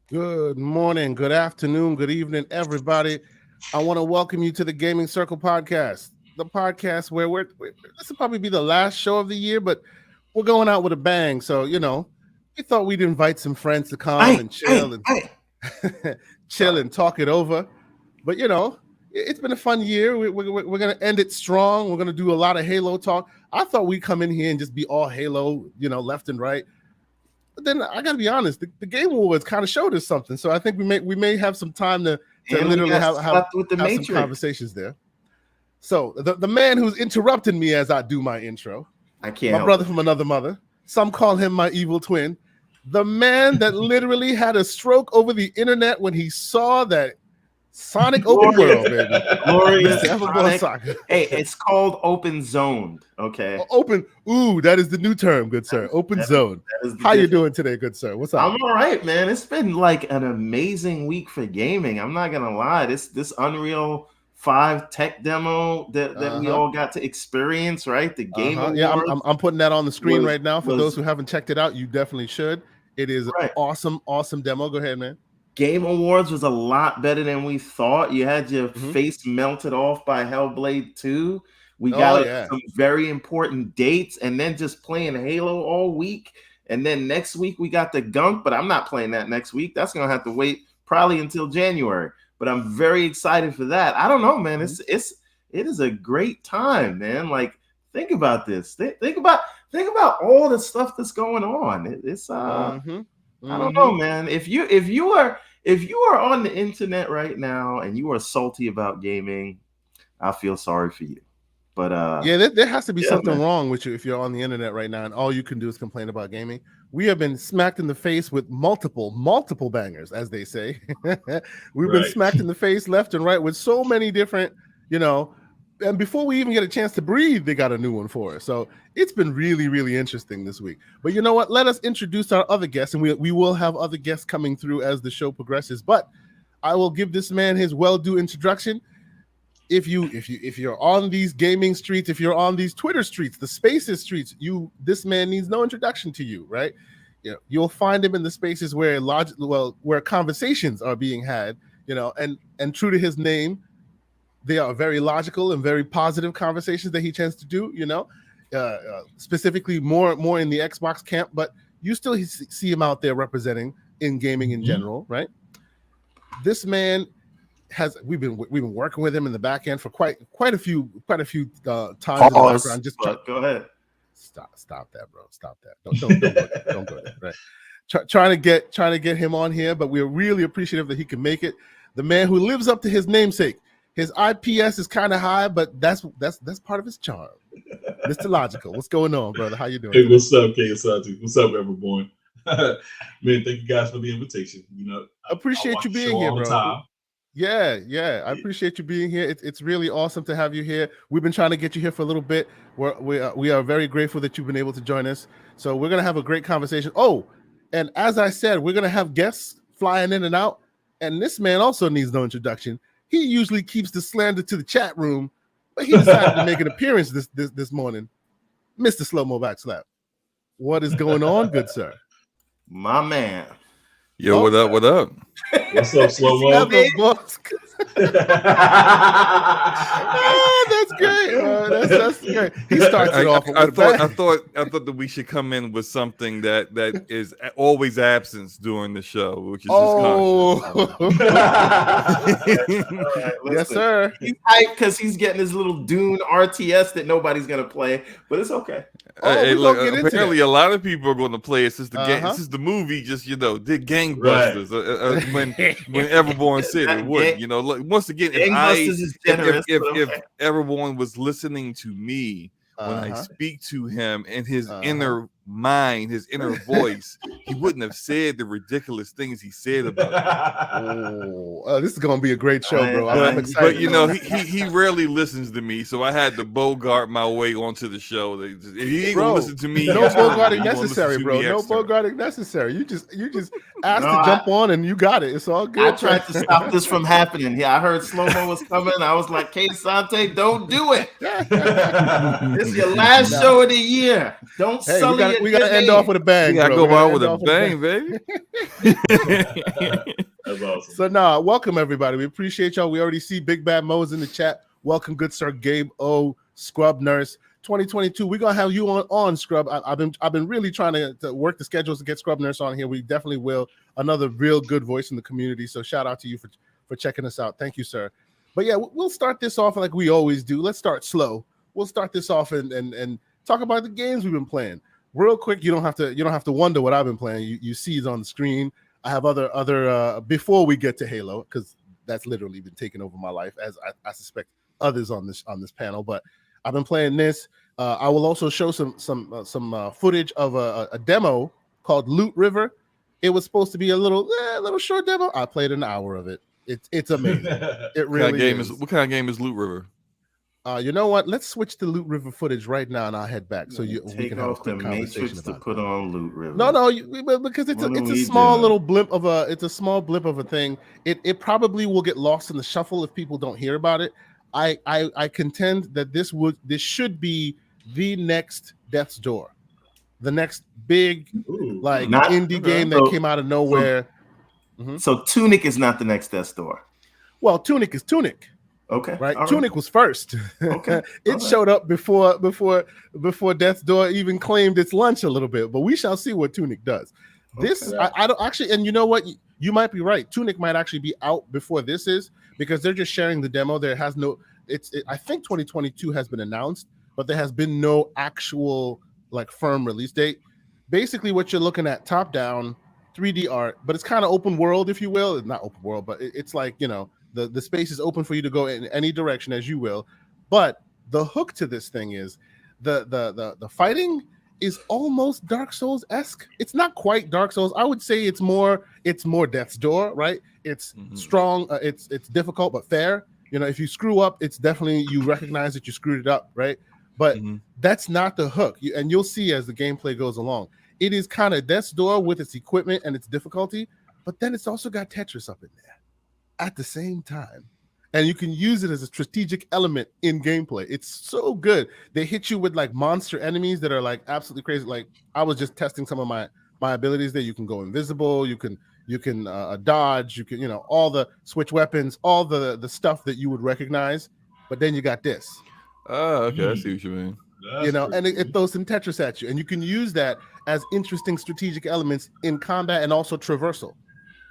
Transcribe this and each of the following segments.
Good morning, good afternoon, good evening, everybody. I want to welcome you to the Gaming Circle podcast, the podcast where this will probably be the last show of the year, but we're going out with a bang. So, we thought we'd invite some friends to come and chill and chill and talk it over. But, it's been a fun year. We're going to end it strong. We're going to do a lot of Halo talk. I thought we'd come in here and just be all Halo, left and right. But then I got to be honest, the Game Awards kind of showed us something. So I think we may have some time to literally have some conversations there. So the man who's interrupting me as I do my intro, I can't. My brother from another mother. Some call him my evil twin. The man that literally had a stroke over the internet when he saw that Sonic Open World, baby. Glorious Sonic. Hey, it's called Open Zoned. Okay. Open. Ooh, that is the new term, good sir. Open Zone. How you doing today, good sir? What's up? I'm all right, man. It's been like an amazing week for gaming. I'm not gonna lie. This Unreal 5 tech demo that we all got to experience, right? The game. Yeah, I'm putting that on the screen right now. For those who haven't checked it out, you definitely should. It is an awesome demo. Go ahead, man. Game Awards was a lot better than we thought. You had your face melted off by Hellblade 2. We got some very important dates, and then just playing Halo all week. And then next week we got the Gunk, but I'm not playing that next week. That's gonna have to wait probably until January. But I'm very excited for that. I don't know, man. It is a great time, man. Like, think about this. Think about all the stuff that's going on. I don't know, man. If you are on the internet right now and you are salty about gaming, I feel sorry for you. But there has to be something wrong with you if you're on the internet right now and all you can do is complain about gaming. We have been smacked in the face with multiple bangers, as they say. We've been smacked in the face left and right with so many different, and before we even get a chance to breathe, they got a new one for us. So it's been really, really interesting this week. But you know what? Let us introduce our other guests, and we will have other guests coming through as the show progresses. But I will give this man his well-due introduction. If you're on these gaming streets, if you're on these Twitter streets, the Spaces streets, this man needs no introduction to you, right? You'll find him in the spaces where where conversations are being had, and true to his name, they are very logical and very positive conversations that he tends to do, specifically more in the Xbox camp, but you still see him out there representing in gaming in general, right? This man we've been working with him in the back end for quite a few times in the background. Just go ahead. Stop that, bro. Stop that. Don't go there. Don't go there. Right. Trying to get him on here, but we're really appreciative that he can make it. The man who lives up to his namesake. His IPS is kind of high, but that's part of his charm. Mr. Logical, what's going on, brother? How you doing? Hey, what's up, KSI? What's up, everyone? Man, thank you guys for the invitation. Appreciate you being here, bro. Yeah, I appreciate you being here. It's really awesome to have you here. We've been trying to get you here for a little bit. We are very grateful that you've been able to join us. So we're gonna have a great conversation. Oh, and as I said, we're gonna have guests flying in and out. And this man also needs no introduction. He usually keeps the slander to the chat room, but he decided to make an appearance this morning. Mr. Slow-Mo Backslap. What is going on, good sir? My man. Yo, what up? What's up, Slow-Mo? That's great. That's great. He starts it off. I thought that we should come in with something that is always absent during the show, which is just yes, sir. He's hyped because he's getting his little Dune RTS that nobody's gonna play, but it's okay. Hey, look, apparently a lot of people are going to play it since the game, since the movie just did gangbusters when Everborn said it would. Look, once again, if Everborn was listening to me when I speak to him and his inner mind, his inner voice, he wouldn't have said the ridiculous things he said about it. This is gonna be a great show, bro. I'm excited. But he rarely listens to me, so I had to bogart my way onto the show. He ain't gonna listen to me. No bogarting necessary, bro. No bogarting necessary. You just asked to jump on and you got it. It's all good. I tried to stop this from happening. Yeah, I heard Slow-Mo was coming. I was like, K Sante, don't do it. This is your last show of the year. Don't sully it. We gotta end off with a bang. We gotta go out with a for the bang, baby. That's awesome. So welcome everybody. We appreciate y'all. We already see Big Bad Mo's in the chat. Welcome, good sir Gabe O, Scrub Nurse. 2022. We're gonna have you on Scrub. I've been really trying to work the schedules to get Scrub Nurse on here. We definitely will. Another real good voice in the community. So shout out to you for checking us out. Thank you, sir. But yeah, we'll start this off like we always do. Let's start slow. We'll start this off and talk about the games we've been playing real quick. You don't have to wonder what I've been playing. You see it on the screen. I have other before we get to Halo, because that's literally been taking over my life, as I suspect others on this panel. But I've been playing this. I will also show some footage of a demo called Loot River. It was supposed to be a little short demo. I played an hour of it. It's amazing. It really is. What kind of game is Loot River? You know what? Let's switch to Loot River footage right now, and I'll head back so we can have a quick conversation conversation to put on Loot River. No, because it's a small little blip of a thing. It probably will get lost in the shuffle if people don't hear about it. I contend that this should be the next Death's Door, the next big indie game that came out of nowhere. So Tunic is not the next Death's Door. Well, Tunic is Tunic. Okay. Right. Tunic was first. Okay. It showed up before Death's Door even claimed its lunch a little bit, but we shall see what Tunic does. This I don't actually, and you know what? You might be right. Tunic might actually be out before this is, because they're just sharing the demo. There has no I think 2022 has been announced, but there has been no actual firm release date. Basically what you're looking at, top down 3D art, but it's kind of open world, if you will. It's not open world, but it's the space is open for you to go in any direction as you will. But the hook to this thing is the fighting is almost Dark Souls-esque. It's not quite Dark Souls. I would say it's more Death's Door, right? It's strong, it's difficult but fair. If you screw up, it's definitely, you recognize that you screwed it up, right? But that's not the hook. And you'll see as the gameplay goes along. It is kind of Death's Door with its equipment and its difficulty, but then it's also got Tetris up in there at the same time. And you can use it as a strategic element in gameplay. It's so good. They hit you with monster enemies that are absolutely crazy. I was just testing some of my abilities there. You can go invisible, you can dodge, you can, all the switch weapons, all the stuff that you would recognize. But then you got this. Oh, okay. I see what you mean. And it throws some Tetris at you. And you can use that as interesting strategic elements in combat and also traversal.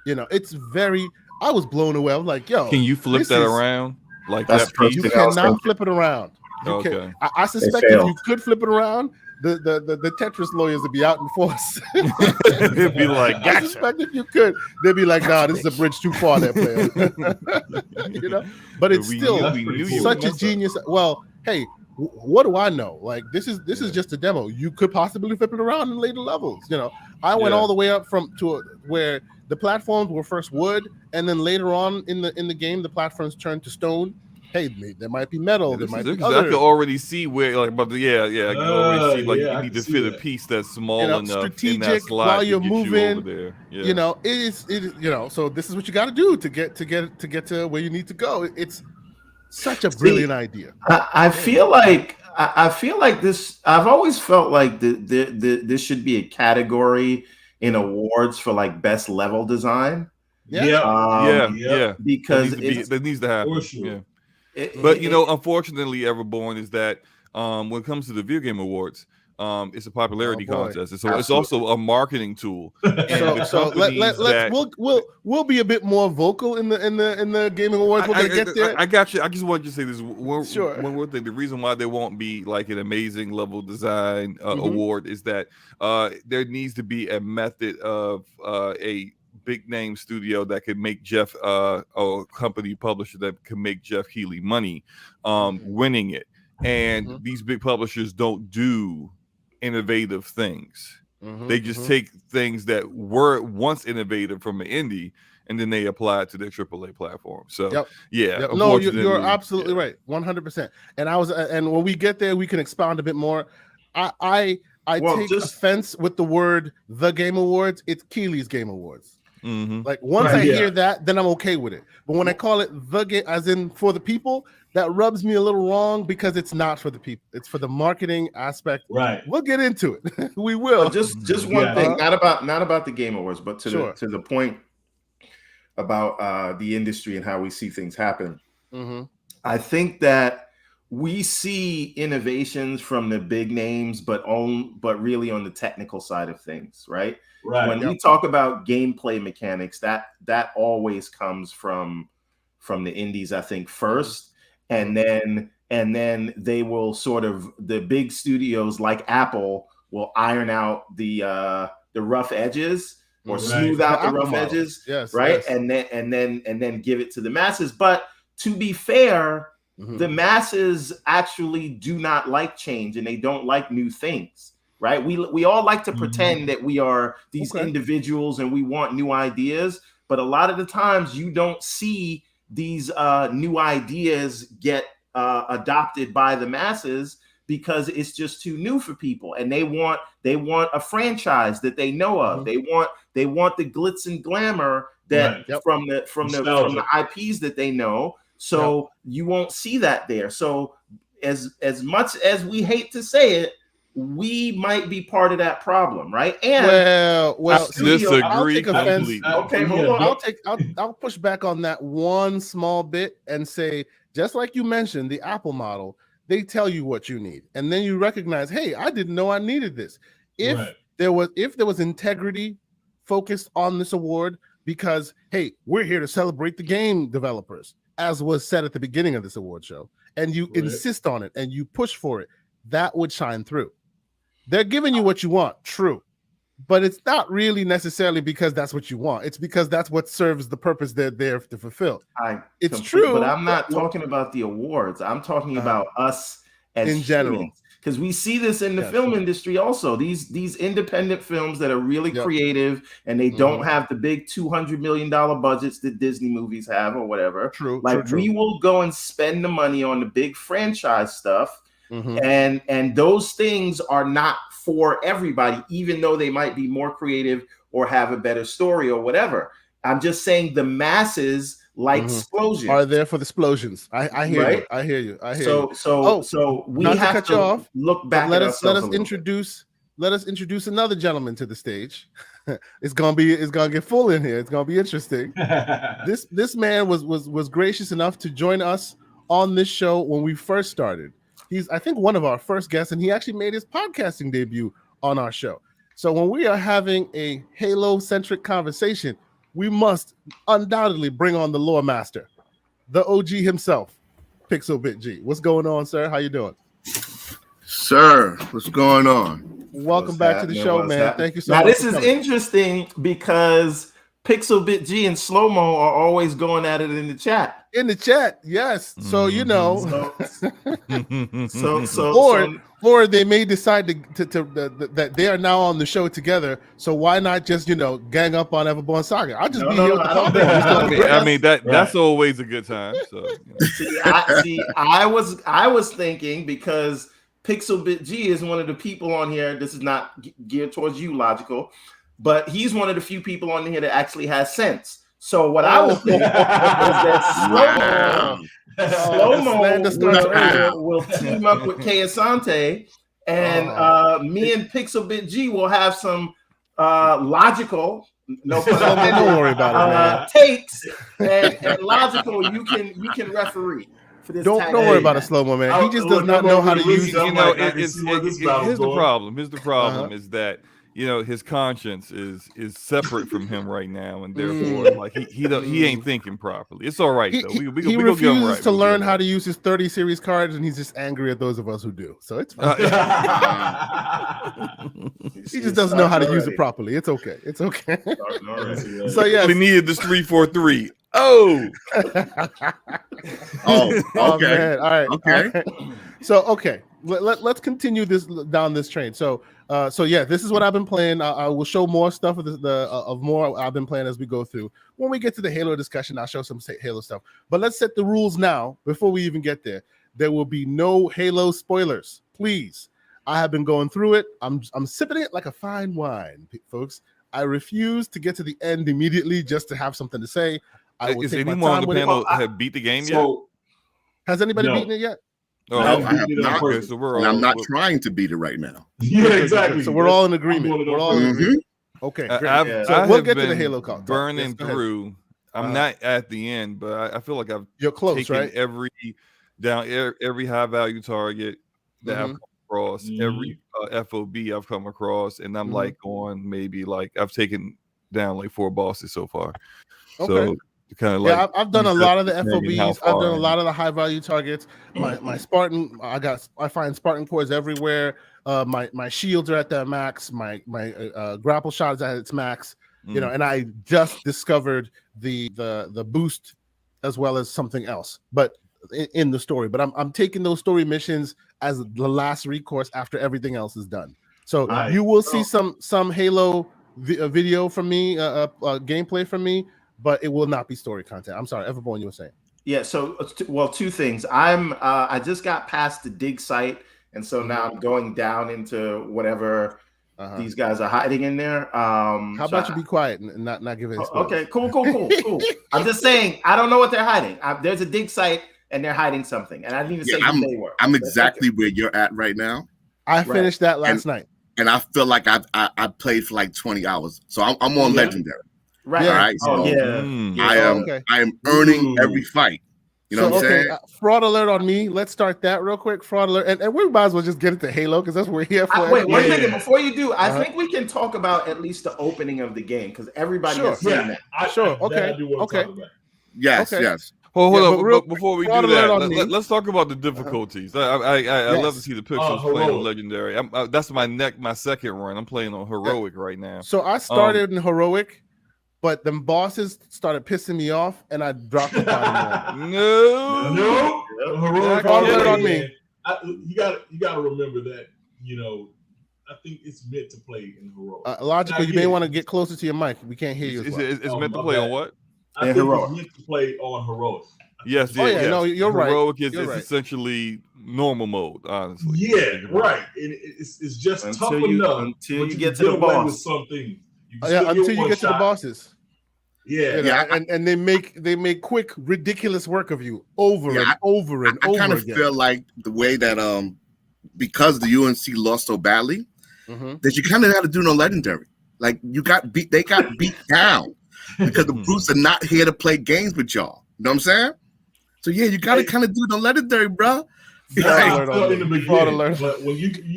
It's very, I was blown away. I was like, yo. Can you flip that around? That piece? You cannot flip it around. Okay. I suspect if you could flip it around, the Tetris lawyers would be out in force. They'd be like, gotcha. I suspect if you could, they'd be like, nah, this is a bridge too far there, player. But it's still such a genius. Well, hey, what do I know? This is just a demo. You could possibly flip it around in later levels. I went all the way up to where the platforms were first wood, and then later on in the game, the platforms turned to stone. Hey, there might be metal. There might be other. I can already see where, I can already see you need to fit a piece that's small enough strategic in that slot while you're moving. Over there. It is. So this is what you got to do to get to where you need to go. It's such a brilliant idea. I feel like this. I've always felt like this should be a category in awards for best level design. Yeah. Because that needs to happen. For sure. Yeah. But unfortunately, Everborn is that when it comes to the video game awards, it's a popularity contest, so it's also a marketing tool. We'll be a bit more vocal in the gaming awards. We're gonna get there. I got you. I just wanted to say this. One more thing. The reason why there won't be an amazing level design award is that there needs to be a method of a big name studio that could make Jeff or company publisher that can make Jeff Healy money winning it. And these big publishers don't do innovative things. They just take things that were once innovative from an indie and then they apply it to their AAA platform. So no, you're absolutely right, 100%. And when we get there, we can expound a bit more. I take offense with the word "the Game Awards." It's Keely's Game Awards. Once I hear that, then I'm okay with it. But when I call it the game, as in for the people, that rubs me a little wrong because it's not for the people. It's for the marketing aspect. Right. We'll get into it. We will. But just one thing, not about the Game Awards, but to the point about the industry and how we see things happen. Mm-hmm. I think that we see innovations from the big names, but really on the technical side of things, right? Right. When we talk about gameplay mechanics, that always comes from the indies, I think, first, and then they will sort of, the big studios like Apple will iron out the rough edges or smooth out the rough edges, right? Yes. And then give it to the masses. But to be fair, the masses actually do not like change and they don't like new things, right? We all like to pretend that we are these individuals and we want new ideas, but a lot of the times you don't see these new ideas get adopted by the masses because it's just too new for people, and they want a franchise that they know of. They want the glitz and glamour that from the IPs that they know. So you won't see that there. So as much as we hate to say it, we might be part of that problem, right? And well, disagree. I'll take offense. Okay, hold on. I'll push back on that one small bit and say, just like you mentioned, the Apple model, they tell you what you need, and then you recognize, hey, I didn't know I needed this. If there was integrity focused on this award, because hey, we're here to celebrate the game developers, as was said at the beginning of this award show, and you insist on it and you push for it, that would shine through. They're giving you what you want, true, but it's not really necessarily because that's what you want. It's because that's what serves the purpose they're there to fulfill. It's true, but I'm not talking about the awards. I'm talking about us as in general, because we see this in the film industry also. These independent films that are really creative and they don't have the big $200 million budgets that Disney movies have or whatever. True. We will go and spend the money on the big franchise stuff. And those things are not for everybody, even though they might be more creative or have a better story or whatever. I'm just saying the masses like explosions. Are there for the explosions. I hear you. I hear you. So we have to look back. Let us introduce another gentleman to the stage. It's gonna get full in here. It's gonna be interesting. This man was gracious enough to join us on this show when we first started. He's, I think, one of our first guests, and he actually made his podcasting debut on our show. So when we are having a Halo-centric conversation, we must undoubtedly bring on the lore master, the OG himself, Pixelbit G. What's going on, sir? How you doing? Sir, what's going on? Welcome back to the show, man. Thank you so much. Now, this is interesting because Pixelbit G and Slow-Mo are always going at it in the chat. In the chat, yes. So you know, or they may decide to that they are now on the show together. So why not just gang up on Everborn Saga? I'll just be here with the popcorn. I mean that's always a good time. So I was thinking, because Pixelbit G is one of the people on here. This is not geared towards you, Logical, but he's one of the few people on here that actually has sense. So what I was thinking is that Slow-Mo will team up with Kay Asante, and me and Pixelbit G will have some logical, don't worry about it, man. takes, and logical. You can referee. Don't worry about it, Slow-Mo, man. He just does not know how to use. Here's the problem. Is that his conscience is separate from him right now, and therefore, he ain't thinking properly. It's all right though. He refuses to learn how to use his 30 series cards, and he's just angry at those of us who do. So it's fine. He just doesn't know how to use it properly. It's okay. It's okay. So yeah, we needed this 3-4-3. Oh. Okay. Man. All right. Okay. All right. So okay, let's continue down this train. So yeah, this is what I've been playing. I will show more stuff of more I've been playing as we go through. When we get to the Halo discussion, I'll show some Halo stuff. But let's set the rules now before we even get there. There will be no Halo spoilers, please. I have been going through it. I'm sipping it like a fine wine, folks. I refuse to get to the end immediately just to have something to say. Is anyone on the panel have beat the game yet? Has anybody beaten it yet? No, I have not. Okay, so I'm not trying to beat it right now. Yeah, exactly. So we're all in agreement. We're all in agreement. Okay, great. So we'll get to the Halo call. Burning through. I'm not at the end, but I feel like you're close, taken right? every high value target that I've come across, every FOB I've come across, and I'm like on maybe like I've taken down like 4 bosses so far. Okay. So kind of like I've done a lot of the FOBs. I've done a lot of the high value targets. My Spartan, I find Spartan cores everywhere. My shields are at their max. My grapple shot is at its max. You know, and I just discovered the boost as well as something else, but in the story. But I'm taking those story missions as the last recourse after everything else is done. So you will see some Halo video from me, gameplay from me, but it will not be story content. I'm sorry, Everborn, you were saying. Yeah. So, well, 2 things. I just got past the dig site, and so now I'm going down into whatever these guys are hiding in there. How about you be quiet and not give it? Okay, cool. I'm just saying, I don't know what they're hiding. There's a dig site, and they're hiding something, and I didn't even say who they were. I'm exactly where you're at right now. I finished that last night, and I feel like I played for like 20 hours, so I'm on legendary. Right. All right. So I am earning every fight. You know what I'm saying? Fraud alert on me. Let's start that real quick. Fraud alert, and we might as well just get into Halo because that's what we're here for. Wait, one second before you do. I think we can talk about at least the opening of the game because everybody has seen that. Okay. Yes. Well, hold on. Before we do that, let's talk about the difficulties. I love to see the pictures playing on Legendary. That's my second run. I'm playing on Heroic right now. So I started in Heroic, but the bosses started pissing me off, and I dropped the bottom. No. Heroic on me. You got to remember that. You know, I think it's meant to play in Heroic. Logically, you may want to get closer to your mic. We can't hear you. It's meant to play on what? I think it's meant to play on Heroic. Yes. No, you're right. Heroic is essentially normal mode, honestly. Yeah, right. It's just tough enough until you get to the boss with something. Until you get to the bosses. Yeah. And they make quick, ridiculous work of you over and over again. I kind of feel like the way that because the UNC lost so badly, that you kind of had to do no legendary. Like they got beat down because the brutes are not here to play games with y'all. You know what I'm saying? So yeah, you gotta kind of do the legendary, bro.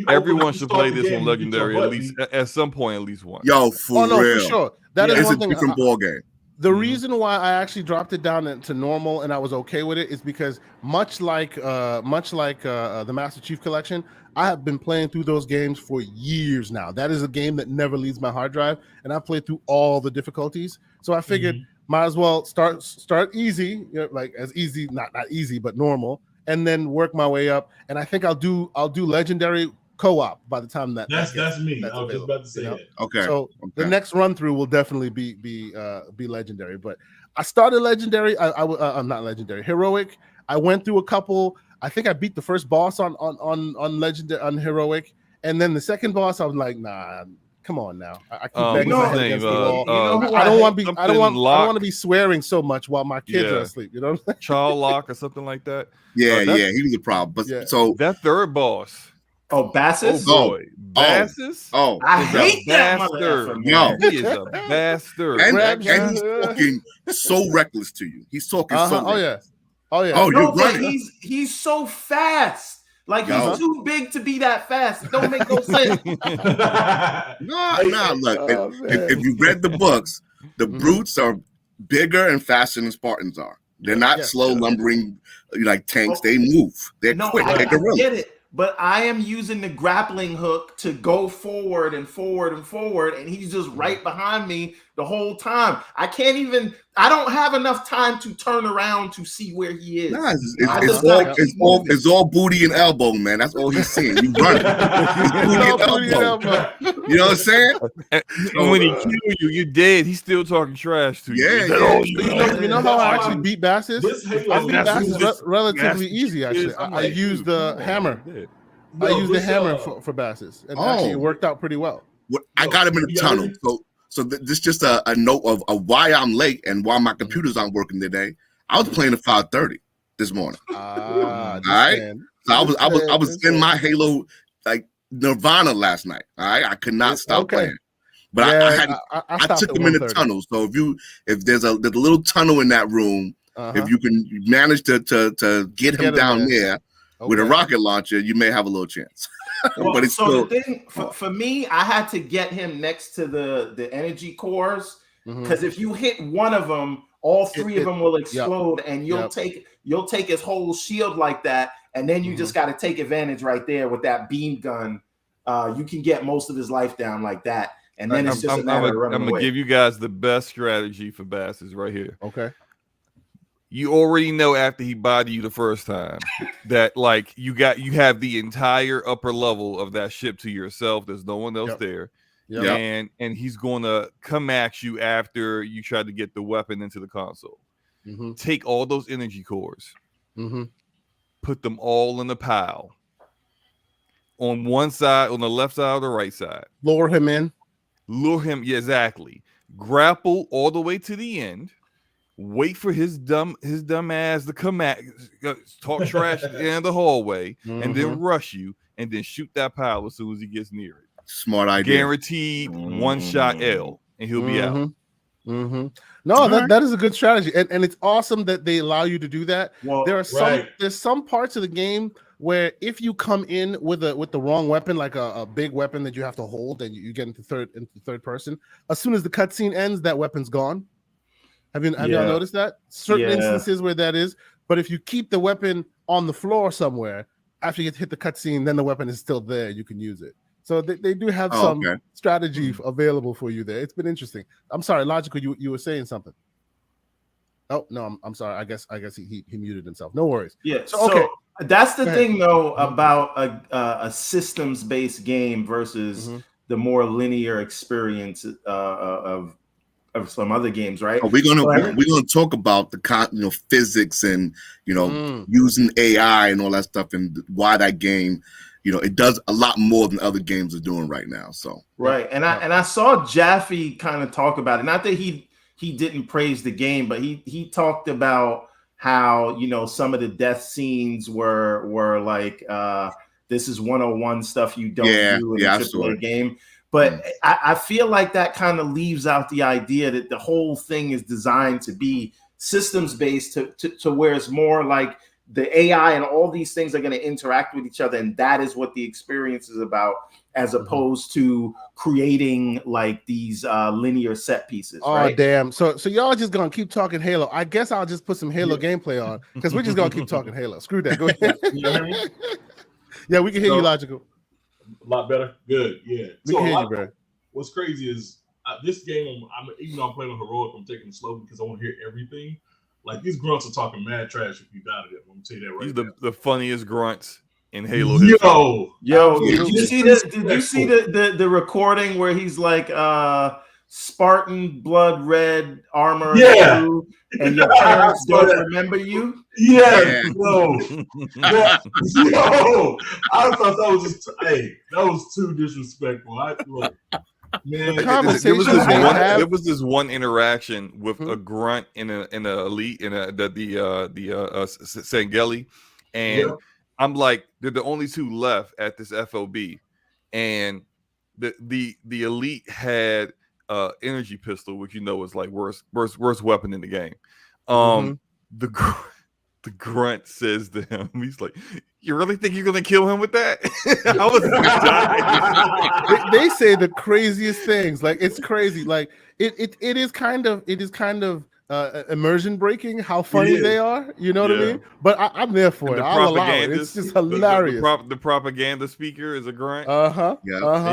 Everyone should play this on legendary at least at some point, at least once. Yo, for real, for sure. That is one thing. It's a different ball game. The reason why I actually dropped it down to normal and I was okay with it is because much like the Master Chief Collection, I have been playing through those games for years now. That is a game that never leaves my hard drive, and I've played through all the difficulties. So I figured might as well start easy, like as easy, not easy, but normal, and then work my way up. And I think I'll do legendary co-op by the time that's me. I was just about to say that. Okay. So the next run through will definitely be legendary. But I started legendary. I'm not legendary. Heroic. I went through a couple. I think I beat the first boss on legendary on Heroic, and then the second boss I was like, nah. Come on now! I keep begging my head against the wall. I don't want to be swearing so much while my kids are asleep. You know what I'm saying? Child lock or something like that. Yeah, he was a problem. But so that third boss. Oh, Bassus? Oh boy, Bassus. I hate that bastard. No, he is a bastard. And he's talking so reckless to you. He's talking so. Oh yeah. Oh, you're running. He's so fast. Like he's too big to be that fast. It don't make no sense. No. Look, if you read the books, the brutes are bigger and faster than Spartans are. They're not slow, lumbering like tanks. They move. They're quick. They're gorillas. I get it. But I am using the grappling hook to go forward and forward and forward, and he's just right behind me the whole time. I don't have enough time to turn around to see where he is. Nah, it's all booty and elbow, man. That's all he's seeing. You running. Booty and elbow. You know what I'm saying? And when he kills you, you're dead. He's still talking trash to you. Yeah. You know how I actually beat Bassus? I beat Bassus relatively easy, actually. I used the hammer. I used the hammer for Bassus, and actually it worked out pretty well. I got him in the tunnel. So this is just a note of why I'm late and why my computers aren't working today. I was playing at 5:30. this morning. All right. So I was in my Halo like Nirvana last night. All right. I could not stop playing. But I took them in the tunnel. So if there's a little tunnel in that room, if you can manage to get him down there with a rocket launcher, you may have a little chance. But it's so the thing for me, I had to get him next to the energy cores, because if you hit one of them, all three of them will explode, and you'll take his whole shield like that, and then you just got to take advantage right there with that beam gun. You can get most of his life down like that. And then it's just a matter of running away. I'm going to give you guys the best strategy for Bastards right here. Okay. You already know after he bodied you the first time that like you have the entire upper level of that ship to yourself. There's no one else there. Yep. And he's going to come at you after you try to get the weapon into the console. Take all those energy cores. Put them all in a pile. On one side, on the left side or the right side. Lure him in. Yeah, exactly. Grapple all the way to the end. Wait for his dumb ass to come at, talk trash at the end of the hallway, and then rush you, and then shoot that pile as soon as he gets near it. Smart idea. Guaranteed one shot L, and he'll be out. No, that is a good strategy, and it's awesome that they allow you to do that. Well, there's some parts of the game where if you come in with the wrong weapon, like a big weapon that you have to hold, and you get into third person, as soon as the cutscene ends, that weapon's gone. Have y'all noticed that? Certain instances where that is, but if you keep the weapon on the floor somewhere, after you hit the cutscene, then the weapon is still there. You can use it. So they do have some strategy available for you there. It's been interesting. I'm sorry, Logical, you were saying something. Oh no, I'm sorry. I guess he muted himself. No worries. Yeah. So that's the thing though about a systems-based game versus the more linear experience of some other games, right? We're gonna talk about the physics and using AI and all that stuff, and why that game, it does a lot more than other games are doing right now. So and I saw Jaffe kind of talk about it. Not that he didn't praise the game, but he talked about how some of the death scenes were like this is 101 stuff you don't do in a AAA game. But I feel like that kind of leaves out the idea that the whole thing is designed to be systems based to where it's more like the AI and all these things are going to interact with each other, and that is what the experience is about, as opposed to creating like these linear set pieces. Oh right? Damn! So y'all just gonna keep talking Halo? I guess I'll just put some Halo gameplay on, because we're just gonna keep talking Halo. Screw that. Go ahead. Yeah, we can hear you, Logical. A lot better. Good. Yeah. We can hear you, bro. What's crazy is this game, even though I'm playing on heroic, I'm taking it slow because I want to hear everything. Like, these grunts are talking mad trash if you doubted it. I'm gonna tell you that right now. The funniest grunts in Halo. Yo, did you see the recording where he's like Spartan blood red armor and your parents don't remember you? Yeah. Yo, I thought that was just that was too disrespectful. Man, there was this one interaction with a grunt in a elite in the Sangeli, and I'm like, they're the only two left at this FOB, and the elite had energy pistol, which is like worst weapon in the game. The grunt says to him, he's like, "You really think you're gonna kill him with that?" I was dying. They say the craziest things. Like, it's crazy. Like it is kind of immersion breaking how funny they are. You know what I mean? But I'm there for it. I'll allow it. It's just hilarious. The propaganda speaker is a grunt.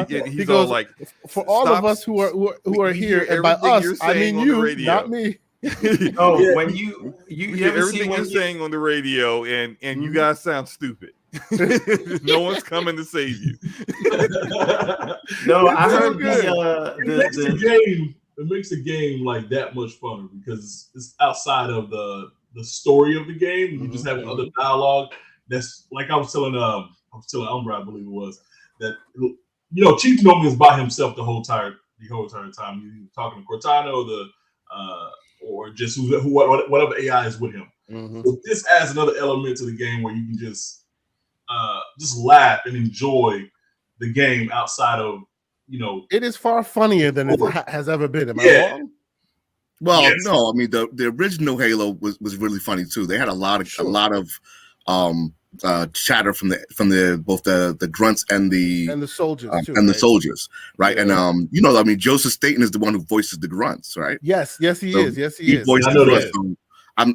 He goes, like, for all of us who are here, and by us I mean you, not me. When you everything you're saying on the radio, and you guys sound stupid. No one's coming to save you. No, I heard it makes the game like that much funner because it's outside of the story of the game. You just have other dialogue. That's like I was telling Umbra, I believe it was, that Chief normally is by himself the whole entire time. You're talking to Cortana or just whatever AI is with him. So this adds another element to the game where you can just laugh and enjoy the game outside of, it is far funnier than it has ever been. Am I wrong? Well, no, I mean the original Halo was really funny too. They had a lot of chatter from both the grunts and the soldiers too, and the soldiers, right? Yeah. And I mean, Joseph Staten is the one who voices the grunts, right? Yes, he is. He voiced the grunts. So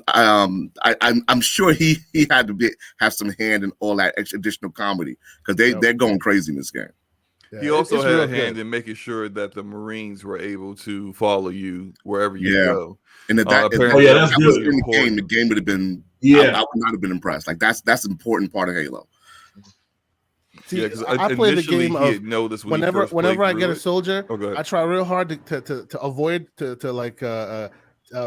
I'm sure he had to have some hand in all that additional comedy because they're going crazy in this game. Yeah, he also had a hand in making sure that the Marines were able to follow you wherever you go. And that's really important. The game would have been. Yeah, I would not have been impressed. Like that's an important part of Halo. See, I play the game of whenever I get a soldier, I try real hard to avoid to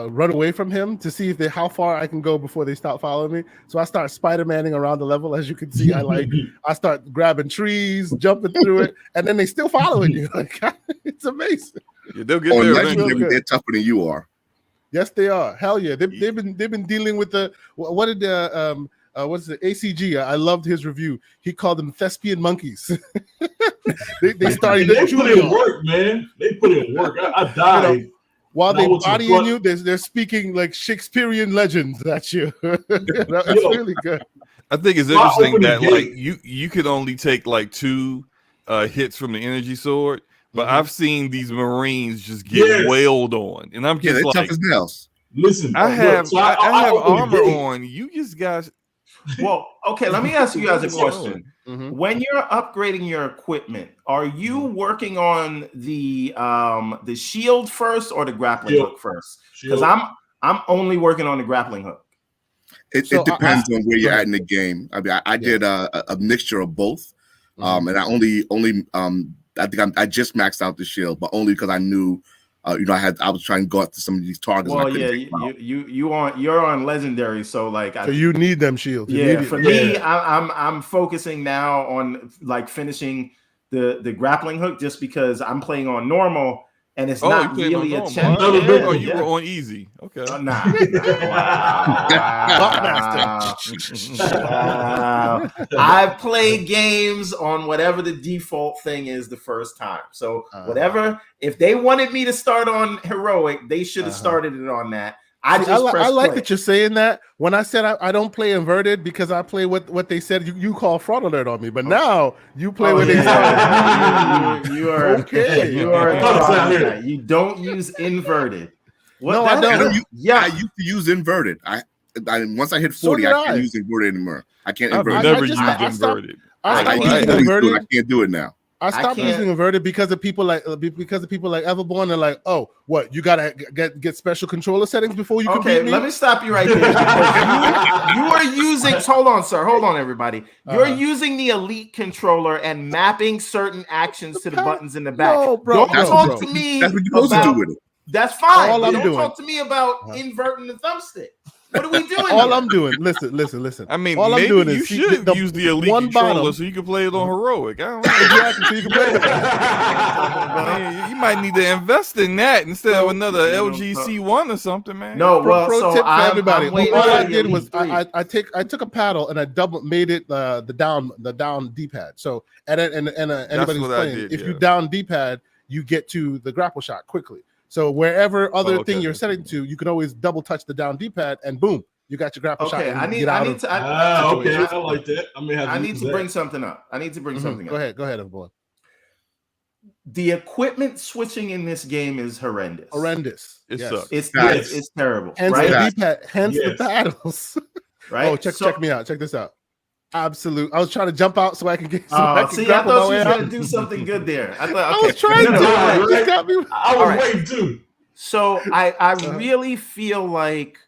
run away from him to see how far I can go before they stop following me. So I start Spider-Manning around the level. As you can see, I start grabbing trees, jumping through it, and then they still following you. Like, it's amazing. Yeah, they'll get there. They're tougher than you are. Yes, they are. Hell yeah, they've been dealing with what did what's the ACG? I loved his review. He called them thespian monkeys. they started. They put in work, man. They put in work. I died. While they bodying you, they're speaking like Shakespearean legends at you. That's really good. I think it's interesting that you could only take like 2 hits from the energy sword, but I've seen these Marines just get wailed on, and I'm just like, tough as nails. Listen, I have armor on. You just guys. Well, okay. Let me ask you guys a question. When you're upgrading your equipment, are you working on the shield first or the grappling hook first? Because I'm only working on the grappling hook. It depends on where you're at in the game. I mean, I did a mixture of both, and I I think I just maxed out the shield, but only because I knew. I was trying to go after some of these targets. Well, you're on legendary, so so you need them shields. For me, I'm focusing now on finishing the grappling hook just because I'm playing on normal and it's not really a challenge. Oh, you were on easy. Okay. Nah. I play games on whatever the default thing is the first time. So whatever, if they wanted me to start on heroic, they should have started it on that. I like that you're saying that. When I said I don't play inverted because I play what they said, you call fraud alert on me. But now you play what they said. You are okay. You are. You don't use inverted. No, I don't. I used to use inverted. I once I hit 40, I can't use inverted anymore. I can't invert. I've never used inverted. I can't do it now. I stopped using inverted because of people like Everborn. They're like, oh, what, you gotta get special controller settings before you can beat me? Let me stop you right there. You are using. Hold on, sir. Hold on, everybody. You're using the Elite controller and mapping certain actions to the buttons in the back. No, bro, don't talk to me. That's what you're supposed to do with it. That's fine. Don't talk to me about inverting the thumbstick. What are we doing? I'm doing. Listen. I mean, I'm doing is you should use the Elite controller so you can play it on heroic. I don't know. Exactly, so you can play it. Man, you might need to invest in that instead of another LG C1 or something, man. No, pro tip for everybody. All I did was I took a paddle and I made it the down D-pad. So and anybody's playing, if you down D-pad, you get to the grapple shot quickly. So wherever other thing you're setting to, you can always double touch the down D-pad and boom, you got your grapple shot. I like that. I need to bring something up. Go ahead, everyone. The equipment switching in this game is horrendous. It sucks. It's terrible. Hence right? the D-pad, hence the paddles. Right. Oh, check me out. Check this out. Absolute. I was trying to jump out so I can get. I thought you were going to do something good there. I was trying to. I was waiting too. So I really feel like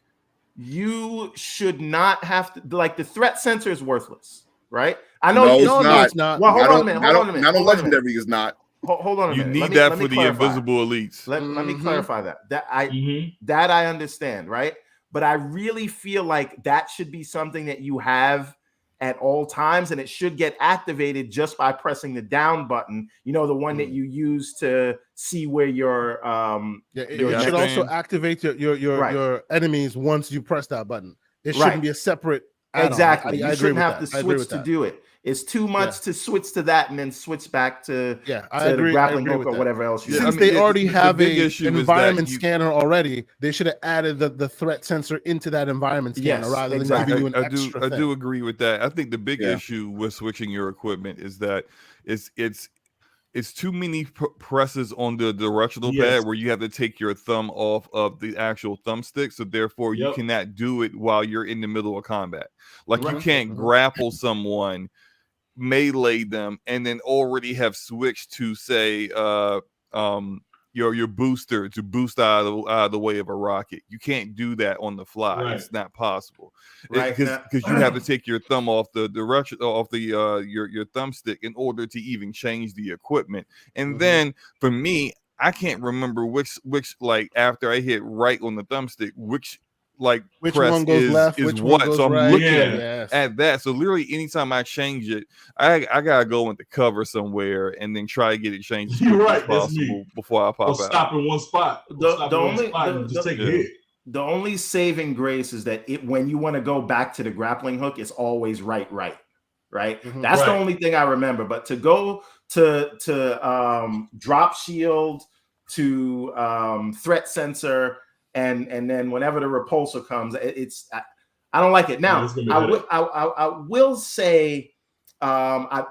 you should not have to. Like the threat sensor is worthless, right? I know it's not. Well, hold on a minute. Not on legendary is not. Hold on a minute. You need that for the invisible elites. Let me clarify that. That I understand, right? But I really feel like that should be something that you have at all times, and it should get activated just by pressing the down button. You know, the one that you use to see where your it should also activate your enemies once you press that button. It shouldn't be a separate add-on. Exactly. I you shouldn't have to switch to do it. It's too much to switch to that and then switch back to the grappling hook or whatever else. Since they already have an environment scanner already, they should have added the threat sensor into that environment scanner rather than giving you an extra thing. I do agree with that. I think the big issue with switching your equipment is that it's too many presses on the directional pad where you have to take your thumb off of the actual thumbstick. So therefore you cannot do it while you're in the middle of combat. Like you can't grapple someone, melee them, and then already have switched to say your booster to boost out of the way of a rocket. You can't do that on the fly. It's not possible, because you have to take your thumb off the direction off the your thumbstick in order to even change the equipment. And then for me, I can't remember which like after I hit right on the thumbstick, which press one goes left, is which what. one goes So I'm right. looking at that. So literally anytime I change it, I gotta go into cover somewhere and then try to get it changed as quickly as possible before I pop out. Stop in one spot. The only saving grace is that when you want to go back to the grappling hook, it's always right. That's the only thing I remember. But to go to drop shield to threat sensor. And then whenever the repulsor comes, I don't like it. Now, I will say the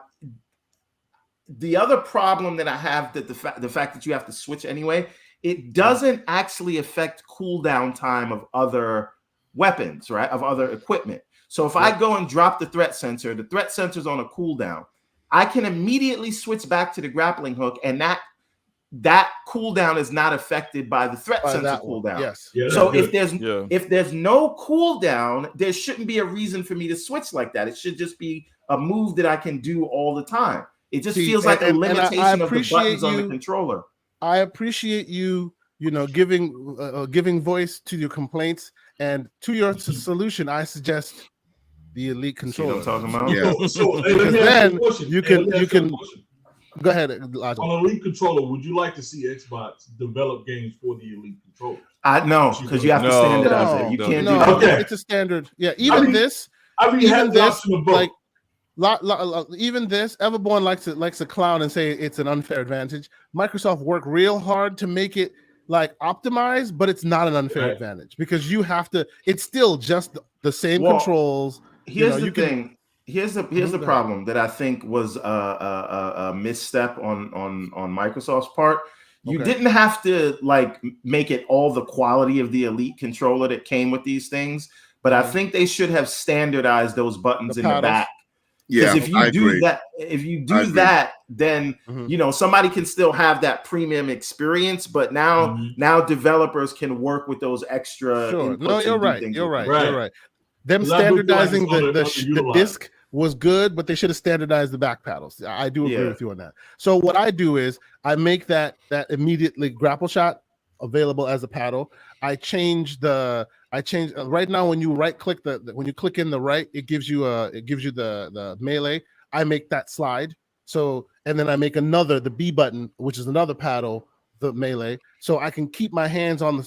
other problem that I have, that the fact that you have to switch anyway, it doesn't actually affect cooldown time of other weapons, right? Of other equipment. So if I go and drop the threat sensor's on a cooldown, I can immediately switch back to the grappling hook, and that cooldown is not affected by the threat sensor cooldown. So if there's no cooldown, there shouldn't be a reason for me to switch like that. It should just be a move that I can do all the time. It just feels like a limitation of the buttons on the controller. I appreciate you giving voice to your complaints, and to your solution, I suggest the Elite controller. See what I'm talking about? So then you can. Go ahead, Elijah. On Elite controller, would you like to see Xbox develop games for the Elite controller? No, because you have to standardize it. You can't do that. It's a standard. Yeah, even this, like even this, Everborn likes to clown and say it's an unfair advantage. Microsoft worked real hard to make it like optimized, but it's not an unfair advantage because you have to. It's still just the same controls. Here's the thing. Here's the problem that I think was a misstep on Microsoft's part. You didn't have to like make it all the quality of the Elite controller that came with these things, but I think they should have standardized those buttons in the back. Because if you do that, then somebody can still have that premium experience. But now developers can work with those extra. Sure. No, you're right. Them standardizing the disc was good, but they should have standardized the back paddles. I do agree with you on that. So what I do is I make that immediately grapple shot available as a paddle. I change right now when you right click when you click in the right, it gives you the melee. I make that slide. So and then I make the B button, which is another paddle, the melee, so I can keep my hands on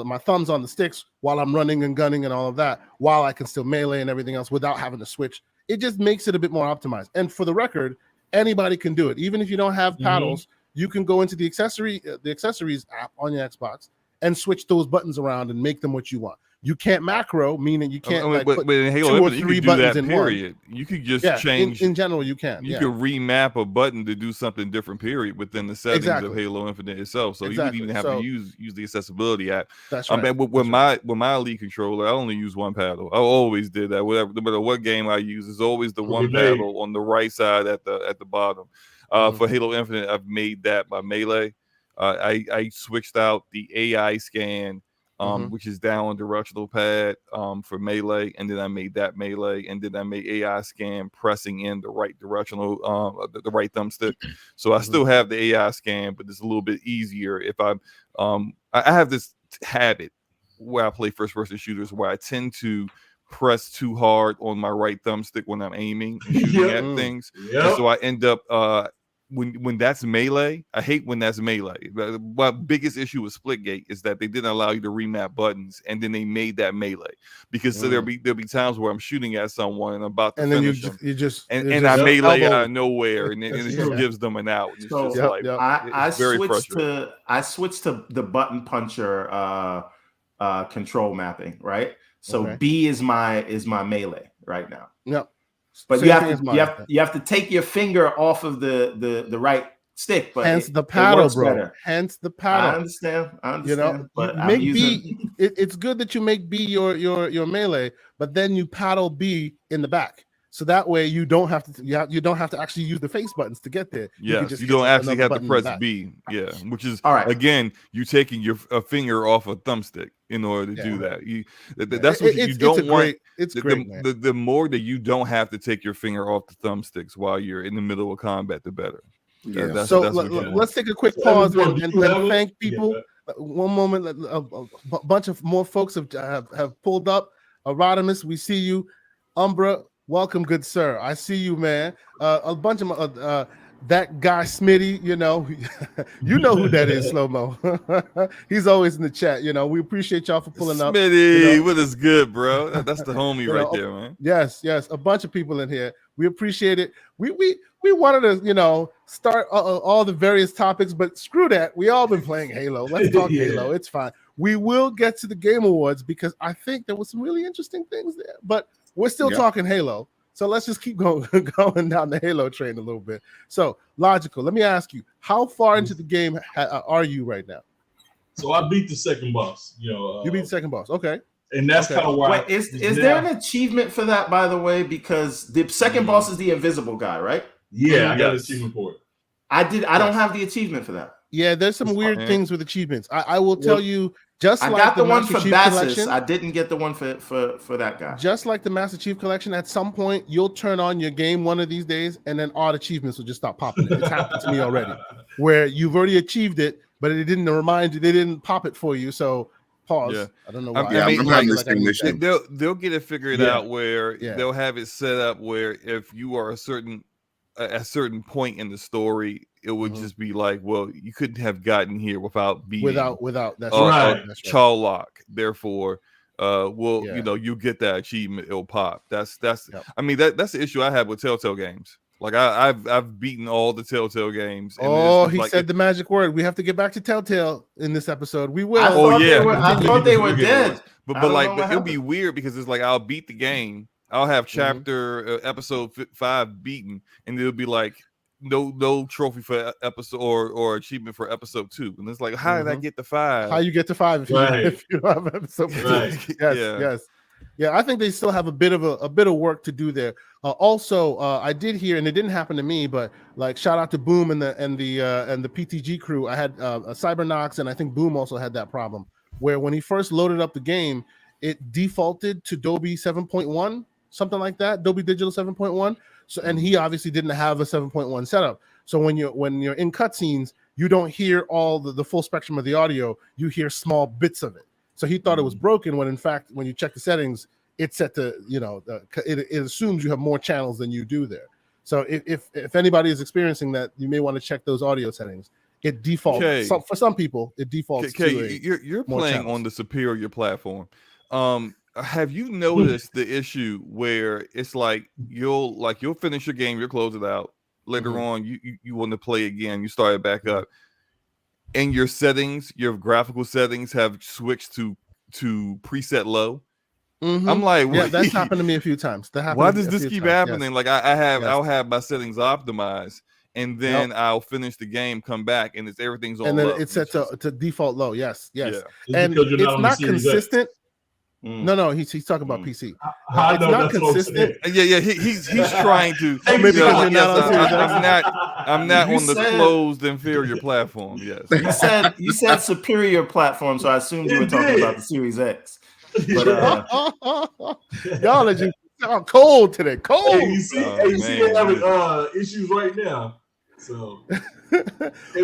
my thumbs on the sticks while I'm running and gunning and all of that, while I can still melee and everything else without having to switch. It just makes it a bit more optimized. And for the record, anybody can do it. Even if you don't have paddles, you can go into the accessories app on your Xbox and switch those buttons around and make them what you want. You can't macro, meaning you can't but in Halo 2 or 3 buttons in period. You could just change. In general, you can. You could remap a button to do something different. Period within the settings of Halo Infinite itself. So you don't even have to use the accessibility app. That's right. With my Elite controller, I only use one paddle. I always did that. No matter what game I use, it's always the one paddle on the right side at the bottom. For Halo Infinite, I've made that my melee. I switched out the AI scan. Which is down on directional pad for melee, and then I made that melee, and then I made AI scan pressing in the right directional, the right thumbstick. So I still have the AI scan, but it's a little bit easier if I have this habit where I play first-person shooters where I tend to press too hard on my right thumbstick when I'm aiming and shooting at things. And so I end up when that's melee, I hate when that's melee. My biggest issue with Splitgate is that they didn't allow you to remap buttons, and then they made that melee because so there'll be times where I'm shooting at someone and I'm about to finish them, and I melee out of nowhere, and it just gives them an out. It's just like I switched to the button puncher control mapping, right? So B is my melee right now. Yep. But you have to take your finger off of the right stick. But hence the paddle, bro. Better. Hence the paddle. I understand. You know, but make B. It's good that you make B your melee, but then you paddle B in the back. So that way you don't have to actually use the face buttons to get there. Yes, you don't actually have to press B. Yeah, which is again, you taking your finger off a thumbstick in order to do that. That's what you don't want. It's great. The more that you don't have to take your finger off the thumbsticks while you're in the middle of combat, the better. Yeah. Let's take a quick pause and thank people. Yeah. One moment, a bunch of more folks have pulled up. Rodimus, we see you. Umbra, welcome, good sir. I see you, man. A bunch of that guy Smitty, you know who that is, Slow Mo. He's always in the chat. You know, we appreciate y'all for pulling up. Smitty, what is good, bro? That's the homie right there, man. Yes, a bunch of people in here. We appreciate it. We wanted to, start all the various topics, but screw that. We all been playing Halo. Let's talk Halo. It's fine. We will get to the Game Awards because I think there was some really interesting things there, but we're still talking Halo. So let's just keep going down the Halo train a little bit. So, Logical, let me ask you, how far into the game are you right now? So I beat the second boss. You beat the second boss. Okay. And that's kind of why. Wait, is there an achievement for that, by the way? Because the second boss is the invisible guy, right? Yeah, I got an achievement for it. I don't have the achievement for that. Yeah, there's some weird things with achievements. I will tell you, just I like got the one Master for Chief Bassus. Collection, I didn't get the one for that guy. Just like the Master Chief Collection, at some point you'll turn on your game one of these days, and then odd achievements will just stop popping. It's happened to me already, where you've already achieved it, but it didn't remind you. They didn't pop it for you. So pause. Yeah. I don't know why. They'll get it figured out where they'll have it set up where if you are a certain point in the story, it would just be like, well, you couldn't have gotten here without being without that's right. Charlock. Therefore, you get that achievement, it'll pop. That's I mean that's the issue I have with Telltale games. Like I've beaten all the Telltale games. And he said the magic word. We have to get back to Telltale in this episode. We will. I thought they were dead. But it'll be weird because it's like I'll beat the game. I'll have chapter episode 5 beaten, and it'll be like no trophy for episode or achievement for episode 2. And it's like, how did I get to 5? How you get to 5 if you have episode 2? Yes. Yeah, I think they still have a bit of work to do there. Also, I did hear, and it didn't happen to me, but like shout out to Boom and the PTG crew. I had Cybernox, and I think Boom also had that problem where when he first loaded up the game, it defaulted to Dolby 7.1, something like that, Dolby Digital 7.1. So, and he obviously didn't have a 7.1 setup. So when you're in cutscenes, you don't hear all the full spectrum of the audio. You hear small bits of it. So he thought it was broken when in fact, when you check the settings, it's set to, it assumes you have more channels than you do there. So if anybody is experiencing that, you may want to check those audio settings. It defaults. For some people, it defaults. You're playing channels on the superior platform. Have you noticed the issue where it's like you'll finish your game, you'll close it out. Later on, you want to play again, you start it back up. And your settings, your graphical settings have switched to preset low. I'm like, yeah, that's happened to me a few times. Why does this keep happening? Yes. Like I'll have my settings optimized, and then I'll finish the game, come back, and everything's on. And then low. it's set to default low. Yes. Yeah. And it's not consistent. No, he's talking about PC. It's not consistent. Yeah, he's trying to. I'm not on the closed inferior platform. Yes, you said superior platform, so I assumed you were talking about the Series X. But, y'all are just cold today. Cold. Hey, you see, they're having issues right now. So,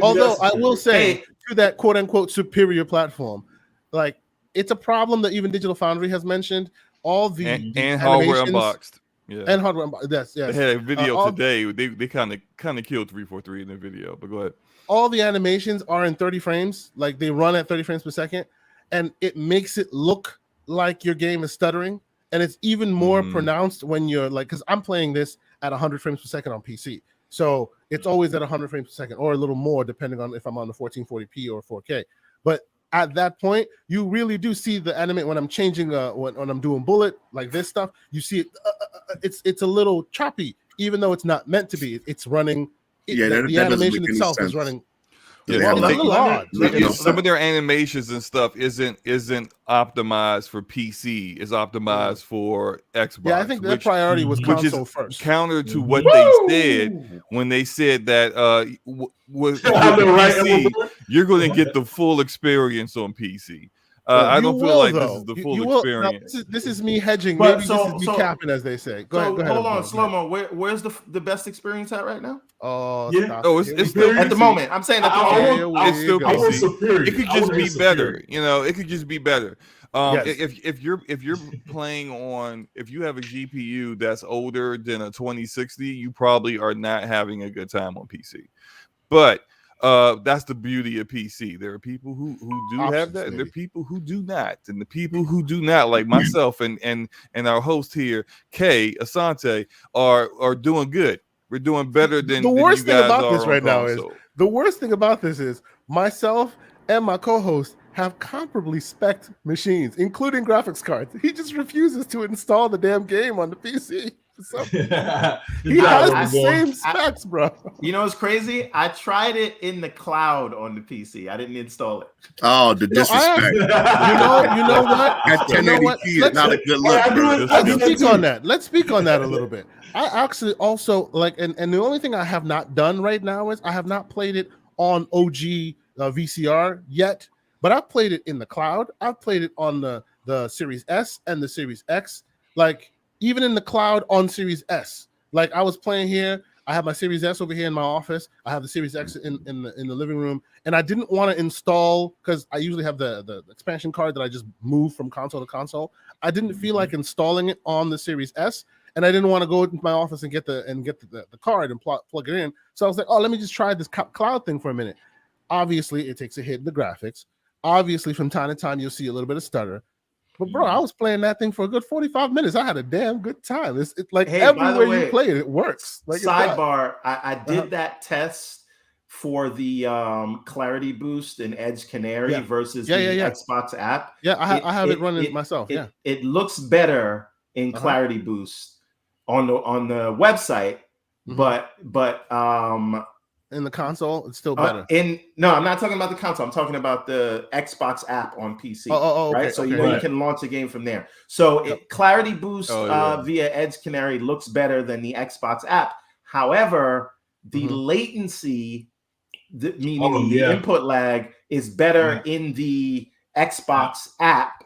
although I will say to that quote unquote superior platform, like. It's a problem that even Digital Foundry has mentioned. all the and hardware unboxed. Yeah, and hardware. Yes. They had a video today. They kind of killed 343 in the video. But go ahead. All the animations are in 30 frames. Like they run at 30 frames per second, and it makes it look like your game is stuttering. And it's even more pronounced when you're like, because I'm playing this at 100 frames per second on PC, so it's always at 100 frames per second or a little more depending on if I'm on the 1440p or 4K. But at that point, you really do see the animate when I'm changing when I'm doing bullet like this stuff. You see it, it's a little choppy, even though it's not meant to be. It's running. The animation itself is running. Yeah, some of their animations and stuff isn't optimized for PC. It's optimized for Xbox. Yeah, I think their priority was console first. Counter to what they said when they said that with PC, you're going to get the full experience on PC. I don't feel like this is the full experience. Now, this is me hedging. Maybe this is me capping, as they say. Go ahead. Hold on, Slow-Mo. Where's the best experience at right now? It's still at the moment. I'm saying at the moment. It's still PC. It could just be better. It could just be better. If you're playing on, if you have a GPU that's older than a 2060, you probably are not having a good time on PC. But that's the beauty of PC. There are people who do have that, and there are people who do not. And the people who do not, like myself and our host here, Kay Asante, are doing good. We're doing better than the worst thing about this right now is the worst thing about this is myself and my co-host have comparably spec'd machines, including graphics cards. He just refuses to install the damn game on the PC. He has the same specs, bro. You know what's crazy? I tried it in the cloud on the PC. I didn't install it. Oh, the disrespect. You know what? At 1080p is not a good look. Let's speak on that a little bit. I actually also like, and the only thing I have not done right now is I have not played it on OG VCR yet, but I've played it in the cloud. I've played it on the Series S and the Series X. Like, even in the cloud on Series S. Like, I was playing here. I have my Series S over here in my office. I have the Series X in the living room. And I didn't want to install, because I usually have the expansion card that I just move from console to console. I didn't feel like installing it on the Series S. And I didn't want to go into my office and get the card and plug it in. So I was like, let me just try this cloud thing for a minute. Obviously, it takes a hit in the graphics. Obviously, from time to time, you'll see a little bit of stutter. But bro, I was playing that thing for a good 45 minutes. I had a damn good time. It's like everywhere you play it, it works. Like, sidebar, I did that test for the clarity boost in Edge Canary versus the Xbox app. Yeah, I have it running myself. It looks better in clarity boost on the website, but in the console, it's still better. No, I'm not talking about the console. I'm talking about the Xbox app on PC. Okay, right? So you can launch a game from there. So Clarity Boost via Edge Canary looks better than the Xbox app. However, the latency, meaning the input lag, is better in the Xbox app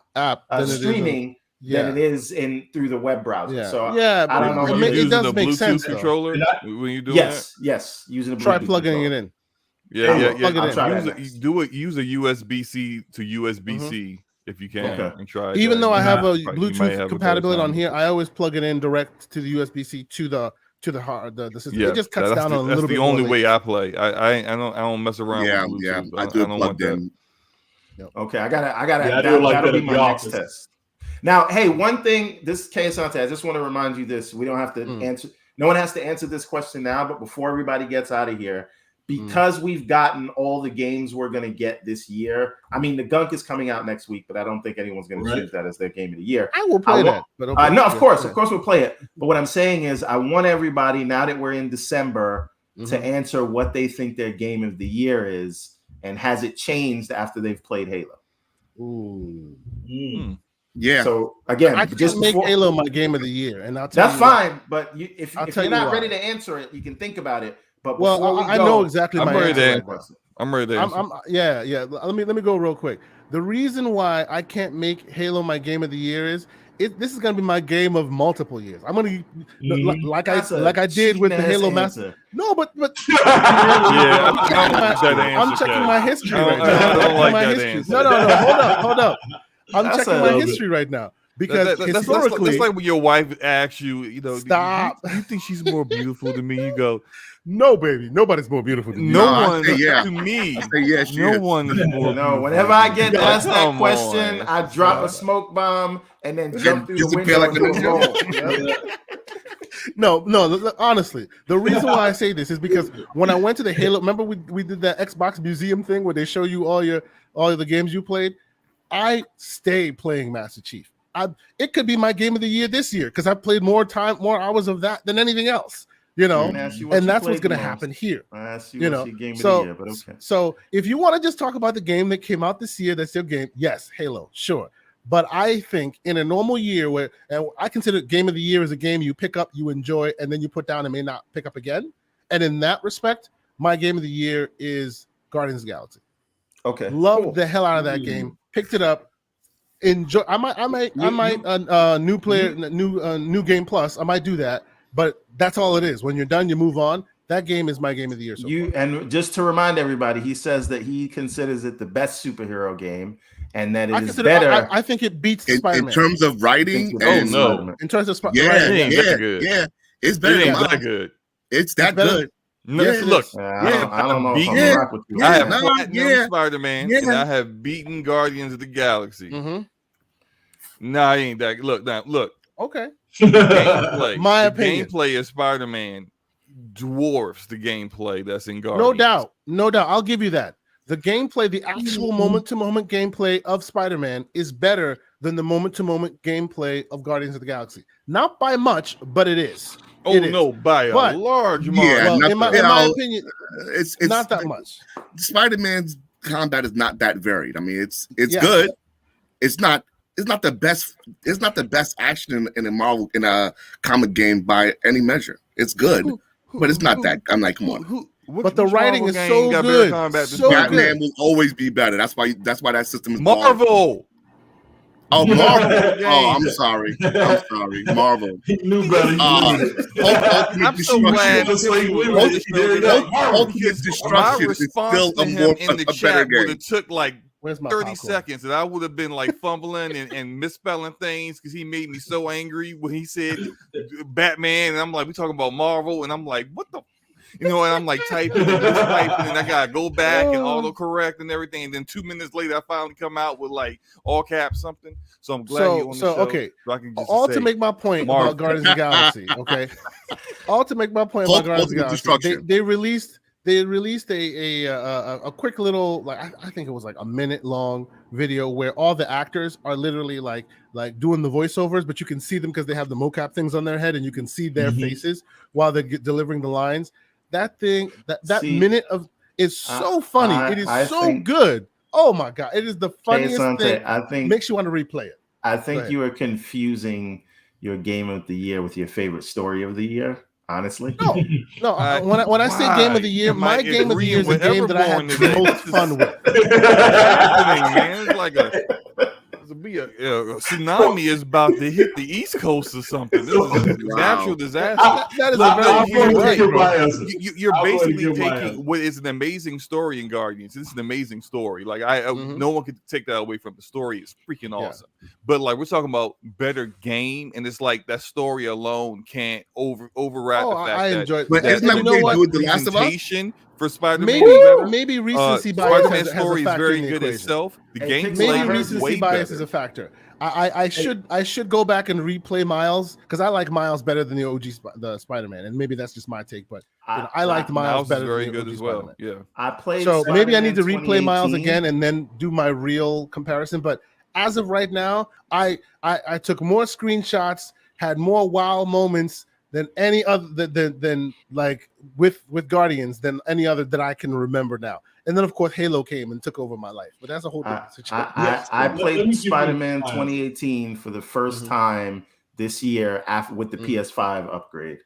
streaming than it is through the web browser. So I don't know. It does make sense. Controller when you do yes, using a try plugging it in. Use a USB-C to USB-C if you can, and try. Even though I have a Bluetooth compatibility on here, I always plug it in direct to the USB-C to the system. It just cuts down on a little bit. That's the only way I play. I don't mess around. with Bluetooth. I do plug in. Okay, I gotta. That'll be my next test. Now, hey, one thing, this is Kay Asante. I just want to remind you this. We don't have to answer. No one has to answer this question now, but before everybody gets out of here, because we've gotten all the games we're going to get this year. I mean, the Gunk is coming out next week, but I don't think anyone's going to choose that as their game of the year. I will play that. But no, of course we'll play it. But what I'm saying is I want everybody, now that we're in December, to answer what they think their game of the year is, and has it changed after they've played Halo? Yeah. So again, I just make Halo my game of the year, and I'll tell that's fine. But if you're not ready to answer it, you can think about it. But I know exactly. I'm ready to answer. Let me go real quick. The reason why I can't make Halo my game of the year is this is gonna be my game of multiple years. I'm gonna like I did with the Halo Master. No, but I'm checking my history right now. No, hold up. I'm checking my history right now. Because historically, that's like when your wife asks you, you know, stop. Do you think she's more beautiful than me? You go, no, baby, nobody's more beautiful than no you. one. To me, no one is more. No, whenever I get asked that question, I drop a smoke bomb and then jump through the window. No, honestly, the reason why I say this is because when I went to the Halo, remember we did that Xbox museum thing where they show you all the games you played. I stayed playing Master Chief. It could be my game of the year this year because I played more hours of that than anything else. You know, and that's what's going to happen here. You know, so if you want to just talk about the game that came out this year, that's your game. Yes, Halo, sure. But I think in a normal year where, and I consider game of the year as a game you pick up, you enjoy, and then you put down and may not pick up again. And in that respect, my game of the year is Guardians of the Galaxy. Okay, loved the hell out of that game. Picked it up. Enjoy. I might new game plus. I might do that. But that's all it is. When you're done, you move on. That game is my game of the year. So far. And just to remind everybody, he says that he considers it the best superhero game, and that it is better. I think it beats Spider-Man in terms of writing. In terms of writing, it's better than that good. It's that good. No, look, I don't know if I'm rock with you. I have platinum Spider-Man, and I have beaten Guardians of the Galaxy. Nah, I ain't that. Look. Okay. My opinion. Gameplay of Spider-Man dwarfs the gameplay that's in Guardians. No doubt. I'll give you that. The gameplay, the actual moment-to-moment gameplay of Spider-Man is better than the moment-to-moment gameplay of Guardians of the Galaxy. Not by much, but it is. By a large margin. Yeah, well, in my opinion, it's not that much. Spider-Man's combat is not that varied. I mean, it's good. It's not the best. It's not the best action in a comic game by any measure. It's good, but it's not that. I'm like, come on. But the writing is so good. Batman will always be better. That's why that system is Marvel. Oh, Marvel. I'm sorry. Marvel. He knew better. I'm so glad. Ultimate Destruction is still a better game. It took like 30 seconds, and I would have been like fumbling and misspelling things because he made me so angry when he said Batman, and I'm like, we talking about Marvel, and I'm like, what the, and I'm like typing and I gotta go back and autocorrect and everything, and then 2 minutes later I finally come out with like all caps something. So I'm glad you're on the show. Okay, so I can just all to make my point about Guardians of the Galaxy. Okay, all to make my point about Guardians of the Galaxy. They released a quick little, like I think it was like a minute long video where all the actors are literally like doing the voiceovers, but you can see them because they have the mocap things on their head and you can see their faces while they're delivering the lines. That thing, that minute of is so funny. It is so good. Oh my god, it is the funniest thing. I think makes you want to replay it. I think you are confusing your game of the year with your favorite story of the year. Honestly, no. When I say game of the year, my game of the year is a game that I had the most fun with. Man, it's like a tsunami is about to hit the East Coast or something. This is a natural disaster. That is a very you're basically taking what is an amazing story in Guardians. This is an amazing story. Like no one could take that away from the story. It's freaking awesome. But like we're talking about better game, and it's like that story alone can't override the fact I enjoyed. But isn't that what they do with The Last of Us? For Spider-Man, maybe recency bias. Spider-Man's story is very good itself. The gameplay recency way bias better. is a factor. I should go back and replay Miles because I like Miles better than the OG the Spider-Man, and maybe that's just my take. But I liked Miles better. Very than the good OG as well. Spider-Man. Yeah, I played. So Spider-Man maybe I need to replay Miles 2018. again and then do my real comparison. But as of right now, I took more screenshots, had more wow moments than any other than like with Guardians than any other that I can remember now. And then of course Halo came and took over my life, but that's a whole different situation. I played Spider-Man 2018 for the first time this year with the PS5 upgrade,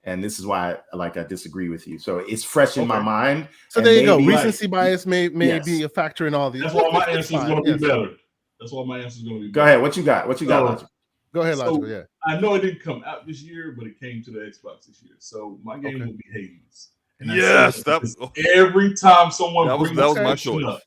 and this is why I disagree with you. So it's fresh in my mind. So there you go. Recency bias may be a factor in all these. That's why my answer is going to be better. That's why my answer is going to be better. Go ahead. What you got? Logic? Go ahead, Logical. I know it didn't come out this year, but it came to the Xbox this year. So my game will be Hades. And every time someone brings this question up,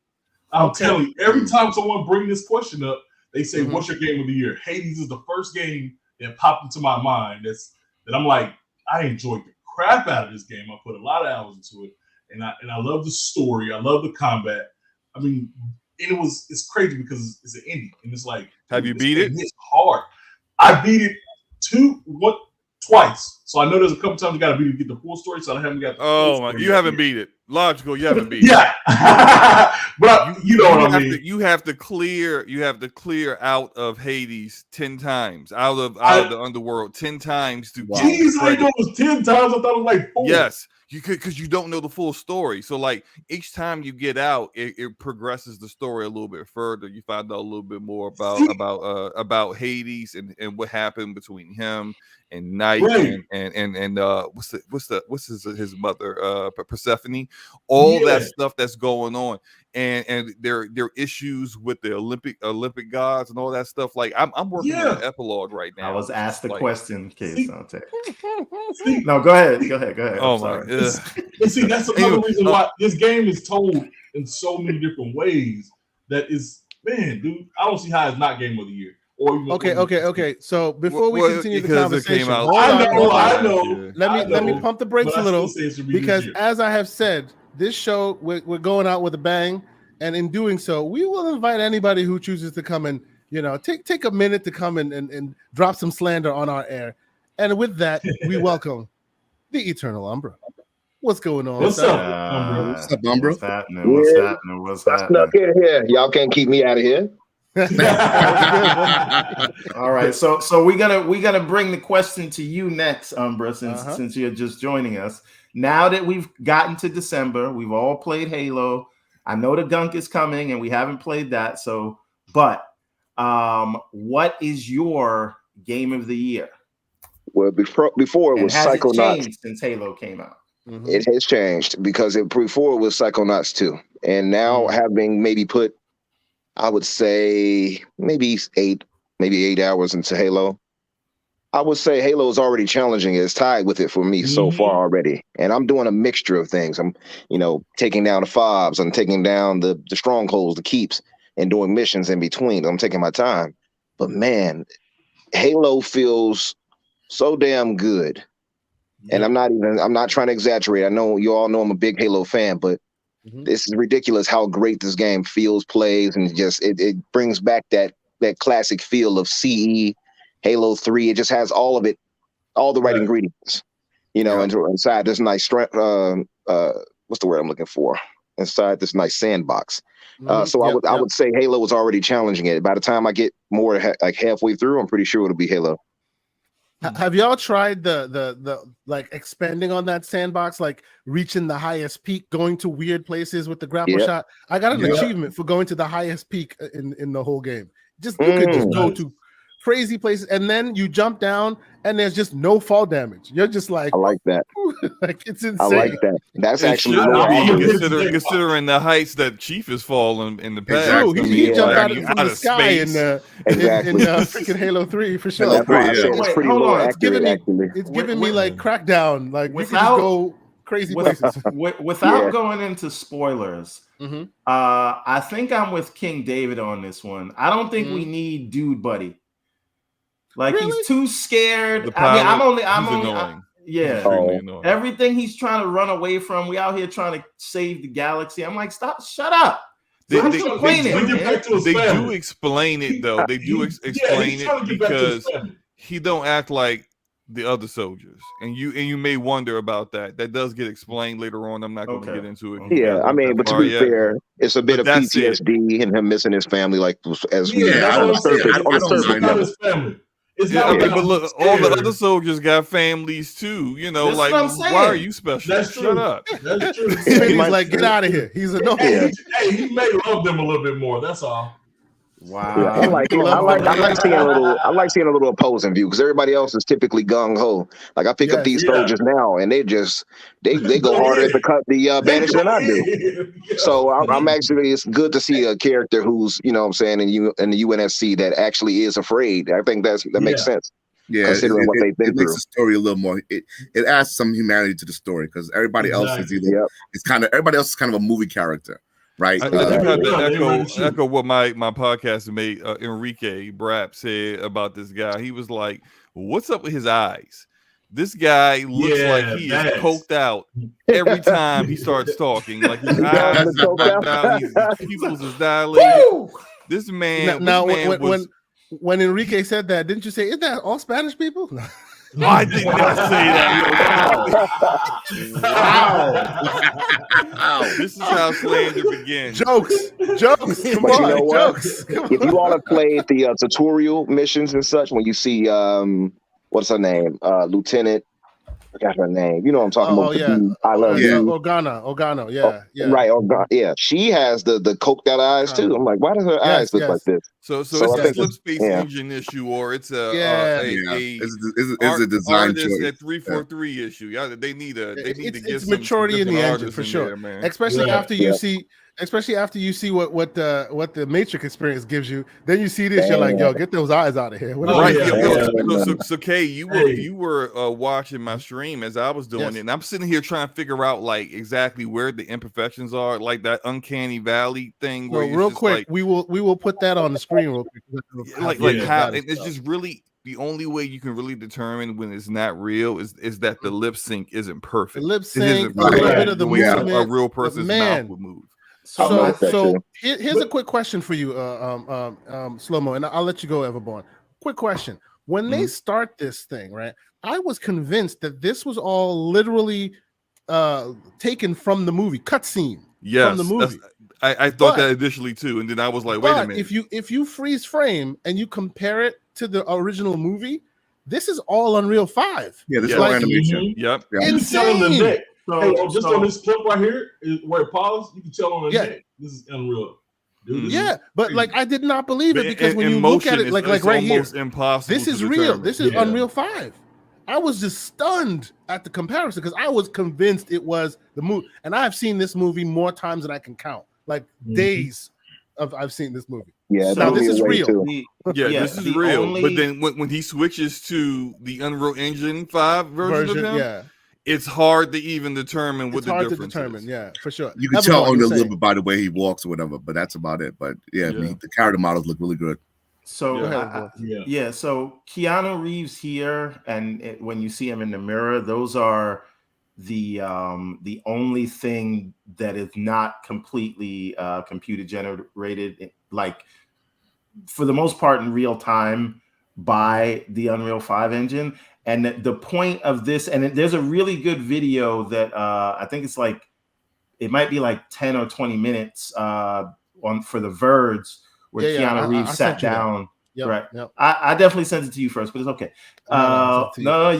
I'm telling you, every time someone brings this question up, they say, "What's your game of the year?" Hades is the first game that popped into my mind. That I'm like, I enjoyed the crap out of this game. I put a lot of hours into it, and I love the story. I love the combat. I mean, and it's crazy because it's an indie, and it's like, have you beat it? It's hard. I beat it twice. So I know there's a couple times you got to beat it to get the full story. So I haven't got. You haven't beat it. Logical, you haven't beat it. Yeah, but you know what I mean. You have to clear out of Hades 10 times, out of the underworld 10 times to. Jeez, I know it was 10 times. I thought it was like 4. Yes. You could, because you don't know the full story. So like each time you get out, it progresses the story a little bit further. You find out a little bit more about Hades and what happened between him and Night and what's his mother Persephone. All that stuff that's going on. And there are issues with the Olympic gods and all that stuff. Like I'm working on an epilogue right now. I was asked the question, Sante. No, go ahead. Oh my god! See, that's another reason why this game is told in so many different ways. That is, man, dude. I don't see how it's not game of the year. Or Okay. So before we continue the conversation, I know. Let me pump the brakes a little because, as I have said, this show we're going out with a bang, and in doing so, we will invite anybody who chooses to come and take a minute to come and drop some slander on our air. And with that, we welcome the Eternal Umbra. What's going on? What's up, Umbra? What's up, Umbra? What's happening? Snuck in here. Y'all can't keep me out of here. All right, so we gotta bring the question to you next, Umbra, since you're just joining us. Now that we've gotten to December, we've all played Halo. I know the gunk is coming, and we haven't played that. But what is your game of the year? Well, before it was Psychonauts. It changed since Halo came out? Mm-hmm. It has changed because before it was Psychonauts 2, and now having maybe put, I would say maybe 8 hours into Halo. I would say Halo is already challenging. It's tied with it for me so far already. And I'm doing a mixture of things. I'm, taking down the fobs. I'm taking down the strongholds, the keeps, and doing missions in between. I'm taking my time. But man, Halo feels so damn good. And I'm not trying to exaggerate. I know you all know I'm a big Halo fan, but this is ridiculous how great this game feels, plays, and just it brings back that classic feel of CE, Halo 3. It just has all of it, all the right ingredients, and inside this nice what's the word I'm looking for? Inside this nice sandbox. So I would say Halo was already challenging it. By the time I get more like halfway through, I'm pretty sure it'll be Halo. Have y'all tried the like expanding on that sandbox, like reaching the highest peak, going to weird places with the grapple shot? I got an achievement for going to the highest peak in the whole game. You could just go to crazy places, and then you jump down, and there's just no fall damage. You're just like, I like that. Like it's insane. I like that. That's actually considering the heights that Chief is falling in the past. Exactly. He jumped out of the sky in freaking Halo 3 for sure. That's why I said it's pretty low accurate, it's giving me like Crackdown, like we can just go crazy places. Without going into spoilers, I think I'm with King David on this one. I don't think we need Dude Buddy. Like he's too scared. I'm only. Everything he's trying to run away from. We out here trying to save the galaxy. I'm like, shut up. They do explain it though. They do explain it because he don't act like the other soldiers, and you may wonder about that. That does get explained later on. I'm not going to get into it. Yeah, I mean, but to be fair, it's a bit of PTSD and him missing his family. Like as on the surface. But look, all the other soldiers got families too. Like why are you special? That's true. Shut up. That's true. He's like, get out of here. He's annoying. Hey, he may love them a little bit more. That's all. Wow. Yeah, I like seeing a little opposing view because everybody else is typically gung ho. Like I pick up these soldiers now, and they go harder at the bandage than I do. So I'm actually, it's good to see a character who's in the UNSC that actually is afraid. I think that makes sense. Yeah, considering what they've been through. Makes the story a little more. It adds some humanity to the story because everybody else is everybody else is kind of a movie character. right? I kind of echo what my podcast mate Enrique Brap said about this guy. He was like, "What's up with his eyes? This guy looks like he is coked out every time he starts talking. Like his eyes is bugged out, his pupils is dilated. This man, when Enrique said that, didn't you say, "Isn't that all Spanish people?" No. I did not say that. Wow. This is how slander begins. Jokes. Come but on, you know jokes. If you all have played the tutorial missions and such, when you see what's her name, Lieutenant, I forgot her name. You know what I'm talking about? Yeah. I love you. Organa. Yeah. Right. Organa. Yeah. She has the coked out eyes too. I'm like, why does her eyes look like this? So it's a slip space engine issue, or it's a design choice at 343 issue. Yeah, they need to get maturity in the engine for sure, man. Especially after you see what the Matrix experience gives you. Then you see this, you're like, yo, get those eyes out of here. So Kay, you were watching my stream as I was doing it, and I'm sitting here trying to figure out like exactly where the imperfections are, like that uncanny valley thing. Well, real quick, we will put that on the screen real quick. How it's just really the only way you can really determine when it's not real is that the lip sync isn't perfect. The lip sync, a little bit of the movement, a real person's mouth would move. So here's a quick question for you, Slow-Mo, and I'll let you go, Everborn. Quick question. When they start this thing, right, I was convinced that this was all literally taken from the movie, cutscene from the movie. I thought that initially too, and then I was like, wait a minute. If you freeze frame and you compare it to the original movie, this is all Unreal 5. Yeah, this is all animation. Yep. Insane. So, just on this clip right here, where it paused, you can tell on the neck. This is Unreal. Yeah, but like I did not believe it because when you look at it, like right here, impossible. This is real. This is Unreal 5. I was just stunned at the comparison because I was convinced it was the movie, and I have seen this movie more times than I can count. Like days of I've seen this movie. Yeah, so this is real. This is real. But then when he switches to the Unreal Engine 5 version of him, it's hard to even determine what the difference is. Yeah, for sure. You can tell on a little bit by the way he walks or whatever, but that's about it. But the character models look really good. So so Keanu Reeves here, and when you see him in the mirror, those are the only thing that is not completely computer generated, like for the most part in real time by the Unreal 5 engine. And the point of this, and there's a really good video that I think it's like, it might be like 10 or 20 minutes for the Verge where Keanu Reeves sat down. Right. I definitely sent it to you first, but it's okay.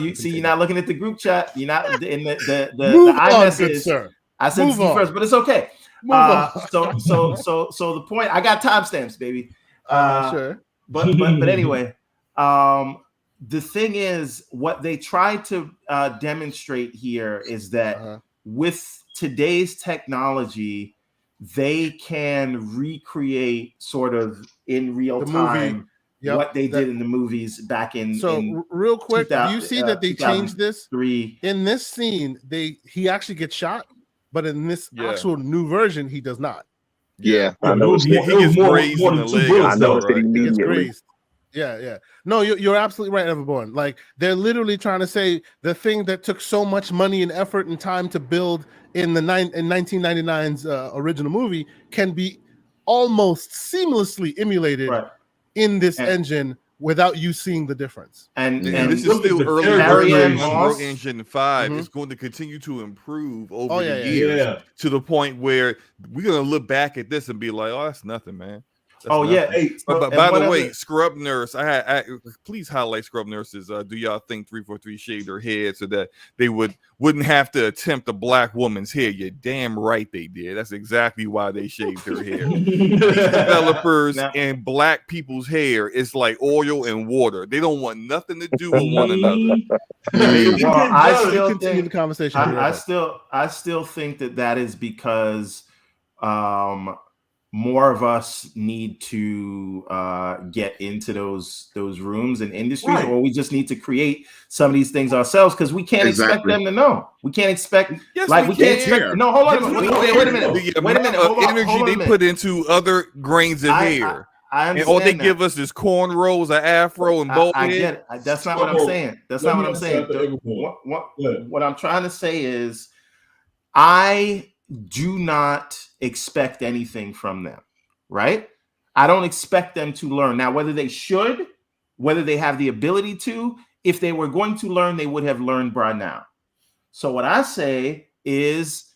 You see, you're not looking at the group chat. You're not in the iMessage. I sent it to you first, but it's okay. So the point, I got timestamps, baby. Sure. But anyway, the thing is, what they try to demonstrate here is that with today's technology, they can recreate sort of in real time what they did in the movies back in. So real quick, do you see that they changed this? In this scene, he actually gets shot, but in this actual new version, he does not. Yeah, I know. He gets grazed in the leg. I know that he gets grazed. Yeah. No, you're absolutely right, Everborn. Like they're literally trying to say the thing that took so much money and effort and time to build in 1999's original movie can be almost seamlessly emulated in this engine without you seeing the difference. And this is still early version. Unreal Engine 5 is going to continue to improve over the years to the point where we're going to look back at this and be like, oh, that's nothing, man. But by the way, Scrub Nurse, I please highlight Scrub Nurses. Do y'all think 343 shaved their head so that they wouldn't have to attempt a black woman's hair? You're damn right they did. That's exactly why they shaved their hair. These developers and black people's hair is like oil and water. They don't want nothing to do with one another. I still continue the conversation. I still think that is because more of us need to get into those rooms and industries, or we just need to create some of these things ourselves, because we can't expect them to know. We can't expect, we can't expect. No, hold on. Wait a minute. Wait a minute. Hold on, energy they put into other grains of hair. I understand. And all they give us is cornrows, an afro, and bald I get it. That's not what I'm saying. That's not what I'm saying. What I'm trying to say is, I do not expect anything from them, right? I don't expect them to learn. Now, whether they should, whether they have the ability to, if they were going to learn, they would have learned by now. So what I say is,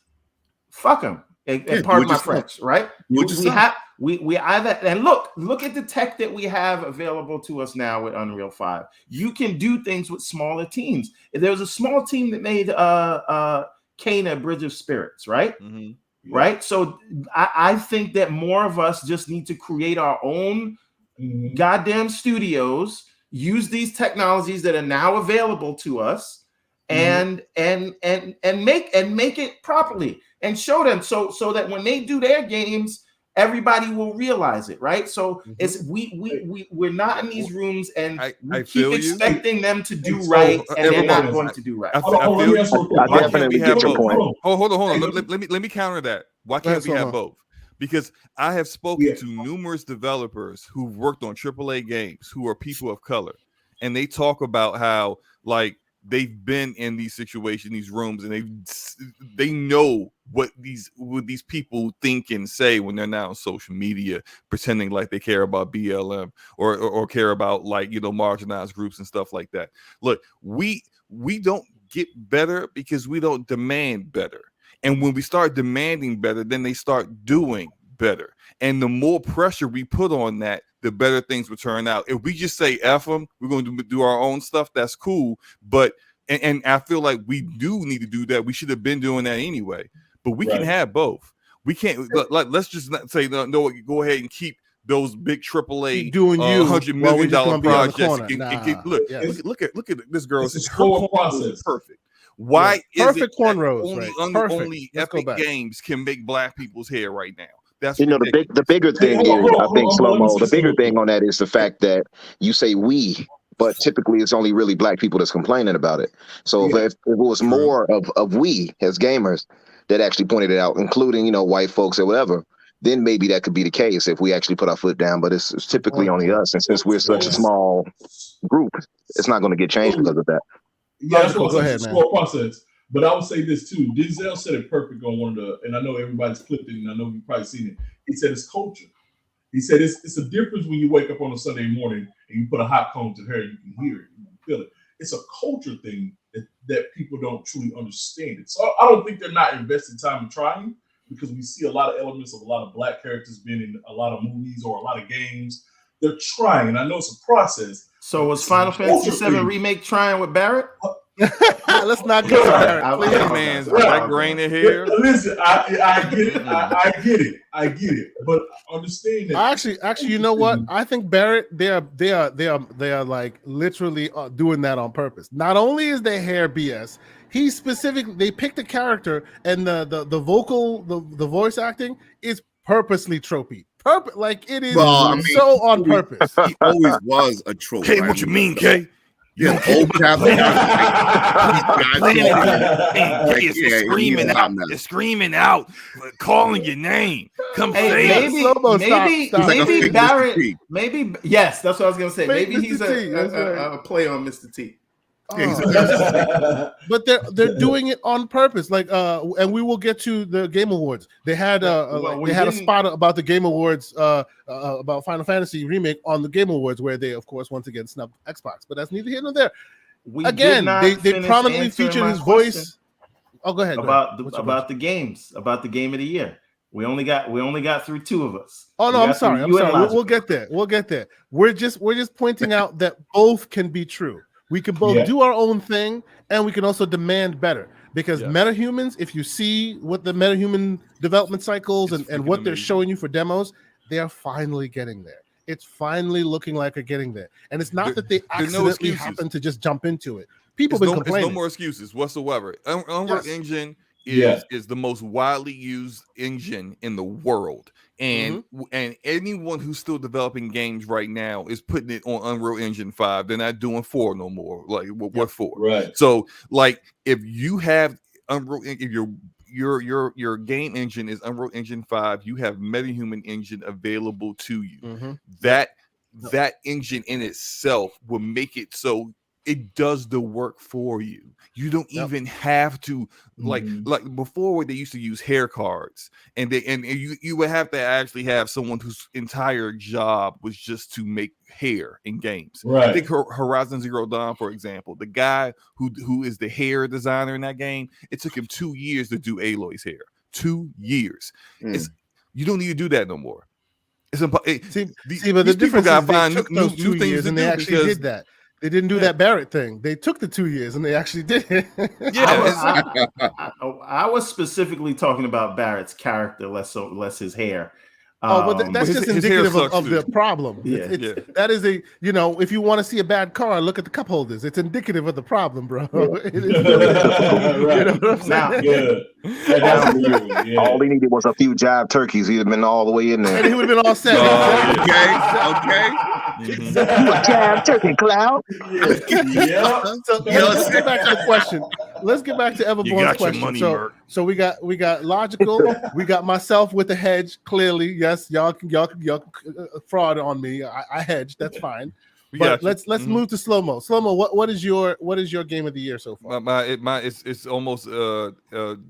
fuck them. And pardon my French, right? We either, and look at the tech that we have available to us now with Unreal 5. You can do things with smaller teams. There was a small team that made Kana Bridge of Spirits, right? Mm-hmm. Right. So I think that more of us just need to create our own goddamn studios, use these technologies that are now available to us, and make it properly and show them so that when they do their games, everybody will realize it, right? So it's we're not in these rooms, and we keep expecting them to do right, and they're not going to do right. I definitely get your point. Hold on. Let me counter that. Why can't we have both? Because I have spoken to numerous developers who've worked on AAA games who are people of color, and they talk about how they've been in these situations, these rooms, and they know what these people think and say when they're not on social media, pretending like they care about BLM or care about marginalized groups and stuff like that. Look, we don't get better because we don't demand better. And when we start demanding better, then they start doing better. And the more pressure we put on that, the better things will turn out. If we just say F them, we're going to do our own stuff, that's cool. But and I feel like we do need to do that. We should have been doing that anyway. But we can have both. We can't let's just not say no. Go ahead and keep those big AAA $100 million projects. Look at this girl. It's a whole process. Perfect. Why is perfect it cornrows? Only Epic Games can make black people's hair right now? That's the bigger thing here. I think slow-mo. The bigger thing on that is the fact that you say we, but typically it's only really black people that's complaining about it. So if it was more of we as gamers that actually pointed it out, including white folks or whatever, then maybe that could be the case if we actually put our foot down. But it's typically only us, and since we're such a small group, it's not going to get changed because of that. Yeah, that's what it's a slow process. But I would say this too. Denzel said it perfect on one of the, and I know everybody's clipped it, and I know you've probably seen it. He said it's culture. He said it's a difference when you wake up on a Sunday morning and you put a hot comb to hair, you can hear it, you can feel it. It's a culture thing that people don't truly understand it. So I don't think they're not investing time in trying, because we see a lot of elements of a lot of black characters being in a lot of movies or a lot of games. They're trying, and I know it's a process. So was Final Fantasy VII Remake trying with Barrett? Let's not get Barrett. Man's black grain of hair. Listen, I get it. I get it. But understand that. Actually, you know what? I think Barrett, they are like literally doing that on purpose. Not only is their hair BS, they picked a character, and the voice acting is purposely tropey. Like it is so on purpose. He always was a trope. Kay, what you mean, Kay? Yeah, old Catholic. It's screaming out, calling your name. Come say maybe Barrett. Maybe yes, that's what I was gonna say. Maybe he's a play on Mr. T. But they're doing it on purpose, and we will get to the Game Awards. They had a spot about the Game Awards about Final Fantasy Remake on the Game Awards, where they of course once again snubbed Xbox, but that's neither here nor there. They prominently featured his voice. Oh, go ahead. About the games, about the game of the year. We only got through two of us. Oh no, I'm sorry. We'll get there. We're just pointing out that both can be true. We can both do our own thing, and we can also demand better. Because metahumans, if you see what the metahuman development cycles and what they're showing you for demos, they are finally getting there. It's finally looking like they're getting there. And it's not that they accidentally happen to just jump into it. People have been complaining. There's no more excuses whatsoever. Unreal Engine is the most widely used engine in the world. And and anyone who's still developing games right now is putting it on Unreal Engine 5. They're not doing 4 no more. Like what 4? Right. So like if you have Unreal, if your game engine is Unreal Engine 5, you have MetaHuman engine available to you. That engine in itself will make it so it does the work for you. You don't even have to like before where they used to use hair cards and you would have to actually have someone whose entire job was just to make hair in games. Right. I think Horizon Zero Dawn, for example, the guy who is the hair designer in that game, it took him 2 years to do Aloy's hair. 2 years. You don't need to do that no more. It's but the difference is they took those 2 years and they actually did that. They didn't do that Barrett thing. They took the 2 years and they actually did it. I was specifically talking about Barrett's character, less his hair. But that's just indicative of the problem. That is if you want to see a bad car, look at the cup holders. It's indicative of the problem, bro. You know what I'm saying? All he needed was a few jive turkeys. He'd have been all the way in there. And he would have been all set. Okay. You a jive turkey, Cloud? So let's get back to the question. Let's get back to Everborn's question. So we got logical. We got myself with the hedge. Clearly, yes, y'all fraud on me. I hedged. That's fine. But let's move to Slow-Mo. Slow-Mo, what is your game of the year so far? It's almost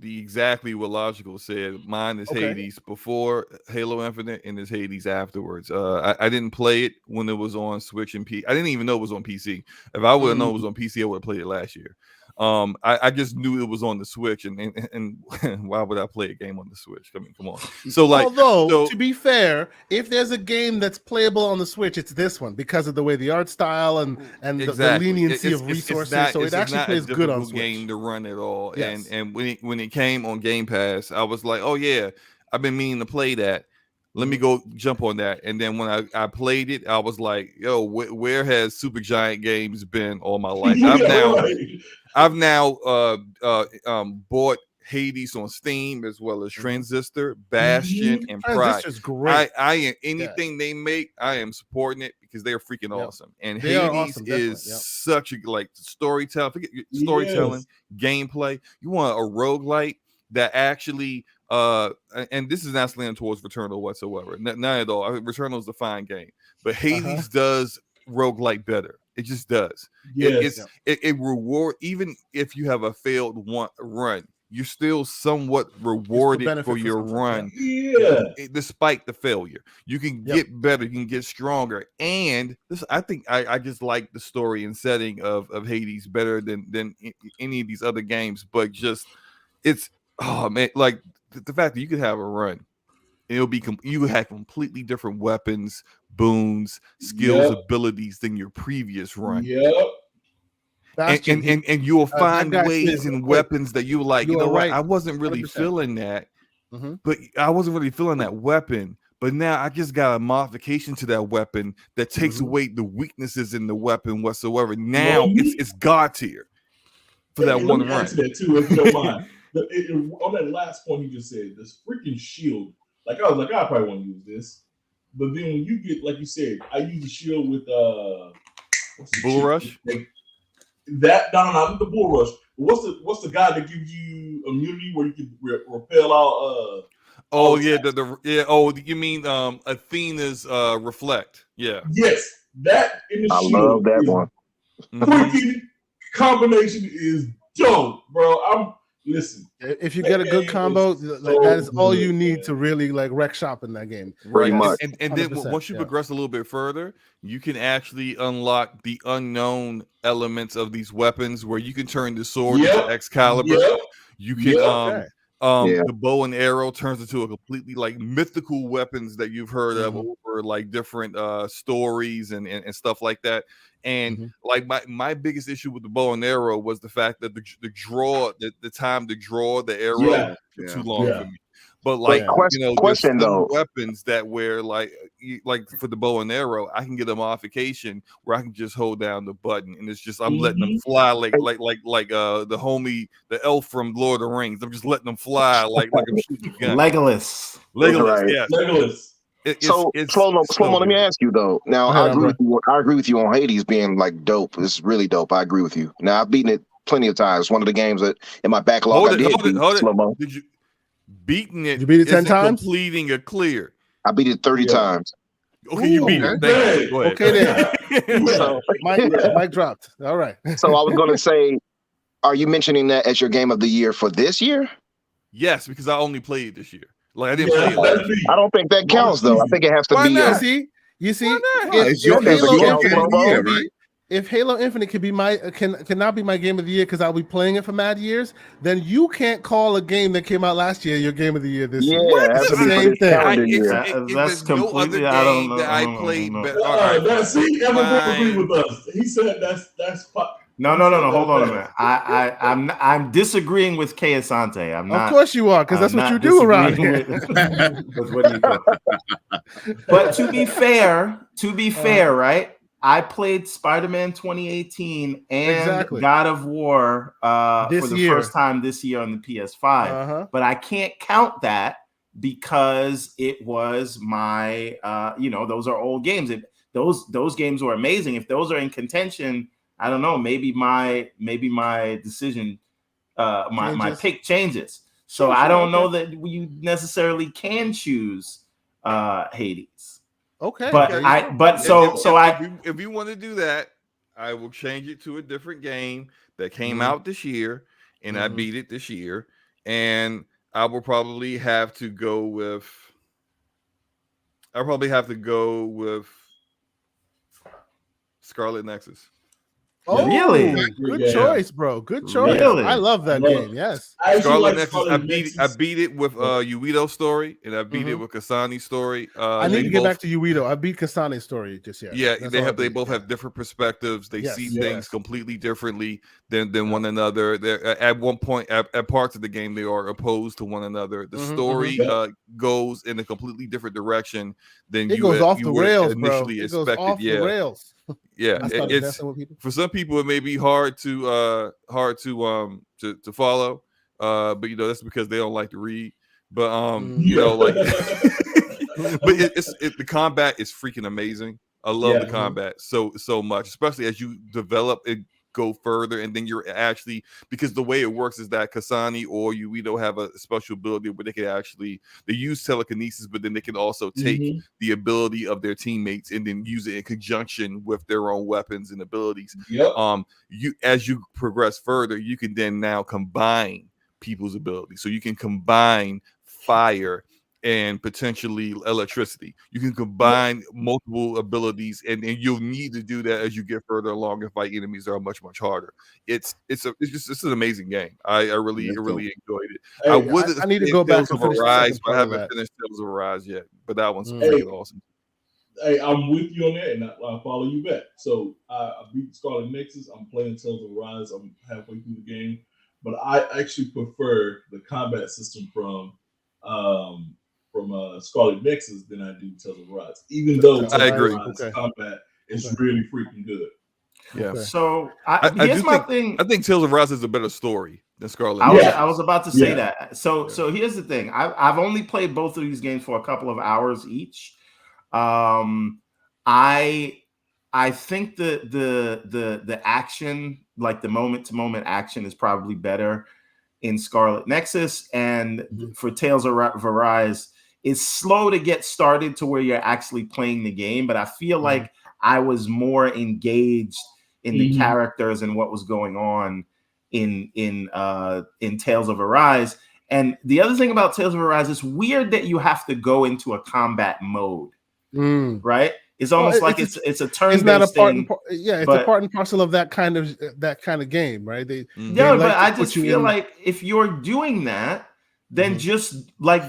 exactly what Logical said. Mine is Hades before Halo Infinite and is Hades afterwards. I didn't play it when it was on Switch and PC. I didn't even know it was on PC. If I would have known it was on PC, I would have played it last year. I just knew it was on the Switch, and why would I play a game on the Switch? I mean, come on. So to be fair, if there's a game that's playable on the Switch, it's this one because of the way the art style and the leniency of resources. It actually plays good on Switch. Game to run it all, and when it came on Game Pass, I was like, oh yeah, I've been meaning to play that. Let me go jump on that. And then when I played it, I was like, yo, where has Supergiant Games been all my life? I've now bought Hades on Steam as well as Transistor, Bastion, and Pride. Transistor's great. I am anything they make, I am supporting it because they're freaking awesome. And Hades is such a storytelling, gameplay. You want a roguelite that actually and this is not slanted towards Returnal whatsoever. Not at all. Returnal is a fine game, but Hades does roguelite better. It just does. It reward, even if you have a failed run, you're still somewhat rewarded for your run. Despite the failure, you can get better, you can get stronger. And this, I think, I just like the story and setting of Hades better than any of these other games. But just like the fact that you could have a run, it'll be you have completely different weapons, boons, skills, abilities than your previous run. And you'll find ways and weapons that you like. You know what? I wasn't really 100%. Feeling that, but I wasn't really feeling that weapon. But now I just got a modification to that weapon that takes away the weaknesses in the weapon whatsoever. Now it's God tier for that one run. That too, if you don't mind. On that last point you just said, this freaking shield. Like I was like, I probably want to use this. But then when you get, like you said, I use the shield with Bull Rush. Not the Bull Rush. What's the guy that gives you immunity where you can repel out? You mean Athena's Reflect? Yeah. Yes, that in the shield. I love that one. Freaking combination is dope, bro. Listen, if you get a good combo, that is all you need to really wreck shop in that game. Pretty much. And then once you progress a little bit further, you can actually unlock the unknown elements of these weapons where you can turn the sword into Excalibur. You can the bow and arrow turns into a completely mythical weapons that you've heard of over different stories and stuff like that. And my biggest issue with the bow and arrow was the fact that the time to draw the arrow took too long for me. But like question there's though, weapons that where like for the bow and arrow, I can get a modification where I can just hold down the button and it's just I'm letting them fly like the homie, the elf from Lord of the Rings. I'm just letting them fly like I'm shooting a gun. Legolas, right. Yes. Legolas. Slow-mo, let me ask you though. Now I agree with you on Hades being like dope. It's really dope. I agree with you. Now I've beaten it plenty of times. One of the games that in my backlog Hold it. Slow-mo. Did you beating it? You beat it 10 times? Completing a clear. I beat it 30 times. Okay, you beat it. Thank you. Go ahead. Okay then. So, Mike dropped. All right. So I was going to say, are you mentioning that as your game of the year for this year? Yes, because I only played it this year. Like I didn't play it last year. I don't think that counts though. I think it has to be. You see, if Halo Infinite cannot be my game of the year because I'll be playing it for mad years, then you can't call a game that came out last year your game of the year this year. That's the same thing. That's completely. I don't know. I played. Agree with us. He said that's. No. Hold on a minute. I'm disagreeing with Kay Asante. I'm not. Of course you are, because that's what you do around here. But to be fair, right? I played Spider-Man 2018 and God of War for the first time this year on the PS5. But I can't count that because it was my, those are old games. Those games were amazing. If those are in contention, I don't know. Maybe my decision, my pick changes. So I don't know that you necessarily can choose Hades. Okay, if you want to do that, I will change it to a different game that came out this year, and I beat it this year, and I will probably have to go with. Scarlet Nexus. Oh, really? Good choice, bro. Good choice. Really? I love that game. Yes. Scarlet Nexus. I beat it with Yuito's story, and I beat it with Kasani's story. I need to get back to Yuito. I beat Kasani's story just yet. Yeah, they both have different perspectives. They see things completely differently than one another. They're at one point at parts of the game they are opposed to one another. The story goes in a completely different direction than you goes off the rails, initially bro. It expected. goes off the rails. Yeah, it's for some people it may be hard to follow, but that's because they don't like to read. But but the combat is freaking amazing. I love the combat so much, especially as you develop it. Go further, and then you're actually, because the way it works is that Kasani or Yuito have a special ability where they use telekinesis, but then they can also take the ability of their teammates and then use it in conjunction with their own weapons and abilities. As you progress further, you can then now combine people's abilities, so you can combine fire and potentially electricity. You can combine multiple abilities, and you'll need to do that as you get further along and fight enemies that are much harder. It's an amazing game. I really enjoyed it. Hey, I need to go back to Arise, but I haven't finished Tales of Arise yet. But that one's freaking awesome. Hey, I'm with you on that, and I follow you back. So I beat Scarlet Nexus. I'm playing Tales of Arise. I'm halfway through the game, but I actually prefer the combat system from Scarlet Nexus than I do Tales of Arise, even though I agree. Combat is really freaking good. Yeah. So here's my thing. I think Tales of Arise is a better story than Scarlet. I was about to say that. So here's the thing. I've only played both of these games for a couple of hours each. I think the action, like the moment to moment action, is probably better in Scarlet Nexus, and for Tales of Arise, it's slow to get started to where you're actually playing the game. But I feel like I was more engaged in the characters and what was going on in Tales of Arise. And the other thing about Tales of Arise, it's weird that you have to go into a combat mode, right? It's almost like it's a turn-based thing. It's a part and parcel of that kind of game, right? But I just feel like if you're doing that, then just like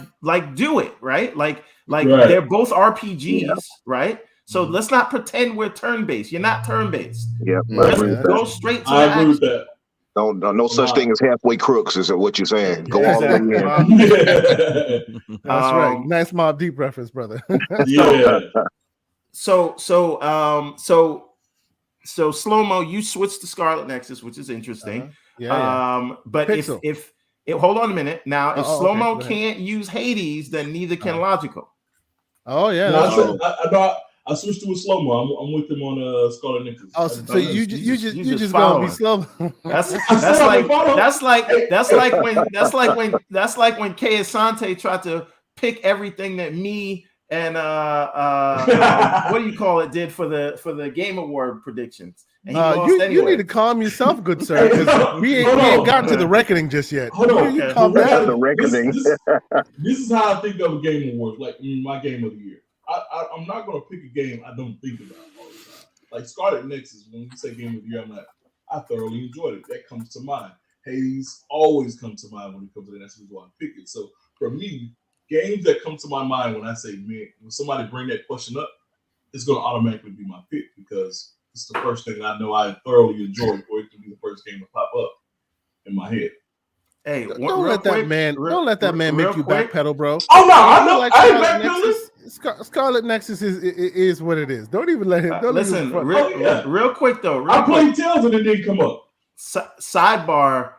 do it, right? Like they're both RPGs, right? So let's not pretend we're turn-based. You're not turn-based. Yeah, go straight to I agree with that. No such thing as halfway crooks, is what you're saying. Go all the way in. That's right. Nice Mob Deep reference, brother. Yeah. So Slow-Mo, you switched to Scarlet Nexus, which is interesting. But Pixel. if hold on a minute. Now, if Slow-Mo can't use Hades, then neither can Logical. Oh yeah. No, I switched to a Slow-Mo. I'm with him on Scarlet Nexus. Oh, so you just gonna be slow. That's like when Kay Asante tried to pick everything that me and what do you call it did for the Game Award predictions. And he lost anyway. You need to calm yourself, good sir, because we ain't got to the reckoning just yet. Hold on. You calm down. The reckoning. This is how I think of a Game Awards, like my game of the year. I'm not going to pick a game I don't think about all the time. Like Scarlet Nexus, when you say Game of the Year, I'm like, I thoroughly enjoyed it. That comes to mind. Hades always comes to mind when it comes to that. That's why I pick it. So for me, games that come to my mind when I say, man, when somebody bring that question up, it's going to automatically be my pick because it's the first thing I know I thoroughly enjoy, or it can be the first game to pop up in my head. Hey, don't let that man make you backpedal, bro. Oh no, I know. I ain't backpedaling. Scarlet Nexus is what it is. Don't even let him. Listen, real quick though. I played Tales and it didn't come up. Sidebar,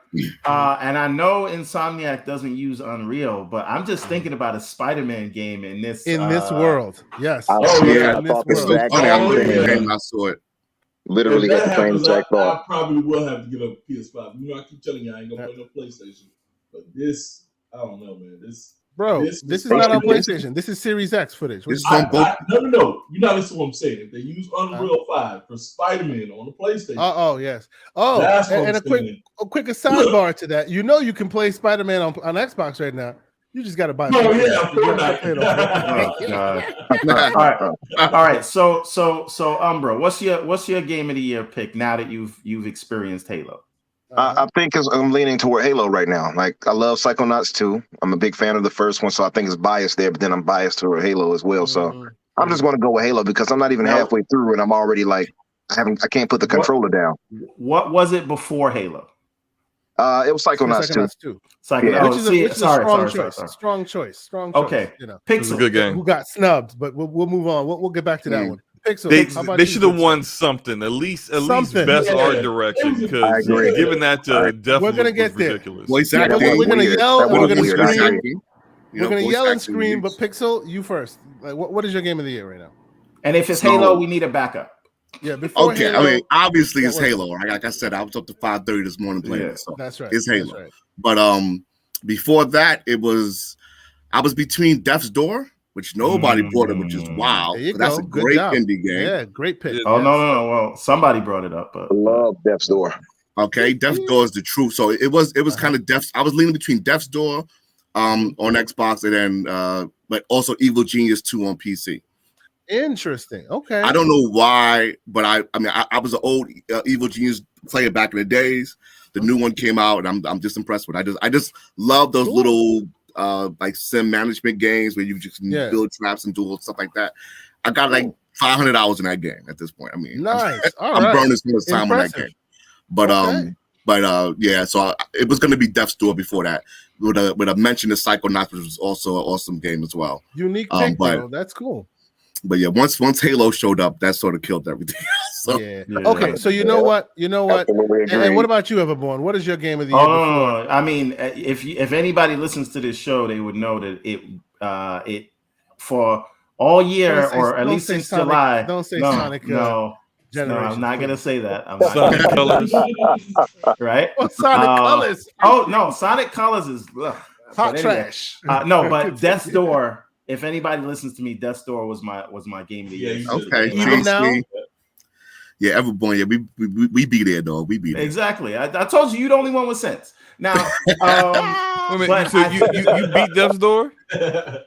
and I know Insomniac doesn't use Unreal, but I'm just thinking about a Spider-Man game in this world. Yes. I thought the exact same thing. I saw it. Literally got the same exact thought. I probably will have to get a PS5. You know, I keep telling you I ain't gonna play no PlayStation. But this, I don't know, man. This is not on PlayStation. This is Series X footage. No. You're not listening to what I'm saying. If they use Unreal 5 for Spider-Man on the PlayStation. Yes. And a quick sidebar to that. You know you can play Spider-Man on Xbox right now. You just got to buy. Oh yeah, All right. So Umbra, what's your game of the year pick now that you've experienced Halo? I think I'm leaning toward Halo right now. Like I love Psychonauts 2. I'm a big fan of the first one, so I think it's biased there. But then I'm biased toward Halo as well. So I'm just going to go with Halo because I'm not even halfway through, and I'm already like I can't put the controller down. What was it before Halo? It was Psychonauts 2. Which is a strong choice. Okay, you know, Pixel, a good game. Who got snubbed, but we'll move on. We'll get back to that one. Pixel, they should have won something, at least best art direction. Because giving that to definitely we're gonna get there. Ridiculous. We're gonna yell. We're gonna scream. We're gonna yell and scream. But Pixel, you first. Like, what is your game of the year right now? And if it's Halo, we need a backup. Yeah, before Halo, I mean, obviously it's Halo. Like I said, I was up to 5:30 this morning playing it. So that's right. It's Halo. Right. But before that, I was between Death's Door, which nobody brought it, which is wow. That's a great indie game. Yeah, great pick. Oh no. Well, somebody brought it up. But I love Death's Door. Okay, Death's Door is the truth. So it was kind of Death's. I was leaning between Death's Door on Xbox and then but also Evil Genius 2 on PC. Interesting. Okay. I don't know why, but I was an old Evil Genius player back in the days. The new one came out, and I'm just impressed with it. I just love those little like sim management games where you just build traps and do stuff like that. I got like 500 hours in that game at this point. I mean, nice. I'm burning so much time on that game. But so it was going to be Death's Door before that. With a mention of Psychonauts, which was also an awesome game as well. Unique pick, though. That's cool. But yeah, once Halo showed up, that sort of killed everything. So. Okay, so you know what? And what about you, Everborn? What is your game of the year? No. I mean, if anybody listens to this show, they would know that it for all year or at least since July. Don't say Sonic. No, I'm not gonna say that. Sonic Colors, right? Sonic Colors. Oh no, Sonic Colors is hot trash. No, but Death's Door. If anybody listens to me, Death's Door was my game of the year. Okay. Even now. Yeah, Everborn. Yeah, we be there, though. We be there. Exactly. I told you, you're the only one with sense. Now, so you beat Death's Door?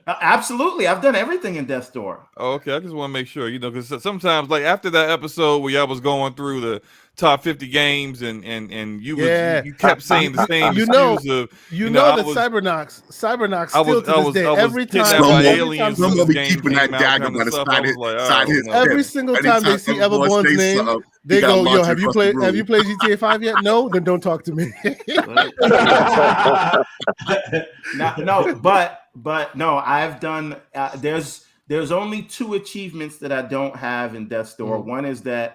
Absolutely, I've done everything in Death's Door. Oh, okay, I just want to make sure, because sometimes, like after that episode where y'all was going through the top 50 games, and you kept saying the same excuse of that Cybernox still to this day, every time somebody be keeping that dagger by the side his every single time they see Everborn's name, they go, "Yo, have you played GTA 5 yet? No, then don't talk to me." No, I've done. There's only 2 achievements that I don't have in Death's Door. One is the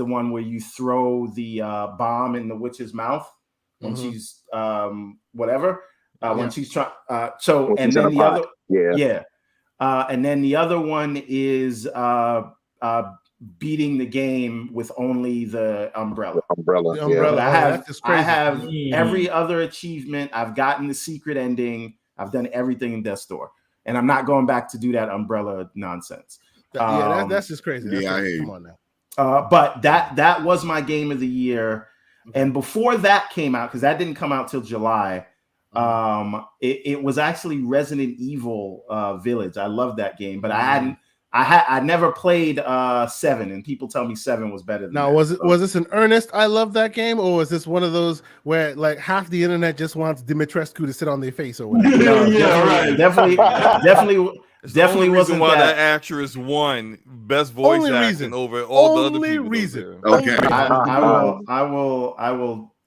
one where you throw the bomb in the witch's mouth when she's whatever when she's trying. And then the other, and then the other one is beating the game with only the umbrella. I have every other achievement. I've gotten the secret ending. I've done everything in Death's Door, and I'm not going back to do that umbrella nonsense. That's just crazy. Come on now. But that was my game of the year, and before that came out, because that didn't come out till July. It was actually Resident Evil Village. I loved that game, but I never played 7, and people tell me 7 was better than that. Was this an earnest I love that game, or was this one of those where like half the internet just wants Dimitrescu to sit on their face or whatever? Definitely wasn't why that actress won best voice acting over all the other people. Reason. Okay.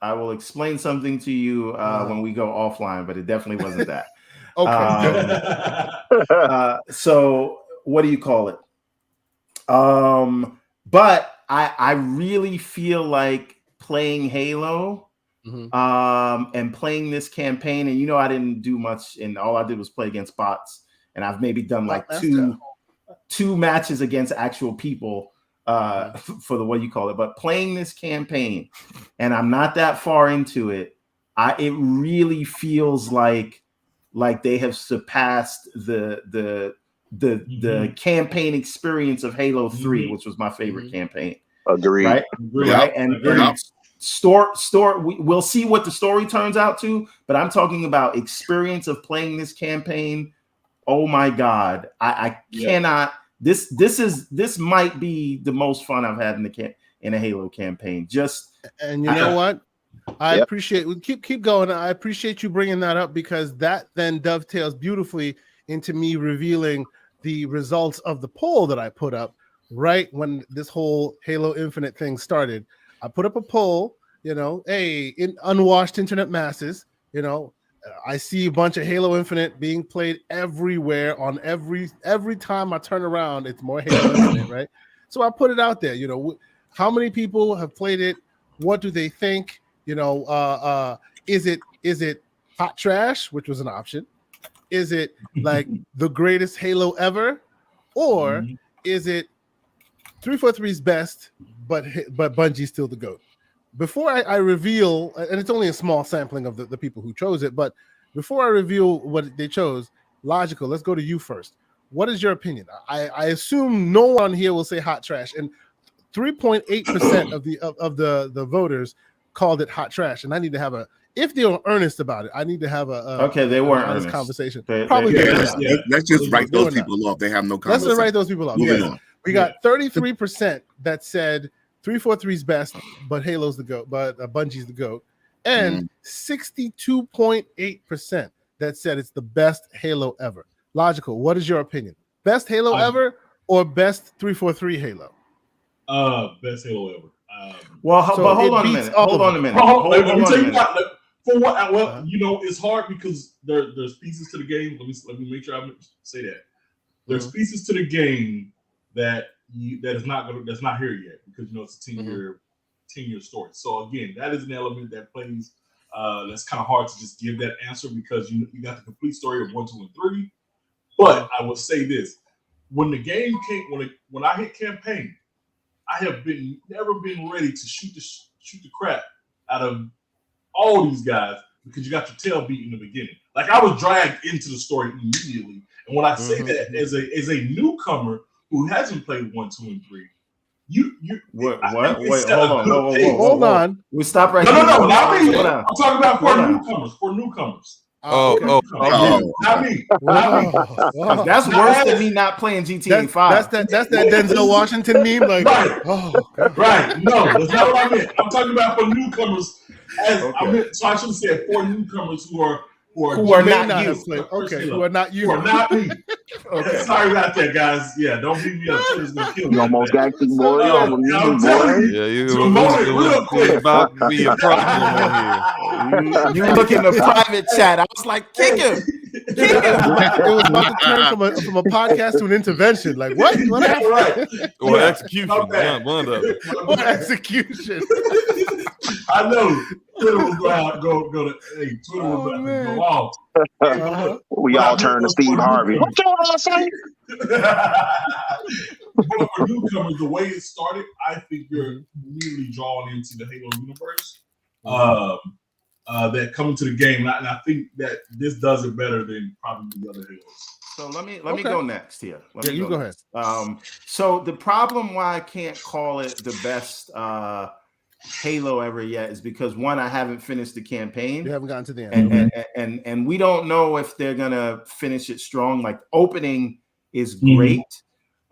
I will explain something to you when we go offline, but it definitely wasn't that. Okay. So what do you call it? But I really feel like playing Halo and playing this campaign, and I didn't do much, and all I did was play against bots, and I've maybe done like two matches against actual people for the what you call it. But playing this campaign, and I'm not that far into it, it really feels like they have surpassed the campaign experience of Halo 3, which was my favorite campaign. Agreed. Right? And we'll see what the story turns out to, but I'm talking about experience of playing this campaign. Oh my God. I cannot. This might be the most fun I've had in a Halo campaign. And you know what? I appreciate keep going. I appreciate you bringing that up, because that then dovetails beautifully into me revealing the results of the poll that I put up right when this whole Halo Infinite thing started. I put up a poll, in unwashed internet masses, I see a bunch of Halo Infinite being played everywhere on every time I turn around, it's more Halo Infinite, right? So I put it out there, how many people have played it? What do they think? Is it hot trash, which was an option? Is it like the greatest Halo ever, or is it 343's best, but Bungie's still the GOAT? Before I reveal, and it's only a small sampling of the people who chose it, but before I reveal what they chose, Logical, let's go to you first. What is your opinion? I assume no one here will say hot trash, and 3.8% of the voters called it hot trash, and I need to have if they were earnest about it, I need to have they weren't honest earnest conversation. Let's just write those people off. They have no conversation. Let's write those people off. Moving on. We got 33% that said 343's best, but Halo's the GOAT, but Bungie's the GOAT, and 62.8% that said it's the best Halo ever. Logical, what is your opinion? Best Halo ever or best 343 Halo? Best Halo ever. But hold on a minute. It's hard because there's pieces to the game. Let me make sure I say that. There's pieces to the game that's not here yet, because it's a 10-year story. So again, that is an element that plays. That's kind of hard to just give that answer, because you got the complete story of 1, 2, and 3. But I will say this: when the game came, when I hit campaign, I have never been ready to shoot the crap out of all these guys, because you got your tail beat in the beginning. Like, I was dragged into the story immediately. And when I say that as a newcomer who hasn't played 1, 2, and 3, Wait, hold on. We stop right No, not me. I'm talking about for newcomers. Not me. That's worse than me not playing GTA 5. That's that Denzel Washington meme. Like, right. Right. No, that's not what I meant. I'm talking about for newcomers. So I should have said for newcomers who are not you. Who are not you. Who are not me. Okay. Sorry about that, guys. Yeah, don't beat me up. Twitter's gonna kill me. You almost got me, boy. I'm telling you. Yeah, you real quick. About to be a problem here. You look in the private chat. I was like, kick him. It was about to turn from a podcast to an intervention. Like, what? What happened? Right. Or execution. One of them. Or execution. I know. Twitter was go to Twitter was about to go off. We all turn to Steve Harvey. What you want to say? But for newcomers, the way it started, I think you're immediately drawn into the Halo universe. That come into the game, and I think that this does it better than probably the other Halos. So let me go next here. You go ahead. So the problem why I can't call it the best Halo ever yet is because one, I haven't finished the campaign. You haven't gotten to the end, and we don't know if they're gonna finish it strong. Like opening is great,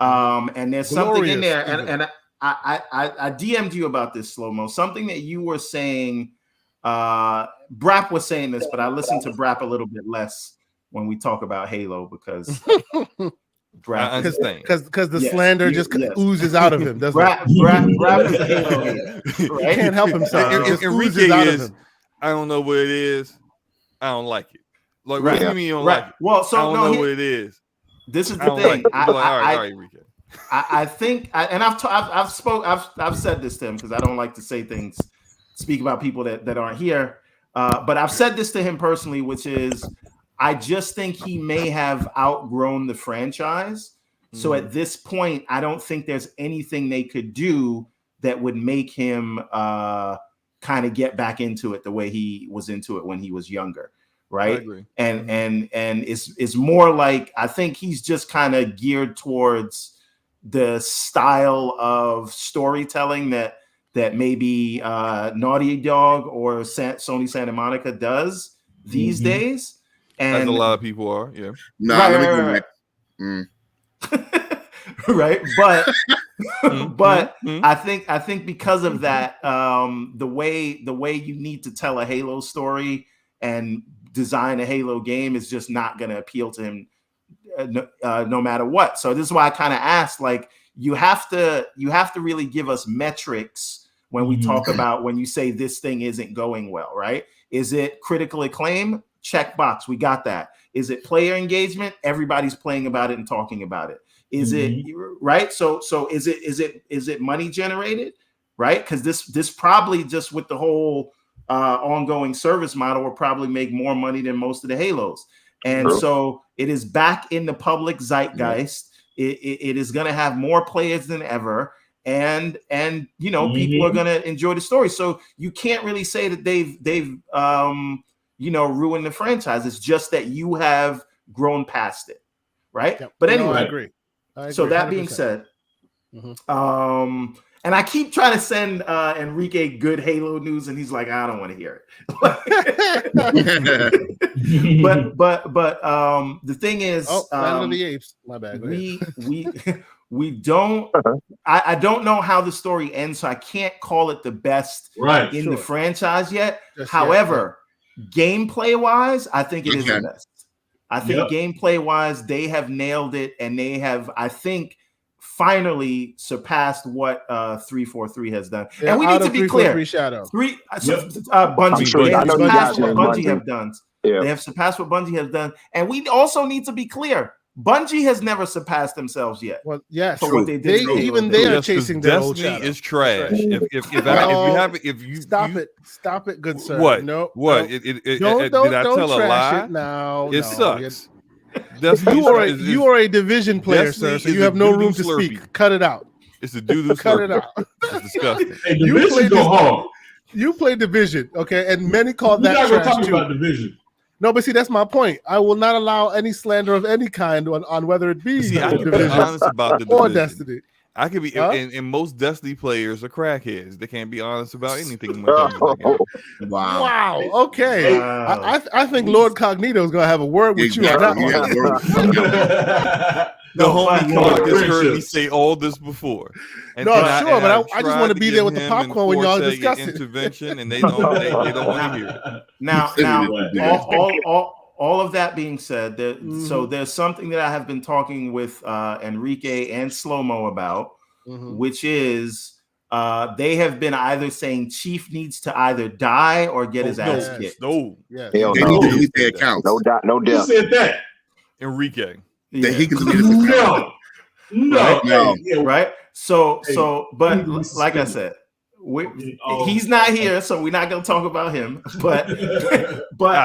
and there's something in there, and I DM'd you about this, Slow-Mo. Something that you were saying. Brap was saying this, but I listened to Brap a little bit less when we talk about Halo because because the slander just oozes out of him. Doesn't Brap is a Halo hater, right? He can't help himself. Enrique is. I don't know what it is. I don't like it. Like, what do you mean you don't like it? Well, so I don't know what it is. This is the thing. All right, Enrique. I think, and I've said this to him because I don't like to say things. Speak about people that aren't here, but I've said this to him personally, which is I just think he may have outgrown the franchise. So at this point, I don't think there's anything they could do that would make him kind of get back into it the way he was into it when he was younger, right? I agree. And it's more like I think he's just kind of geared towards the style of storytelling that maybe Naughty Dog or Sony Santa Monica does these days. And as a lot of people are, yeah. Right. But I think because of that, the way you need to tell a Halo story and design a Halo game is just not going to appeal to him no matter what. So this is why I kind of asked, like, you have to really give us metrics when we talk about when you say this thing isn't going well, right? Is it critical acclaim? Check box. We got that. Is it player engagement? Everybody's playing about it and talking about it. Is it right? So is it money generated? Right? Because this probably just with the whole ongoing service model will probably make more money than most of the Halos. And so it is back in the public zeitgeist. It is going to have more players than ever. And people are going to enjoy the story. So you can't really say that they've ruined the franchise. It's just that you have grown past it, right? Yep. But anyway, I agree. So that 100%. Being said, and I keep trying to send Enrique good Halo news, and he's like, I don't want to hear it. but the thing is, Planet of the Apes. My bad. We don't. I don't know how the story ends, so I can't call it the best in the franchise yet. However, gameplay wise, I think it is the best. I think gameplay wise, they have nailed it, and they have, I think, finally surpassed what 343 has done. Yeah, and we need to be clear. Bungie, they have surpassed what Bungie have done. Yeah. They have surpassed what Bungie has done, and we also need to be be Bungie has never surpassed themselves yet. Well, yes, what they did. They are chasing their old shadow. Destiny is trash. If you stop it, good sir. What? No, what? Did I tell a lie? No, it sucks. You are a division player, sir. So you have no room to speak. Cut it out. It's a doo-doo. Cut it out. It's disgusting. Hey, you play Division, okay, and many call that trash. We're not talking about Division. No, but see, that's my point. I will not allow any slander of any kind on whether it be Division or Destiny. I could be, and most Destiny players are crackheads. They can't be honest about anything. Wow. Okay. I think Lord Cognito's gonna have a word with you on that one. The homie Clark has heard me say all this before. And I just want to be there with the popcorn when y'all discuss it. Intervention, and they don't want to hear it. Now, all of that being said, so there's something that I have been talking with Enrique and Slow-Mo about, which is they have been either saying Chief needs to either die or get his ass kicked. They need to delete their accounts. No death. Who said that? Enrique. That he can delete his account. No. Right? So, but like I said, he's not here, so we're not going to talk about him. But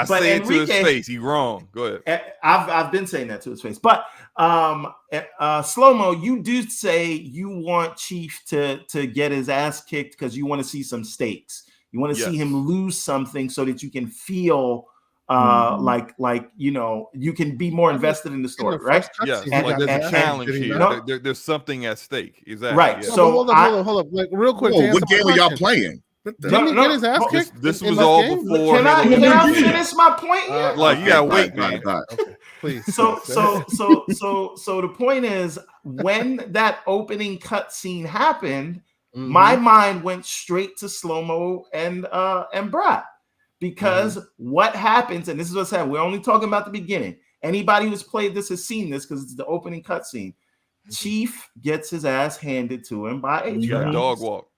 say it to his face. He's wrong. Go ahead. I've been saying that to his face. But Slow-Mo, you do say you want Chief to get his ass kicked because you want to see some stakes. You want to see him lose something so that you can feel like you can be more invested in the story, right? Yes, like there's a challenge here. There's something at stake. Exactly. Right. Yeah. So hold up. Like real quick. What game are y'all playing? Didn't he get his ass kicked? This was all before. Can I finish my point here? Like you gotta wait, man. Okay, please. So the point is, when that opening cutscene happened, my mind went straight to Slow-Mo and Brad. Because what happens, and this is what's happening, we're only talking about the beginning. Anybody who's played this has seen this because it's the opening cutscene. Chief gets his ass handed to him by a dog walk.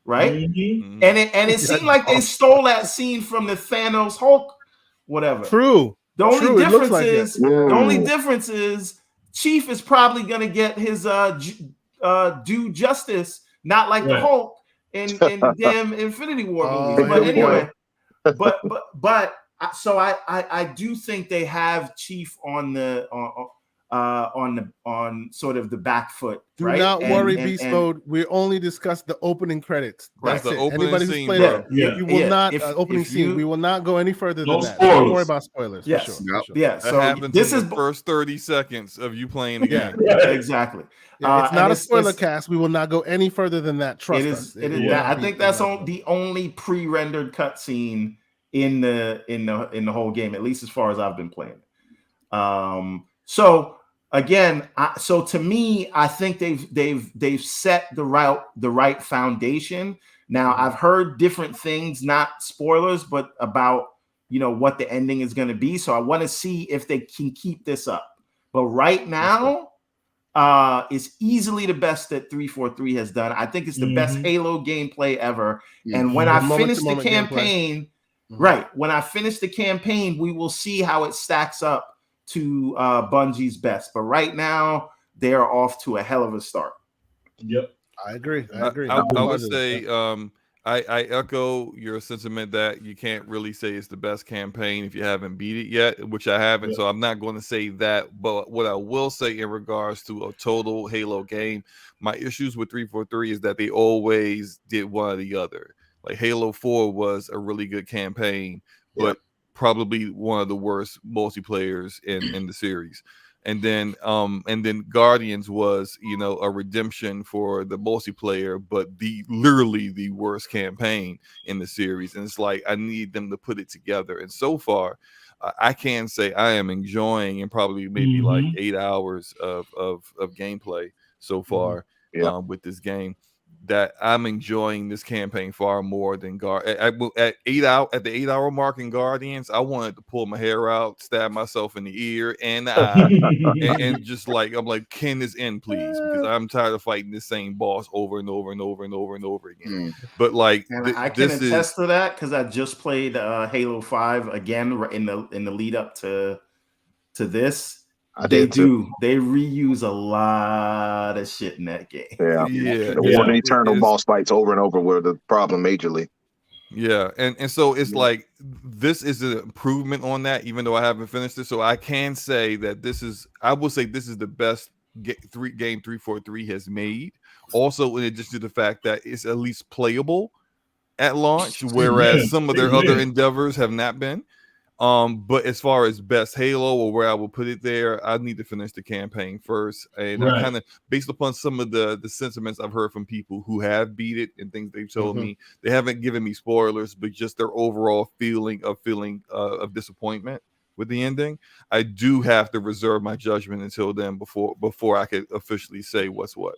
Right? And it seemed like they stole that scene from the Thanos Hulk, whatever. True. The only difference is Chief is probably gonna get his due justice, not like the Hulk in damn Infinity War movies. But anyway. But so I do think they have Chief on sort of the back foot. Do not worry, Beast Mode. We only discussed the opening credits. That's the it. Opening Anybody scene, who's played it, you will not opening scene. We will not go any further than that. Spoilers. Don't worry about spoilers. Yes. For sure. Yeah. That So happens this in is the first 30 seconds of you playing the game. Exactly. Yeah, it's not a spoiler cast. We will not go any further than that. Trust us. It is. I think that's the only pre-rendered cutscene in the whole game, at least as far as I've been playing. So again, so to me, I think they've set the right foundation. Now I've heard different things, not spoilers, but about what the ending is going to be. So I want to see if they can keep this up. But right now, it's easily the best that 343 has done. I think it's the best Halo gameplay ever. And when I finish the campaign. Right. When I finish the campaign, we will see how it stacks up to Bungie's best. But right now, they are off to a hell of a start. Yep. I agree. I would say I echo your sentiment that you can't really say it's the best campaign if you haven't beat it yet, which I haven't. So I'm not going to say that. But what I will say in regards to a total Halo game, my issues with 343 is that they always did one or the other. Like Halo 4 was a really good campaign, but probably one of the worst multiplayers in the series. And then Guardians was, a redemption for the multiplayer, but literally the worst campaign in the series. And it's like I need them to put it together. And so far, I can say I am enjoying and probably maybe like 8 hours of gameplay so far with this game. That I'm enjoying this campaign far more than at the 8 hour mark in Guardians. I wanted to pull my hair out, stab myself in the ear and the eye, and just like I'm like, can this end, please? Because I'm tired of fighting the same boss over and over and over and over and over again. But like, I can attest to that because I just played Halo 5 again in the lead up to this. They reuse a lot of shit in that game. The one eternal boss fights over and over were the problem majorly. Yeah, and so it's like this is an improvement on that, even though I haven't finished it. So I can say that I will say this is the best game 343 has made. Also, in addition to the fact that it's at least playable at launch, whereas some of their other endeavors have not been. But as far as best Halo or where I will put it there, I need to finish the campaign first. And I kind of, based upon some of the sentiments I've heard from people who have beat it and things they've told me, they haven't given me spoilers, but just their overall feeling of disappointment with the ending. I do have to reserve my judgment until then before I could officially say what's what.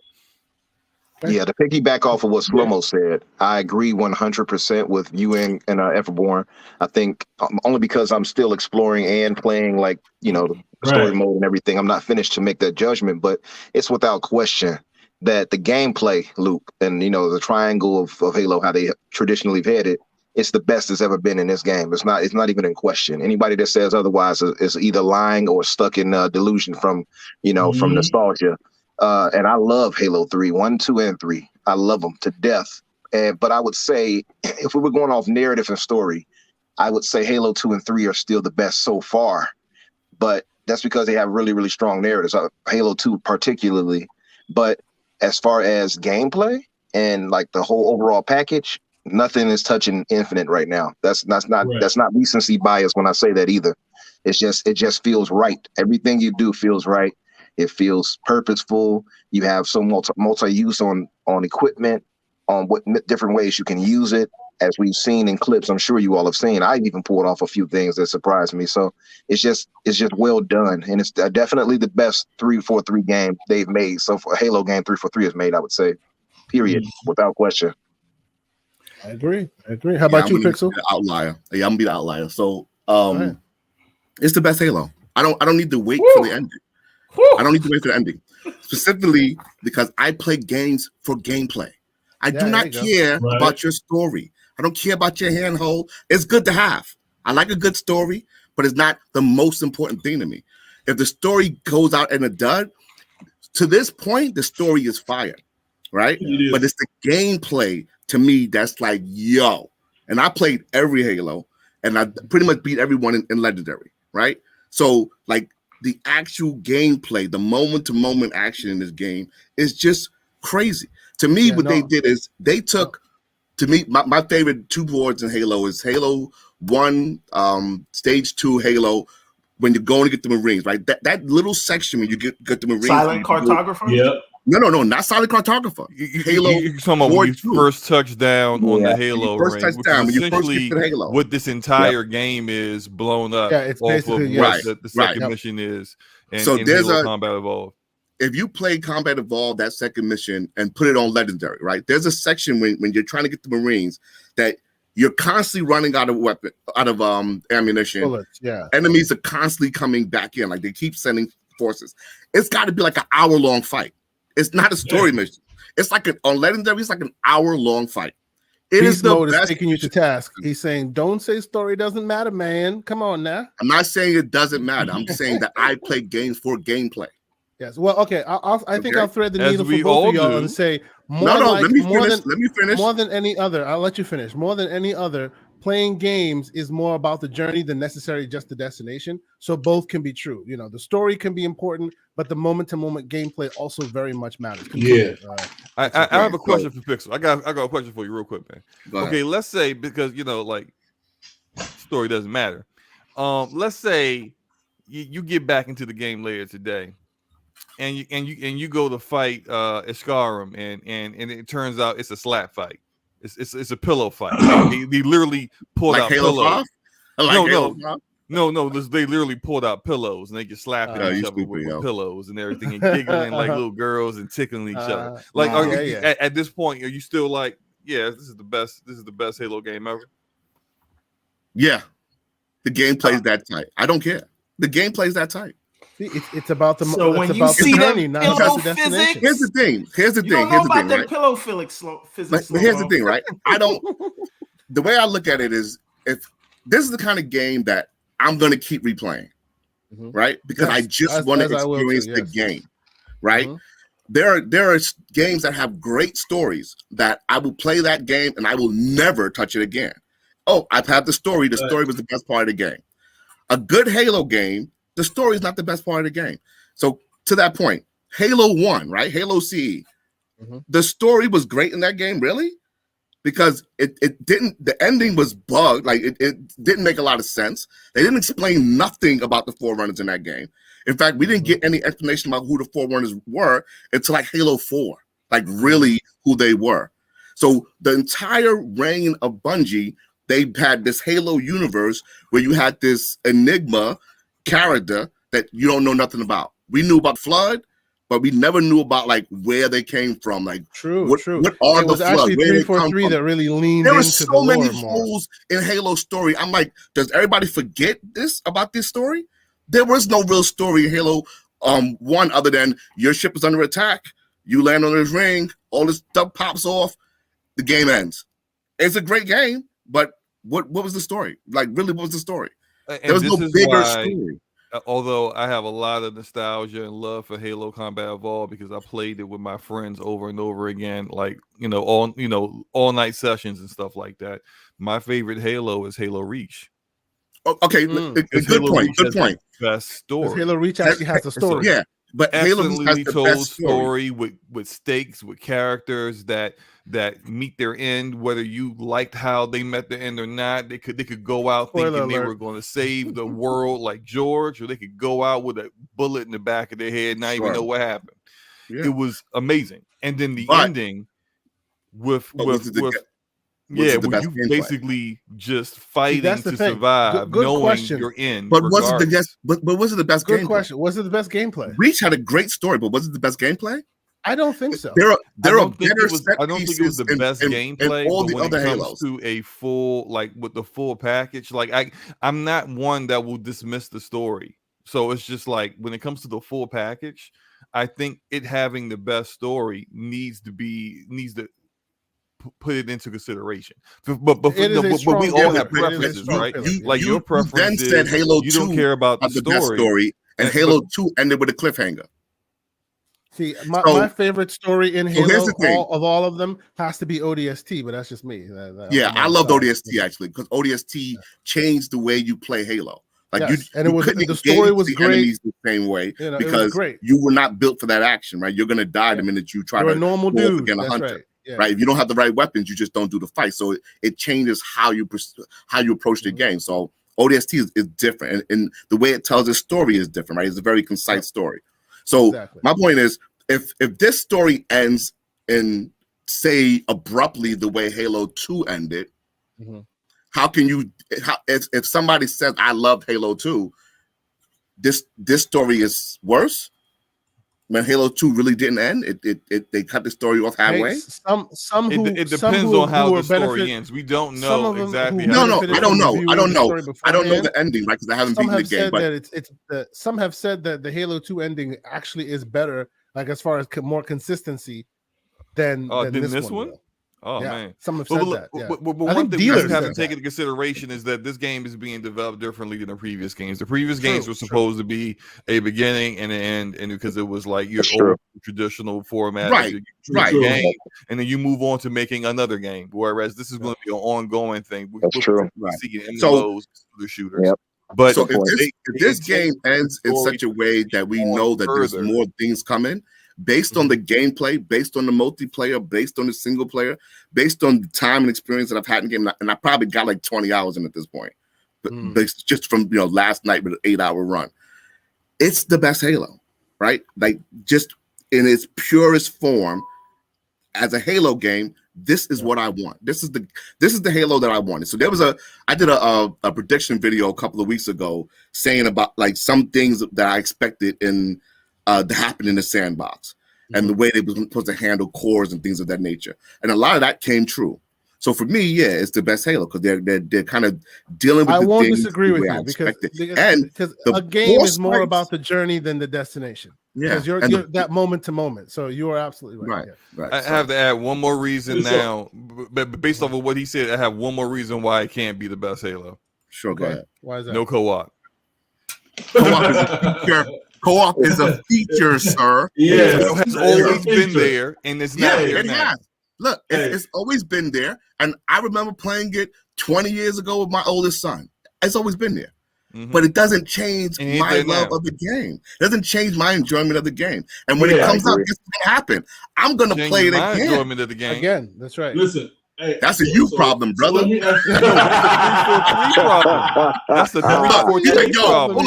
Yeah, to piggyback off of what Slomo said, I agree 100% with you and Everborn. I think only because I'm still exploring and playing, like, you know, the story mode and everything, I'm not finished to make that judgment, but it's without question that the gameplay loop and, you know, the triangle of Halo, how they traditionally have had it, it's the best it's ever been in this game. It's not even in question. Anybody that says otherwise is either lying or stuck in delusion from, you know, from nostalgia. And I love Halo 3, 1, 2, and 3. I love them to death. But I would say, if we were going off narrative and story, I would say Halo 2 and 3 are still the best so far. But that's because they have really, really strong narratives. Halo 2 particularly. But as far as gameplay and like the whole overall package, nothing is touching Infinite right now. That's not recency bias when I say that either. It just feels right. Everything you do feels right. It feels purposeful. You have some multi-use on equipment, on what different ways you can use it. As we've seen in clips, I'm sure you all have seen. I even pulled off a few things that surprised me. So it's just well done, and it's definitely the best 343 game they've made. So for a Halo game, 343 has made, I would say, period, without question. I agree. How about you, Pixel? Outlier. Yeah, I'm gonna be the outlier. So it's the best Halo. I don't need to wait for the ending. I don't need to wait for the ending, specifically because I play games for gameplay. I do not care about your story. I don't care about your handhold. It's good to have. I like a good story, but it's not the most important thing to me. If the story goes out in a dud, to this point, the story is fire, right? But it's the gameplay to me that's like, yo. And I played every Halo, and I pretty much beat everyone in Legendary, right? So, like, the actual gameplay, the moment-to-moment action in this game is just crazy. To me, they did is they took, to me, my favorite two boards in Halo is Halo 1, Stage 2 Halo, when you're going to get the Marines, right? That little section when you get the Marines. Silent Cartographer? Yeah. No, not Silent Cartographer. Halo. You're talking about when you first touch down on the Halo ring, which is essentially what this entire game is blown up it's off of what the second mission is. And so there's Halo Combat Evolved. If you play Combat Evolved, that second mission, and put it on Legendary, right? There's a section when you're trying to get the Marines that you're constantly running out of ammunition. Bullets, enemies are constantly coming back in, like they keep sending forces. It's got to be like an hour-long fight. It's not a story mission. It's like on Legendary, it's like an hour-long fight. It is the best. Taking you to task. He's saying, "Don't say story doesn't matter, man. Come on now." I'm not saying it doesn't matter. I'm saying that I play games for gameplay. Yes. Well, okay. I think I'll thread the needle for both of y'all and say let me finish. More than any other, I'll let you finish. More than any other, playing games is more about the journey than necessarily just the destination. So both can be true. You know, the story can be important, but the moment-to-moment gameplay also very much matters. I have a question for Pixel. I got a question for you real quick, man. Okay, let's say, because, you know, like, story doesn't matter. Let's say you get back into the game later today, and you go to fight Iskarum, and it turns out it's a slap fight. It's a pillow fight. They literally pulled out pillows. No. They literally pulled out pillows and they just slapping each other with pillows and everything, and giggling like little girls and tickling each other. Like, at this point, are you still like, yeah, this is the best Halo game ever? Yeah, the game plays that tight. I don't care. The game plays that tight. It's about the when you see journey, that pillow physics. Here's the thing. Here's the thing, right? Pillow physics. But here's the thing, right? The way I look at it is, if this is the kind of game that I'm going to keep replaying, right? Because I just want to experience the game, right? There are games that have great stories that I will play that game and I will never touch it again. Oh, I've had the story. The story was the best part of the game. A good Halo game, the story is not the best part of the game. So to that point, Halo 1, right? Halo CE. The story was great in that game, really? because it didn't. The ending was bugged. Like it didn't make a lot of sense. They didn't explain nothing about the Forerunners in that game. In fact, we didn't get any explanation about who the Forerunners were until like Halo 4, like really who they were. So the entire reign of Bungie, they had this Halo universe where you had this Enigma character that you don't know nothing about. We knew about Flood, but we never knew about like where they came from. Like true. What are the Flood? 343 that really leaned there into so the many more. holes in Halo story. I'm like, does everybody forget about this story? There was no real story in Halo 1 other than your ship is under attack. You land on this ring, all this stuff pops off, the game ends. It's a great game, but what was the story? Like, really, what was the story? There was no bigger story. Although I have a lot of nostalgia and love for Halo Combat Evolved because I played it with my friends over and over again, like all night sessions and stuff like that. My favorite Halo is Halo Reach. Okay, good point. Good point. Best story. Halo Reach actually has a story. Yeah, but Halo has the told best story with stakes, with characters that meet their end, whether you liked how they met their end or not. They could go out thinking they were going to save the world like George, or they could go out with a bullet in the back of their head, not even know what happened. Yeah. It was amazing. And then the ending with you basically just fighting to survive, knowing question. You're in. But was it the best? But was it the best? Good question. Was it the best gameplay? Reach had a great story, but was it the best gameplay? I don't think so. I don't think it was the best gameplay. All the when other it comes Halos to a full, like with the full package, like I'm not one that will dismiss the story. So it's just like when it comes to the full package, I think it having the best story needs to put it into consideration. But we all have preferences, right? Your preference then said Halo 2 you don't care about the best story, and Halo 2 ended with a cliffhanger. See, my favorite story in Halo of all of them has to be ODST, but that's just me. I loved ODST actually because ODST changed the way you play Halo. Like the story was great the same way because you were not built for that action, right? You're gonna die the minute you try to a normal dude again a hunter. Right. Yeah. Right, if you don't have the right weapons, you just don't do the fight. So it changes how you approach the game. So ODST is different, and the way it tells its story is different. Right, it's a very concise story. So my point is, if this story ends in say abruptly the way Halo 2 ended, how can you? If somebody says I loved Halo 2, this story is worse. When Halo 2 really didn't end, they cut the story off halfway. It depends on how the story ends. We don't know exactly. I don't know. I don't know the ending, right? Because I haven't beaten the game. But some have said that the Halo 2 ending actually is better, like as far as more consistency than this one. Oh man, some have said that. But one thing you have to take into consideration is that this game is being developed differently than the previous games. The previous games were supposed to be a beginning and an end, and because it was like your old traditional format, right, game, and then you move on to making another game. Whereas this is going to be an ongoing thing. That's true. So the shooters. Yep. But so if this game ends in such a way that we know that there's more things coming. Based on the gameplay, based on the multiplayer, based on the single player, based on the time and experience that I've had in the game, and I probably got like 20 hours in at this point, but just from last night with an 8-hour run, it's the best Halo, right? Like just in its purest form, as a Halo game, this is what I want. This is the Halo that I wanted. So I did a prediction video a couple of weeks ago saying about like some things that I expected to happen in the sandbox and the way they were supposed to handle cores and things of that nature. And a lot of that came true. So for me, it's the best Halo because they're kind of dealing with I won't things disagree with you because a game is more about the journey than the destination. Yeah, because you're that moment to moment. So you are absolutely right. Right. I have to add one more reason now, but based off of what he said, I have one more reason why it can't be the best Halo. Sure, go ahead. Why is that? No co-op. Co-op is a feature. Co-op is a feature, sir. It has always been there, and it's not there now. Look, it's always been there, and I remember playing it 20 years ago with my oldest son. It's always been there, but it doesn't change my love of the game. It doesn't change my enjoyment of the game. And when it comes out, guess what's gonna happen? I'm gonna play it again. Enjoyment of the game again. That's right. Listen, That's a you problem, brother. So that's a 343 problem. That's a 343 problem.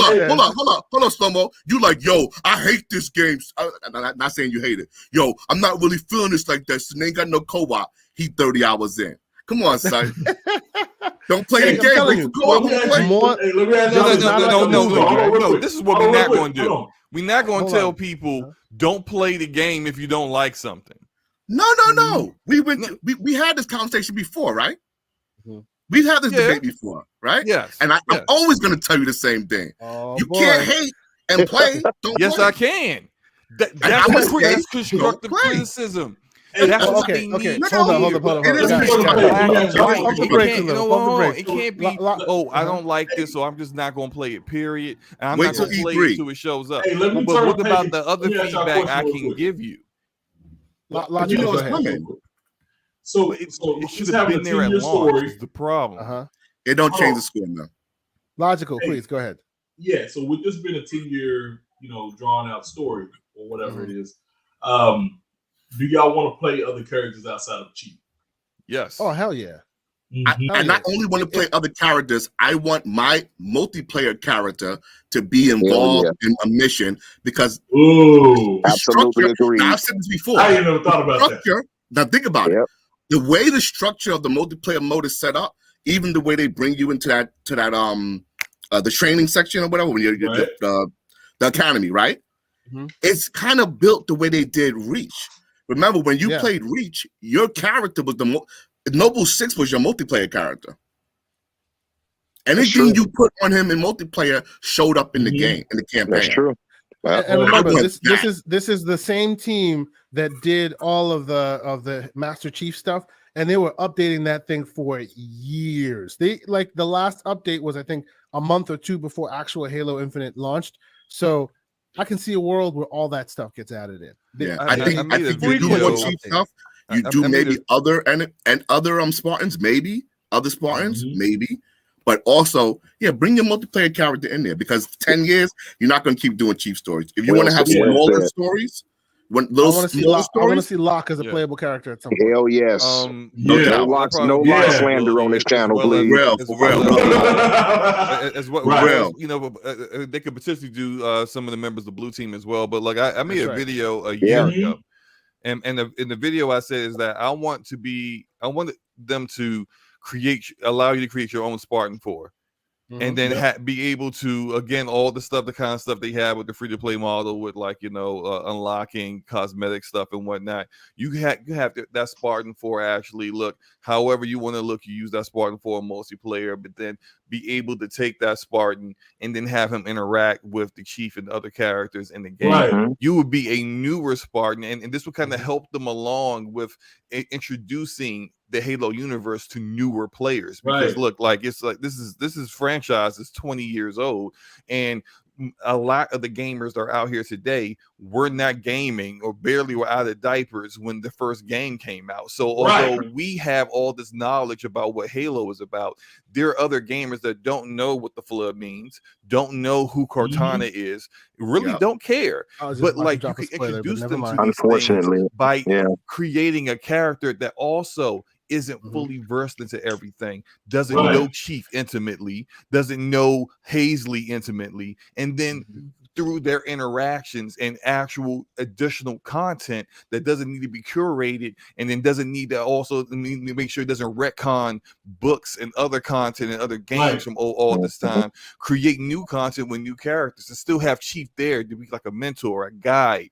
Hold on, Slow-Mo. You like, yo, I hate this game. I'm not saying you hate it. Yo, I'm not really feeling this like this. And they ain't got no co-op. He 30 hours in. Come on, son. Don't play the game. No. This is what we're not going to do. We're not going to tell people don't play the game if you don't like something. No. We had this conversation before, right? We've had this debate before, right? Yes. And I'm always going to tell you the same thing. You can't hate and play. Yes, I can. That's constructive criticism. That's what they need. Hold on. It can't be, oh, I don't like this, so I'm just not going to play it, period. And I'm not going to play it until it shows up. But what about the other feedback I can give you? So it should have been there at launch. Is the problem? It don't change the score now. Logical, please go ahead. Yeah. So with this being a 10-year, drawn out story or whatever it is, do y'all want to play other characters outside of Chief? Yes. Oh hell yeah. I not only want to play other characters, I want my multiplayer character to be involved in a mission because absolutely agree. Now, I've said this before. I ain't never thought about that. Now think about it. The way the structure of the multiplayer mode is set up, even the way they bring you into that the training section or whatever when you're the academy, right? It's kind of built the way they did Reach. Remember when you played Reach, your character was Noble 6 was your multiplayer character. Anything you put on him in multiplayer showed up in the game, in the campaign. That's true. And remember, this is the same team that did all of the Master Chief stuff, and they were updating that thing for years. They the last update was I think a month or two before actual Halo Infinite launched. So I can see a world where all that stuff gets added in. I think you do more Chief stuff. You do maybe other Spartans, maybe other Spartans, maybe, but also bring your multiplayer character in there because 10 years you're not going to keep doing Chief stories. If you want to have smaller stories, I want to see Locke as a playable character at some point. Hell yes. No Locke slander on this channel, please. They could potentially do some of the members of the Blue Team as well. But I made a video a year ago. And in the video I said is that I want them to allow you to create your own Spartan 4. And then be able to, again, all the kind of stuff they have with the free-to-play model with unlocking cosmetic stuff and whatnot. You have that Spartan 4 actually look however you want to look. You use that Spartan 4 multiplayer, but then be able to take that Spartan and then have him interact with the Chief and other characters in the game. Right. You would be a newer Spartan, and this would kind of help them along with introducing the Halo universe to newer players because this is franchise is 20 years old, and a lot of the gamers that are out here today were not gaming or barely were out of diapers when the first game came out. So although we have all this knowledge about what Halo is about, there are other gamers that don't know what the Flood means, don't know who Cortana is, really don't care. But you can introduce them to these things by creating a character that also isn't fully versed into everything, doesn't know Chief intimately, doesn't know Hazley intimately, and then through their interactions and actual additional content that doesn't need to be curated, and then doesn't need to also need to make sure it doesn't retcon books and other content and other games from all this time, create new content with new characters and still have Chief there to be like a mentor, a guide,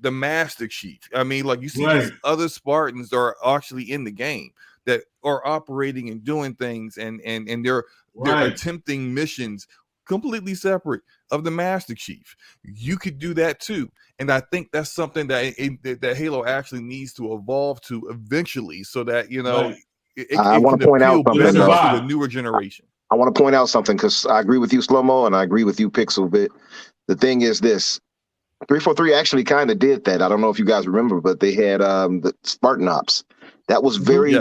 the Master Chief. I mean, you see these other Spartans that are actually in the game that are operating and doing things, and they're attempting missions completely separate of the Master Chief. You could do that too, and I think that's something that Halo actually needs to evolve to eventually, so that I want to point out something to the newer generation. I want to point out something because I agree with you, Slow-Mo, and I agree with you, Pixel. But the thing is this. 343 actually kind of did that. I don't know if you guys remember, but they had the Spartan Ops. That was very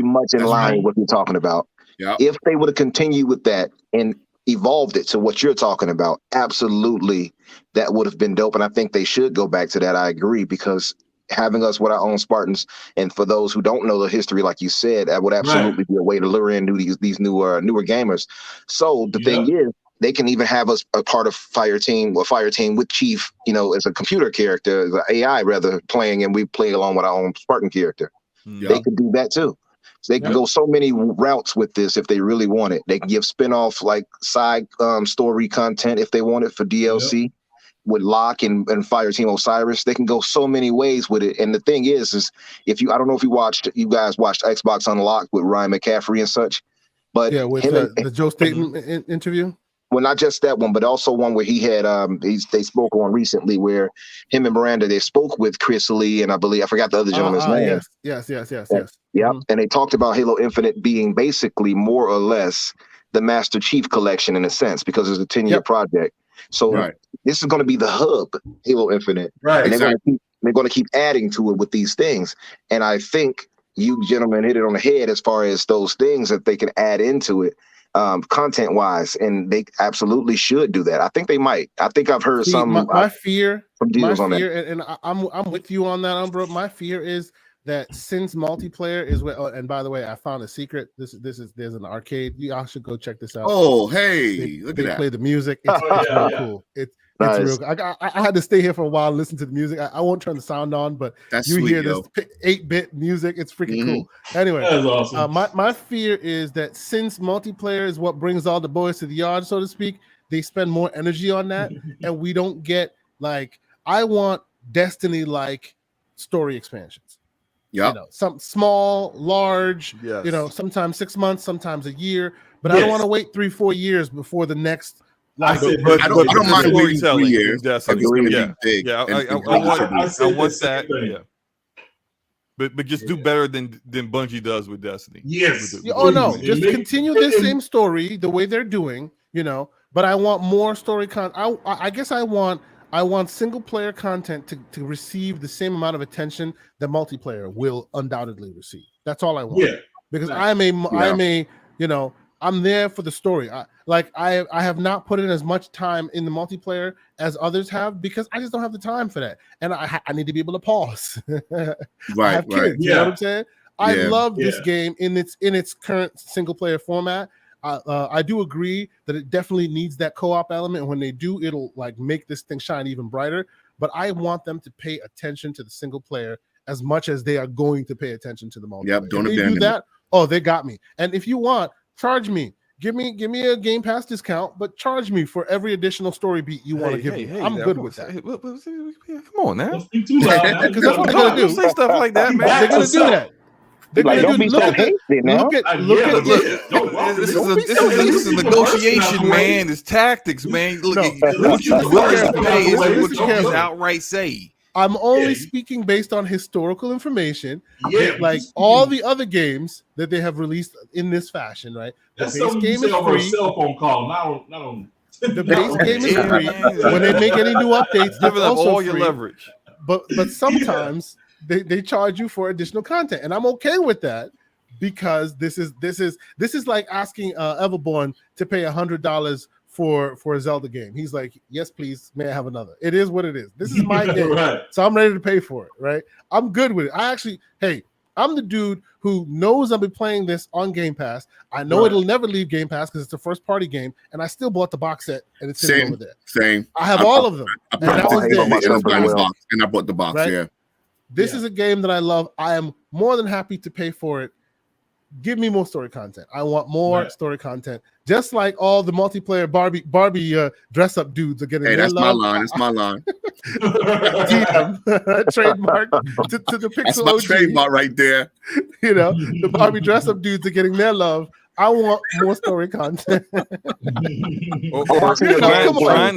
much in line with what you're talking about. Yep. If they would have continued with that and evolved it to what you're talking about, absolutely, that would have been dope. And I think they should go back to that. I agree, because having us with our own Spartans, and for those who don't know the history, like you said, that would absolutely be a way to lure in these newer gamers. So the thing is, they can even have us a part of Fire Team with Chief, as a computer character, as an AI rather, playing, and we play along with our own Spartan character. They could do that too. So they can go so many routes with this if they really want it. They can give spin-off like side story content if they want it for DLC with Locke and Fire Team Osiris. They can go so many ways with it. And the thing is I don't know if you guys watched Xbox Unlocked with Ryan McCaffrey and such, but with the Joe Staten interview. Well, not just that one, but also one where he had they spoke on recently where him and Miranda, they spoke with Chris Lee, and I forgot the other gentleman's name. Yes. Yeah. And they talked about Halo Infinite being basically more or less the Master Chief collection in a sense, because it's a 10-year project. So this is going to be the hub, Halo Infinite. Right. And they're going to keep adding to it with these things. And I think you gentlemen hit it on the head as far as those things that they can add into it. Content wise, and they absolutely should do that. I think they might. I think I've heard my fear from deals on that, and I'm with you on that, Umbro. My fear is that since multiplayer is and by the way, I found a secret. There's an arcade. Y'all should go check this out. Oh, hey, look at that. They play the music. It's really cool. It's nice. Real. I had to stay here for a while and listen to the music. I won't turn the sound on, but that's you sweet, hear this 8-bit music. It's freaking cool. Anyway, that's awesome. My fear is that since multiplayer is what brings all the boys to the yard, so to speak, they spend more energy on that, and we don't get I want Destiny-like story expansions. Yeah, some small, large. Sometimes 6 months, sometimes a year, but I don't want to wait 3-4 years before the next. I don't mind waiting 3 years. That's really big. I want that. Yeah. But just do better than Bungie does with Destiny. Yes. Just continue this same story the way they're doing. But I want more story content. I guess I want single player content to receive the same amount of attention that multiplayer will undoubtedly receive. That's all I want. Yeah. Because I'm there for the story. I have not put in as much time in the multiplayer as others have because I just don't have the time for that, and I need to be able to pause. I have kids, you know what I'm saying? I love this game in its current single player format. I do agree that it definitely needs that co-op element, and when they do, it'll make this thing shine even brighter. But I want them to pay attention to the single player as much as they are going to pay attention to the multiplayer. Yep, don't if they do that. Oh, they got me. And if you want, charge me. Give me a Game Pass discount, but charge me for every additional story beat you want to give me. I'm good with that. Come on now. Because that's what they're going to do. Say stuff like that, man. They're going to do that. They're going to look at this is negotiation, man. It's tactics, man. Look, what you willing to pay is what you just outright say. I'm only speaking based on historical information. Like all the other games that they have released in this fashion, right? That's the base game is free. Cell phone call, not on. The base game is free. When they make any new updates, give them all your free. Leverage. But sometimes they charge you for additional content, and I'm okay with that because this is like asking Everborn to pay $100 for a Zelda game. He's like, yes, please, may I have another? It is what it is. This is my game, so I'm ready to pay for it, right? I'm good with it. I'm the dude who knows I'll be playing this on Game Pass. I know it'll never leave Game Pass because it's a first-party game, and I still bought the box set, and it's sitting over there. Same. I have all of them. I bought the box, right? This is a game that I love. I am more than happy to pay for it. Give me more story content. I want more story content. Just like all the multiplayer Barbie dress-up dudes are getting. Hey, that's my line. It's my line. Trademark to the Pixel. That's my OG. Trademark right there. The Barbie dress-up dudes are getting their love. I want more story content. Trying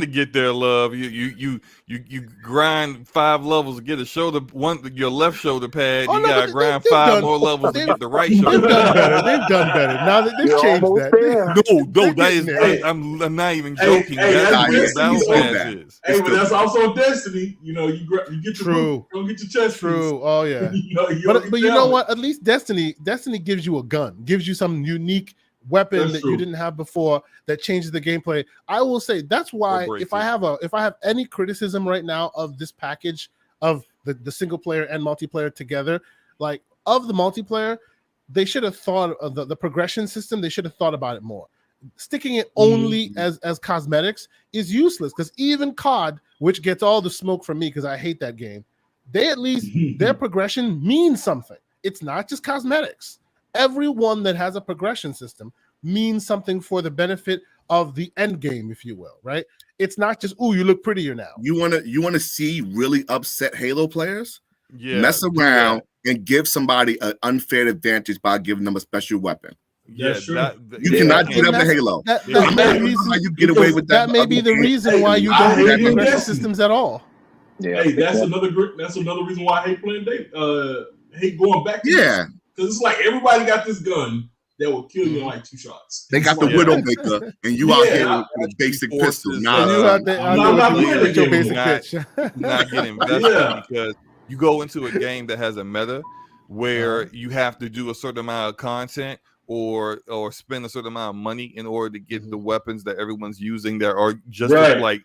to get their love. You grind 5 levels to get a shoulder your left shoulder pad. You gotta grind 5 more levels to get the right shoulder. They've done better. Now that they've changed that. No, that is. I'm not even joking. That's but that's also Destiny. You get your don't get your chest. True. Piece. Oh yeah. But you know what? At least Destiny gives you a gun, gives you some unique weapon that you didn't have before that changes the gameplay. I will say that's why if I have any criticism right now of this package of the single player and multiplayer together. Like of the multiplayer, they should have thought of the progression system. They should have thought about it more. Sticking it only as cosmetics is useless, because even COD, which gets all the smoke from me because I hate that game, they at least their progression means something. It's not just cosmetics. Everyone that has a progression system means something for the benefit of the end game, if you will, right? It's not just, ooh, you look prettier now. You wanna see really upset Halo players? Mess around and give somebody an unfair advantage by giving them a special weapon. Yeah, sure. You cannot do that to Halo. I'm not sure how you get away with that. That may be the reason why you don't have progression systems at all. Yeah, hey, that's another reason why I hate playing hate going back to this. Because it's like everybody got this gun that will kill you in like 2 shots. They got the Widowmaker, and you out here with a basic pistol. I'm not with your basic pitch. Not getting invested because you go into a game that has a meta where you have to do a certain amount of content or spend a certain amount of money in order to get the weapons that everyone's using that are just like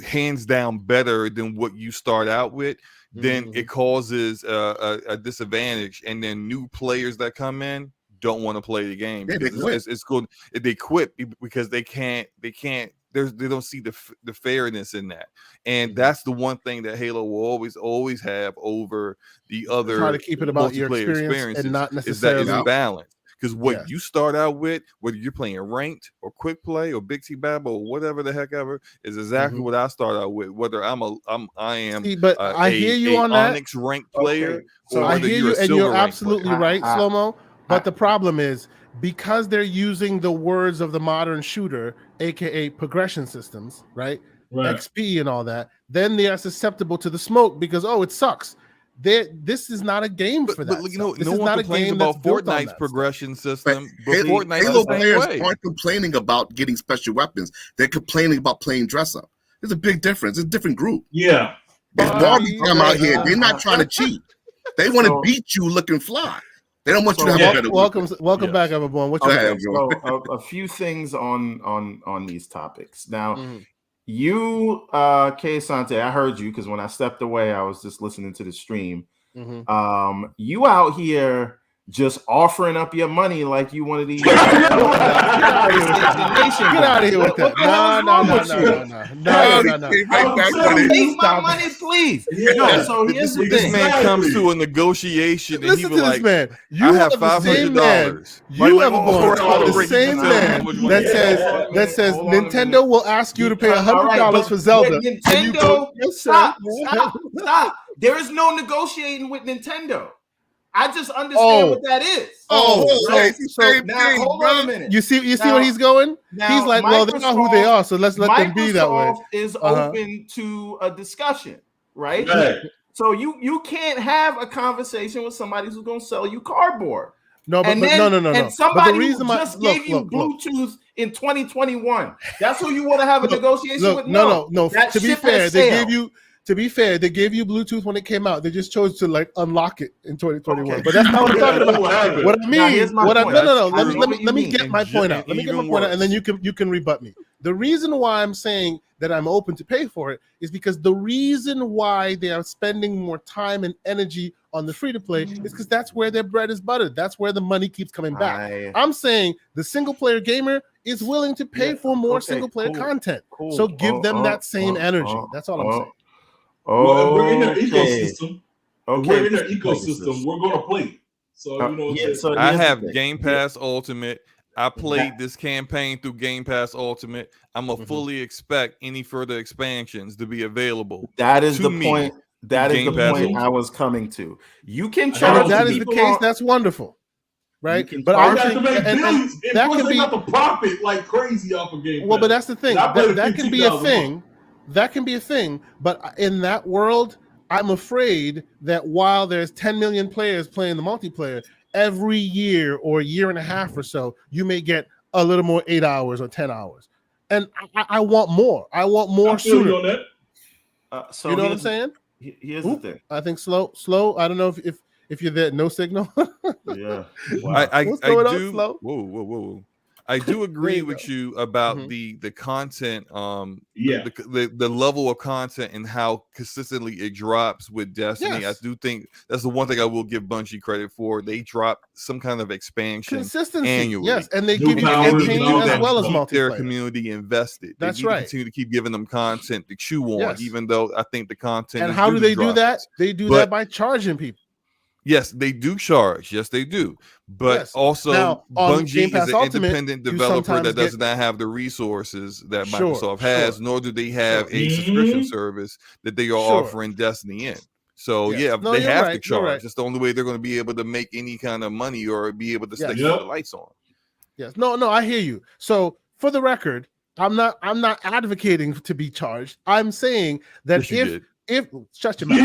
hands down better than what you start out with. Then it causes a disadvantage, and then new players that come in don't want to play the game. It's cool. They quit because they don't see the fairness in that, and that's the one thing that Halo will always have over the other. Try to keep it about your experience and not necessarily is that it's balance. Because what you start out with, whether you're playing ranked or quick play or big T battle or whatever the heck ever, is exactly what I start out with. Whether I hear you on that Onyx ranked player, so I hear you, and you're absolutely right, Slow-Mo. But the problem is, because they're using the words of the modern shooter, aka progression systems, right? XP and all that, then they are susceptible to the smoke because it sucks. This is not a game for that. But no one complains about Fortnite's progression system. Halo players aren't complaining about getting special weapons. They're complaining about playing dress up. There's a big difference. It's a different group. Yeah. It's Barbie time out here. They're not trying to cheat. They want to beat you looking fly. They don't want you to have a better welcome back, Everborn. What you have? So a few things on these topics. Now, you, K Sante, I heard you because when I stepped away, I was just listening to the stream. You out here just offering up your money like you one of these. Get out of here with that. No. Take my money, please. So here's the thing. This man comes to a negotiation and he was like, man. I have $500. You ever born the same man that says Nintendo will ask you to pay $100 for Zelda. Nintendo, stop. There is no negotiating with Nintendo. I just understand what that is. So now hold on a minute. You see where he's going? He's like, well, they're not who they are, so let's let them be that way. Microsoft is open to a discussion, right? So you can't have a conversation with somebody who's going to sell you cardboard. No. And somebody who just gave you Bluetooth in 2021. That's who you want to have a negotiation with? No. To be fair, they gave you Bluetooth when it came out. They just chose to unlock it in 2021. But that's not what I'm talking about. What I mean, let me get my point out. Let me get my point out, and then you can rebut me. The reason why I'm saying that I'm open to pay for it is because the reason why they are spending more time and energy on the free-to-play is because that's where their bread is buttered. That's where the money keeps coming back. I'm saying the single-player gamer is willing to pay for more single-player content. So give them that same energy. That's all I'm saying. We're in their ecosystem. We're in their ecosystem. We're going to play. So I have Game Pass Ultimate. I played this campaign through Game Pass Ultimate. I'm gonna fully expect any further expansions to be available. That is the point. That is the point I was coming to. You can charge. That is the case. That's wonderful, right? But I think that can be to profit like crazy off of Game Pass. Well, but that's the thing. That can be a thing. That can be a thing, but in that world, I'm afraid that while there's 10 million players playing the multiplayer, every year or a year and a half or so, you may get a little more 8 hours or 10 hours. And I want more. I want more sooner. You know what I'm saying? Here's the thing. I think slow. I don't know if you're there. No signal. Yeah. Wow. I do. Slow? Whoa. I do agree with you about the content, the level of content and how consistently it drops with Destiny. Yes. I do think that's the one thing I will give Bungie credit for. They drop some kind of expansion consistency annually. Yes, and they give you campaign as well as multiplayer. Their community invested. That's right. Continue to keep giving them content to chew on, even though I think the content. And how do they do that? They do that by charging people. Yes, they do charge. Yes, they do. But also, now, Bungie is an independent developer that does not have the resources that Microsoft has, nor do they have a subscription service that they are offering Destiny in. So, they have to charge. Right. That's the only way they're going to be able to make any kind of money or be able to stay the lights on. Yes. No, I hear you. So, for the record, I'm not advocating to be charged. I'm saying that if shut your mouth.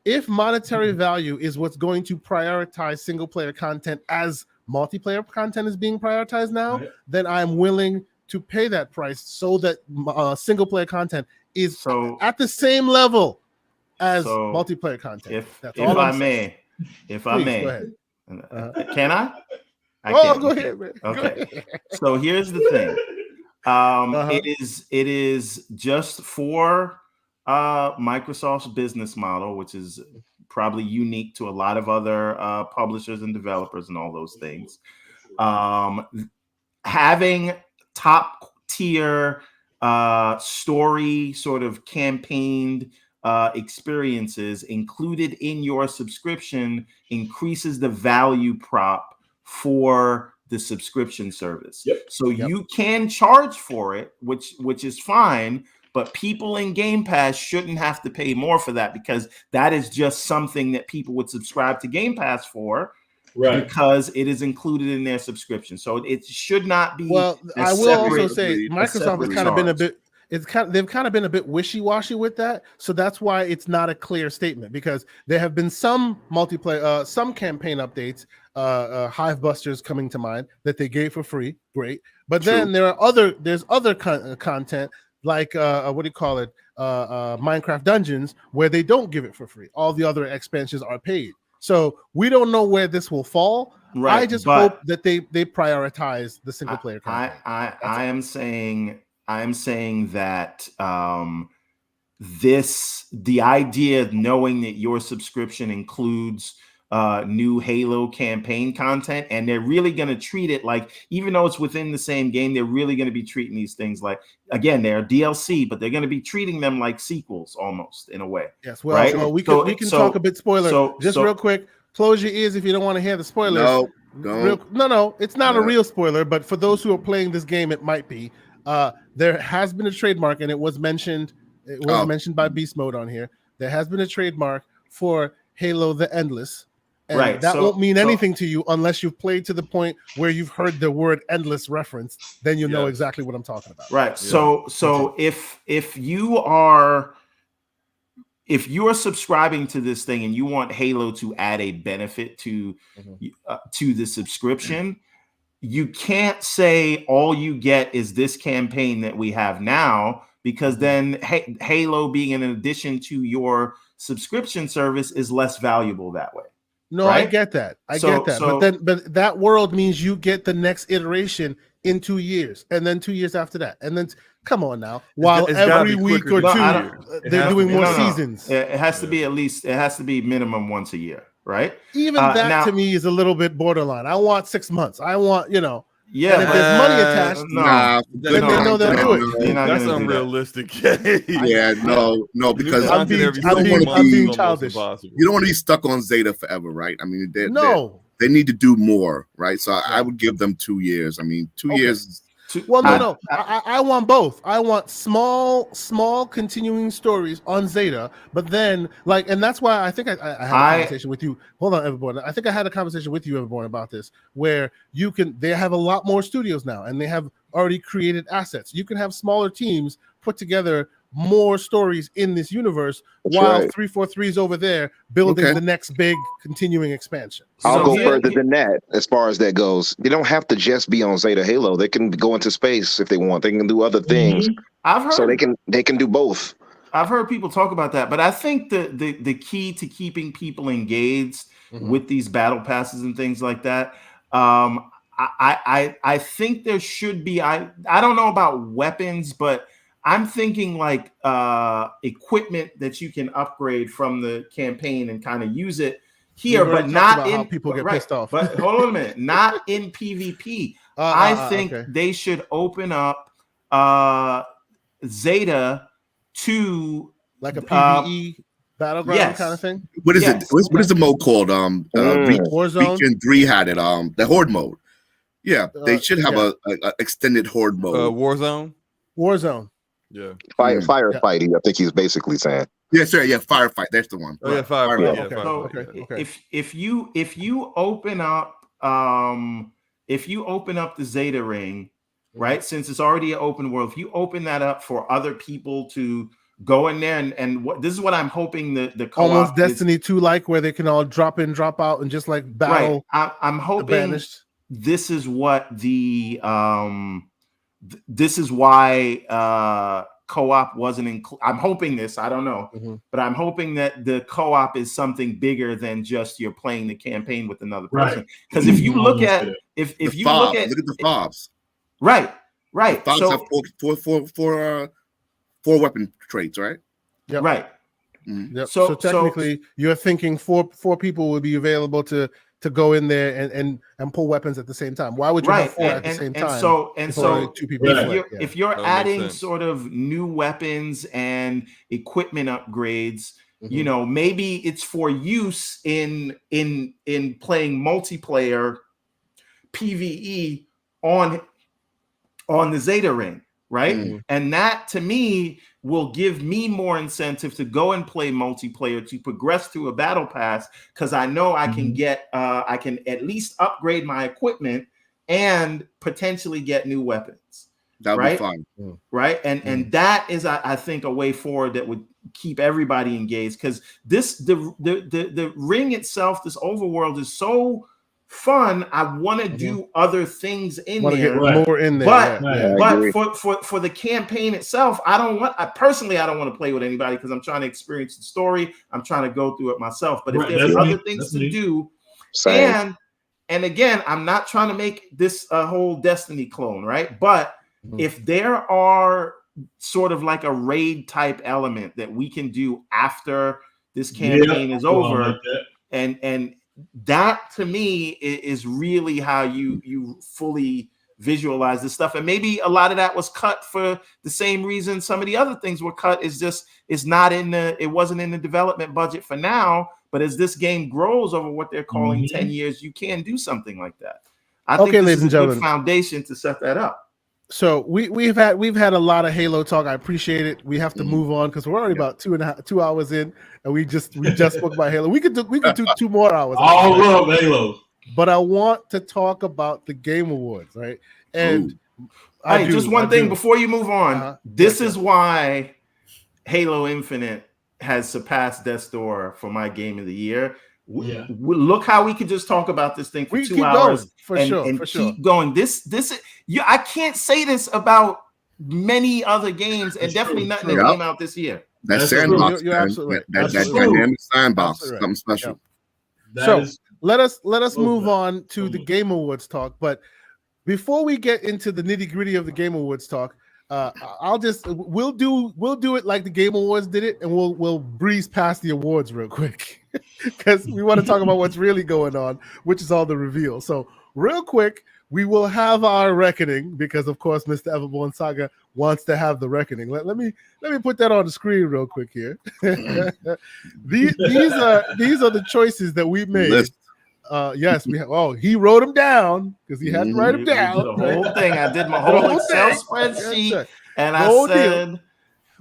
If monetary value is what's going to prioritize single player content as multiplayer content is being prioritized now, then I'm willing to pay that price so that single player content is at the same level as multiplayer content. If I may, go ahead. Can I? Go ahead, man. Okay. So here's the thing. It is just for Microsoft's business model, which is probably unique to a lot of other publishers and developers and all those things. Having top tier story sort of campaigned experiences included in your subscription increases the value prop for the subscription service. So you can charge for it, which is fine, but people in Game Pass shouldn't have to pay more for that because that is just something that people would subscribe to Game Pass for, because it is included in their subscription. So it should not be. Well, I will also say Microsoft has kind of been a bit. They've kind of been a bit wishy-washy with that, so that's why it's not a clear statement, because there have been some multiplayer, some campaign updates, Hive Busters coming to mind, that they gave for free, great. But then there's other content like Minecraft Dungeons, where they don't give it for free. All the other expansions are paid, so we don't know where this will fall. I just hope that they prioritize the single player content. I'm saying that the idea of knowing that your subscription includes new Halo campaign content, and they're really going to treat it like, even though it's within the same game, they're really going to be treating these things like, again, they're DLC, but they're going to be treating them like sequels almost in a way. Yes, well, we can talk a bit spoiler. Real quick, close your ears if you don't want to hear the spoilers. No, it's not a real spoiler, but for those who are playing this game, it might be. There has been a trademark, and it was mentioned. It was mentioned by Beast Mode on here. There has been a trademark for Halo: The Endless, and that won't mean anything to you unless you've played to the point where you've heard the word "endless" referenced. Then you know exactly what I'm talking about. Right. So if you are subscribing to this thing and you want Halo to add a benefit to the subscription. You can't say all you get is this campaign that we have now, because then Halo being an addition to your subscription service is less valuable that way. No, right? I get that. But that world means you get the next iteration in 2 years, and then 2 years after that, and then come on now. While every week or two they're doing more seasons. It has to be it has to be minimum once a year. Right. Even that to me is a little bit borderline. I want 6 months. I want, and if there's money attached, then they know they'll do it. That's unrealistic. Because I'm being childish. You don't want to be stuck on Zeta forever, right? I mean, they need to do more, right? So I would give them 2 years. I mean, 2 years. Well, no. I want both. I want small continuing stories on Zeta, but then and that's why I think I had a conversation with you. Hold on, everyone. I think I had a conversation with you, everyone, about this, where they have a lot more studios now, and they have already created assets. You can have smaller teams put together more stories in this universe, while 343 is over there building the next big continuing expansion. I'll go further than that as far as that goes. They don't have to just be on Zeta Halo. They can go into space if they want. They can do other things. I've heard. So they can do both. people talk about that, but I think the key to keeping people engaged with these battle passes and things like that, I think there should be. I don't know about weapons, but I'm thinking like equipment that you can upgrade from the campaign and kind of use it here, but not in. How people get pissed off. But hold on a minute, not in PvP. I think they should open up Zeta to like a PvE battleground kind of thing. What is it? What is the mode called? Warzone. Region 3 had it. The Horde mode. Yeah, they should have a extended Horde mode. Warzone. Yeah. Firefighting. I think he's basically saying. Yeah, sure. Yeah, firefight. That's the one. Oh, yeah, firefight. Yeah, so if you open up the Zeta ring, right? Since it's already an open world, if you open that up for other people to go in there and this is what I'm hoping the co-op almost Destiny 2 like where they can all drop in, drop out, and just like battle. Right. I'm hoping this is what this is why co-op wasn't included. I'm hoping this. I don't know, but I'm hoping that the co-op is something bigger than just you're playing the campaign with another person. Because if you look at look at the fobs, right. The fobs have four weapon traits, right? Yep. Right. Yep. So technically, you're thinking four people would be available to go in there and pull weapons at the same time. Why would you have four at the same time? So two people. If you're adding sort of new weapons and equipment upgrades, you know, maybe it's for use in playing multiplayer PvE on the Zeta ring. Right. And that to me will give me more incentive to go and play multiplayer, to progress through a battle pass, because I know I can get I can at least upgrade my equipment and potentially get new weapons. That would be fun. Right. And that is, I think, a way forward that would keep everybody engaged, because the ring itself, this overworld is so fun. I want to do other things in there. Get more in there. But for the campaign itself, I don't want to play with anybody because I'm trying to experience the story. I'm trying to go through it myself. But if there's other things to do, and again, I'm not trying to make this a whole Destiny clone, right? But if there are sort of like a raid type element that we can do after this campaign is over, and that to me is really how you fully visualize this stuff. And maybe a lot of that was cut for the same reason some of the other things were cut, it wasn't in the development budget for now, but as this game grows over what they're calling 10 years, you can do something like that. I think this is a good foundation to set that up. So we've had a lot of Halo talk. I appreciate it. We have to move on because we're already about 2 hours in, and we just spoke about Halo. We could do 2 more hours. All love Halo. But I want to talk about the Game Awards, right? And just one thing before you move on. This is why Halo Infinite has surpassed Death's Door for my game of the year. Look how we could just talk about this thing for 2 hours and keep going. I can't say this about many other games, and definitely nothing that came out this year. That sandbox, you're absolutely right. That dynamic sandbox, something special. So let us move on to the Game Awards talk. But before we get into the nitty gritty of the Game Awards talk, we'll do it like the Game Awards did it, and we'll breeze past the awards real quick because we want to talk about what's really going on, which is all the reveal. So real quick, we will have our reckoning because, of course, Mr. Everborn Saga wants to have the reckoning. Let me put that on the screen real quick here. These are the choices that we made. Yes, we have. Oh, he wrote them down because he had to write them down. The whole thing. I did my whole Excel spreadsheet, and I said,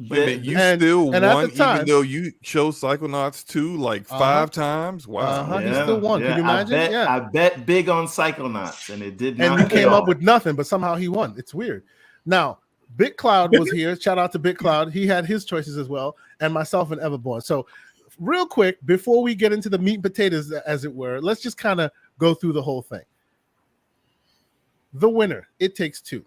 you still won, even though you chose Psychonauts 2 like 5 times. Wow, he still won. Can you imagine? I bet big on Psychonauts, and it did not. And he came up with nothing, but somehow he won. It's weird. Now, Big Cloud was here. Shout out to Big Cloud. He had his choices as well, and myself and Everborn. So, real quick, before we get into the meat and potatoes, as it were, let's just kind of go through the whole thing. The winner, It Takes Two.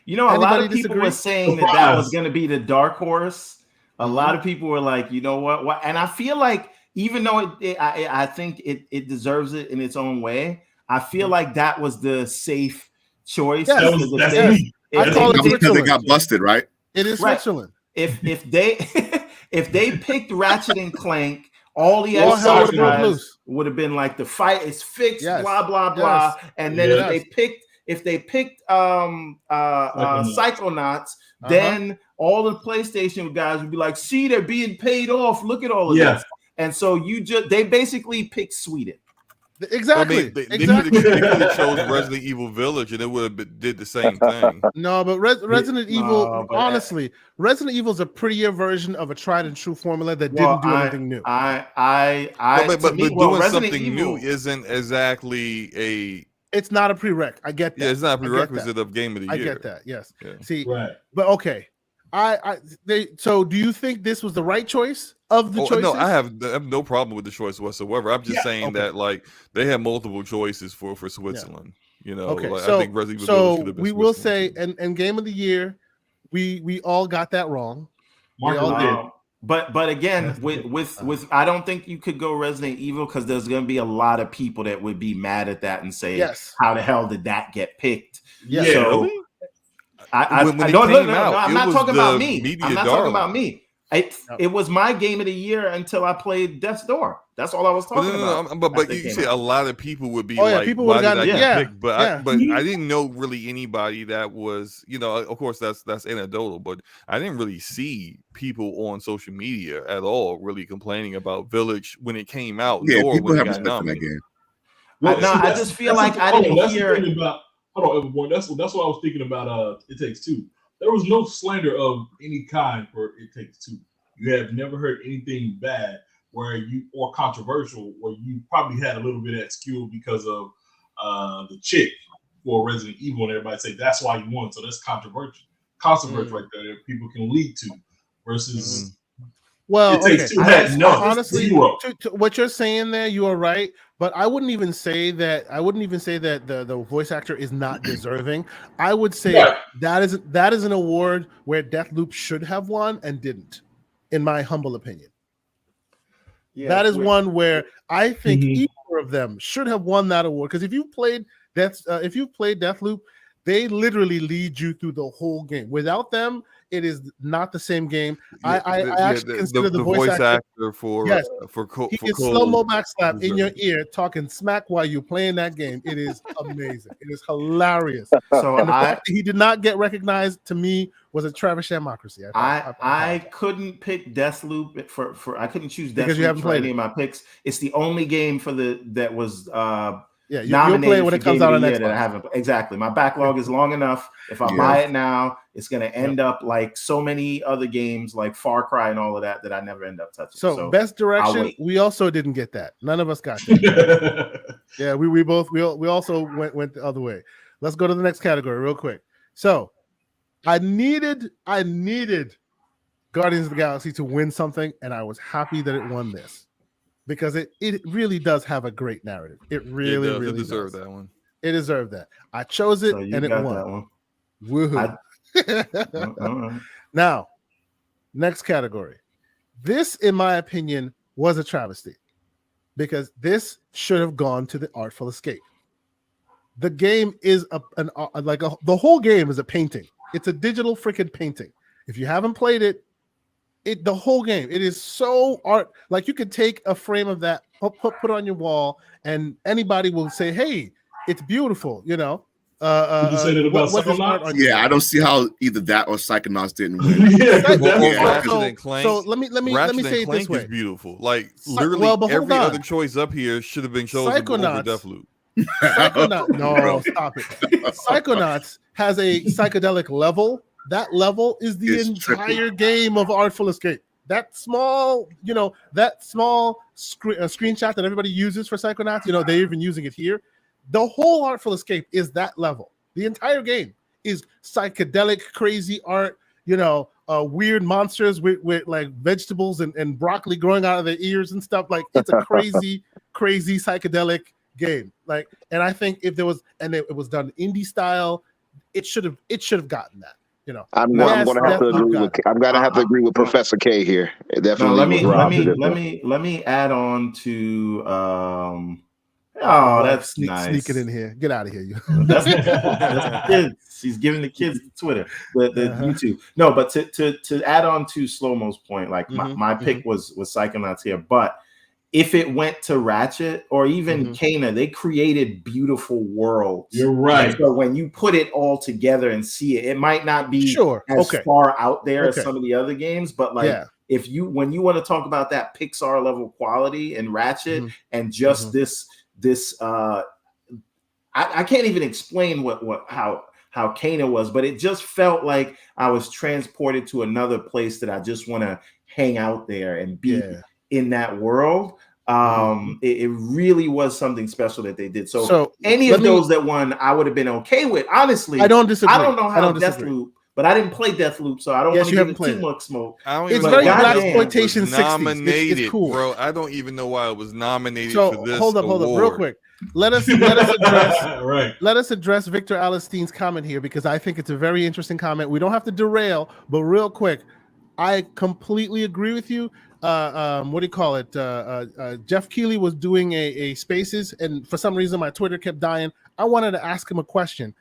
You know, a lot of people were saying that was going to be the dark horse, A lot of people were like, you know what? And I feel like even though I think it deserves it in its own way, I feel like that was the safe choice. Yes, I call it because they got busted, right? It is Switzerland. If they picked Ratchet and Clank, all the other guys would have been like the fight is fixed, blah blah blah. And then if they picked Psychonauts, then all the PlayStation guys would be like, see, they're being paid off. Look at all of this. And so they basically picked Sweden. Exactly. They could have chose Resident Evil Village and it would have did the same thing. No, but Resident Evil, honestly, Resident Evil is a prettier version of a tried and true formula that didn't do anything new. But doing something new isn't exactly a. It's not a prereq. I get that. Yeah, it's not a prerequisite of Game of the Year. I get that. Yes. Yeah. See, but okay. So do you think this was the right choice of the choices? No, I have no problem with the choice whatsoever. I'm just saying that like they have multiple choices for Switzerland. You know, okay. Like, so, I think Resident Evil should have been we will say, and Game of the Year, we all got that wrong. We all did. But again, with I don't think you could go Resident Evil because there's going to be a lot of people that would be mad at that and say, how the hell did that get picked? Yeah. So, I'm not talking about me. I'm not talking about me. It was my Game of the Year until I played Death's Door. That's all I was talking about. But you see, a lot of people would be like, people would have gotten pick? But I didn't know really anybody that was, you know, of course that's anecdotal, but I didn't really see people on social media at all really complaining about Village when it came out. Yeah, people have respect for that game. Well, I just feel like I didn't hear. Hold on, everyone. That's what I was thinking about. It Takes Two. There was no slander of any kind for It Takes Two. You have never heard anything bad or controversial where you probably had a little bit of that skew because of the chick for Resident Evil, and everybody say that's why you won. So that's controversial right there that people can lead to versus. Well, It Takes Two had honestly, to what you're saying there, you are right. But I wouldn't even say that. The voice actor is not deserving. I would say that is an award where Deathloop should have won and didn't, in my humble opinion. Yeah, that is one where I think either of them should have won that award. Because if you've played Deathloop, they literally lead you through the whole game. Without them, it is not the same game. I actually consider the voice actor for he can slow-mo backslap in your ear, talking smack while you're playing that game. It is amazing. It is hilarious. So and the fact that he did not get recognized, to me, was a Travis Shamocracy. I couldn't pick Deathloop for I couldn't choose Deathloop because you haven't played any of my picks. It's the only game that was you'll play when it comes out on Xbox. That I haven't exactly. My backlog is long enough. If I buy it now, it's going to end up like so many other games, like Far Cry and all of that I never end up touching. So best direction, we also didn't get that. None of us got that. Yeah, we also went the other way. Let's go to the next category real quick. So I needed Guardians of the Galaxy to win something, and I was happy that it won this. Because it really does have a great narrative. It really deserved that one. It deserved that. I chose it and it won. Woohoo. Now, next category. This, in my opinion, was a travesty because this should have gone to the Artful Escape. The game is the whole game is a painting. It's a digital freaking painting. If you haven't played it, the whole game, it is so art. Like you could take a frame of that, put on your wall, and anybody will say, "Hey, it's beautiful." You know. Did you say that about Psychonauts? Yeah, I don't see how either that or Psychonauts didn't win. So let me say it this way: is beautiful. Like literally every other choice up here should have been chosen over Deathloop. No, stop it. Psychonauts has a psychedelic level. That level is the entire game of Artful Escape. That small, screenshot that everybody uses for Psychonauts, they're even using it here. The whole Artful Escape is that level. The entire game is psychedelic, crazy art, weird monsters with like vegetables and broccoli growing out of their ears and stuff. Like it's a crazy, crazy psychedelic game. Like, and I think if there was, and it was done indie style, it should have gotten that. you know. I'm gonna have to agree with. I'm gonna have to agree with Professor K here. Definitely. Let me add on to. That's nice. Sneak it in here. Get out of here, you. That's the kids. She's giving the kids the Twitter, the YouTube. No, but to add on to Slow-Mo's point, like my pick was Psychonauts here, but if it went to Ratchet or even Kana, they created beautiful worlds. You're right. So when you put it all together and see it, it might not be as far out there as some of the other games, but like when you want to talk about that Pixar level quality in Ratchet and just this I can't even explain how Kana was, but it just felt like I was transported to another place that I just want to hang out there and be in that world. It really was something special that they did. So any of those that won, I would have been okay with. Honestly, I don't disagree. I don't know how Deathloop, but I didn't play Deathloop, so I don't want to give it too much smoke. It's very blaxploitation 60s. Nominated, it's cool, bro. I don't even know why it was nominated for this. Hold up, real quick. Let us address let us address Victor Alistein's comment here, because I think it's a very interesting comment. We don't have to derail, but real quick, I completely agree with you. What do you call it? Jeff Keighley was doing a Spaces, and for some reason my Twitter kept dying. I wanted to ask him a question.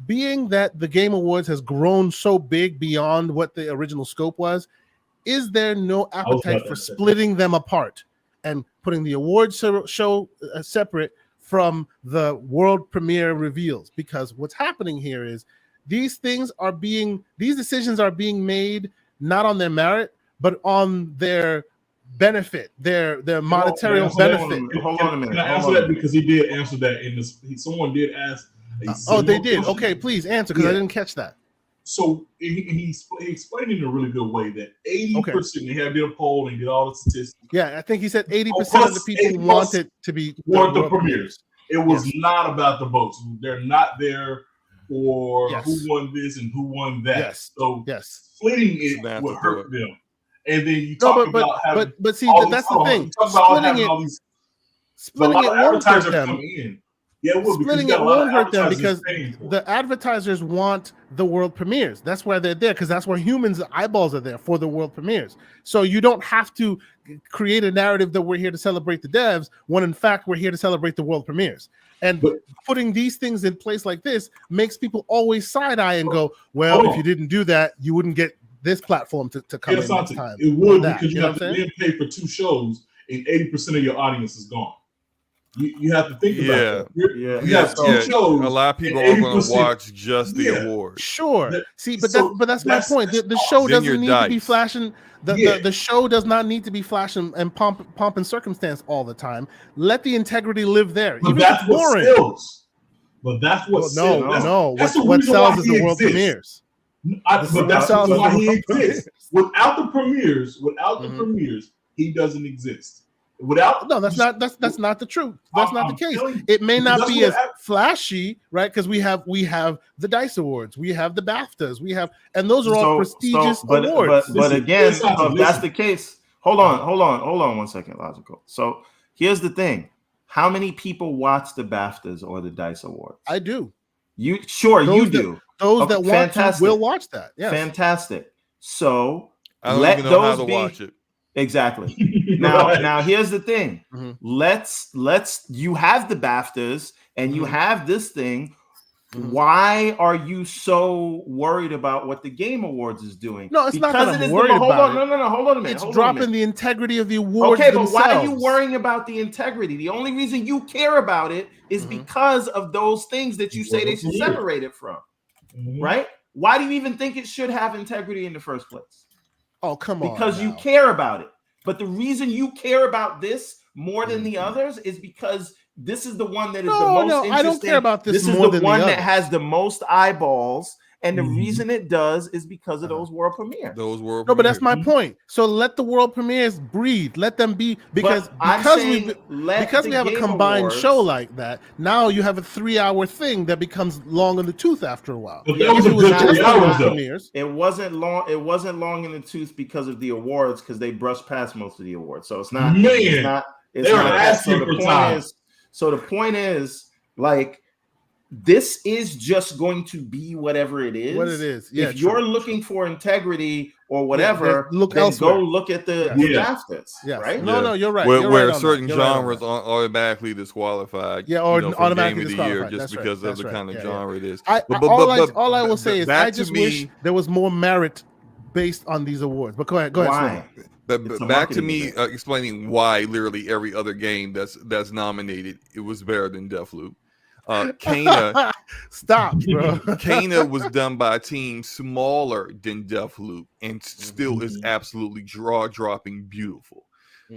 Being that the Game Awards has grown so big beyond what the original scope was, is there no appetite for splitting them apart and putting the awards show separate from the world premiere reveals? Because what's happening here is these decisions are being made not on their merit, but on their benefit, their monetary benefit. Hold on a minute. Can I answer that? Because he did answer that in this. Someone did ask. They did. Question. Okay, please answer, because I didn't catch that. So he explained in a really good way that 80%, they did a poll and did all the statistics. Yeah, I think he said 80% of the people wanted to be the premieres. It was not about the votes. They're not there for who won this and who won that. So splitting it would hurt them. And then you talk about having, but see, that's the thing. Splitting it won't hurt them. Yeah, it will, splitting it won't hurt them, because the advertisers want the world premieres. That's why they're there, because that's where humans' eyeballs are there, for the world premieres. So you don't have to create a narrative that we're here to celebrate the devs, when in fact we're here to celebrate the world premieres. And putting these things in place like this makes people always side-eye and go, well, if you didn't do that, you wouldn't get this platform to come in next time. It would, because you have to then pay for 2 shows and 80% of your audience is gone. You have to think about it. You have 2 shows. A lot of people are going to watch just the awards. Sure. See, but that's my point. The show doesn't need to be flashing. The show does not need to be flashing and pomp and circumstance all the time. Let the integrity live there. But that's what sells. But that's what sells. No. What sells is the world premieres. But that's why he exists. Without the premieres, he doesn't exist. That's not the truth. That's not the case. It may not be as flashy, right? Because we have the DICE Awards, we have the BAFTAs, and those are all prestigious awards. But again, if that's the case, hold on 1 second, Logical. So here's the thing: how many people watch the BAFTAs or the DICE Awards? I do. You do. Those that want to will watch that. Yes. Fantastic. So I don't even know how to watch it. Exactly. Now here's the thing. Let's you have the BAFTAs and you have this thing. Why are you so worried about what the Game Awards is doing? No, it's not that I'm worried about it. No, hold on a minute. It's dropping the integrity of the awards themselves. But why are you worrying about the integrity? The only reason you care about it is because of those things that you say they should separate it from. Right? Why do you even think it should have integrity in the first place? Oh, come on. Because you care about it. But the reason you care about this more than the others is because this is the one that is the most interesting. I don't care about this more than the one that has the most eyeballs. And the reason it does is because of those world premieres. But that's my point. So let the world premieres breathe. Let them be, because we have a combined show like that. Now you have a 3-hour thing that becomes long in the tooth after a while. But that was a good 3 hours though. It wasn't long. It wasn't long in the tooth because of the awards, because they brushed past most of the awards. So it's not. It's not. They were asking for time. So the point is, like, this is just going to be whatever it is. What it is. Yeah, if you're looking for integrity or whatever, look then elsewhere. Go look at the BAFTAs. Yes. Right? No, you're right. Where certain genres are automatically disqualified. Yeah, or automatically game of the year disqualified. just because of the kind of genre it is. All I will say is I just wish there was more merit based on these awards. But go ahead. Why? But back to me explaining why literally every other game that's nominated, it was better than Deathloop. Kena, stop, bro. Kena was done by a team smaller than Deathloop and still is absolutely jaw-dropping beautiful.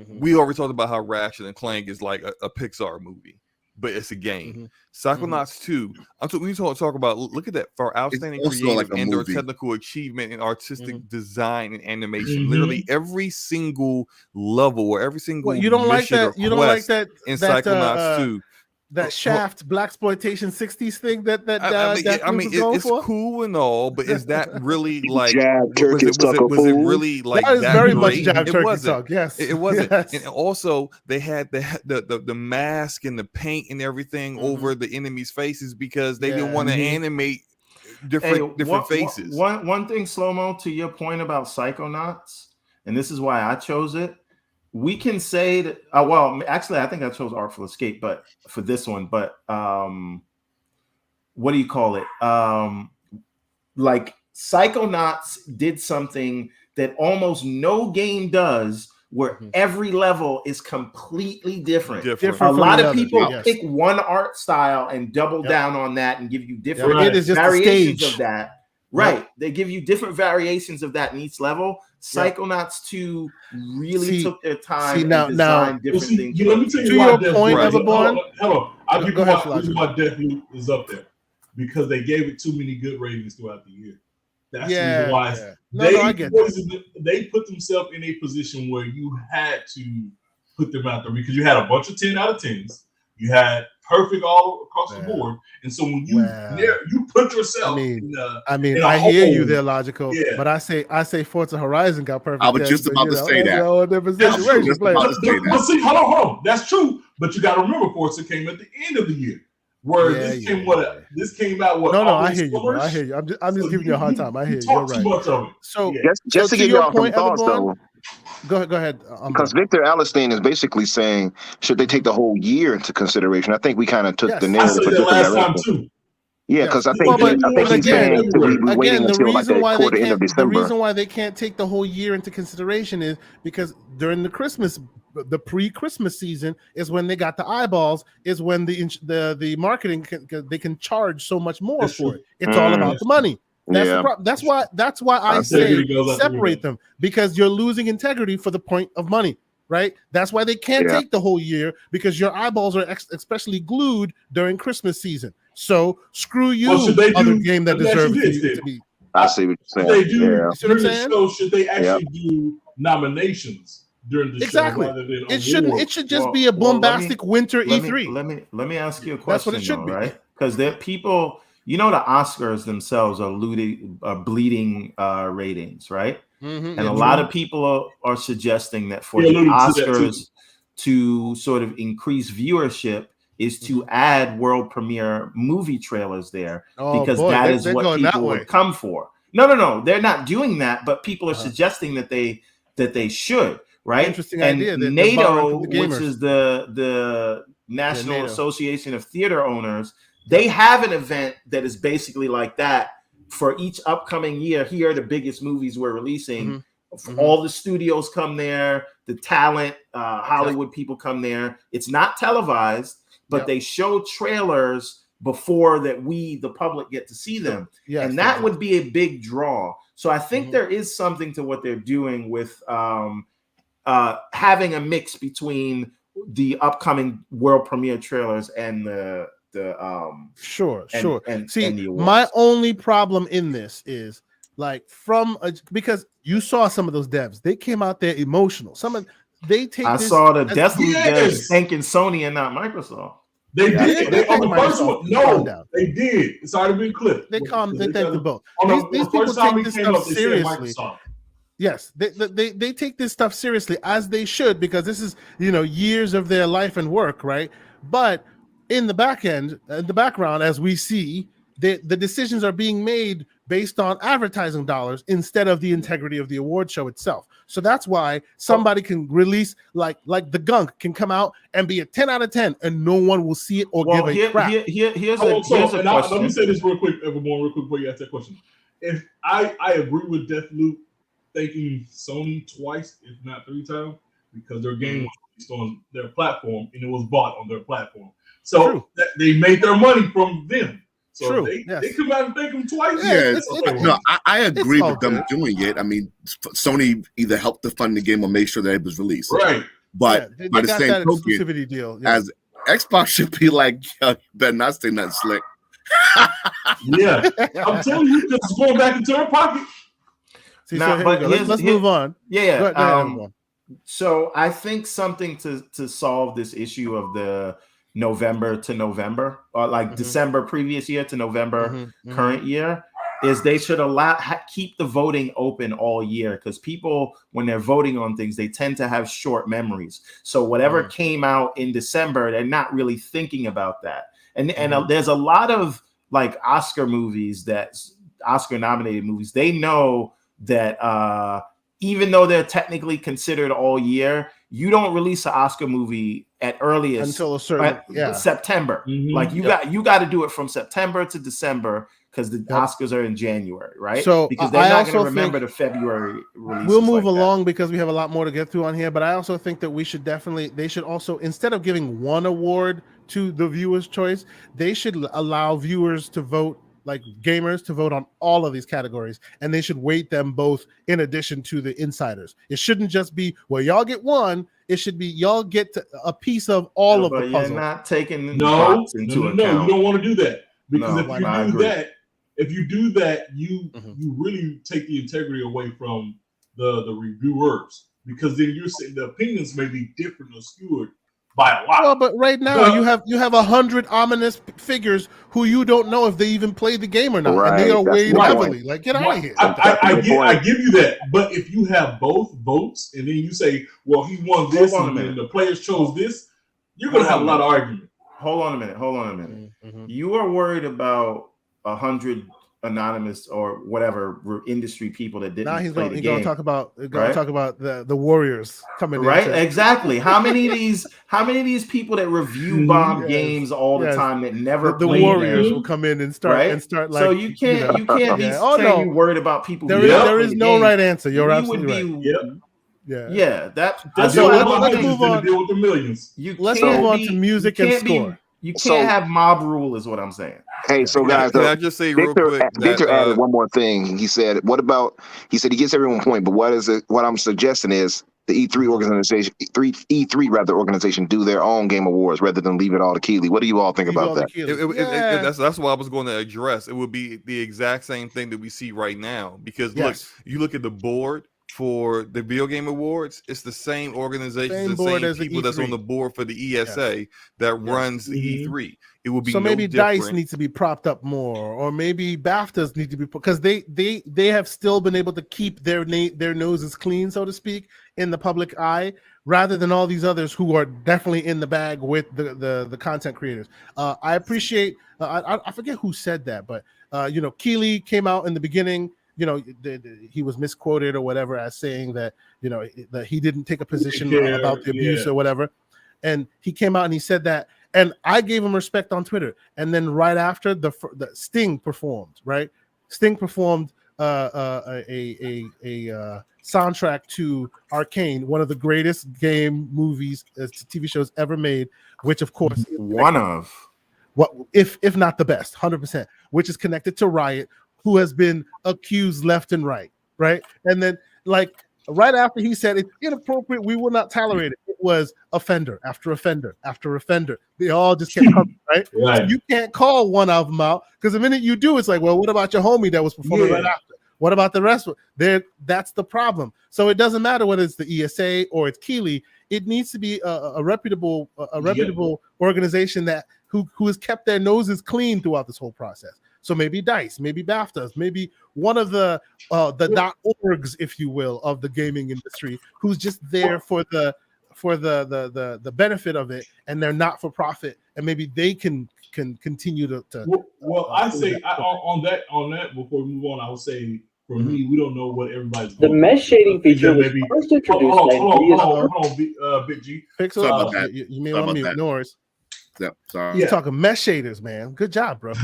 We already talked about how Ratchet and Clank is like a Pixar movie, but it's a game. Psychonauts 2. We talk about, look at that, for outstanding creative and or technical achievement in artistic design and animation. Literally every single level or every single you don't like that? You don't like that in Psychonauts 2. That Shaft blaxploitation 60s thing that it's cool and all, but is that really like was it really like that is that very great? much Jab It Turkey wasn't. talk. Yes, it wasn't. Yes. And also they had the mask and the paint and everything over the enemies' faces because they didn't want to animate different faces. One thing, Slow-Mo, to your point about Psychonauts, and this is why I chose it. We can say that. Well, actually, I think I chose Artful Escape, but for this one, what do you call it? Like Psychonauts did something that almost no game does, where every level is completely different. A lot of people pick one art style and double down on that and give you different variations of that. Right. They give you different variations of that in each level. Psychonauts 2 really took their time and designed different things. Let me tell you why Deathloop. I'll give you why Deathloop is up there. Because they gave it too many good ratings throughout the year. That's the reason why they put themselves in a position where you had to put them out there because you had a bunch of 10 out of 10s. You had perfect all across the board, and so when you put yourself, I hear you there, Logical, but I say Forza Horizon got perfect. I was just about to say that. But see, hold on, that's true. But you got to remember, Forza came at the end of the year. Where this came out. No, I hear you, bro. I hear you. I'm just giving you a hard time. I hear you. You're right. Much of it. So just to give you all some thoughts, though. Go ahead. Because Victor Allenstein is basically saying, should they take the whole year into consideration? I think we kind of took the narrative for different directions. Yeah, because I think he's saying we're waiting until like the end of December. The reason why they can't take the whole year into consideration is because during the pre-Christmas season is when they got the eyeballs, is when the marketing they can charge so much more for it. It's all about the money. That's why I say separate them, because you're losing integrity for the point of money, right? That's why they can't take the whole year, because your eyeballs are especially glued during Christmas season. So screw you, other game that deserves to be. I see what you're saying. They do. You see what I'm saying? So should they actually do nominations during the show rather than it should just be a bombastic winter E3. Let me ask you a question. That's what it should be, right? Because there are people. You know, the Oscars themselves are bleeding ratings, right? And a lot of people are suggesting that for the Oscars to sort of increase viewership is to add world premiere movie trailers there, because that is what people would come for. No, they're not doing that, but people are suggesting that they should, right? Interesting and idea. NATO, which is the National Association of Theater Owners, they have an event that is basically like that for each upcoming year. Here are the biggest movies we're releasing. All the studios come there, the talent, Hollywood people come there. It's not televised, but they show trailers before that we, the public, get to see them. And that would be a big draw. So I think there is something to what they're doing with having a mix between the upcoming world premiere trailers and the sure. See, my only problem in this is like because you saw some of those devs, they came out there emotional. Saw the Deathloop devs thanking Sony and not Microsoft. They did. They on the first one. No, they did. It's already been clipped. They thanked them both. These people take this stuff seriously. Yes, they take this stuff seriously, as they should, because this is years of their life and work, right? But in the background, as we see, the decisions are being made based on advertising dollars instead of the integrity of the award show itself. So that's why somebody can release like the Gunk can come out and be a 10 out of 10 and no one will see it or give a crap. Here's a question. Let me say this real quick, Everborn, real quick before you ask that question. If I agree with Deathloop thanking Sony twice, if not 3 times, because their game was released on their platform and it was bought on their platform. So they made their money from them. So they come out and thank them twice. No, I agree with them doing it. I mean, Sony either helped to fund the game or made sure that it was released. Right. But by the same token, deal, as Xbox should be like, better not say nothing slick. Yeah. I'm telling you, it's going back into her pocket. Let's move on. So I think something to solve this issue of the November to November, or like December previous year to November current year, is they should keep the voting open all year, because people, when they're voting on things, they tend to have short memories. So whatever came out in December, they're not really thinking about that. And there's a lot of like Oscar movies, Oscar nominated movies, they know that even though they're technically considered all year, you don't release an Oscar movie at earliest until a certain September. Like you got to do it from September to December, because the Oscars are in January, right? So because they're not going to remember the February release. We'll move along because we have a lot more to get through on here. But I also think that they should also, instead of giving one award to the viewer's choice, they should allow viewers to vote, like gamers to vote on all of these categories, and they should weight them both in addition to the insiders. It shouldn't just be, well, y'all get one. It should be y'all get a piece of all of the puzzle. You're not taking into account. No, you don't want to do that, because if you do that, you really take the integrity away from the reviewers, because then you're saying the opinions may be different or skewed by a lot. Well, but right now you have 100 ominous figures who you don't know if they even play the game or not, and they are weighed heavily. Like, get out of here. I give you that, but if you have both votes and then you say, well, he won this and then the players chose this, you're going to have a lot of argument. Hold on a minute. You are worried about 100 anonymous or whatever industry people that didn't. Now he's play going to talk about the Warriors coming in. Right, exactly. How many of these people that review bomb games all the time that never the Warriors will come in and start like. So you can't be saying you're worried about people. There is no right answer. You're absolutely right. That's so let's move on. Deal with the millions. Let's move on to music and score. You can't have mob rule, is what I'm saying. Hey, so guys, can I just say real quick? Victor added one more thing. He said, he gets everyone a point, but what I'm suggesting is the E3 organization do their own game awards rather than leave it all to Keighley. What do you all think about that? That's what I was going to address. It would be the exact same thing that we see right now, because look, you look at the board for the Video Game Awards, it's the same organization, the same people that's on the board for the ESA that runs the E3. It will be maybe DICE needs to be propped up more, or maybe BAFTAs need to be, because they have still been able to keep their noses clean, so to speak, in the public eye, rather than all these others who are definitely in the bag with the content creators. I appreciate I forget who said that, but Keighley came out in the beginning. He was misquoted or whatever as saying that that he didn't take a position about the abuse or whatever, and he came out and he said that, and I gave him respect on Twitter. And then right after the Sting performed, Sting performed a soundtrack to Arcane, one of the greatest game movies, TV shows ever made, which of course if not the best, 100%, which is connected to Riot, who has been accused left and right? And then, right after he said it's inappropriate, we will not tolerate it, it was offender after offender after offender. They all just kept coming, right? So you can't call one of them out, because the minute you do, it's like, well, what about your homie that was performing right after? What about the rest? That's the problem. So it doesn't matter whether it's the ESA or it's Keighley. It needs to be a reputable organization who has kept their noses clean throughout this whole process. So maybe DICE, maybe BAFTAs, maybe one of the .orgs, if you will, of the gaming industry, who's just there for for the benefit of it, and they're not for profit, and maybe they can continue to. I say on that before we move on, I would say for me, we don't know what everybody's. The mesh shading feature was first introduced. Hold on, Big G. Pixel, you may want to mute. No worries. Yep, sorry. You're talking mesh shaders, man. Good job, bro.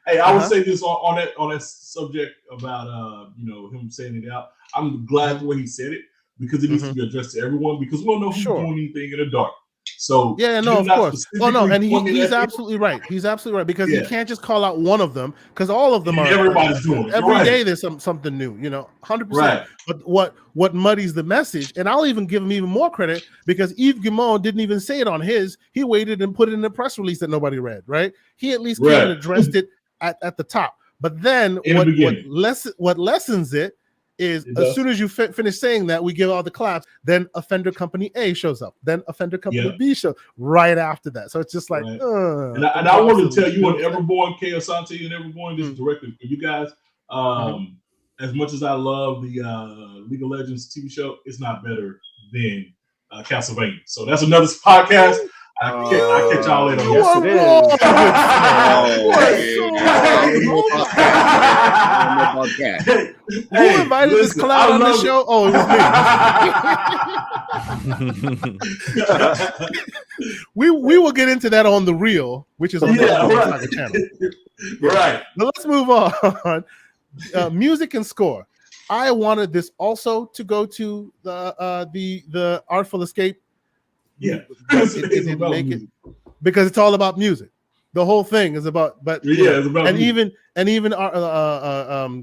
Hey, I would say this on that subject about him saying it out. I'm glad the way he said it, because it needs to be addressed to everyone, because we don't know who's doing anything in the dark. So of course. Oh no, and he's absolutely right. He's absolutely right, because you can't just call out one of them, because all of them are. Everybody's doing it. Every day there's something new. 100%. But what muddies the message, and I'll even give him even more credit, because Yves Guillemot didn't even say it on his. He waited and put it in a press release that nobody read. Right? He at least came and addressed it at the top. But then what lessens it is as soon as you finish saying that, we give all the claps, then offender company A shows up, then offender company B shows right after that. So it's just like, and I want to tell you, and Everborn, K. Asante, and Everborn, this is directly for you guys. As much as I love the League of Legends TV show, it's not better than Castlevania. So that's another podcast. I'll catch y'all later. Yes, it is. Who invited this clown on the show? Oh, it was me. we will get into that on The Real, which is on the channel. Right. But let's move on. Music and score. I wanted this also to go to the Artful Escape. Yeah, it didn't make it because it's all about music. The whole thing is about, it's about and music. even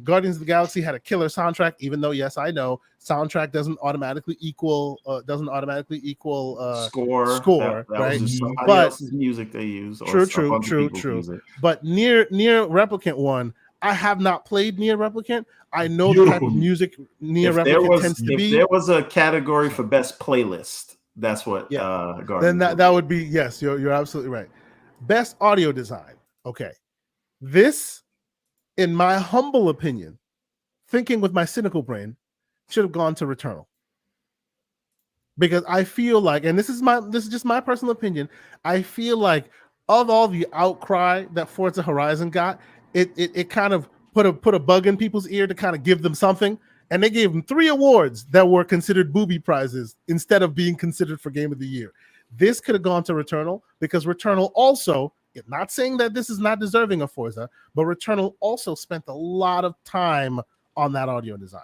Guardians of the Galaxy had a killer soundtrack. Even though, yes, I know soundtrack doesn't automatically equal score, right? But else's music they use. True. But Nier Replicant 1, I have not played Nier Replicant. I know the type of music Nier Replicant tends to be. If there was a category for best playlist, that's what then that would be, yes, you're absolutely right. Best audio design. Okay. This, in my humble opinion, thinking with my cynical brain, should have gone to Returnal. Because I feel like, and this is just my personal opinion, I feel like of all the outcry that Forza Horizon got, it kind of put a bug in people's ear to kind of give them something. And they gave them 3 awards that were considered booby prizes instead of being considered for Game of the Year. This could have gone to Returnal, because Returnal also, not saying that this is not deserving of Forza, but Returnal also spent a lot of time on that audio design.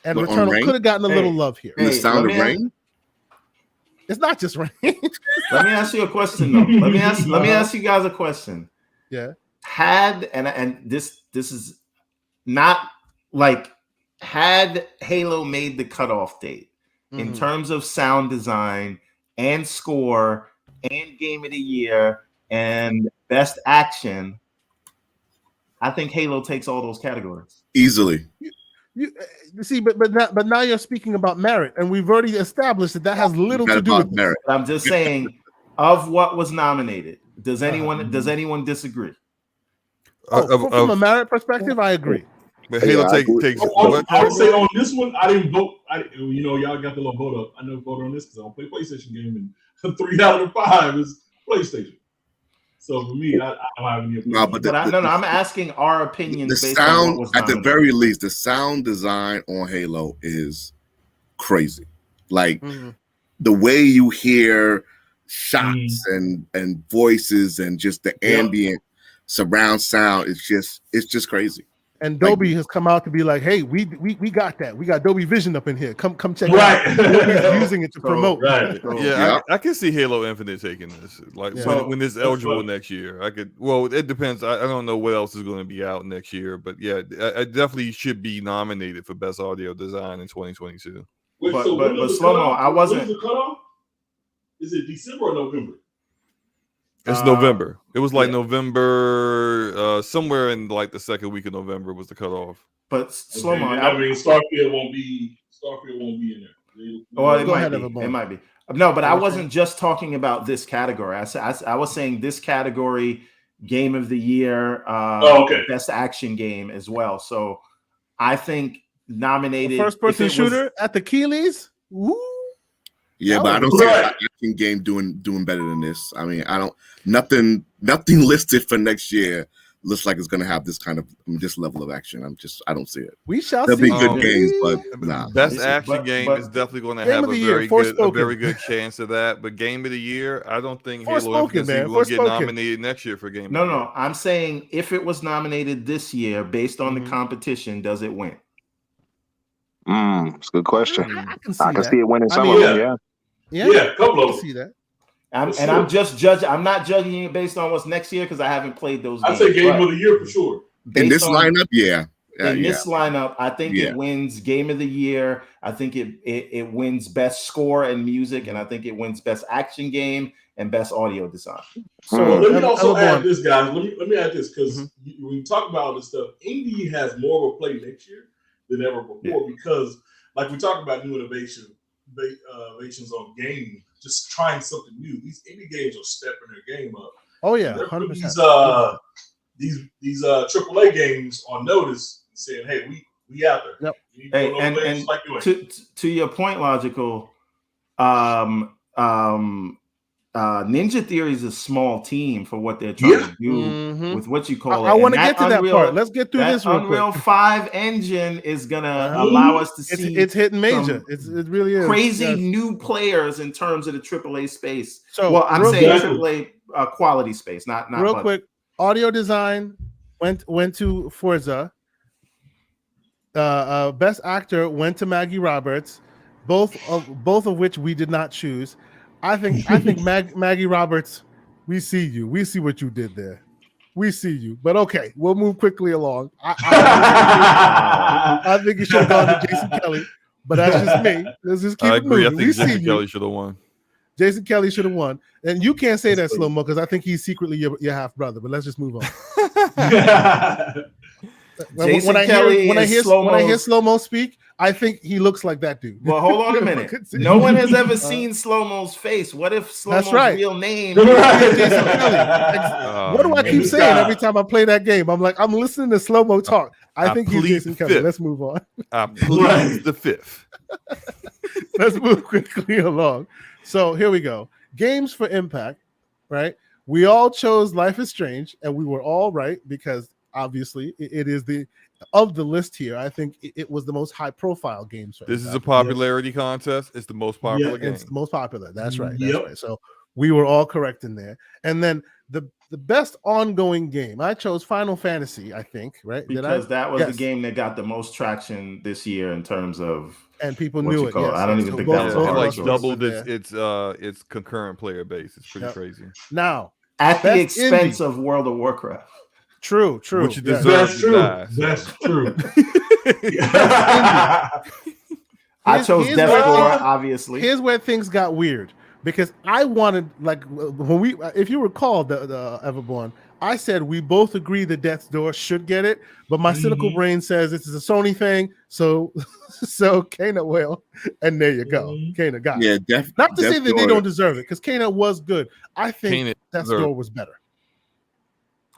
And Returnal could have gotten a little love here. The sound of rain? It's not just rain. Let me ask you a question, though. Let me ask you guys a question. Yeah. And this is not like, had Halo made the cutoff date in terms of sound design and score and Game of the Year and best action, I think Halo takes all those categories easily. You see, but now you're speaking about merit, and we've already established that has little to do with merit. I'm just saying, of what was nominated, does anyone disagree? From a merit perspective, I agree. But Halo takes. I would say on this one, I didn't vote. Y'all got the little vote up. I never voted on this because I don't play PlayStation game, and 3 out of 5 is PlayStation. So for me, I don't have any opinion. I'm asking our opinions. The sound, at the very least, the sound design on Halo is crazy. Like the way you hear shots and voices and just the ambient surround sound, it's just crazy. And Dolby has come out to be like, hey, we got that. We got Dolby Vision up in here. Come check it out. Dolby's using it to promote. Right. I can see Halo Infinite taking this. Like when it's eligible next year. It depends. I don't know what else is going to be out next year, but yeah, it definitely should be nominated for best audio design in 2022. But Slow-Mo, I wasn't. When is the cutoff? Is it December or November? It's November. It was like November, somewhere in like the second week of November was the cutoff. But Slow-Mo, I mean, Starfield won't be in there. Well, it might be. No, but I wasn't just talking about this category. I was saying this category, Game of the Year, Best Action Game as well. So I think nominated first-person shooter at the Keeleys. Woo. Yeah, but I don't see an action game doing better than this. I mean, I don't nothing listed for next year looks like it's going to have this kind of this level of action. I don't see it. We shall There'll see. be good games, but nah. Best action game is definitely going to have a very good chance of that. But game of the year, I don't think Halo Infinite is going to get nominated next year for game. No. I'm saying if it was nominated this year based on the competition, does it win? It's a good question. I can see it winning some of them. Yeah, a couple of them. See that. I'm just judging. I'm not judging it based on what's next year because I haven't played those games. I'd say game of the year for sure. In this lineup, this lineup, I think it wins game of the year. I think it wins best score and music, and I think it wins best action game and best audio design. So let me also add this, guys. Let me add this because when you talk about all this stuff, indie has more of a play next year than ever before because, like we talk about new innovations on gaming, just trying something new. These indie games are stepping their game up. Oh yeah, 100%. These AAA games on notice, saying, "Hey, we out there." Yep. Hey, and like to your point, Logical. Ninja Theory is a small team for what they're trying to do with what you call it. I want to get to that part. Let's get through this real quick. Unreal 5 engine is gonna allow us to see it's hitting major. It really is crazy new players in terms of the AAA space. So I'm saying AAA quality space, not real quick. Audio design went to Forza. Best actor went to Maggie Roberts, both of which we did not choose. I think Maggie Roberts, we see you. We see what you did there. We see you. But okay, we'll move quickly along. I think you should have gone to Jason Kelly, but that's just me. Let's just keep it moving. I think Jason Kelly should have won. Jason Kelly should have won. And you can't say that, Slow-Mo, because I think he's secretly your half brother, but let's just move on. When I hear Slow-Mo speak, I think he looks like that dude. Well, hold on a minute. No one has ever seen Slow-Mo's face. What if Slow-Mo's real name is Jason Kelly? What do I keep saying every time I play that game? I'm like, I'm listening to Slow-Mo talk. I think he's Jason Kelly. Let's move on. I plead the fifth. Let's move quickly along. So here we go. Games for Impact, right? We all chose Life is Strange, and we were all right because obviously it is of the list here. I think it was the most high-profile game. This is a popularity contest. It's the most popular game. It's the most popular. That's right. That's right. So we were all correct in there. And then the best ongoing game, I chose Final Fantasy, I think, right? Because that was the game that got the most traction this year in terms of and people knew it. Yes. I don't even think that was like doubled its concurrent player base. It's pretty crazy. Now, at the expense of World of Warcraft. True. Which deserves to die. That's true. I chose Death Door, obviously. Here's where things got weird because I wanted, like, when if you recall the Everborn, I said we both agree that Death's Door should get it, but my cynical brain says this is a Sony thing, so Kana will, and there you go. Kana got it. Not to say that they don't deserve it, because Kana was good. I think Death's Door was better.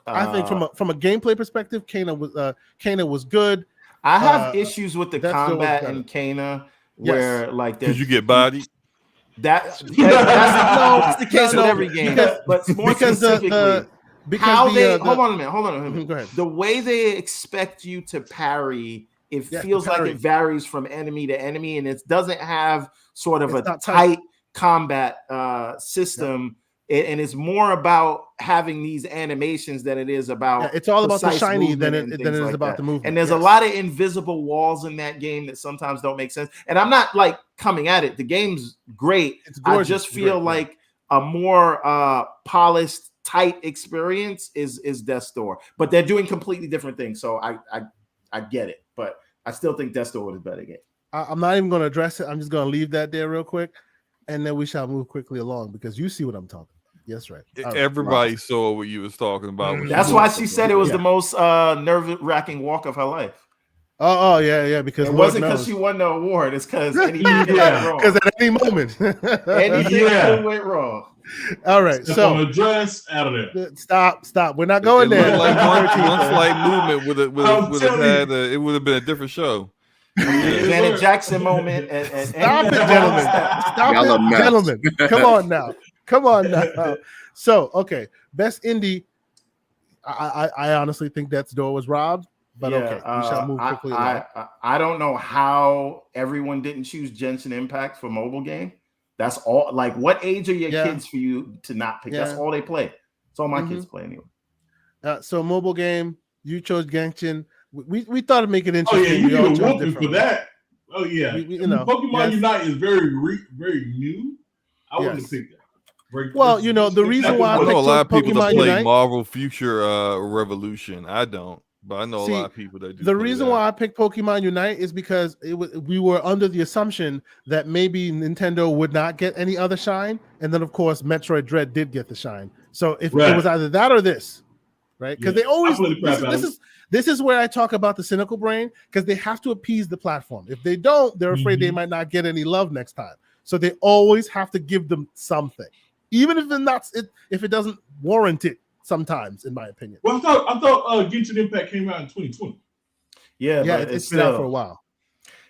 I think from a gameplay perspective, Kana was good. I have issues with the combat in Kana, where like because you get bodied. That's the case with every game, but more specifically. Hold on a minute. Go ahead. The way they expect you to parry, it feels like it varies from enemy to enemy, and it doesn't have sort of a tight combat system. And it's more about having these animations than it is about. It's all about the shiny than it is about the movement. And there's a lot of invisible walls in that game that sometimes don't make sense. And I'm not like coming at it. The game's great. I just feel like a more polished, tight experience is Death's Door, but they're doing completely different things. So I get it, but I still think Death's Door was a better game. I'm not even going to address it. I'm just going to leave that there real quick, and then we shall move quickly along because you see what I'm talking about. Yes, right. Everybody saw what you was talking about. That's why she said it was the most nerve-wracking walk of her life. Oh yeah. Because it wasn't because she won the award. It's because anything went wrong. Because at any moment, anything went wrong. All right, so on the dress out of there. Stop. We're not going there. Like one slight movement would have had. It would have been a different show. Janet Jackson moment. Stop it, gentlemen. Stop it, gentlemen. Come on now. So, okay, best indie. I honestly think Death's Door was robbed, but okay, we shall move quickly. I don't know how everyone didn't choose Genshin Impact for mobile game. That's all. Like, what age are your kids for you to not pick? That's all they play. That's all my kids play anyway. So mobile game, you chose Genshin. We thought of making it interesting. Oh yeah, you need a whooping for that. Oh yeah, Pokemon Unite is very new. I wouldn't have picked that. Well, the reason why I know a lot of people that play Unite, Marvel Future Revolution. I don't, but I know a lot of people that do. The reason why I picked Pokemon Unite is because we were under the assumption that maybe Nintendo would not get any other shine, and then of course Metroid Dread did get the shine. So if it was either that or this, right? Because they always this is where I talk about the cynical brain, because they have to appease the platform. If they don't, they're afraid they might not get any love next time. So they always have to give them something, even if it doesn't warrant it. Sometimes, in my opinion. Well, I thought Genshin Impact came out in 2020. Yeah, but it's been out for a while.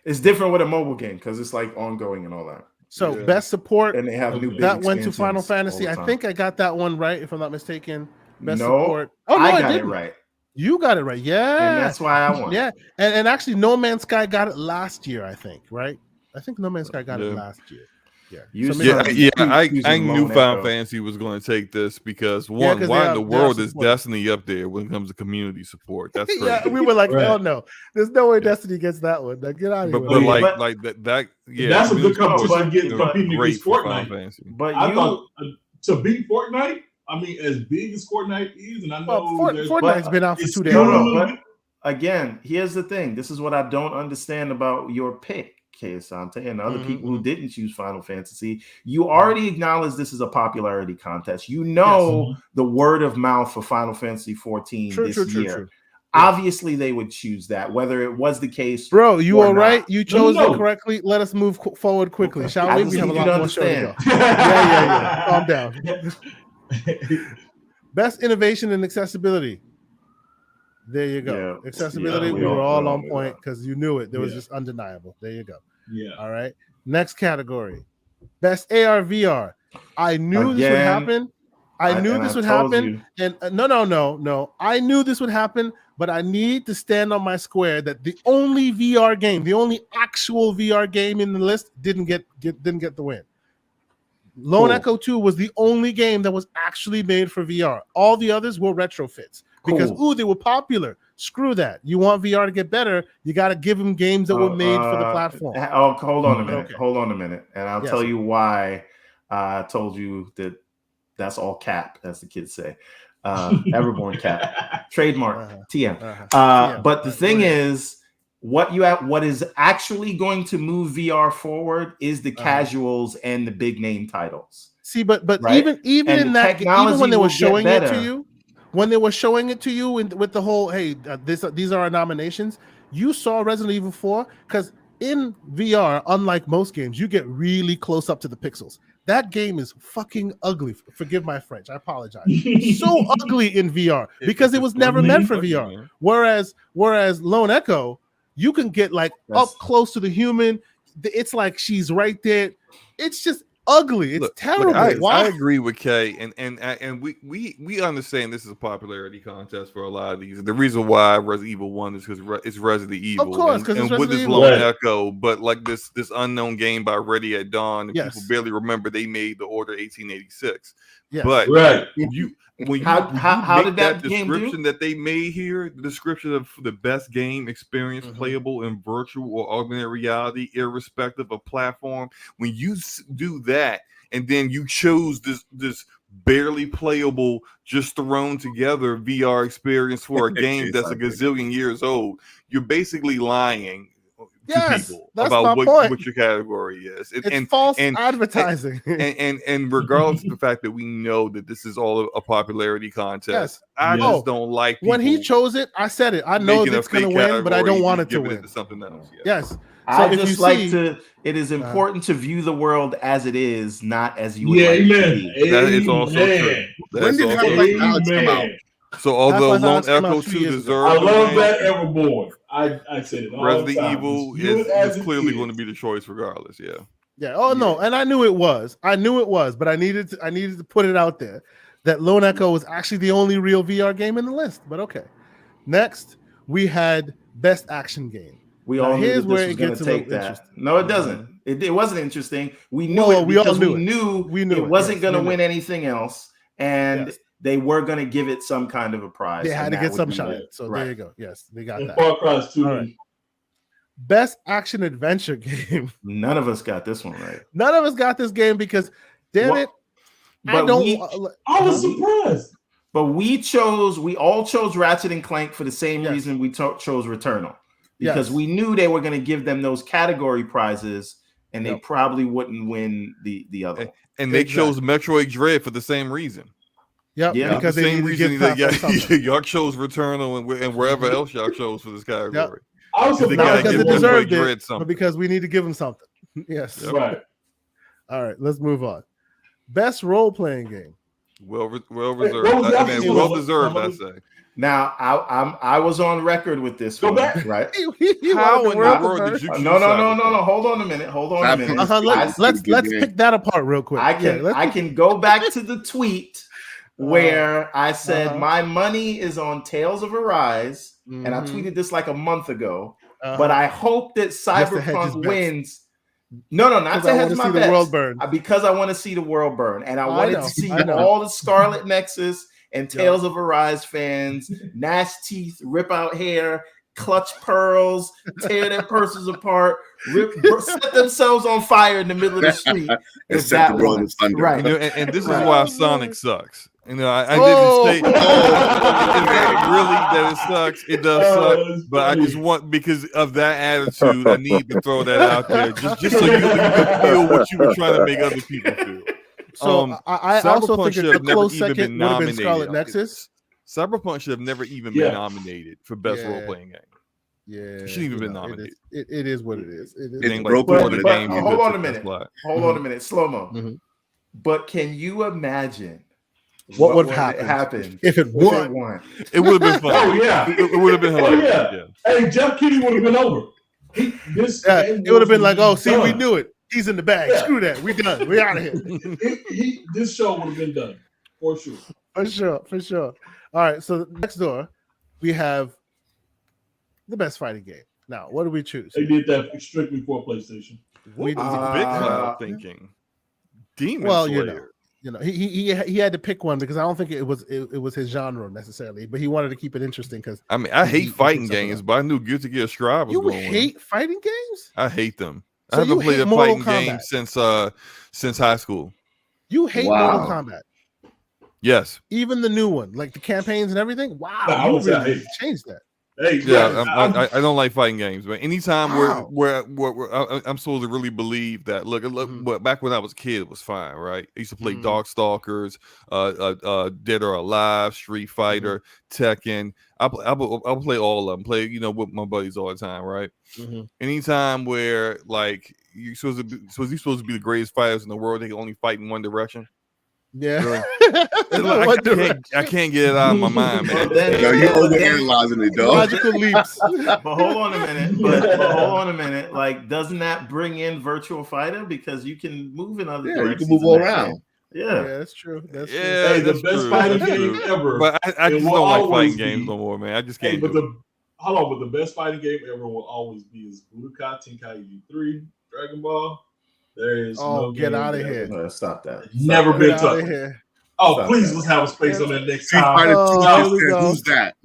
It's different with a mobile game because it's like ongoing and all that. So best support, and they have new that went to Final Fantasy. I think I got that one right, if I'm not mistaken. Best support. Oh no, I got it right. You got it right. Yeah, and that's why I won. Yeah, and actually, No Man's Sky got it last year. I think, right? I think No Man's Sky got it last year. I knew Final Fantasy was going to take this because why in the world is Destiny up there when it comes to community support? That's crazy. We were like, hell no, there's no way Destiny gets that one. Like, get out of here. But that's a good competition competing against Fortnite. But I thought to beat Fortnite, I mean, as big as Fortnite is, and I know Fortnite's been out for 2 days. But again, here's the thing. This is what I don't understand about your pick, Asante, and other people who didn't choose Final Fantasy. You already acknowledge this is a popularity contest. You know the word of mouth for Final Fantasy 14 this year. True. Obviously, they would choose that, whether it was the case. Bro, you all right? You chose it correctly. Let us move forward quickly, shall we? We have a lot more show to go. Yeah. Calm down. Best innovation and accessibility. There you go. Yeah, accessibility, we were all on point because you knew it. There was just undeniable. There you go. Yeah. All right. Next category. Best AR VR. I knew this would happen. I knew this would happen. And no. I knew this would happen, but I need to stand on my square that the only VR game, the only actual VR game in the list didn't get the win. Lone Echo 2 was the only game that was actually made for VR. All the others were retrofits. Because they were popular. Screw that. You want VR to get better, you got to give them games that were made for the platform. Hold on a minute. Okay. Hold on a minute. And I'll tell you why I told you that's all cap, as the kids say. Everborn cap. Trademark. TM. But the thing is, what is actually going to move VR forward is the casuals and the big name titles. See, but right? even in that, even when they were showing it to you, with the whole, hey, these are our nominations, you saw Resident Evil 4, because in VR, unlike most games, you get really close up to the pixels. That game is fucking ugly. Forgive my French. I apologize. So ugly in VR because it was never meant for VR. Whereas Lone Echo, you can get like up close to the human. It's like she's right there. It's just ugly. It's terrible. I agree with Kay, and we understand this is a popularity contest for a lot of these. The reason why Resident Evil 1 is because it's Resident Evil, of course, and with this Lone Echo, but like this unknown game by Ready at Dawn, and people barely remember they made the Order 1886. Yes. But how did that description that they made here, the description of the best game experience playable in virtual or augmented reality, irrespective of platform, when you do that and then you chose this barely playable, just thrown together VR experience for a game that's a gazillion years old, you're basically lying to people about what your category is. It's false advertising. And regardless of the fact that we know that this is all a popularity contest, I just don't like people when he chose it. I said it. I know it's going to win, but I don't want it to win. It to something else. Yes. So I just like to. It is important to view the world as it is, not as you would like it to be. That is also true. When did Half-Life Alyx come out? So although Lone Echo 2 deserves, I love that Everborn. I said it all Resident the time. Evil is clearly going to be the choice regardless. Yeah. Yeah. Oh no, and I knew it was, but I needed to put it out there that Lone Echo was actually the only real VR game in the list. But okay, next we had Best Action Game. We all knew that this was going to take that. No, it doesn't. It wasn't interesting. We knew it because we knew it wasn't going to win anything else, and they were going to give it some kind of a prize. They had to get some shine. So there you go. Yes, they got that. Far Cry 2. Right. Best Action Adventure Game. None of us got this one right. None of us got this game because, damn it, I was surprised. But we all chose Ratchet and Clank for the same reason we chose Returnal. Because we knew they were going to give them those category prizes, and they probably wouldn't win the other. And they chose Metroid Dread for the same reason. Yeah, because the same reason y'all chose Returnal and wherever else y'all chose for this category. I was not because it deserved it, but because we need to give them something. Yes. Right. All right, let's move on. Best role-playing game. Well reserved. Well deserved, I say. Now, I was on record with this one, right? How in the world did you choose No. Hold on a minute. Let's pick that apart real quick. I can go back to the tweet where I said my money is on Tales of Arise, and I tweeted this like a month ago. But I hope that Cyberpunk wins. No, not to hedge my bets. World burn. Because I want to see the world burn, and I wanted to see all the Scarlet Nexus and Tales of Arise fans gnash teeth, rip out hair, clutch pearls, tear their purses apart, set themselves on fire in the middle of the street. Right. And this is why Sonic sucks. I didn't say really that it sucks. It does suck, but I just want, because of that attitude, I need to throw that out there just so you can feel what you were trying to make other people feel. So I also think a close second would have been Scarlet Nexus. Cyberpunk should have never even been nominated for best role-playing game. Yeah, it shouldn't even been nominated. It is what it is. It ain't like game. Hold on a minute, slow-mo. Mm-hmm. But can you imagine what would happen if it won? It would have been fun. Oh yeah, it would have been hilarious. Hey, Jeff Kinney would have been over. It would have been like, see, we knew it. He's in the bag. Screw that. We done. We out of here. This show would have been done for sure. For sure. All right. So next door, we have the best fighting game. Now, what do we choose? They did that strictly for PlayStation. What was Big Cloud thinking? Demon Slayer. He had to pick one because I don't think it was his genre necessarily, but he wanted to keep it interesting because I hate fighting games, but I knew Guilty Gear Strive was going. You hate fighting games? I hate them. So I haven't played a fighting game since high school. You hate Mortal Kombat? Yes. Even the new one, like the campaigns and everything? Wow, you really changed that. Hey, I don't like fighting games, but anytime where I'm supposed to really believe that. Look, back when I was a kid, it was fine, right? I used to play Darkstalkers, Dead or Alive, Street Fighter, Tekken. I'll play all of them. Play, with my buddies all the time, right? Anytime where like you're supposed to be the greatest fighters in the world, they can only fight in one direction. Yeah, I can't get it out of my mind, man. You're overanalyzing it, dog. Logical leaps. But hold on a minute. Like, doesn't that bring in Virtual Fighter because you can move in other directions? You can move all around. Yeah, that's true. That's true. Hey, the best fighting game ever. But I just don't like fighting games no more, man. I just can't. But the best fighting game ever will always be is Budokai Tenkaichi 3, Dragon Ball. There is get out of here. No, stop that. Never been touched. Please, let's have a space on that next time. Who's that?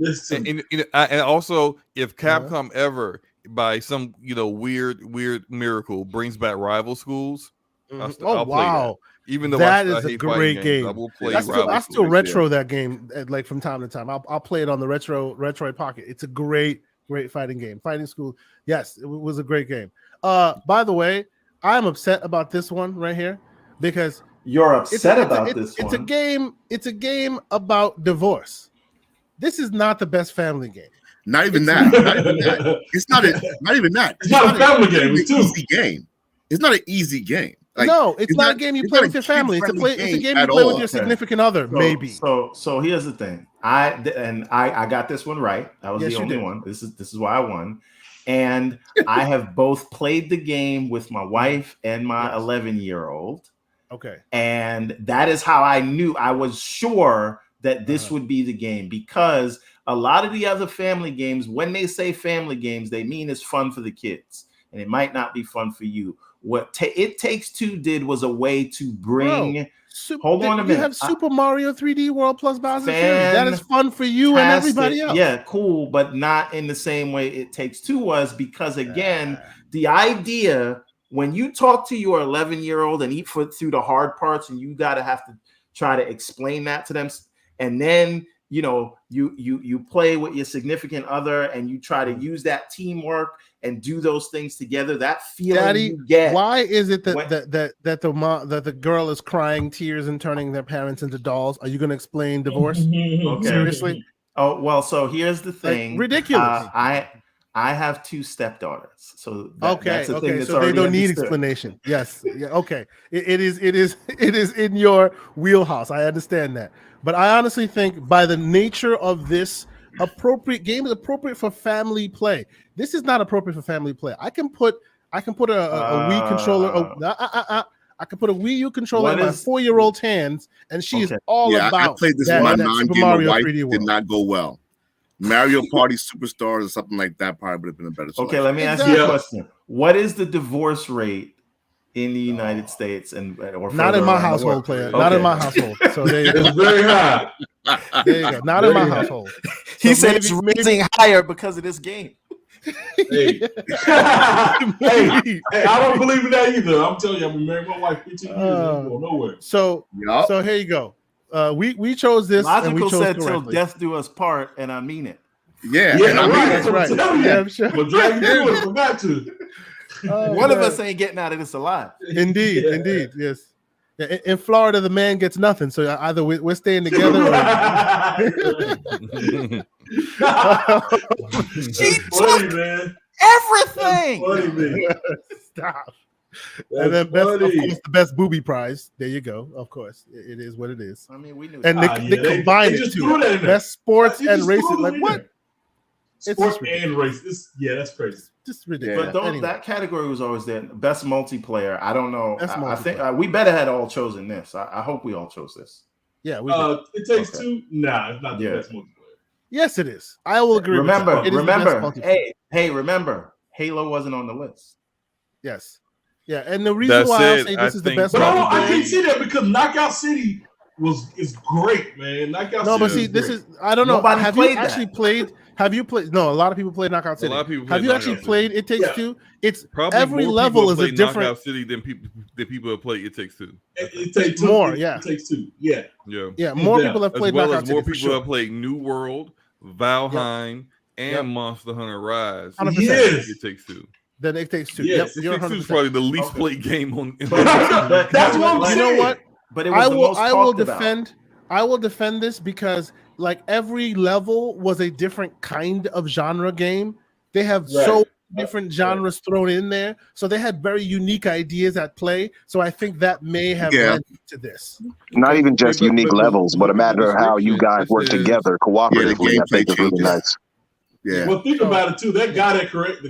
And also, if Capcom ever, by some weird miracle, brings back Rival Schools, I'll play that. Even though that is a great game. I will play. I still retro that game like from time to time. I'll play it on the Retroid Pocket. It's a great fighting game. Fighting School. Yes, it was a great game. By the way, I'm upset about this one right here because you're upset about this one. It's a game about divorce. This is not the best family game. Not even that. It's not even that. It's not a family game. It's an easy game. It's not an easy game. Like, no, it's not a game you play with your family. It's a game you play with your significant other, maybe. So here's the thing. I got this one right. I was the only one. This is why I won. And I have both played the game with my wife and my 11-year-old. Okay. And that is how I was sure that this would be the game, because a lot of the other family games, when they say family games, they mean it's fun for the kids, and it might not be fun for you. What It Takes Two did was a way to bring. Hold on a minute. You have Super Mario 3D World plus Bowser Fury. That is fun for you and everybody else. Yeah, cool, but not in the same way It Takes Two was, because again, the idea when you talk to your 11-year-old and eat through the hard parts, and you have to try to explain that to them, and then you play with your significant other and you try to use that teamwork and do those things together. That feeling, Daddy, you get. Why is it that the girl is crying tears and turning their parents into dolls? Are you going to explain divorce? Okay. Seriously? Oh well. So here's the thing. Like, ridiculous. I have 2 stepdaughters, so that's the thing. So they don't need explanation. Yes. Yeah. Okay. It is in your wheelhouse. I understand that, but I honestly think by the nature of this game is appropriate for family play. This is not appropriate for family play. I can put a Wii controller. I can put a Wii U controller in my 4-year-old's hands, and she is all about. I played this with my non-gamer wife. Did not go well. Mario Party Superstars or something like that probably would have been a better selection. Okay, let me ask you a question. What is the divorce rate in the United States or not in my household, player? Okay. Not in my household. So it's very high. There you go. Not in my household. He said it's raising higher because of this game. Hey, I don't believe in that either. I'm telling you, I've been married my wife 15 years. I'm going nowhere. So here you go. We chose this. Logical said till death do us part, and I mean it. Yeah, that's right. Yeah, I'm sure. But drag you through it, forgot to. One of us ain't getting out of this alive. Indeed, yes. Yeah, in Florida, the man gets nothing. So either we're staying together. She took everything. Stop. And then of course, the best booby prize. There you go. Of course, it is what it is. I mean, we knew. And they combined it too. Best sports and racing. Like what? Sports and race. That's crazy. Just ridiculous. But that category was always there. Best multiplayer. I don't know. I think we better had all chosen this. I hope we all chose this. Yeah, we It Takes Two. Nah, it's not the best multiplayer. Yes, it is. I will agree. Remember. Remember, Halo wasn't on the list. Yes. Yeah, and the reason why I say this is the best multiplayer. I can't see that because Knockout City is great, man. Knockout City. No, but see, this is I don't know. Have you actually played? Have you played? No, a lot of people play Knockout City. Have you actually played It Takes Two? It's probably every level is a different Knockout City than people have played It Takes Two. It Takes Two. More, yeah. It Takes Two. Yeah. More people have played Knockout City. More people have played New World, Valheim, and Monster Hunter Rise. 100%. Yes. It Takes Two. Then It Takes Two. Yes. It Takes Two is probably the least played game on. That's what I'm saying. You know what? But it was I will defend this because like every level was a different kind of genre game. They have so different genres thrown in there, so they had very unique ideas at play. So I think that may have led to this. Not even just unique levels, but a matter of how you guys work together cooperatively. I think is really nice. Yeah. Well, think about it too. That guy that created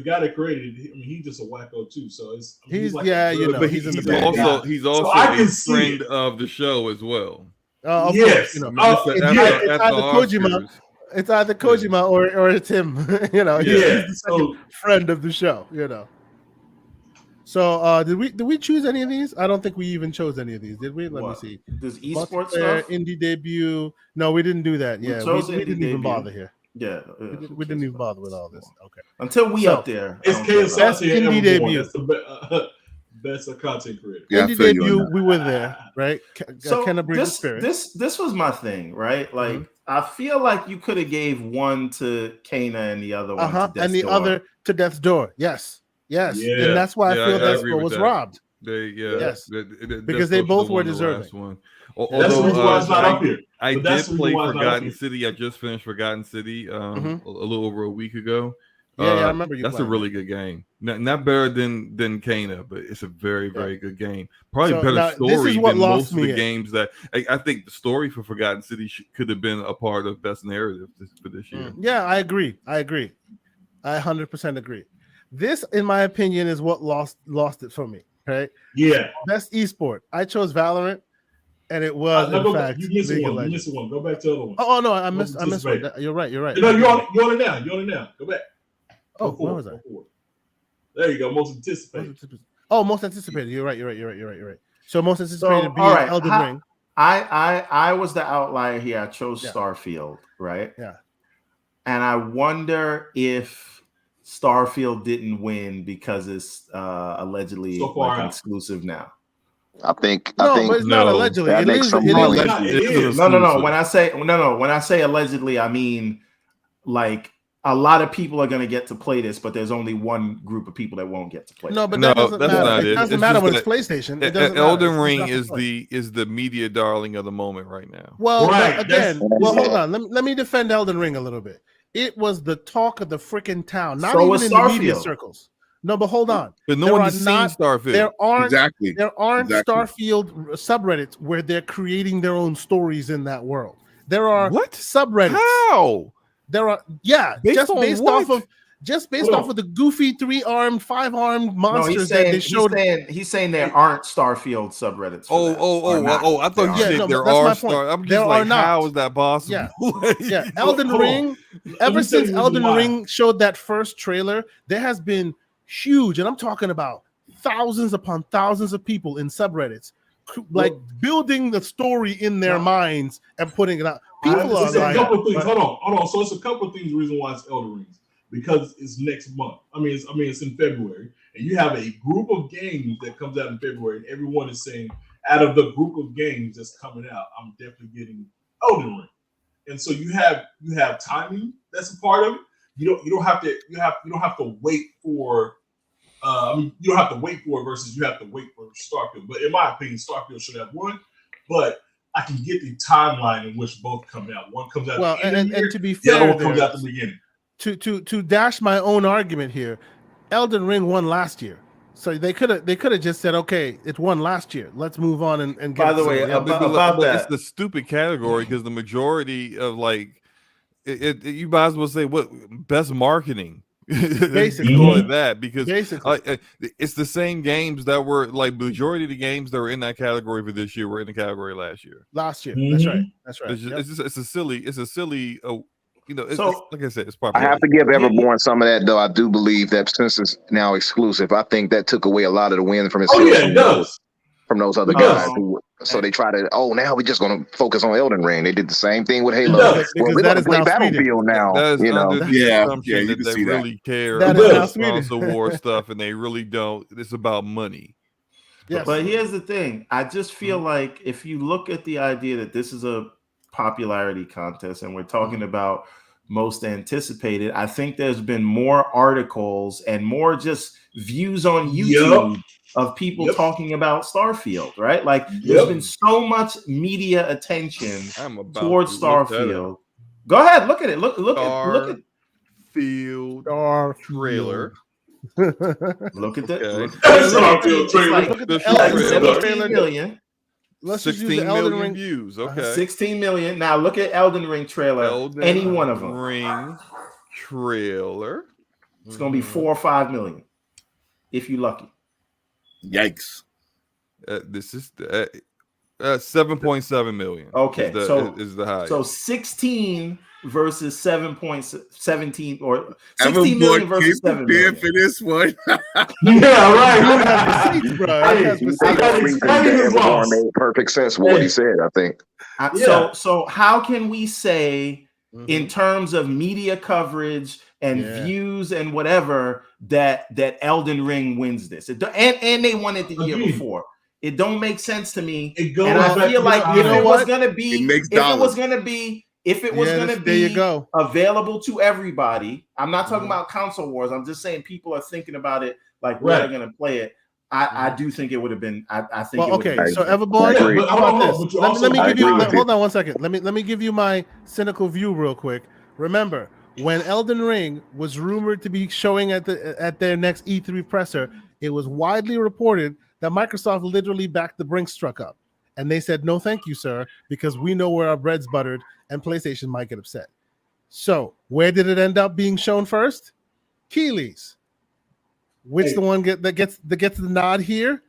it. I mean, he's just a wacko too. So he's like but he's in the he's also a friend of the show as well. Yes. It's either Kojima or it's him. He's the second friend of the show. So did we choose any of these? I don't think we even chose any of these, did we? Let me see. Does esports stuff? Indie debut? No, we didn't do that. Yeah, we didn't even bother here. Yeah, we didn't even bother with all this. Okay, until we up there. It's KSI indie debut. That's the best content creator. Yeah, indie debut. We were there, right? So Can I bring the spirit? This was my thing, right? Like I feel like you could have gave one to Kana and the other one to Death's and the other to Death's Door. Yes, and that's why I feel Death's Door was robbed. Because they both were deserving. That's the reason why it's not up here. I did play Forgotten City. I just finished Forgotten City a little over a week ago. Yeah, I remember you. That's a really good game. Not better than Cana, but it's a very good game. Probably better story than most of the games that I think the story for Forgotten City could have been a part of best narrative for this year. Yeah, I agree. I 100% agree. This, in my opinion, is what lost it for me. Right? Yeah. Best esport. I chose Valorant, and it was in fact. You missed one. You missed one. Go back to the other one. Oh no, I missed one. You're right. No, you're on it now. You're on it now. Go back. Oh, where was I? There you go. Most anticipated. Most anticipated. You're right. So most anticipated being Elden Ring. I was the outlier here. I chose Starfield, right? Yeah. And I wonder if Starfield didn't win because it's allegedly exclusive now. I think but it's not allegedly. It is. No. When I say allegedly, I mean like a lot of people are going to get to play this, but there's only one group of people that won't get to play. No, but that doesn't matter. It doesn't matter when it's PlayStation. It doesn't Elden Ring is the media darling of the moment right now. Well, hold on. Let me defend Elden Ring a little bit. It was the talk of the freaking town, not even in the media circles. No, but hold on. But no one's seen Starfield. There aren't Starfield subreddits where they're creating their own stories in that world. There are subreddits. How? There are based off of the goofy 3-armed, 5-armed monsters that they showed. He's saying there aren't Starfield subreddits. I thought you said there are. I'm just like, how is that possible? Yeah. Elden Ring. Ever since Elden Ring showed that first trailer, there has been huge, and I'm talking about thousands upon thousands of people in subreddits, like building the story in their minds and putting it out. People are like, a couple of things. Hold on. So it's a couple of things. The reason why it's Elden Ring because it's next month. It's in February, and you have a group of games that comes out in February, and everyone is saying, out of the group of games that's coming out, I'm definitely getting Elden Ring. And so you have timing that's a part of it. You don't have to wait for. You don't have to wait for it versus you have to wait for Starfield. But in my opinion, Starfield should have won. But I can get the timeline in which both come out. One comes out at the end of the year, and to be fair, the other one comes out at the beginning. To dash my own argument here, Elden Ring won last year, so they could have just said, okay, it won last year. Let's move on and get. By the way, about that, it's the stupid category because the majority of you might as well say what best marketing. Basically, that because it's the same games that were like majority of the games that were in that category for this year were in the category last year. That's right. It's a silly. It's like I said, it's popular. I have to give Everborn some of that though. I do believe that since it's now exclusive, I think that took away a lot of the win from its it does. From those other guys. So they try to, now we're just going to focus on Elden Ring. They did the same thing with Halo. Well, we're going to play Battlefield now. You can see that. Really care about console war stuff, and they really don't. It's about money. Yes. But here's the thing. I just feel like if you look at the idea that this is a popularity contest and we're talking about most anticipated, I think there's been more articles and more just views on YouTube of people talking about Starfield, right? Like there's been so much media attention towards Starfield. Go ahead, look at it. Look at Starfield trailer. Look at that. Starfield trailer. Look at the 17 million. Let's 16 million views. Okay. 16 million. Now look at Elden Ring trailer. Any one of them. Ring trailer. It's going to be 4 or 5 million if you're lucky. Yikes. This is 7.7 million. Okay. Is the highest. So 16 versus 7.17 or 16 million versus 7 million. For this one. Right. Everborn made perfect sense with what he said, I think. So how can we say in terms of media coverage and views and whatever that Elden Ring wins this, and they won it the year before? It don't make sense to me. And I feel like if it was gonna be available to everybody, I'm not talking about console wars. I'm just saying people are thinking about it like where they're gonna play it. I do think it would have been. I think. Well, okay, so Everborn, how about this? Let me give you. Hold on one second. Let me give you my cynical view real quick. Remember, when Elden Ring was rumored to be showing at their next E3 presser, it was widely reported that Microsoft literally backed the Brinks truck up. And they said, no, thank you, sir, because we know where our bread's buttered and PlayStation might get upset. So where did it end up being shown first? Keeley's. Which the one that gets the nod here?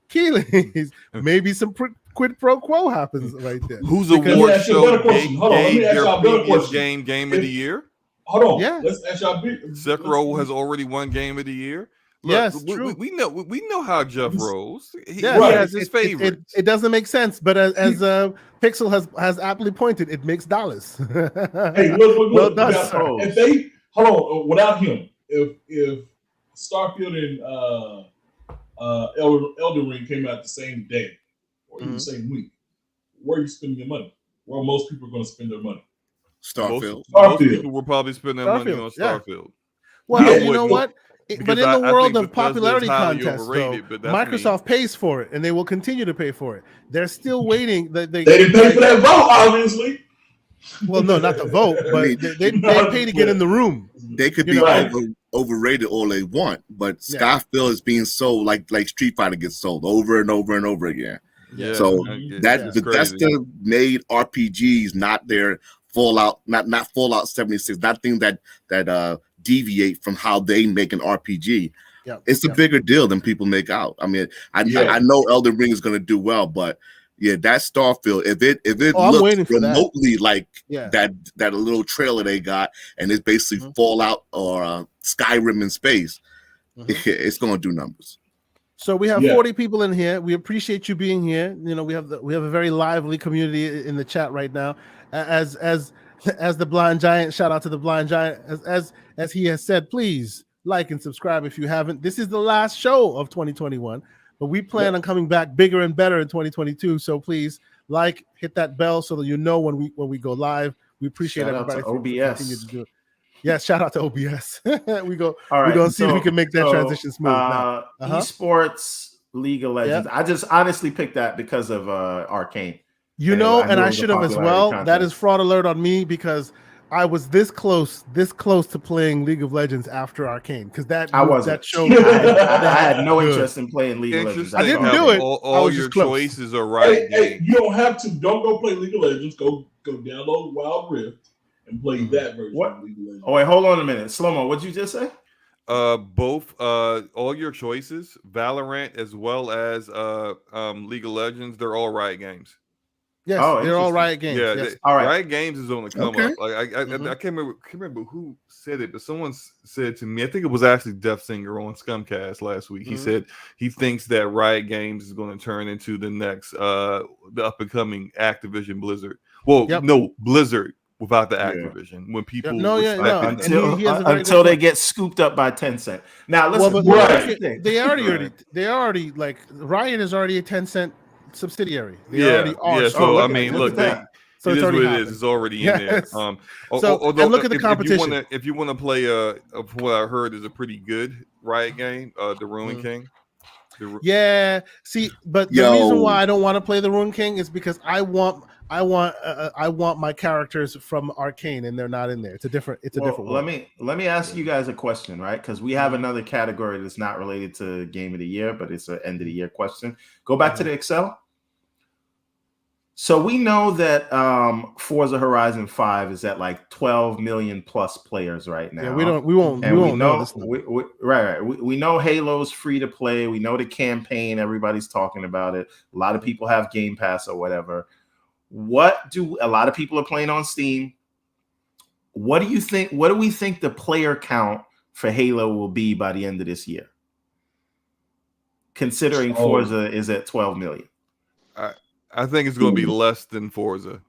Keeley's. Maybe some quid pro quo happens right there. Whose award show gave their previous game of the year? Hold on. Yeah. Let's ask y'all. Sekiro has already won Game of the Year. Look, yes, true. We know how Jeff rolls. He right. has his favorites. It doesn't make sense, but as Pixel has aptly pointed, it makes dollars. Hey, look. Well done, if they hold on, without him, if Starfield and Elden Ring came out the same day or even the same week, where are you spending your money? Where most people are going to spend their money? Starfield. Most people will probably spend their money on Starfield. Yeah. Well, you know what? But in the world of popularity contests, Microsoft pays for it, and they will continue to pay for it. They're still waiting. They didn't pay for that vote, obviously. Well, no, not the vote, but they pay to get in the room. They could be overrated all they want, but Starfield is being sold like Street Fighter gets sold over and over and over again. Yeah, so that's the made RPGs, not their Fallout, not Fallout 76, not things that deviate from how they make an RPG. It's a bigger deal than people make out. I mean, I know Elden Ring is going to do well, but that Starfield, if it looks remotely like that a little trailer they got, and it's basically Fallout or Skyrim in space, it's going to do numbers. So we have 40 people in here. We appreciate you being here. You know, we have a very lively community in the chat right now. As the Blind Giant, shout out to the Blind Giant, as he has said, please like and subscribe if you haven't. This is the last show of 2021, but we plan on coming back bigger and better in 2022. So please hit that bell so that you know when we go live. We appreciate everybody for continuing to do it. Yes, shout out to OBS. We're gonna see if we can make that transition smooth. Esports League of Legends. I just honestly picked that because of Arcane. And I should have as well. That is fraud alert on me because I was this close to playing League of Legends after Arcane because that show. I had no interest in playing League of Legends. I didn't do it. All your choices are right. Hey, you don't have to. Don't go play League of Legends. Go download Wild Rift and play that version of League of Legends. Oh wait, hold on a minute, Slow-mo. What'd you just say? Both all your choices, Valorant as well as League of Legends, they're all Riot Games. Yes, they're all Riot Games. Yeah, yes. Riot Games is on the come up. Like I can't remember who said it, but someone said to me, I think it was actually Death Singer on Scumcast last week. He said he thinks that Riot Games is going to turn into the next the up and coming Activision Blizzard. Well, no, Blizzard without the Activision. When people until they get scooped up by Tencent. Now listen, they already like Riot is already a Tencent subsidiary. So I mean, look, it is what it is. It's already in there. And look at the competition. If you want to play what I heard is a pretty good Riot game, the Ruin King. See, but the reason why I don't want to play the Ruin King is because I want my characters from Arcane, and they're not in there. It's a different one. Let me ask you guys a question, right? Because we have another category that's not related to Game of the Year, but it's an end of the year question. Go back to the Excel. So we know that Forza Horizon 5 is at like 12 million plus players right now. Yeah, we won't know this. We know Halo's free to play. We know the campaign. Everybody's talking about it. A lot of people have Game Pass or whatever. A lot of people are playing on Steam? What do you think? What do we think the player count for Halo will be by the end of this year? Considering Forza is at 12 million. I think it's going to be less than Forza.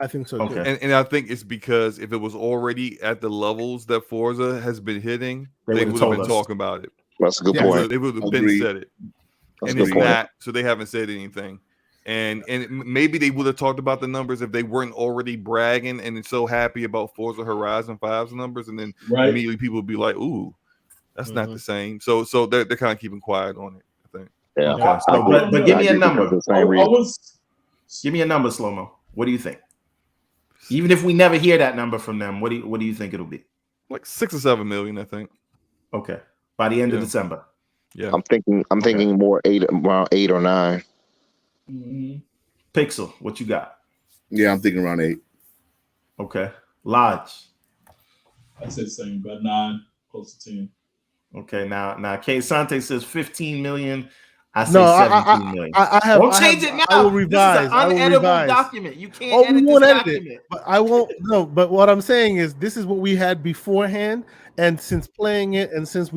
I think so too. And I think it's because if it was already at the levels that Forza has been hitting, they would have been talking about it. That's a good point. They would have been said it. And it's not, so they haven't said anything. And maybe they would have talked about the numbers if they weren't already bragging and so happy about Forza Horizon 5's numbers, and then immediately people would be like, "Ooh, that's not the same." So they're kind of keeping quiet on it, I think. Yeah. Okay. But give me a number. Give me a number, Slow-mo. What do you think? Even if we never hear that number from them, what do you think it'll be? Like 6 or 7 million, I think. Okay, by the end of December. Yeah, I'm thinking more around 8 or 9. Mm-hmm. Pixel, what you got? Yeah, I'm thinking around 8. Okay, Lodge. I said same, about 9, close to 10. Okay, now K Sante says 15 million. I say 17 million. Don't change it now. I will revise. This is an uneditable document. You can't edit this document. It. But I won't. No, but what I'm saying is this is what we had beforehand, and since playing it, and since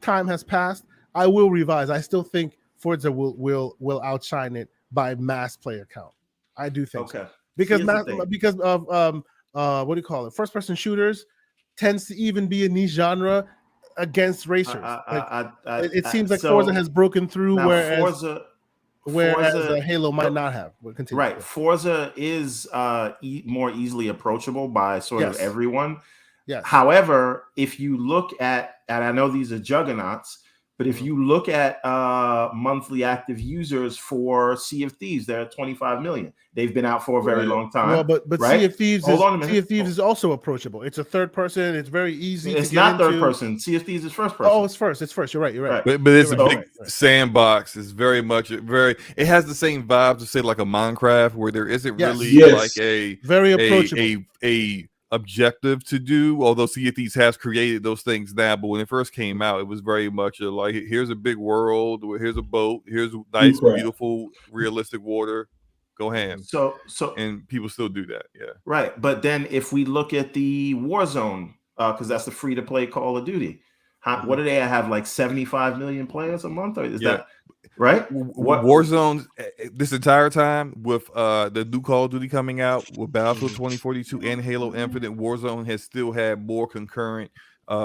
time has passed, I will revise. I still think Forza will outshine it by mass player count. I do think so. Because of what do you call it? First person shooters tends to even be a niche genre against racers. It seems like Forza has broken through, whereas Halo might not have. Right. Forza is more easily approachable by sort of everyone. Yes. However, if you look at, and I know these are juggernauts, but if you look at monthly active users for Sea of Thieves, they're at 25 million. They've been out for a very long time. Well, but right? Sea of Thieves is also approachable. It's a third person. It's very easy. It's not third person. Sea of Thieves is first person. Oh, it's first. It's first. You're right. But it's a big sandbox. It's very much it has the same vibes of say like a Minecraft where there isn't really like a very approachable a objective to do, although Sea of Thieves has created those things now, but when it first came out it was very much like here's a big world, here's a boat, here's nice beautiful realistic water, go ham. So and people still do that, right. But then if we look at the Warzone, because that's the free to play Call of Duty, what do they have, like 75 million players a month, or is that right? Warzone this entire time with the new Call of Duty coming out with Battlefield 2042 and Halo Infinite, Warzone has still had more concurrent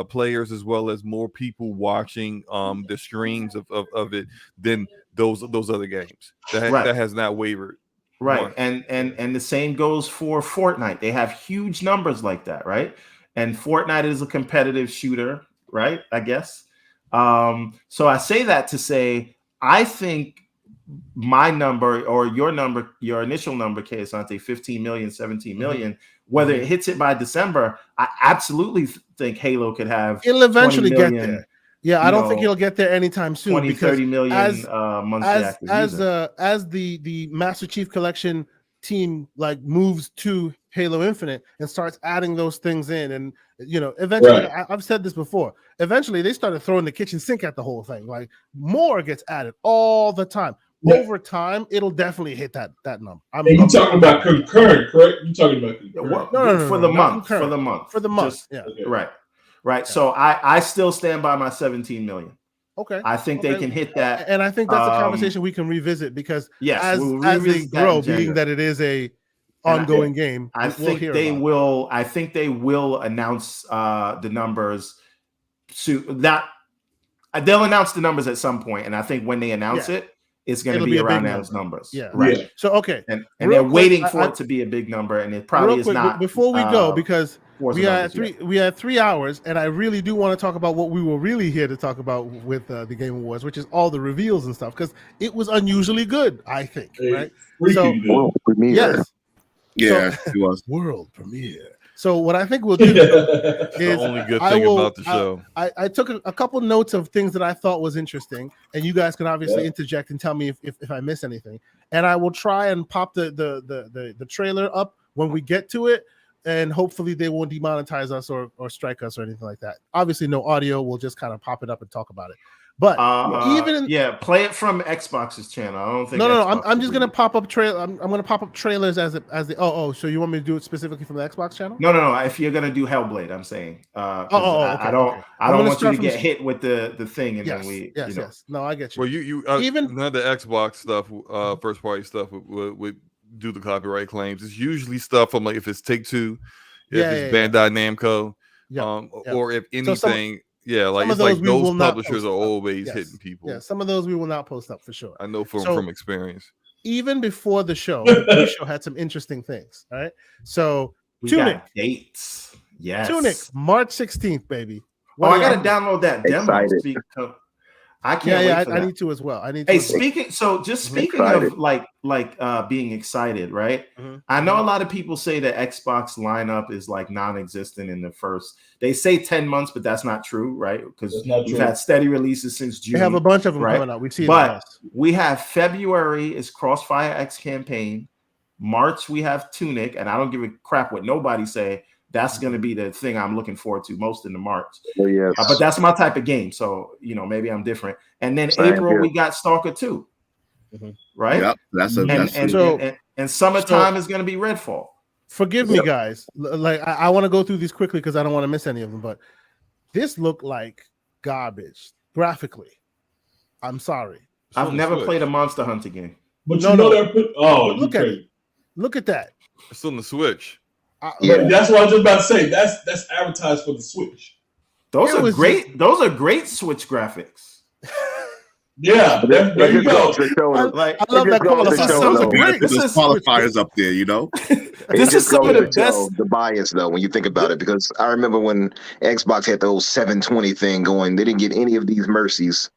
players as well as more people watching the streams of it than those other games. That has not wavered. Right. And the same goes for Fortnite. They have huge numbers like that, right? And Fortnite is a competitive shooter, right? I guess. So I say that to say I think my number or your initial number, Asante, 15 million, 17 million, whether it hits it by December, I absolutely think Halo could have. It'll eventually get there. Yeah, I don't think it'll get there anytime soon. 20, 30 million monthly active users. As the Master Chief Collection team like moves to Halo Infinite and starts adding those things in, and eventually I've said this before, eventually they started throwing the kitchen sink at the whole thing. Like more gets added all the time. Over time it'll definitely hit that number. You're talking about concurrent, correct? You're talking about concurrent. No, for the month. Right. So I still stand by my 17 million. Okay. I think they can hit that. And I think that's a conversation we can revisit because as they grow, being that it is a ongoing game, I think they will announce the numbers soon. They'll announce the numbers at some point, and I think when they announce it, it's going to be around those numbers. Yeah. Right. Yeah. So okay. And they're waiting for it to be a big number, and it probably is not. Before we go, because we had 3 hours, and I really do want to talk about what we were really here to talk about with the Game Awards, which is all the reveals and stuff, because it was unusually good, I think. Right. So world premiere. Yes. Yeah, it was world premiere. So what I think we'll do is the only good thing about the show. I took a couple notes of things that I thought was interesting, and you guys can obviously interject and tell me if I miss anything. And I will try and pop the trailer up when we get to it, and hopefully they won't demonetize us or strike us or anything like that. Obviously, no audio. We'll just kind of pop it up and talk about it. But play it from Xbox's channel. I don't think. No. I'm just gonna pop up I'm gonna pop up trailers as the. So you want me to do it specifically from the Xbox channel? No. If you're gonna do Hellblade, I'm saying. I don't want you to get hit with the thing, and then we. Yes. No, I get you. Well, you even none of the Xbox stuff, first party stuff would do the copyright claims. It's usually stuff from like if it's Take-Two, if it's Bandai Namco, or if anything. Those publishers are always hitting people. Yeah, some of those we will not post up for sure. I know from experience. Even before the show, the show had some interesting things. All right, so Tunic dates. Yes, Tunic, March 16th, baby. I gotta download that demo. I can't wait for that. I need to as well. Speaking of being excited, right? I know a lot of people say the Xbox lineup is like non-existent in the first. They say 10 months, but that's not true, right? Because we've had steady releases since June. We have a bunch of them coming out. We have February is Crossfire X campaign. March we have Tunic, and I don't give a crap what nobody say. That's going to be the thing I'm looking forward to most in the March. But that's my type of game. So, maybe I'm different. And then April, we got Stalker 2. Right? Yep. And summertime is going to be Redfall. Forgive me, guys. Like, I want to go through these quickly because I don't want to miss any of them. But this looked like garbage graphically. I'm sorry. I've never played a Monster Hunter game. But look at that. It's on the Switch. That's what I was just about to say. That's advertised for the Switch. Those are great. Those are great Switch graphics. Yeah, there you go. I love that. There's qualifiers up there, This is some of the best. The bias, though, when you think about it, because I remember when Xbox had the whole 720 thing going, they didn't get any of these mercies.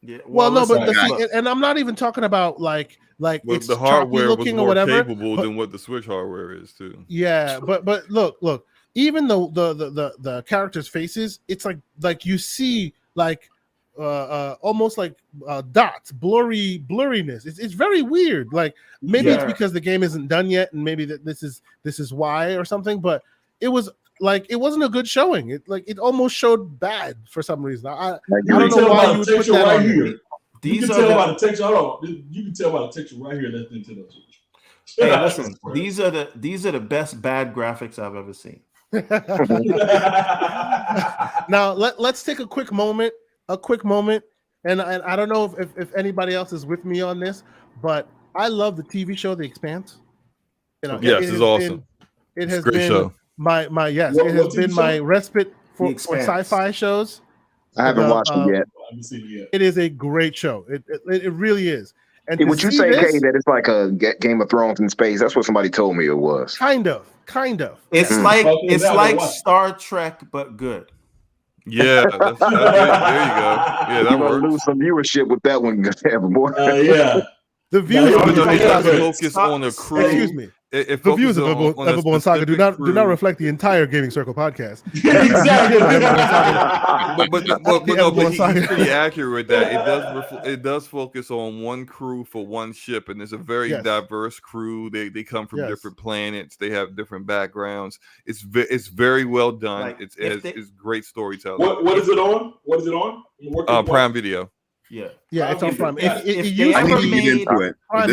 Yeah, and I'm not even talking about like it's the hardware looking was more or whatever, capable than what the Switch hardware is too. Yeah, but look, even though the characters' faces, it's like you see like almost like dots, blurriness. It's very weird. Like maybe it's because the game isn't done yet, and maybe that this is why or something. But it was like it wasn't a good showing. It almost showed bad for some reason. I don't know why you would put that on here. You can tell by the texture. Hold on. You can tell by the texture right here. That's Nintendo Switch. Hey, listen. These are the best bad graphics I've ever seen. Now let's take a quick moment, and I don't know if anybody else is with me on this, but I love the TV show The Expanse. Yes, it's awesome. It has been my my respite for sci-fi shows. I haven't watched it yet. I haven't seen it yet. It is a great show. It really is. And would you say, Kay, that it's like a Game of Thrones in space? That's what somebody told me it was. Kind of. It's like Star Trek, but good. Yeah, there you go. Yeah, that works. Lose some viewership with that one, boy. The views focus on a crew. Excuse me. The views of Everborn Saga do not reflect the entire Gaming Circle podcast. Exactly. but he's pretty accurate with that. It does focus on one crew for one ship, and it's a very diverse crew. They come from different planets. They have different backgrounds. It's very well done. It's great storytelling. What is it on? What is it on? Prime Video. Yeah, it's on Prime. Prime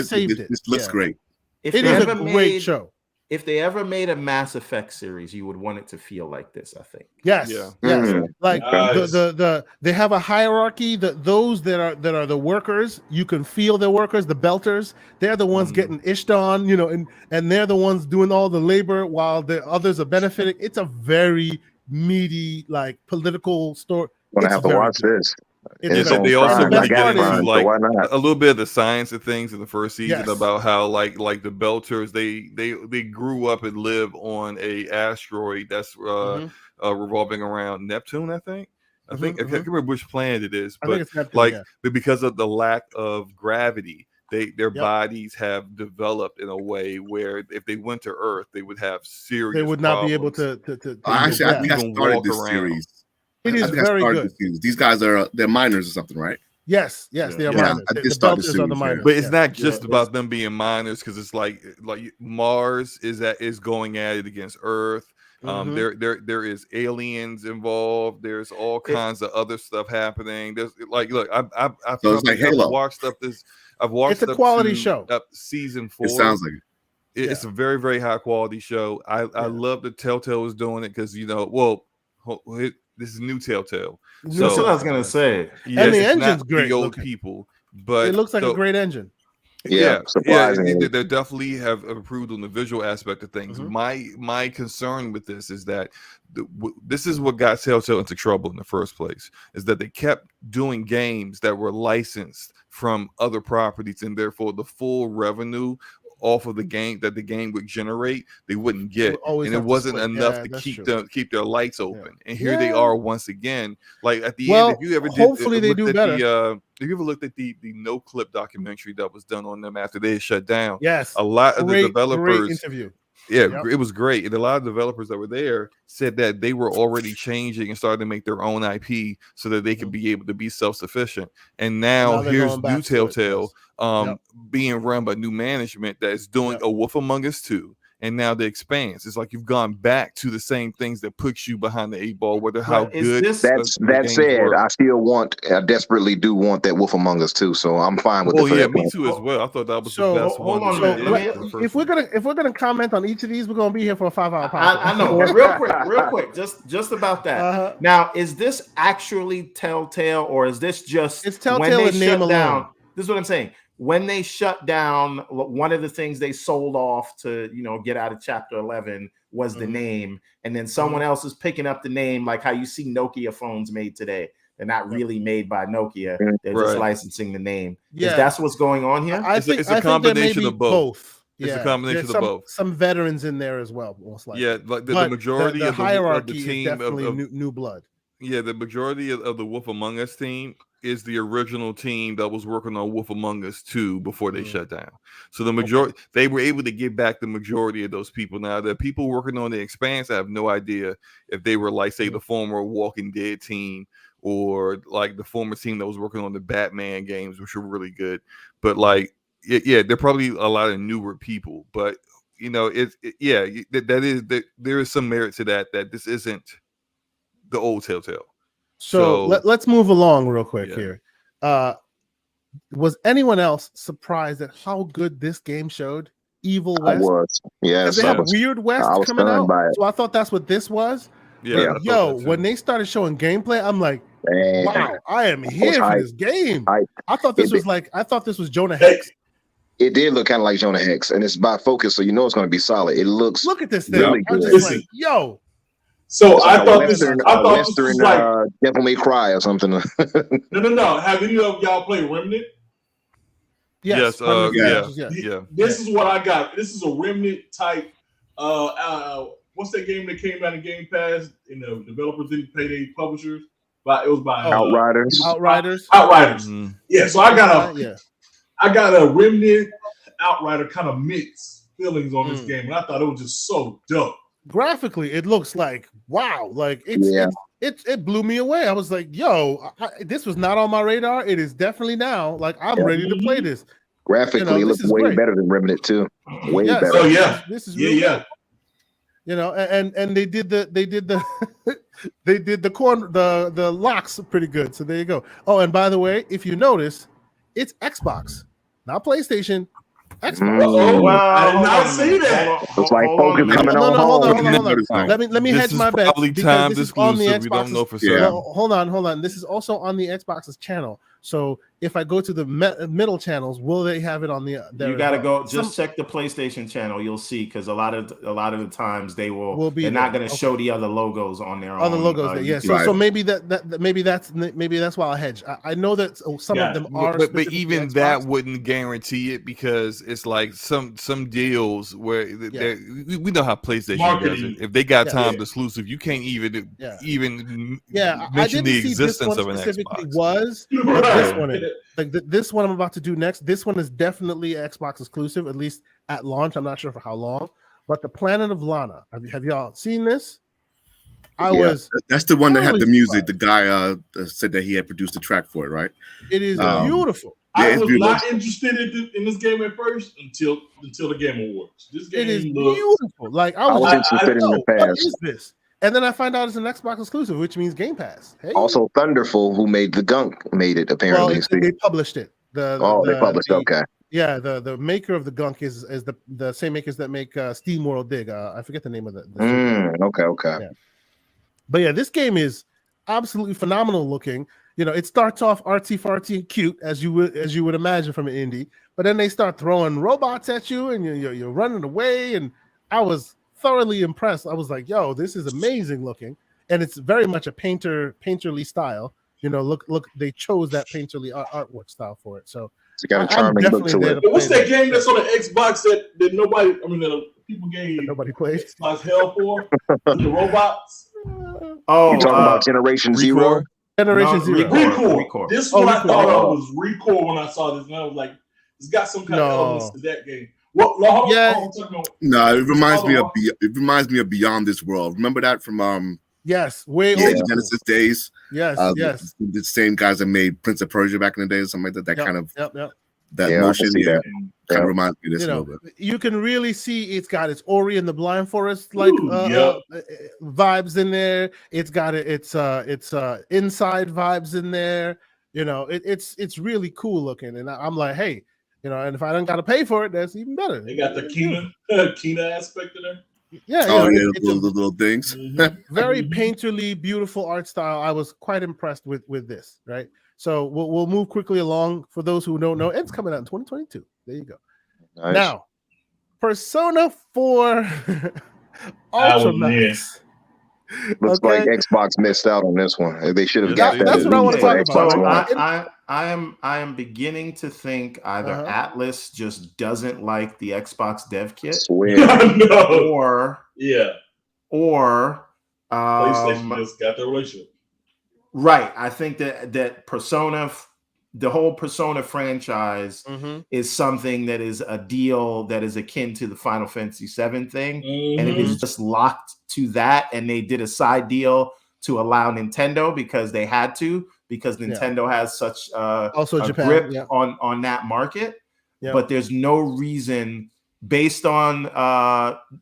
saved it. This looks great. It is a great show. If they ever made a Mass Effect series, you would want it to feel like this, I think. Yes. Like they have a hierarchy. Those that are the workers, you can feel the workers, the belters. They're the ones getting ished on, and they're the ones doing all the labor while the others are benefiting. It's a very meaty, like political story. I'm gonna have to watch this. They also really get into like a little bit of the science of things in the first season about how like the Belters they grew up and live on a asteroid that's revolving around Neptune. I can't remember which planet it is, but Neptune, but because of the lack of gravity, their bodies have developed in a way where if they went to Earth, they would have serious. They would not be able to actually, I think I started this series. It is very good. These guys they're miners or something, right? Yes, they are miners. I did start the series, but it's not just about them being miners, because it's like Mars is going at it against Earth. There is aliens involved. There's all kinds of other stuff happening. There's look, I've watched up this. I've watched. It's a quality show. Season 4. It sounds like it. It's a very, very high quality show. I love that Telltale is doing it because this is new Telltale. So, that's what I was gonna say. Yes, and the engine's great. The old people, but it looks like a great engine. Surprisingly. They definitely have improved on the visual aspect of things. My concern with this is that this is what got Telltale into trouble in the first place, is that they kept doing games that were licensed from other properties, and therefore the full revenue off of the game that the game would generate, they wouldn't get, and it wasn't enough to keep their lights open. And here they are once again. Like at the end, if you ever hopefully they do better. If you ever looked at the no clip documentary that was done on them after they shut down, yes, a lot of the developers. Great interview. Yeah, it was great. And a lot of developers that were there said that they were already changing and starting to make their own IP so that they could be able to be self-sufficient. And now here's new Telltale being run by new management that is doing a Wolf Among Us 2. And now the Expanse. It's like you've gone back to the same things that put you behind the 8 ball, whether how good. That said, I desperately do want that Wolf Among Us too. So I'm fine with me too as well. I thought that was the best one. If we're gonna comment on each of these, we're gonna be here for a 5-hour podcast. I know. real quick, just about that. Now, is this actually Telltale, or is this just Telltale in name alone? This is what I'm saying. When they shut down, one of the things they sold off to, get out of Chapter 11 was the name. And then someone else is picking up the name, like how you see Nokia phones made today. They're not really made by Nokia. They're just licensing the name. Yeah. That's what's going on here? I think it's a combination of both. It's a combination of both. Some veterans in there as well, most likely. Yeah, like the majority of the hierarchy of the team is definitely new blood. Yeah, the majority of the Wolf Among Us team is the original team that was working on Wolf Among Us 2 before they shut down. So the majority, they were able to get back the majority of those people. Now, the people working on the Expanse, I have no idea if they were like, say, the former Walking Dead team or like the former team that was working on the Batman games, which were really good. But like, they're probably a lot of newer people. But there is some merit to that this isn't the old Telltale. So let's move along real quick here. Was anyone else surprised at how good this game showed? Evil West. I was. Yes. They had Weird West coming out. So I thought that's what this was. Yeah. But when they started showing gameplay, I'm like, wow, I am here for this game. I thought this was Jonah Hex. It did look kind of like Jonah Hex, and it's by Focus, so it's going to be solid. It looks. Look at this thing. Really I'm good. just like, yo. So I thought Western, this was like Devil May Cry or something. No. Have any of y'all played Remnant? Yes. This is what I got. This is a Remnant type. What's that game that came out of Game Pass? Developers didn't pay their publishers, but it was by Outriders. Mm-hmm. Yeah. So I got a Remnant Outrider kind of mix feelings on this game, and I thought it was just so dope. Graphically, it looks like wow, like it blew me away. I was like, yo, this was not on my radar. It is definitely now. Like I'm ready to play this. Graphically, it looks way better than Remnant 2. Way better. Oh yeah, this is really good. And they did the they did the locks pretty good. So there you go. Oh, and by the way, if you notice, it's Xbox, not PlayStation. Xbox. Oh, wow. I did not see that. It's like Focus coming on. Hold on. Let me hedge my bet. Probably timed exclusive. We don't know for certain. Hold on. This is also on the Xbox's channel. So if I go to the middle channels, will they have it on the? You got to go. Just check the PlayStation channel. You'll see, because a lot of the times they will be. They're not going to show the other logos on their other logos. Yeah. So maybe maybe that's why I hedge. I know that some of them are, but even that wouldn't guarantee it, because it's like some deals where we know how PlayStation does it. If they got timed exclusive, you can't even mention the existence of an Xbox. This one I'm about to do next. This one is definitely Xbox exclusive, at least at launch. I'm not sure for how long, but the Planet of Lana. Have y'all seen this? That's the one that had the music. The guy said that he had produced the track for it, right? It is beautiful. I was not interested in this game at first until the Game Awards. This game is beautiful. Like I was interested in the past. What is this? And then I find out it's an Xbox exclusive, which means Game Pass. Hey. Also, Thunderful, who made the Gunk, made it apparently. Well, they published it. They published. Okay. Yeah, the maker of the Gunk is the same makers that make SteamWorld Dig. I forget the name of the okay. Yeah. But yeah, this game is absolutely phenomenal looking. It starts off artsy-fartsy cute, as you would imagine from an indie, but then they start throwing robots at you, and you're running away, and I was thoroughly impressed. I was like, yo, this is amazing looking, and it's very much a painterly style. Look, they chose that painterly artwork style for it. So It's got a charming look to it. What's that game that's on the Xbox that nobody? I mean, that people gave nobody played. Xbox hell for the robots. Oh, you talking about Generation Zero? Generation Zero. Recore. This one I thought of was Recore when I saw this, and I was like, it's got some kind of elements to that game. No, it reminds me of Beyond This World. Remember that from yes, way older Genesis days. Yes, yes. The same guys that made Prince of Persia back in the day, or something like that. That kind of that yeah, motion. Yeah, kind of reminds me of this a little bit. You can really see it's got its Ori and the Blind Forest like vibes in there. It's got its inside vibes in there. You know, it's really cool looking, and I'm like, hey, you know, and if I don't got to pay for it, that's even better. They got the Kina aspect in there. Yeah, the little things. Very painterly, beautiful art style. I was quite impressed with this. Right, so we'll move quickly along. For those who don't know, it's coming out in 2022. There you go. Nice. Now, Persona 4 Ultramax. Looks like Xbox missed out on this one. They should have got that. That's what I want to talk about. So I am beginning to think either Atlas just doesn't like the Xbox dev kit, or PlayStation just got the relationship. Right. I think that Persona, the whole Persona franchise, is something that is a deal that is akin to the Final Fantasy VII thing, and it is just locked to that. And they did a side deal to allow Nintendo because they had to, because Nintendo has such a grip on that market. But there's no reason, based on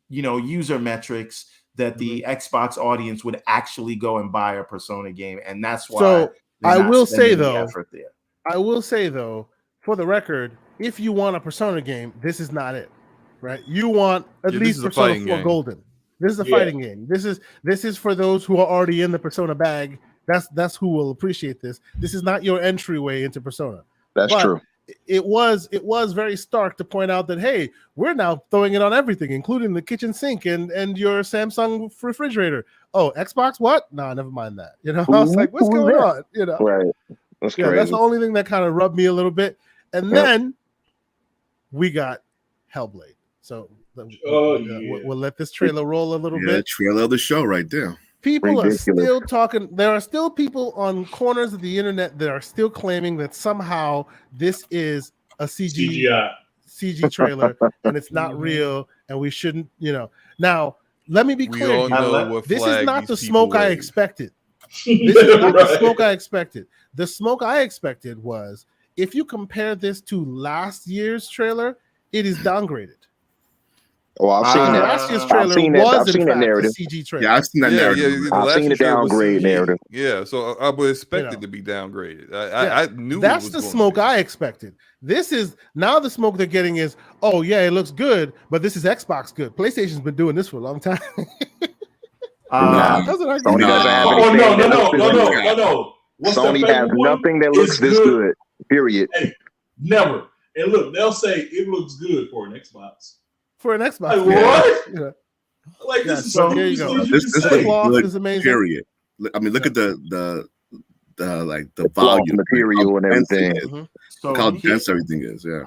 user metrics, that the Xbox audience would actually go and buy a Persona game, and that's why. So I will say though, for the record, if you want a Persona game, this is not it, right? You want at least Persona 4 Golden. This is a fighting game. This is for those who are already in the Persona bag. That's who will appreciate this. This is not your entryway into Persona. That's true. It was very stark to point out that, hey, we're now throwing it on everything, including the kitchen sink and your Samsung refrigerator. Oh, Xbox, what? Nah, never mind that. You know, I was like, what's going on? You know, right? That's crazy. That's the only thing that kind of rubbed me a little bit. And then we got Hellblade. So we'll let this trailer roll a little bit. Trailer of the show right there. People are still talking. There are still people on corners of the internet that are still claiming that somehow this is a CG trailer and it's not real, and we shouldn't, Now, let me be clear. This is not the smoke I expected. This is not the smoke I expected. The smoke I expected was, if you compare this to last year's trailer, it is downgraded. Oh, I've seen that. Last year's trailer I've seen that narrative. CG trailer. Yeah, I've seen that narrative. I've seen the downgrade narrative. Yeah, so I would expect it to be downgraded. I knew that's the smoke I expected. This is now the smoke they're getting is, oh yeah, it looks good, but this is Xbox good. PlayStation's been doing this for a long time. No. Sony has nothing that looks this good. Period. Hey, never. And look, they'll say it looks good for an Xbox. For an Xbox, like, what? Yeah. Like this is so there you go. This is amazing. Period. I mean, look at the volume, material, and everything. So how dense everything is. Yeah.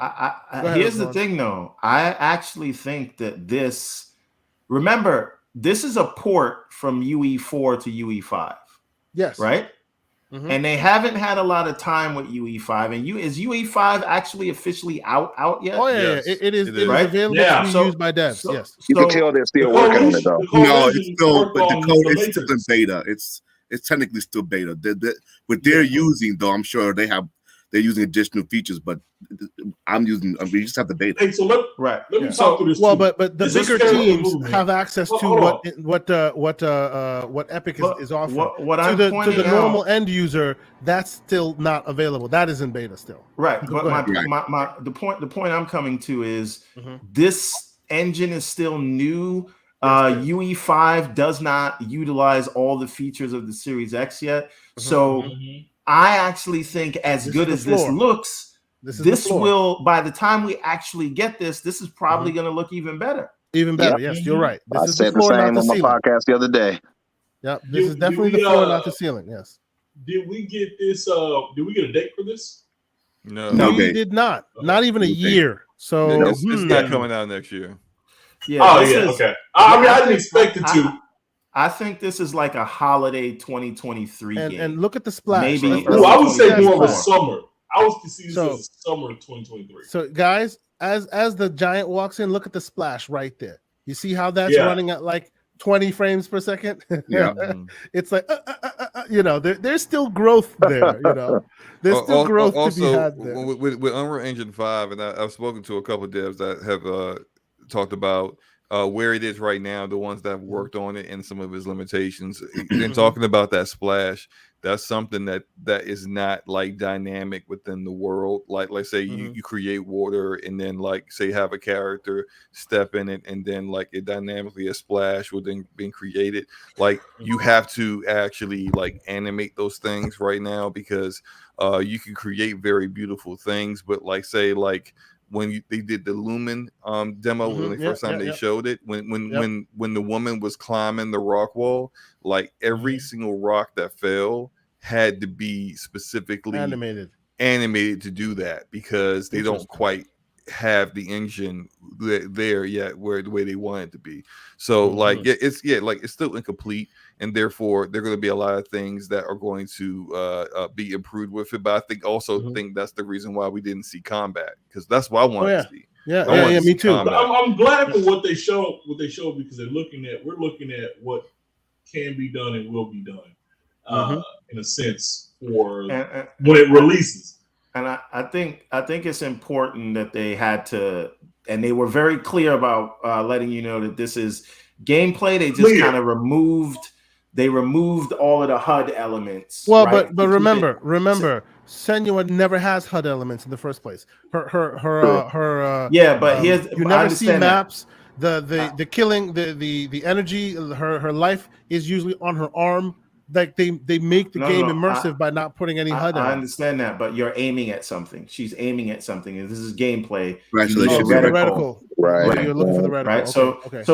Here's the thing, though. I actually think that this. Remember, this is a port from UE4 to UE5. Yes. Right. And they haven't had a lot of time with UE5. And is UE5 actually officially out yet? Oh yeah, yes. it is available to be used by devs. Yes, you can tell they're still working on it though. No, it's still, but the code is still in beta. It's technically still beta. What they're using though, I'm sure they're using additional features, but we just have the beta. Hey, so let me talk to this. Well, but the bigger teams have access to what Epic is offering. To the normal end user, that's still not available. That is in beta still. Right. But the point I'm coming to is this engine is still new. UE5 does not utilize all the features of the Series X yet. So I actually think as good as this looks, this will, by the time we actually get this is probably going to look even better. Even better, yes, you're right. I said the same on my podcast the other day. Yep, this is definitely the floor, not the ceiling. Yes. Did we get this? Did we get a date for this? No, he did not. Not even a year. So it's not coming out next year. Yeah. Okay. I mean, I didn't expect it to. I think this is like a holiday 2023 game. And look at the splash. Maybe. I would say more of a summer. I was considering this as summer 2023. So, guys, as the giant walks in, look at the splash right there. You see how that's running at like 20 frames per second? Yeah. It's like, there's still growth there. There's still growth to be had there. With Unreal Engine 5, and I've spoken to a couple of devs that have talked about where it is right now, the ones that have worked on it, and some of its limitations. And talking about that splash, that's something that is not like dynamic within the world. Like, let's say you create water, and then like say have a character step in it, and then like it dynamically a splash will then being created. Like you have to actually like animate those things right now, because you can create very beautiful things, but like say like when they did the Lumen demo, when the first time they showed it, when the woman was climbing the rock wall, like every single rock that fell had to be specifically animated to do that, because they don't quite have the engine there yet where the way they want it to be. So like it's still incomplete, and therefore there are going to be a lot of things that are going to be improved with it. But I think think that's the reason why we didn't see combat, because that's what I wanted to see. Yeah, me too. I'm glad for what they showed because we're looking at what can be done and will be done in a sense for when it releases. And I think it's important that they had to, and they were very clear about letting you know that this is gameplay. They just kind of removed all of the HUD elements. Well, right? but remember, Senua never has HUD elements in the first place. Her but here's you never see maps. The killing, the energy, her life is usually on her arm. Like they make the game immersive by not putting any HUD. I understand that, but you're aiming at something. She's aiming at something, and this is gameplay. Reticle. Right. You're looking for the reticle. Right.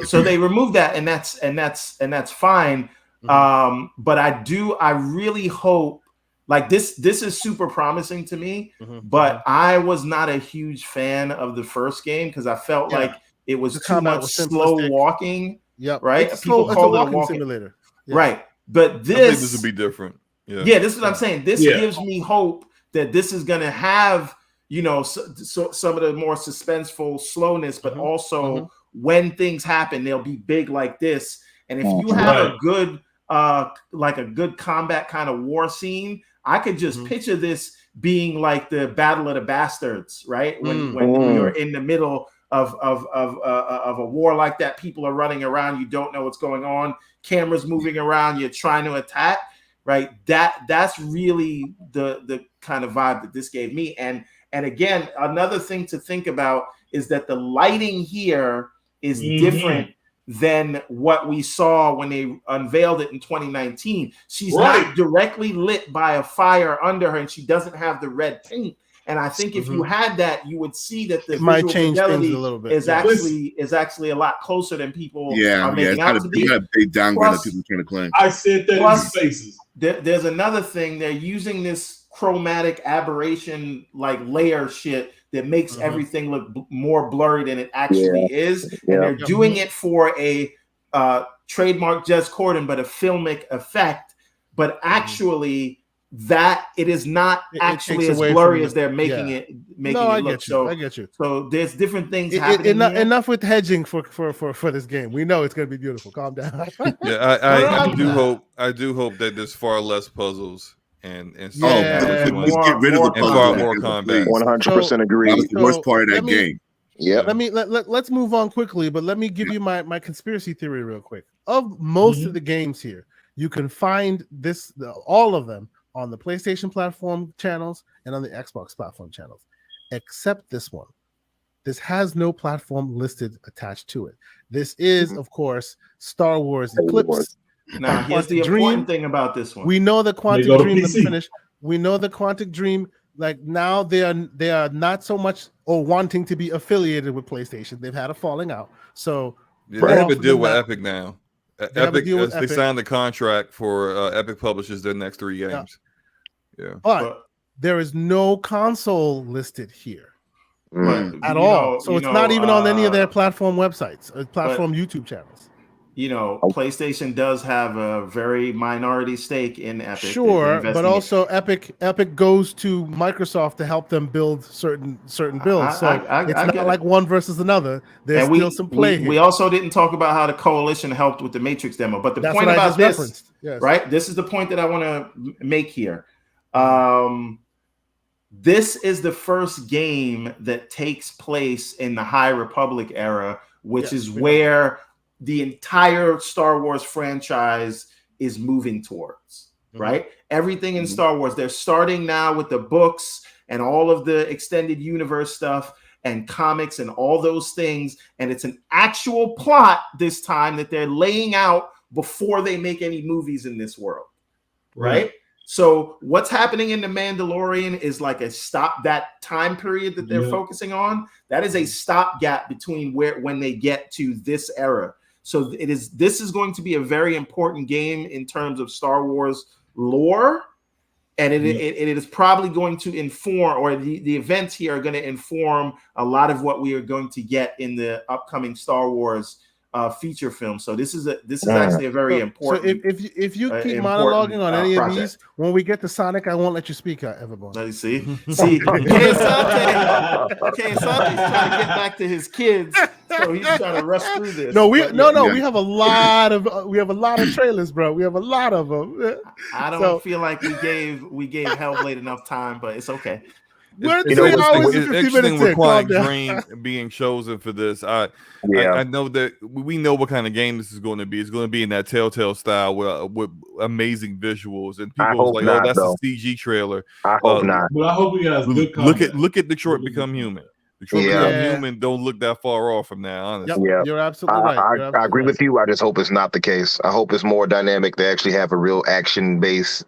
So they removed that, and that's fine. But I really hope, like this is super promising to me. But I was not a huge fan of the first game because I felt like it was too much slow walking. Yep. Right. People call it a walking simulator. Yeah. Right. But this would be different. Yeah, this is what I'm saying. This gives me hope that this is going to have, so some of the more suspenseful slowness, but also when things happen, they'll be big like this. And if you have a good, like a good combat kind of war scene, I could just picture this being like the Battle of the Bastards, right? When you're in the middle of a war like that, people are running around, you don't know what's going on, cameras moving around, you're trying to attack, right? That's really the kind of vibe that this gave me. And again, another thing to think about is that the lighting here is different than what we saw when they unveiled it in 2019. She's not directly lit by a fire under her, and she doesn't have the red paint. And I think if you had that, you would see that the it might change things a little bit. Is actually a lot closer than people are making out to be. Yeah, they downgrade that people trying to claim. I said that in spaces. There's another thing. They're using this chromatic aberration like layer shit that makes everything look more blurry than it actually is. And they're doing it for a trademark Jez Corden, but a filmic effect. But actually, that it is not actually as blurry as they're making it look. I get you. So there's different things happening. Enough with hedging for this game. We know it's going to be beautiful. Calm down. I do hope that there's far less puzzles and please get rid of the puzzles. More combat. 100% agree. That was the worst part of that game. Yeah. Let's move on quickly, but let me give you my conspiracy theory real quick. Of most of the games here, you can find all of them on the PlayStation platform channels and on the Xbox platform channels, except this one. This has no platform listed attached to it. This is, of course, Star Wars Eclipse. Now, here's the important thing about this one. We know the Quantic Dream is finished. We know the Quantic Dream, like now they are not so much wanting to be affiliated with PlayStation. They've had a falling out. So they have a deal with Epic now. Epic they signed the contract for Epic publishes their next 3 games. Yeah. But there is no console listed here at you all. know, So it's not even on any of their platform websites, platform YouTube channels. You know, PlayStation does have a very minority stake in Epic. Sure, but also Epic goes to Microsoft to help them build certain builds. So it's not like one versus another. There's still some play here. We also didn't talk about how the Coalition helped with the Matrix demo. But the point about this, right? This is the point that I want to make here. This is the first game that takes place in the High Republic era, which is where the entire Star Wars franchise is moving towards, right? Everything in Star Wars, they're starting now with the books and all of the extended universe stuff and comics and all those things. And it's an actual plot this time that they're laying out before they make any movies in this world, right? So what's happening in The Mandalorian is like that time period that they're focusing on. That is a stopgap between when they get to this era. So this is going to be a very important game in terms of Star Wars lore, and it is probably going to inform, or the events here are going to inform a lot of what we are going to get in the upcoming Star Wars feature film. So this is actually a very important. So if you keep monologuing on any of these, when we get to Sonic, I won't let you speak, Everborn. Let me see. Sante's trying to get back to his kids, so he's trying to rush through this. We have a lot of trailers, bro. We have a lot of them. I don't feel like we gave Hellblade enough time, but it's okay. It's interesting with Quantic Dream being chosen for this. I know that we know what kind of game this is going to be. It's going to be in that Telltale style with amazing visuals, and people are like, "Oh, that's a CG trailer." I hope not. But I hope we have good content. Look at Detroit Become Human. Detroit Become Human don't look that far off from that, honestly. You're absolutely right. I agree with you. I just hope it's not the case. I hope it's more dynamic. They actually have a real action base,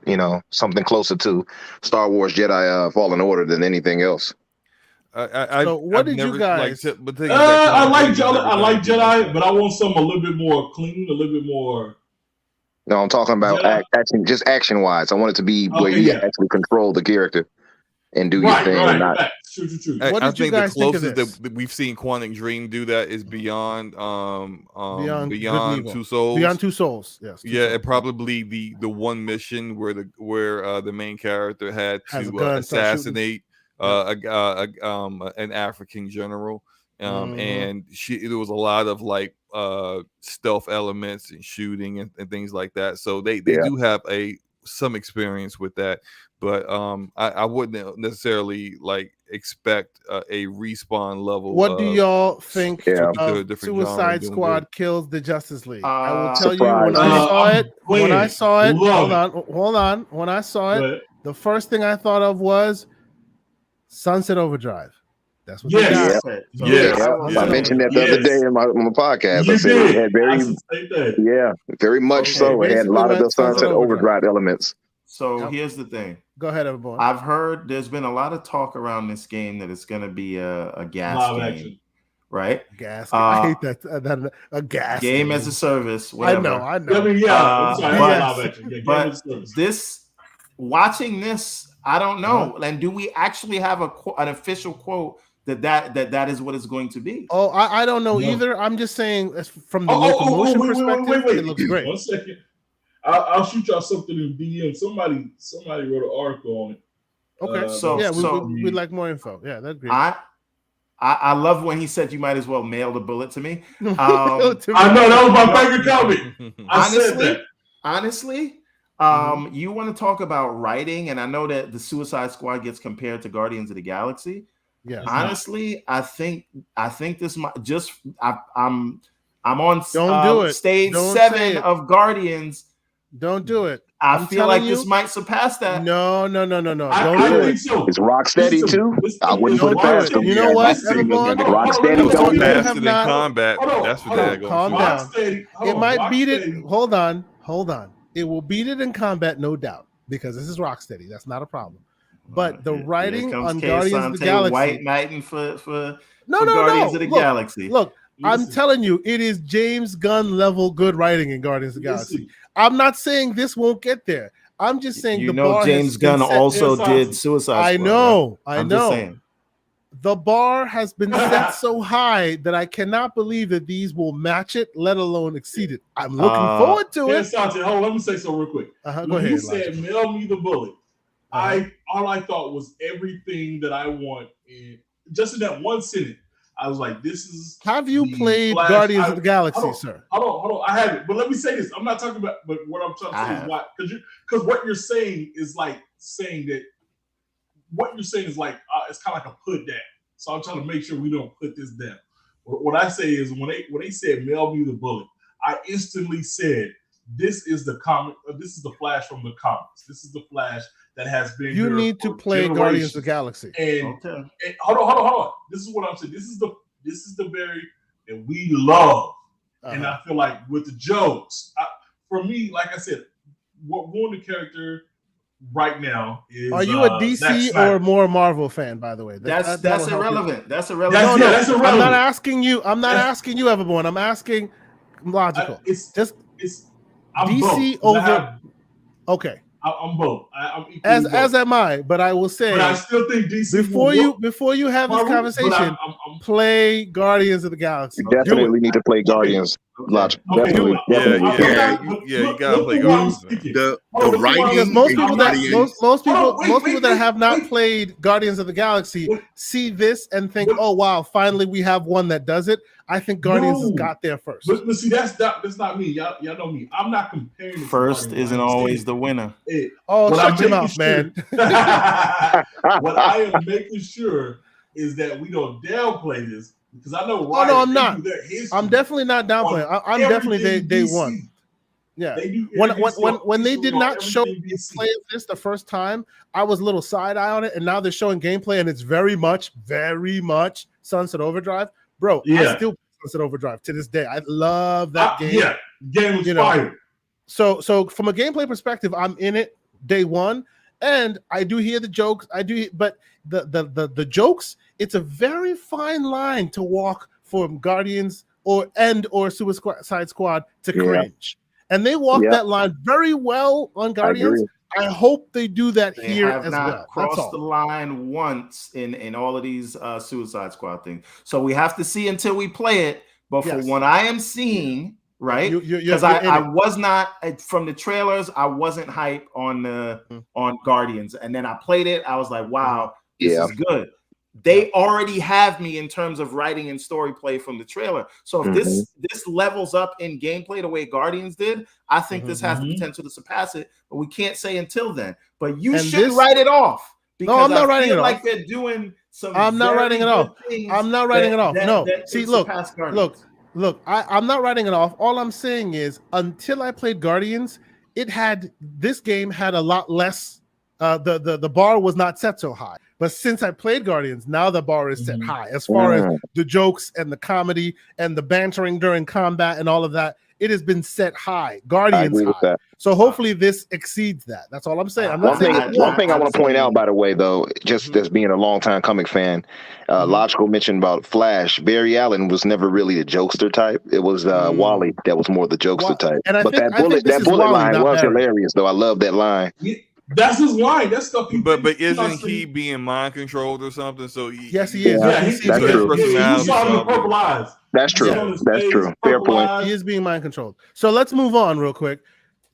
something closer to Star Wars Jedi Fallen Order than anything else. So what did you guys? I like Jedi, but I want something a little bit more clean, a little bit more. No, I'm talking about action, just action wise. I want it to be where you actually control the character and do your thing. True. I think the closest that we've seen Quantic Dream do that is Beyond Two Souls. Beyond Two Souls, yes. And probably the one mission where the main character had to assassinate an African general. And there was a lot of like stealth elements and shooting and things like that. So they do have some experience with that, but I wouldn't necessarily like expect a respawn level. What do y'all think of Suicide Squad kills the Justice League? I will tell you when I saw it. Hold on. When I saw it, the first thing I thought of was Sunset Overdrive. That's what they got. I mentioned that the other day on my podcast. I said it had very much so. It had a lot of the Sunset Overdrive elements. So here's the thing. Go ahead, everyone. I've heard there's been a lot of talk around this game that it's going to be a gas game, action. Right? Gas. I hate that. A gas game as a service. Whatever. I know. But watching this, I don't know. And do we actually have an official quote that is what it's going to be? Oh, I don't know either. I'm just saying from the locomotion perspective, it looks great. 1 second. I'll shoot y'all something in DM. Somebody wrote an article on it. Okay, we'd like more info. Yeah, that'd be. I love when he said you might as well mail the bullet to me. I know that was my favorite comment. Honestly, you want to talk about writing, and I know that the Suicide Squad gets compared to Guardians of the Galaxy. Yeah. Honestly, I think this might I'm on stage 7 of Guardians. Don't do it. I feel like this might surpass that. No. Don't do it. So. It's Rocksteady too. I wouldn't put it past them. You know what? Rocksteady don't faster than combat. That's what they're going. Calm down. It might beat it. Hold on. It will beat it in combat, no doubt, because this is Rocksteady. That's not a problem. But the writing on Guardians of the Galaxy, White Knighting for Guardians of the Galaxy. Look, I'm telling you, it is James Gunn level good writing in Guardians of the Galaxy. I'm not saying this won't get there. I'm just saying you know James Gunn also did Suicide Squad. I know. Just saying. The bar has been set so high that I cannot believe that these will match it, let alone exceed it. I'm looking forward to it. Hold on, let me say something real quick. Go when ahead, you said mail me the bullet, all I thought was everything that I want just in that one sentence. I was like, this is. Have you played Guardians of the Galaxy, sir? Hold on. I haven't. But let me say this. I'm not talking about, but what I'm trying to say is why. Because what you're saying is like saying that what you're saying is like, it's kind of like a put down. So I'm trying to make sure we don't put this down. What I say is when they said mail me the bullet, I instantly said, this is the comic. This is the Flash from the comics. This is the Flash that has been. You need to play Guardians of the Galaxy. And hold on. This is what I'm saying. This is the Barry that we love, and I feel like with the jokes, for me, like I said, what won the character right now is. Are you a DC or more Marvel fan? By the way, that's irrelevant. That's irrelevant. That's irrelevant. I'm not asking you. Everborn. I'm asking logical. I'm DC both. over. Okay. I'm both. As am I, but I will say, but I still think DC before you have this conversation, play Guardians of the Galaxy. You definitely need to play Guardians. Logic. Definitely. You gotta play Guardians. The writing, because most people that have not played Guardians of the Galaxy see this and think, oh wow, finally we have one that does it. I think Guardians has got there first. But see, that's not me. Y'all know me. I'm not comparing. First isn't always the winner. Shut your mouth, man. What I am making sure is that we don't downplay this because I know. Oh no, I'm not. I'm definitely not downplaying. I'm definitely day one. Yeah. When they did not show gameplay of this the first time, I was a little side eye on it, and now they're showing gameplay, and it's very much Sunset Overdrive. Bro, I still play Sunset Overdrive to this day. I love that game. Yeah, game was fire. So from a gameplay perspective, I'm in it day one, and I do hear the jokes. But the jokes, it's a very fine line to walk from Guardians or Suicide Squad to cringe. And they walk that line very well on Guardians. I hope they do that here as well. Crossed the line once in all of these Suicide Squad things. So we have to see until we play it. But for what I am seeing, right? Because I was not from the trailers. I wasn't hype on Guardians, and then I played it. I was like, wow, this is good. They already have me in terms of writing and story play from the trailer. So if this levels up in gameplay the way Guardians did, I think this has the potential to surpass it. But we can't say until then. But you shouldn't write it off. No, I'm not writing it off. Like they're doing some. I'm not writing it off. I'm not writing it off. No, see, look. I'm not writing it off. All I'm saying is, until I played Guardians, this game had a lot less. The bar was not set so high. But since I played Guardians, now the bar is set high as far as the jokes and the comedy and the bantering during combat and all of that. It has been set high. Guardians high. So hopefully this exceeds that. That's all I'm saying. One thing I want to point out, by the way, though, just as being a longtime comic fan, Logical mentioned about Flash. Barry Allen was never really a jokester type. It was Wally that was more the jokester type. But that bullet line was hilarious, though. I love that line. That's his line. That's stuff. But isn't he being mind controlled or something? So yes, he is. Yeah, that's true. You saw him in purple eyes. That's true. That's true. Fair point. He is being mind controlled. So let's move on real quick.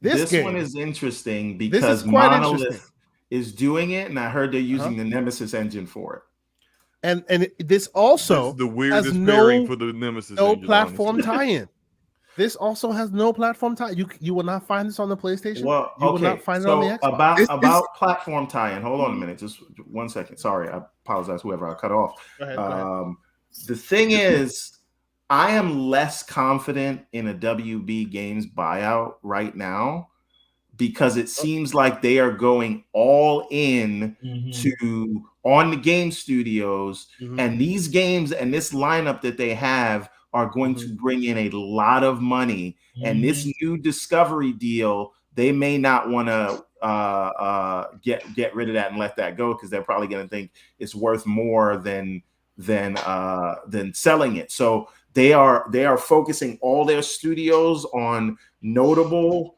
This one is interesting because Monolith is doing it, and I heard they're using the Nemesis engine for it. And this also the weirdest pairing for the Nemesis. No platform tie-in. This also has no platform tie. You will not find this on the PlayStation. Well, you will not find it on the Xbox. About platform tie-in. Hold on a minute, just 1 second. Sorry, I apologize. Whoever I cut off. Go ahead. The thing is, I am less confident in a WB Games buyout right now because it seems like they are going all in on the game studios, and these games and this lineup that they have are going to bring in a lot of money, and this new Discovery deal, they may not want to get rid of that and let that go because they're probably going to think it's worth more than selling it. So they are focusing all their studios on notable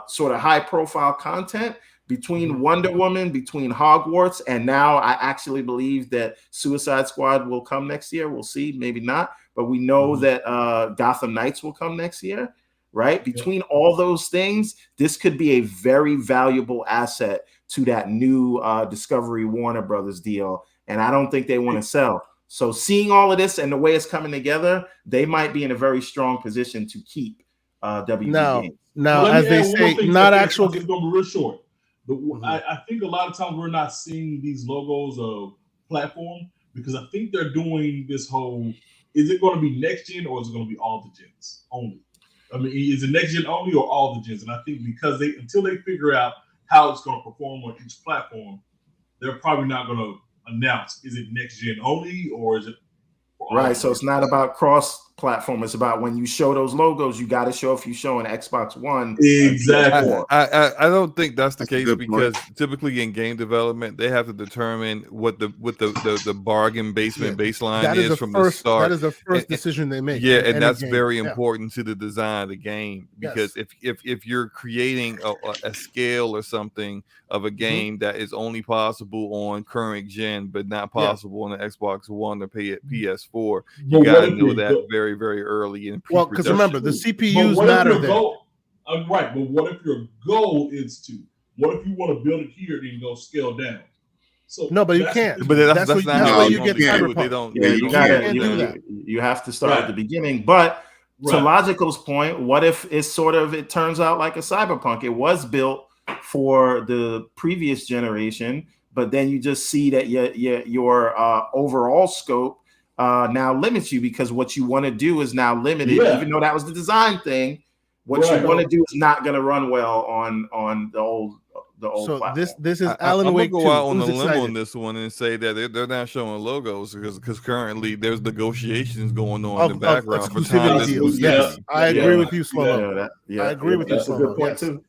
sort of high profile content between Wonder Woman, between Hogwarts, and now I actually believe that Suicide Squad will come next year. We'll see, maybe not, but we know that Gotham Knights will come next year, right? Between all those things, this could be a very valuable asset to that new Discovery Warner Brothers deal, and I don't think they want to sell. So seeing all of this and the way it's coming together, they might be in a very strong position to keep WB games. Now, as they say, not actual. It's going to be real short. I think a lot of times we're not seeing these logos of platform because I think they're doing this whole, is it going to be next gen or is it going to be all the gens only? I mean, is it next gen only or all the gens? And I think because until they figure out how it's going to perform on each platform, they're probably not going to announce, is it next gen only or is it right? So it's not about cross platform. It's about when you show those logos, you got to show if you show an Xbox One. Exactly. I don't think that's the case because typically in game development they have to determine what the bargain baseline is from the start. That is the first decision they make. Yeah, and that's very important to the design of the game because if you're creating a scale or something of a game that is only possible on current gen but not possible on the Xbox One or PS4, you got to know that very, very early in well, because remember the CPUs matter there. Right, but what if your goal is to? What if you want to build it here and then go scale down? So no, but you can't. But that's not how you get Cyberpunk. They don't. Yeah, you gotta do that. You have to start at the beginning. But to Logical's point, what if it's sort of it turns out like a Cyberpunk? It was built for the previous generation, but then you just see that your overall scope now limits you because what you want to do is now limited, even though that was the design thing. What you want to do is not going to run well on the old so platform. This is Alan Wake 2. I'm going to go out on a limb on this one and say that they're not showing logos because currently there's negotiations going on in the background for exclusivity deals. Yes, I agree with you, Slow-Mo. I agree with you, Slow-Mo.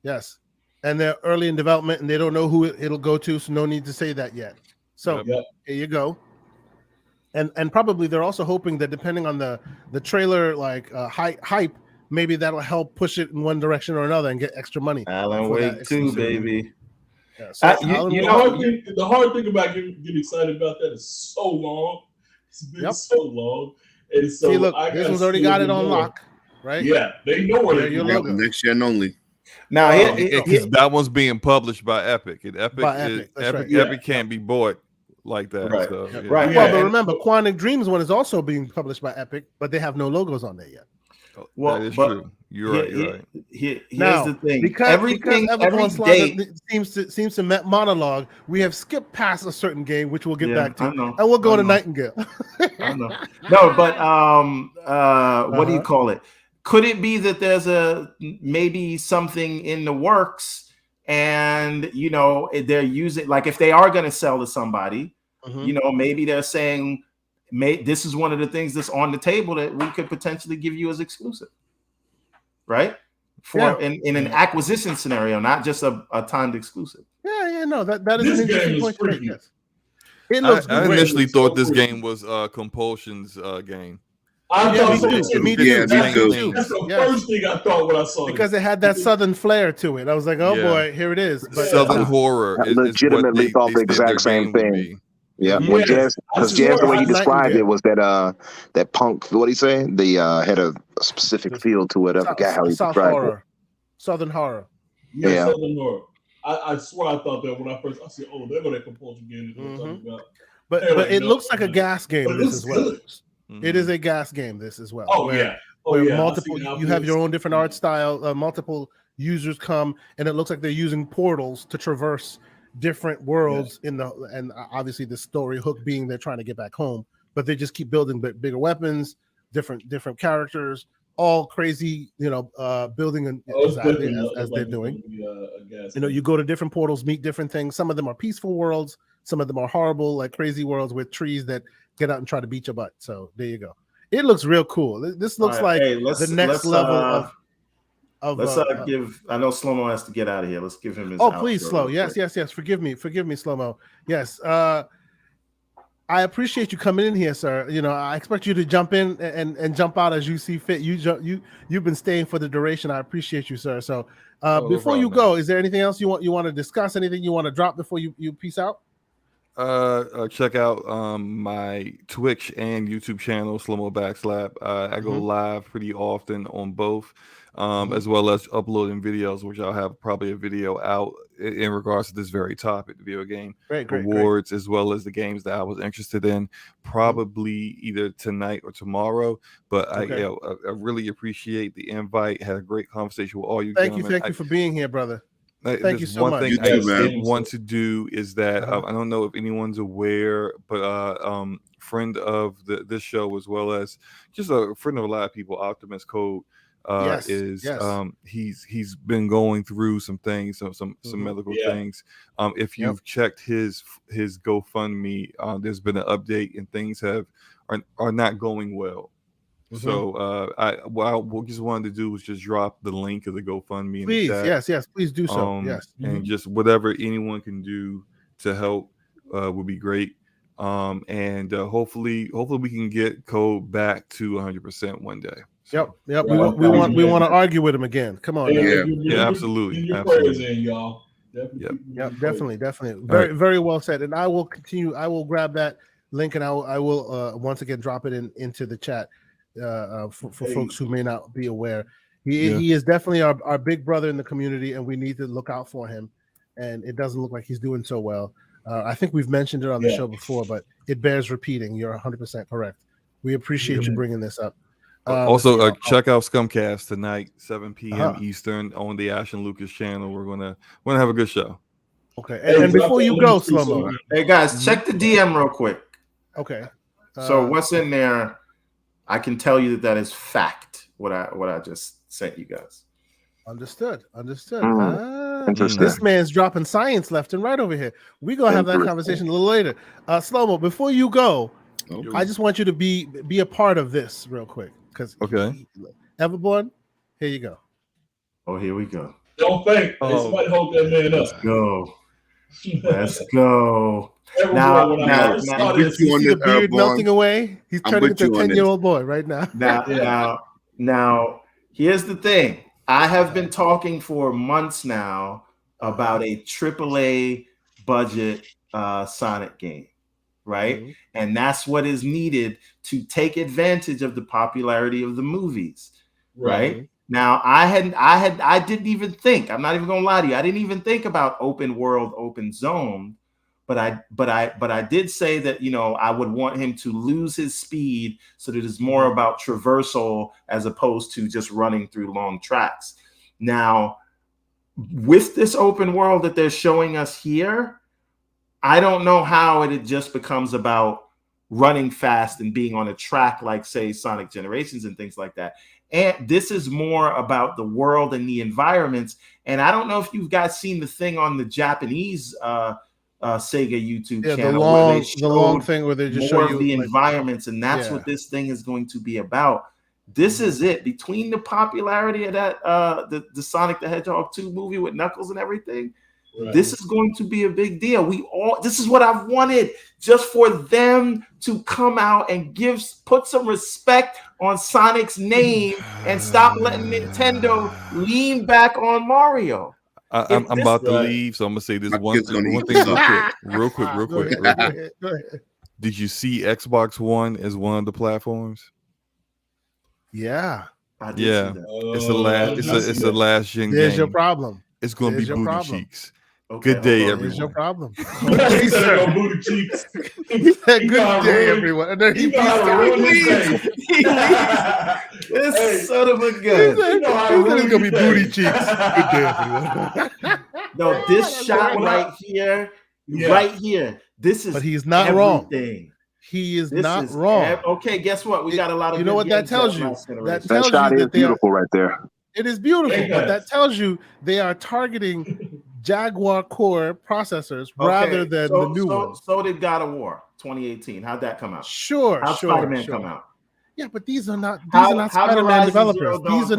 Yes, and they're early in development and they don't know who it'll go to, so no need to say that yet. So here you go. And probably they're also hoping that depending on the trailer hype, maybe that'll help push it in one direction or another and get extra money. Alan Wake 2, baby. Yeah, so the hard thing about getting excited about that is so long. It's been so long. And so see, look, this one's already got it on lock, right? Yeah, they know where they're next gen only. Now, that one's being published by Epic. And Epic can't be bought like that. Right. So, right. Well, but remember, Quantic Dreams one is also being published by Epic, but they have no logos on there yet. Well, that is true. You're right. Here's now, the thing. Because every day seems to monologue, we have skipped past a certain game, which we'll get back to, and we'll go to Nightingale. I know. No, but what do you call it? Could it be that there's maybe something in the works, and they're using, like, if they are going to sell to somebody, maybe they're saying, this is one of the things that's on the table that we could potentially give you as exclusive, right? In an acquisition scenario, not just a timed exclusive. No, that is an interesting point to make. Yes. It looks I initially thought this game was Compulsion's game. Me too. That's the first thing I thought when I saw it. Because it had that southern flair to it. I was like, oh boy, here it is. But southern horror. I legitimately thought the exact same thing. Yeah, because Jazz, the way you described it was that punk. What he saying? The had a specific feel to it. I forgot how he described it. Southern horror. Yeah. Southern horror. I swear I thought that when I said, "Oh, they're gonna Compulsion game." But it looks like a gas game. This as well. It is a gas game. This as well. Multiple. You have your own different art style. Multiple users come, and it looks like they're using portals to traverse different worlds and obviously the story hook being they're trying to get back home, but they just keep building bigger weapons, different characters, all crazy, building as they're doing. You go to different portals, meet different things. Some of them are peaceful worlds, some of them are horrible, like crazy worlds with trees that get out and try to beat your butt. So there you go. It looks real cool. This looks the next level of let's give. I know Slow-Mo has to get out of here. Let's give him his. Oh, please, Slow. Yes. Forgive me, Slow-Mo. Yes. I I appreciate you coming in here, sir. You know, I expect you to jump in and jump out as you see fit. You've been staying for the duration. I appreciate you, sir. So before you go, is there anything else you want to discuss? Anything you want to drop before you peace out? Check out my Twitch and YouTube channel, Slow-Mo Backslap. I go live pretty often on both, as well as uploading videos, which I'll have probably a video out in regards to this very topic, the video game awards, as well as the games that I was interested in, probably either tonight or tomorrow. But I really appreciate the invite. Had a great conversation with all you. Thank you for being here, brother. Thank you so one much. Thing I did want to do is that I don't know if anyone's aware, but friend of this show, as well as just a friend of a lot of people, Optimus Code, he's been going through some things, some medical things. If you've checked his GoFundMe, there's been an update and things are not going well. So what I just wanted to do was just drop the link of the GoFundMe. Please, yes, please do so. And just whatever anyone can do to help would be great. And hopefully we can get Code back to 100% one day. So, yep. We want to argue with him again. Come on. Yeah, absolutely. Y'all. Definitely. Very, very well said. And I will continue. I will grab that link and I will once again drop it into the chat. For folks who may not be aware, he is definitely our big brother in the community, and we need to look out for him. And it doesn't look like he's doing so well. I think we've mentioned it on the show before, but it bears repeating. You're 100% correct. We appreciate you bringing this up. Also, check out Scumcast tonight, 7 p.m. Eastern on the Ash and Lucas channel. We're gonna have a good show. Okay, and before you go, Slow-Mo. Hey guys, check the DM real quick. Okay. So what's in there? I can tell you that is fact. What I just sent you guys. Understood. This man's dropping science left and right over here. We're gonna have that conversation a little later. Slow-Mo, before you go, I just want you to be a part of this real quick. Because Everborn, here you go. Oh, here we go. Don't think. Somebody hold that man up. Let's go. Now, you see the beard melting away. He's turning into a 10-year-old boy right now. Now, here's the thing. I have been talking for months now about a AAA budget Sonic game, right? And that's what is needed to take advantage of the popularity of the movies, right? Now, I didn't even think. I'm not even gonna lie to you. I didn't even think about open world, open zone. But I did say that, I would want him to lose his speed so that it's more about traversal as opposed to just running through long tracks. Now, with this open world that they're showing us here, I don't know how it just becomes about running fast and being on a track like, say, Sonic Generations and things like that. And this is more about the world and the environments. And I don't know if you guys seen the thing on the Japanese Sega YouTube channel, the long thing where they just show you the environments, and that's what this thing is going to be about. This is it. Between the popularity of that the Sonic the Hedgehog 2 movie with Knuckles and everything, this is going to be a big deal. This is what I've wanted, just for them to come out and put some respect on Sonic's name and stop letting Nintendo lean back on Mario. I'm about to leave, so I'm gonna say this one thing real quick. Did you see Xbox One as one of the platforms? Yeah, I did see that. It's the last gen game. There's your problem. It's gonna be booty cheeks. Okay, good day, everyone. There's your problem. He said booty cheeks. He said good day, everyone. And then this son of a gun. He said it's gonna be booty cheeks. Good day, everyone. No, this shot right here. This is. But he's not everything. Wrong. He is not wrong. Okay, guess what? We got a lot of. You know what that tells you? That shot is beautiful right there. It is beautiful, but that tells you they are targeting Jaguar core processors rather than the new ones. So did God of War 2018. How'd that come out? Sure. How'd Spider-Man come out? Yeah, but these are not Spider-Man developers. These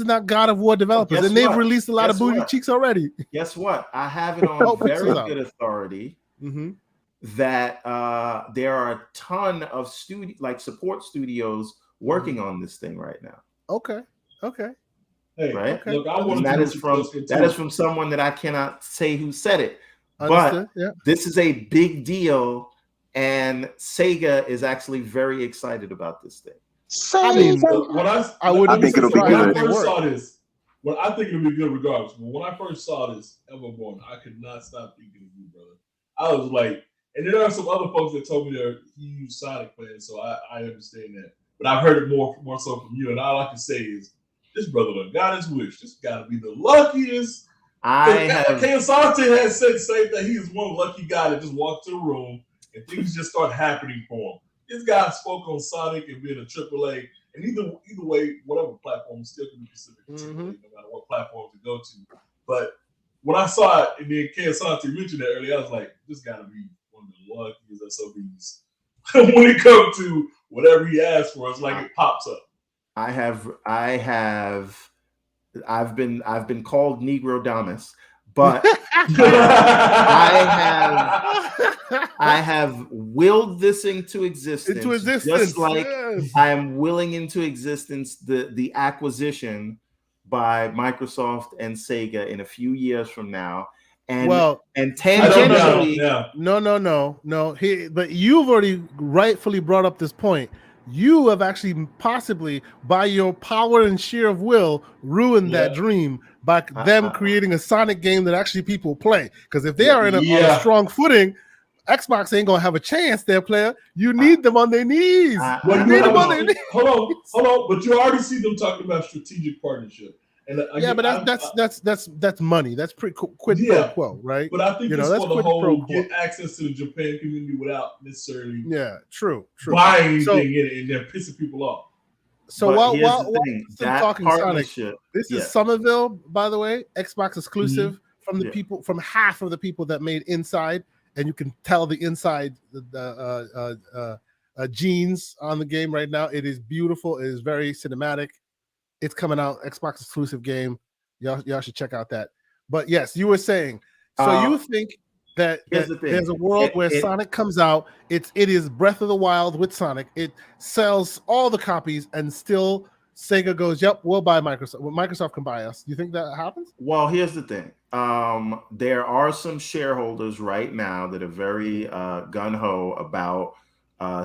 are not God of War developers, and they've released a lot of booty cheeks already. Guess what? I have it on very good authority that there are a ton of support studios working on this thing right now. Okay. Hey, right. Okay. Look, I want that is from someone that I cannot say who said it. Understood. But this is a big deal, and Sega is actually very excited about this thing. I mean, I think it'll be good. Well, I think it'll be good regardless. But when I first saw this Everborn, I could not stop thinking of you, brother. I was like, and there are some other folks that told me they're huge Sonic fans, so I understand that. But I've heard it more so from you, and all I can say is, this brother done got his wish. This got to be the luckiest. Sante has said the same thing. He is one lucky guy that just walked to the room and things just start happening for him. This guy spoke on Sonic and being a AAA, and either way, whatever platform, still can be considered AAA, no matter what platform to go to. But when I saw it, and then Ken Sante mentioned that earlier, I was like, this got to be one of the luckiest SOBs. When it comes to whatever he asks for, it's like it pops up. I've been called Negro Damas, but I have willed this into existence. Just like I am willing into existence the acquisition by Microsoft and Sega in a few years from now. And tangentially, no. But you've already rightfully brought up this point. You have actually possibly, by your power and sheer of will, ruined that dream by them creating a Sonic game that actually people play. Because if they are on a strong footing, Xbox ain't gonna have a chance there, player. You need them on their knees. Hold on, but you already see them talking about strategic partnership. And that's money. That's pretty quid pro quo, right? But I think it's for the whole get access to the Japan community without necessarily true buying anything in it and then pissing people off. So while talking Sonic, this is Somerville, by the way, Xbox exclusive from the people, from half of the people that made Inside, and you can tell the inside genes on the game right now. It is beautiful. It is very cinematic. It's coming out, Xbox exclusive game. Y'all should check out that. But yes, you were saying. So you think that there's a world where Sonic comes out. It is Breath of the Wild with Sonic. It sells all the copies, and still Sega goes, "Yep, we'll buy Microsoft. Well, Microsoft can buy us." Do you think that happens? Well, here's the thing. There are some shareholders right now that are very gung ho about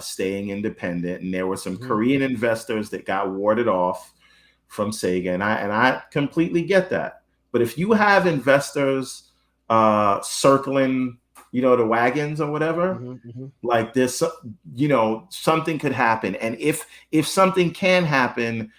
staying independent, and there were some Korean investors that got warded off from Sega, and I completely get that. But if you have investors circling, the wagons or whatever, like this, something could happen. And if something can happen,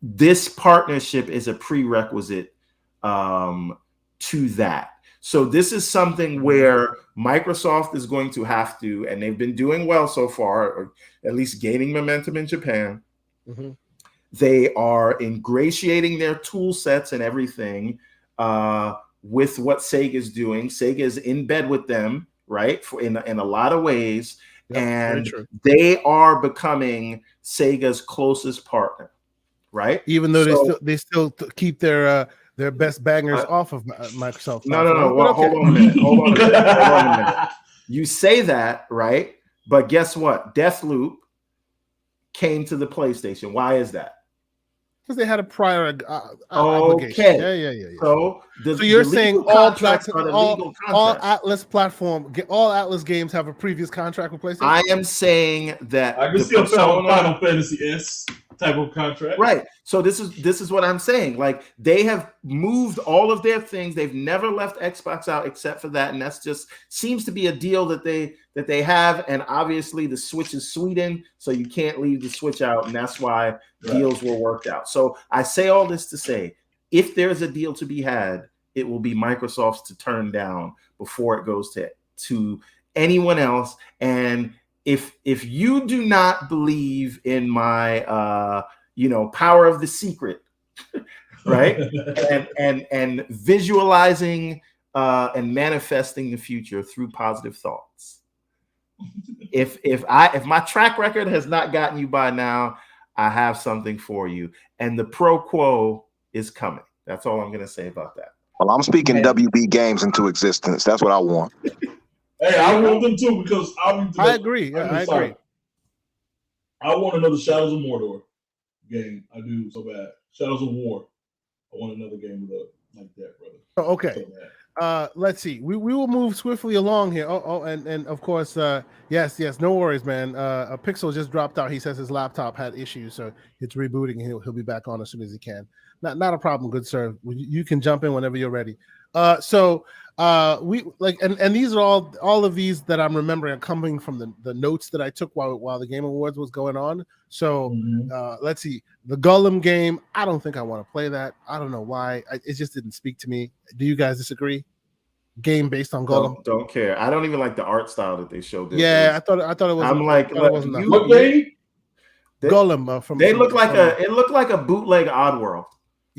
this partnership is a prerequisite to that. So this is something where Microsoft is going to have to, and they've been doing well so far, or at least gaining momentum in Japan. They are ingratiating their tool sets and everything with what Sega is doing. Sega is in bed with them, right? In a lot of ways. And they are becoming Sega's closest partner, right? Even though they still keep their best bangers off of Microsoft. No. Well, hold on a minute. You say that, right? But guess what? Deathloop came to the PlayStation. Why is that? Because they had a prior obligation. Yeah. So you're saying all Atlas platform, all Atlas games have a previous contract with PlayStation? I am saying that I can still tell Final Fantasy S type of contract. Right. So this is what I'm saying. Like, they have moved all of their things. They've never left Xbox out except for that, and that's just seems to be a deal that they have. And obviously the Switch is Sweden, so you can't leave the Switch out, and that's why deals were worked out. So I say all this to say, if there's a deal to be had, it will be Microsoft's to turn down before it goes to anyone else. And if you do not believe in my power of the secret, right? and visualizing and manifesting the future through positive thoughts. If my track record has not gotten you by now, I have something for you. And the pro quo is coming. That's all I'm going to say about that. Well, I'm speaking WB Games into existence. That's what I want. Hey, I want them too because I agree. Yeah, I agree. I want another Shadows of Mordor game. I do so bad. Shadows of War. I want another game like that, brother. Okay. Let's see. We will move swiftly along here. And of course, yes, no worries, man. A Pixel just dropped out. He says his laptop had issues, so it's rebooting. He'll be back on as soon as he can. Not a problem, good sir. You can jump in whenever you're ready. We like, and these are all of these that I'm remembering are coming from the notes that I took while the Game Awards was going on. So let's see. The Gollum game, I don't think I want to play that. I don't know why. It just didn't speak to me. Do you guys disagree? Game based on Gollum? Don't care. I don't even like the art style that they showed. Yeah, I thought it was. I'm like, what game? Gollum from. They look like it looked like a bootleg Oddworld.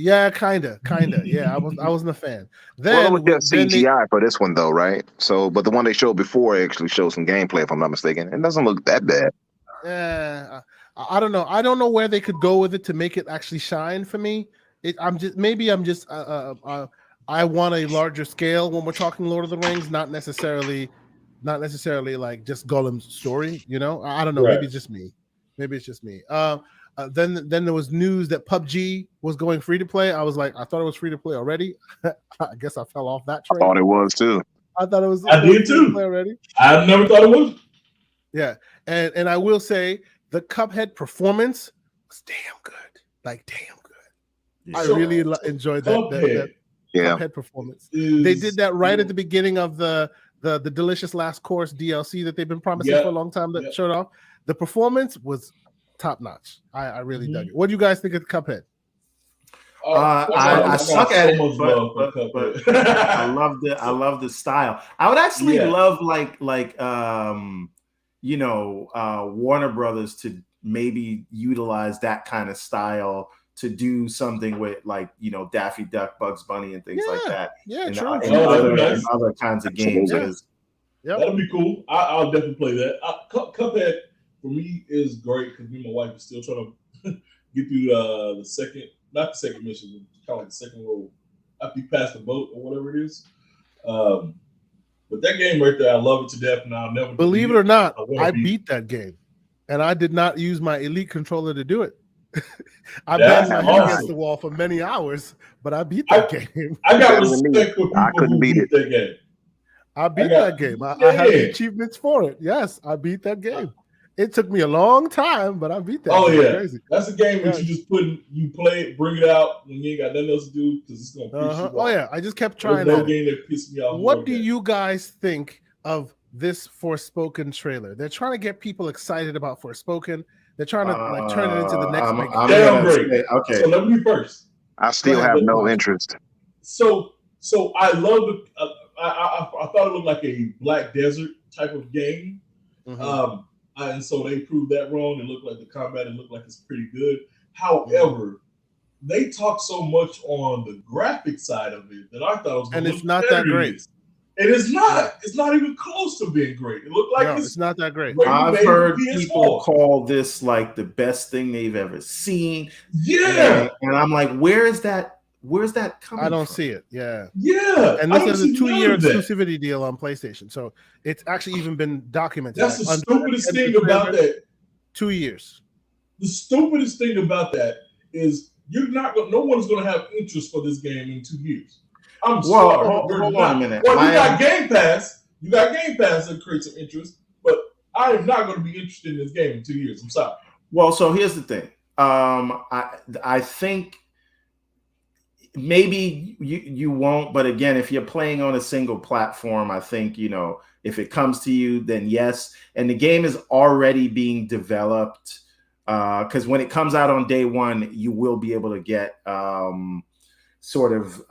Yeah, kinda. Yeah, I wasn't a fan. Then it was just CGI for this one though, right? So, but the one they showed before actually showed some gameplay, if I'm not mistaken. It doesn't look that bad. Yeah, I don't know. I don't know where they could go with it to make it actually shine for me. I want a larger scale when we're talking Lord of the Rings, not necessarily like just Gollum's story. You know, I don't know. Right. Maybe it's just me. Then there was news that PUBG was going free to play. I was like, I thought it was free to play already. I guess I fell off that train. I thought it was too. I thought it was. I did too. Already. I never thought it was. Yeah, and I will say the Cuphead performance was damn good. Like damn good. I really enjoyed that Cuphead performance. They did that right at the beginning of the Delicious Last Course DLC that they've been promising for a long time. That showed off. The performance was top notch. I really dug it. What do you guys think of Cuphead? I suck at it, but I love the style. I would actually love like Warner Brothers to maybe utilize that kind of style to do something with Daffy Duck, Bugs Bunny, and things like that. Yeah, and, true. And other kinds of games. That'll be cool. I'll definitely play that. Cuphead for me is great because me and my wife are still trying to get through the second, not the second mission, but kind of like the second roll after you pass the boat or whatever it is. But that game right there, I love it to death, and I'll never believe it or not, I beat that game, and I did not use my Elite controller to do it. I banged my head against the wall for many hours, but I beat that game. I got respect for people who beat that game. I beat that game. I have the achievements for it. Yes, I beat that game. It took me a long time, but I beat that. Oh yeah, crazy. That's a game that you just play it, bring it out when you ain't got nothing else to do because it's gonna piss you off. Oh yeah, I just kept trying. There's no game that pissed me off. What do you guys think of this Forspoken trailer? They're trying to get people excited about Forspoken. They're trying to turn it into the next big game. Okay, so let me first. I still have no interest. So I love it. I thought it looked like a Black Desert type of game. Mm-hmm. And so they proved that wrong. It looked like the combat, it looked like it's pretty good. However, they talk so much on the graphic side of it that I thought it was and it's not that great. It is not. It's not even close to being great. It looked like it's not that great. I've heard people call this like the best thing they've ever seen. Yeah. And I'm like, where's that coming I don't from? see it. Yeah. And this is a 2-year exclusivity deal on PlayStation. So it's actually even been documented. That's the stupidest thing about that. 2 years. The stupidest thing about that is no one's going to have interest for this game in 2 years. I'm sorry. Hold on a minute. Well, you got Game Pass. You got Game Pass that creates some interest, but I am not going to be interested in this game in 2 years. I'm sorry. Well, so here's the thing. I think maybe you won't, but again, if you're playing on a single platform, I think, if it comes to you, then yes. And the game is already being developed because when it comes out on day one, you will be able to get sort of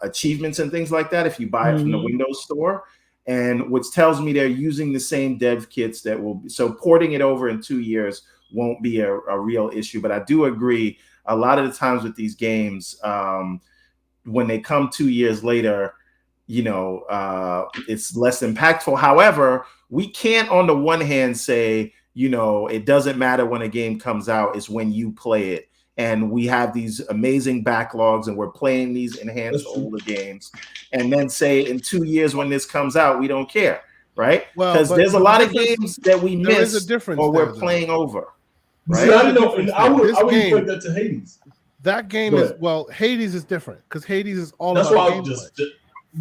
achievements and things like that if you buy it from the Windows Store. And which tells me they're using the same dev kits that will be, so porting it over in 2 years won't be a real issue. But I do agree, a lot of the times with these games, when they come 2 years later, it's less impactful. However, we can't on the one hand say, it doesn't matter when a game comes out, it's when you play it. and we have these amazing backlogs, and we're playing these enhanced older games, and then say in 2 years when this comes out, we don't care, right? Because there's a lot of games that we miss or we're playing over. Right? See, I didn't know. And I would equate that to Hades. That game is Hades is different because Hades is all about gameplay.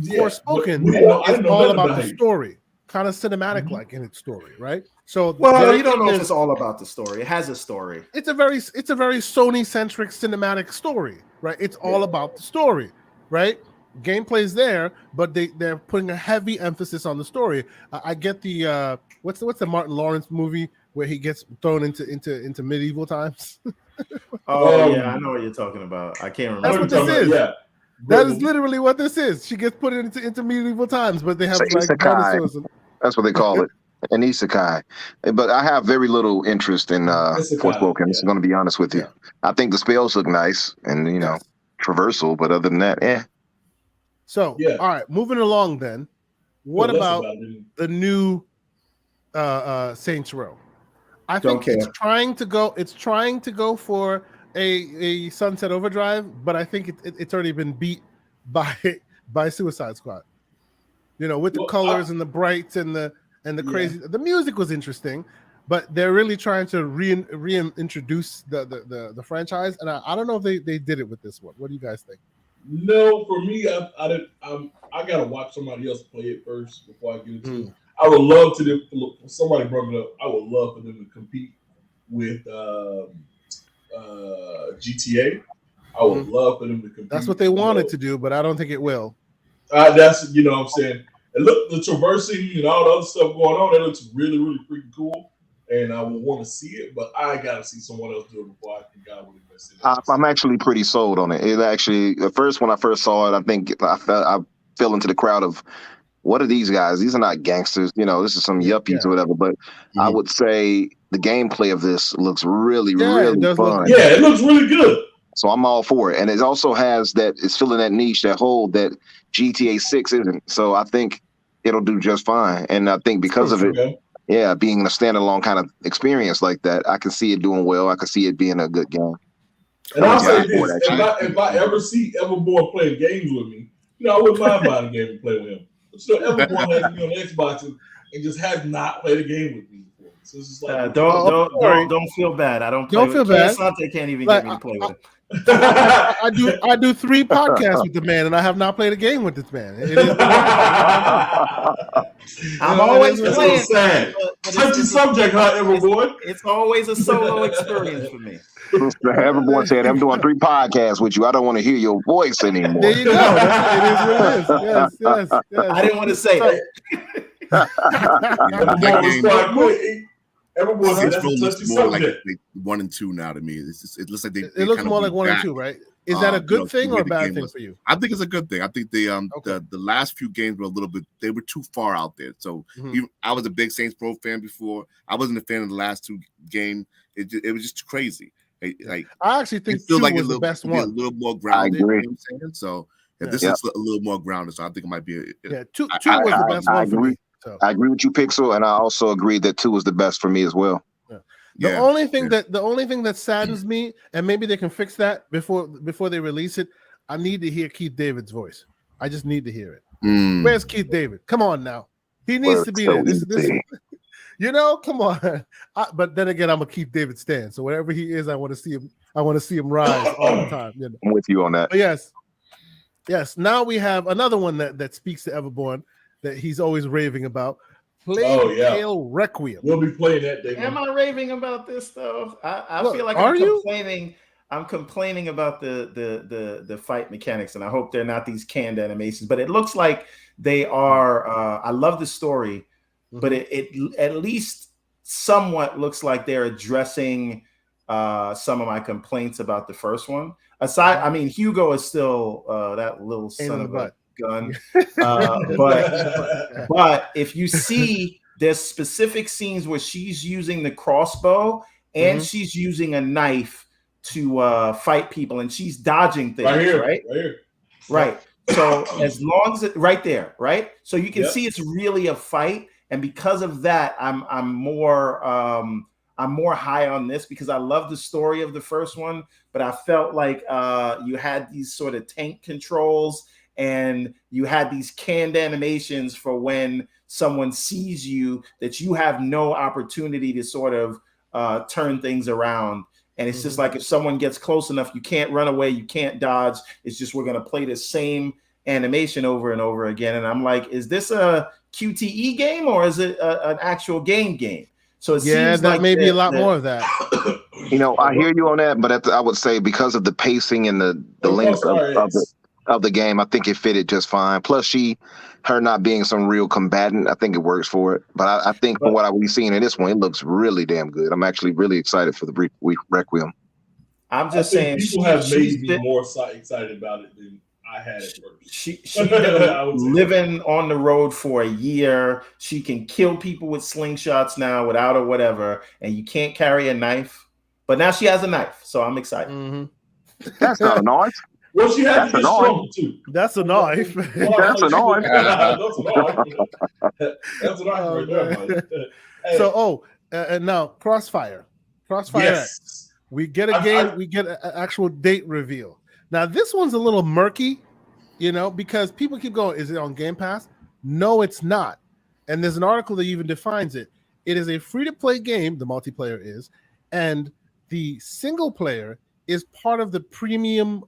Forspoken is all about the story, kind of cinematic like in its story, right? So you don't know if it's all about the story. It has a story. It's a very Sony centric cinematic story, right? It's all about the story, right? Gameplay's there, but they're putting a heavy emphasis on the story. I get the what's the Martin Lawrence movie where he gets thrown into medieval times. Yeah, I know what you're talking about. I can't remember. That's what this is. Yeah. That is literally what this is. She gets put into medieval times, but they have like dinosaurs. That's what they call it, an isekai. But I have very little interest in Forspoken. I'm going to be honest with you. Yeah. I think the spells look nice and traversal, but other than that, So, all right, moving along then. What about the new Saints Row? I think it's trying to go for a Sunset Overdrive, but I think it's already been beat by Suicide Squad. With the colors and the brights and the crazy. The music was interesting, but they're really trying to reintroduce the franchise, and I don't know if they did it with this one. What do you guys think? No, for me, I gotta watch somebody else play it first before I get into it. I would love to. Somebody brought it up. I would love for them to compete with GTA. I would love for them to compete. That's what they wanted to do, but I don't think it will. That's what I'm saying. And look, the traversing and all the other stuff going on, that looks really, really freaking cool. And I would want to see it, but I gotta see someone else do it before I think I would invest in it. I'm actually pretty sold on it. It actually, at first when I first saw it, I think I fell into the crowd of, what are these guys? These are not gangsters. This is some yuppies or whatever. But I would say the gameplay of this looks really, really fun. It looks really good. So I'm all for it. And it also has it's filling that niche, that hole that GTA 6 isn't. So I think it'll do just fine. And I think because of it, being a standalone kind of experience like that, I can see it doing well. I can see it being a good game. And I'll say this, if I ever see Everborn playing games with me, I wouldn't mind buying a game and play with him. So Everborn has me on Xbox and just has not played a game with me before. So it's just like don't feel bad. I don't feel bad. They can't even get me to play with him. I do 3 podcasts with the man, and I have not played a game with this man. I'm always playing. Sad. Touchy subject, huh, Everborn? It's always a solo experience for me. Everyone said, I'm doing 3 podcasts with you. I don't want to hear your voice anymore. There you go. It is what it is. Yes. I didn't want to say that. Everyone looks more like 1 and 2 now to me. It looks like it looks more like 1 and 2, right? Is that a good thing or a bad thing for you? I think it's a good thing. I think the last few games were they were too far out there. So I was a big Saints Row fan before. I wasn't a fan of the last 2 games. It was just too crazy. I actually think 2 was the best one. A little more grounded. I agree. You know what I'm saying? So this is a little more grounded. So I think it might be. 2 was the best one for me. So. I agree with you, Pixel, and I also agree that 2 was the best for me as well. The only thing that saddens me, and maybe they can fix that before they release it, I need to hear Keith David's voice. I just need to hear it. Where's Keith David? Come on now, he needs to be there. This, come on. But then again, I'm a Keith David stan, so wherever he is, I want to see him. I want to see him rise all the time. I'm with you on that. But yes. Now we have another one that speaks to Everborn that he's always raving about. Plague Tale Requiem. We'll be playing that day. Am I raving about this though? I feel like I'm complaining about the fight mechanics, and I hope they're not these canned animations. But it looks like they are. I love the story, but it at least somewhat looks like they're addressing some of my complaints about the first one. Aside, I mean, Hugo is still that little son of a gun, but if you see, there's specific scenes where she's using the crossbow and she's using a knife to fight people, and she's dodging things. Right. So as long as it right there, right? So you can see it's really a fight, and because of that, I'm more I'm more high on this because I love the story of the first one, but I felt like you had these sort of tank controls and you had these canned animations for when someone sees you that you have no opportunity to sort of turn things around. And it's just like if someone gets close enough, you can't run away, you can't dodge. It's just we're going to play the same animation over and over again. And I'm like, is this a QTE game or is it an actual game? So it seems that like may be a lot more of that. I hear you on that, but I would say because of the pacing and the length of the game, I think it fitted just fine. Plus, her not being some real combatant, I think it works for it. But I think from what we've seen in this one, it looks really damn good. I'm actually really excited for the Requiem. I'm just saying, people have made me more excited about it than I had at first. She's living on the road for a year. She can kill people with slingshots now without or whatever, and you can't carry a knife. But now she has a knife, so I'm excited. That's not a knife. Well, she has to get strong too. That's a knife. That's a knife. That's a knife right there. Hey. So, and now Crossfire X. We get a game. We get an actual date reveal. Now this one's a little murky, because people keep going. Is it on Game Pass? No, it's not. And there's an article that even defines it. It is a free-to-play game. The multiplayer is, and the single player is part of the premium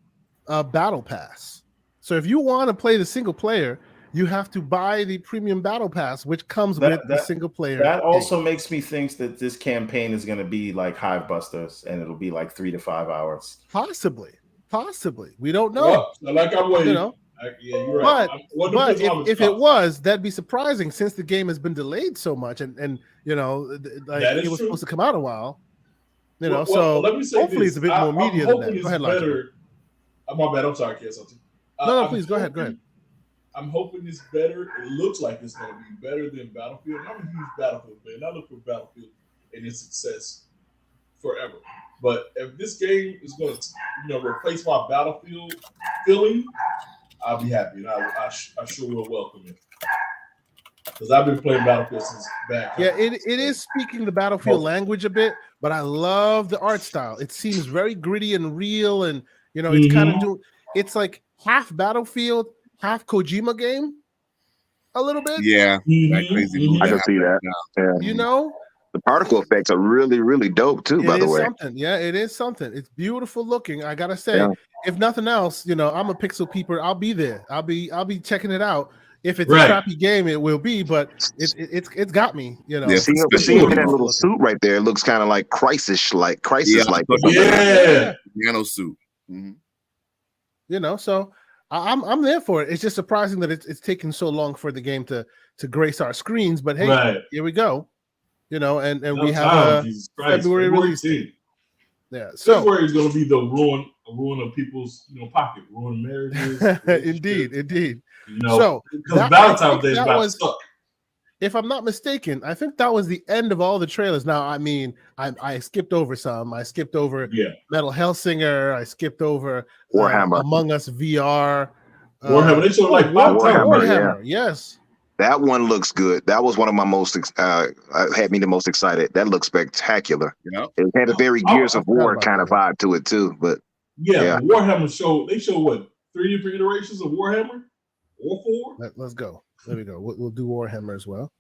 battle pass. So if you want to play the single player, you have to buy the premium battle pass, which comes with the single player. That also makes me think that this campaign is going to be like Hive Busters, and it'll be like 3 to 5 hours. Possibly, we don't know. Well, like I'm waiting. Yeah, you're right. But if it was, that'd be surprising since the game has been delayed so much, and it was supposed to come out a while. So let me say hopefully this. It's a bit more media than that. Go ahead, Lodge. My bad. I'm sorry, Cass. No, please go ahead. I'm hoping it's better. It looks like it's going to be better than Battlefield. I'm a huge Battlefield fan. I look for Battlefield and its success forever. But if this game is going to, replace my Battlefield feeling, I'll be happy, and I sure will welcome it. Because I've been playing Battlefield since back. Yeah, it is speaking the Battlefield language a bit, but I love the art style. It seems very gritty and real, and it's kind of it's like half Battlefield, half Kojima game, a little bit. Yeah, that crazy. I can see that. Yeah. The particle effects are really, really dope too. By the way, it is something. It's beautiful looking. I gotta say, if nothing else, I'm a pixel peeper. I'll be there. I'll be checking it out. If it's a crappy game, it will be, but it's got me. Seeing that little suit right there, it looks kind of like Crisis like. Yeah, piano suit. So I'm there for it. It's just surprising that it's taken so long for the game to grace our screens. But hey, here we go. And we have February release. Yeah, so February is going to be the ruin of people's pocket, ruin marriages. indeed. So Valentine's Day is about to suck. If I'm not mistaken, I think that was the end of all the trailers. Now, I mean, I skipped over some. I skipped over Metal Hellsinger. I skipped over Warhammer, Among Us VR. Warhammer. They showed like 5 times. Warhammer, yes. That one looks good. That was one of my most had me the most excited. That looks spectacular. Yep. It had a very Gears of War kind of vibe to it too. But Warhammer showed 3 different iterations of Warhammer or 4. Let's go. There we go. We'll do Warhammer as well.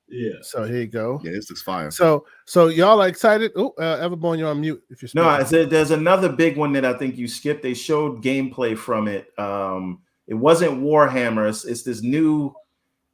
Yeah. So here you go. Yeah, this is fire. So y'all are excited? Oh, Everborn, you're on mute. If you're no, I said there's another big one that I think you skipped. They showed gameplay from it. It wasn't Warhammer. It's this new.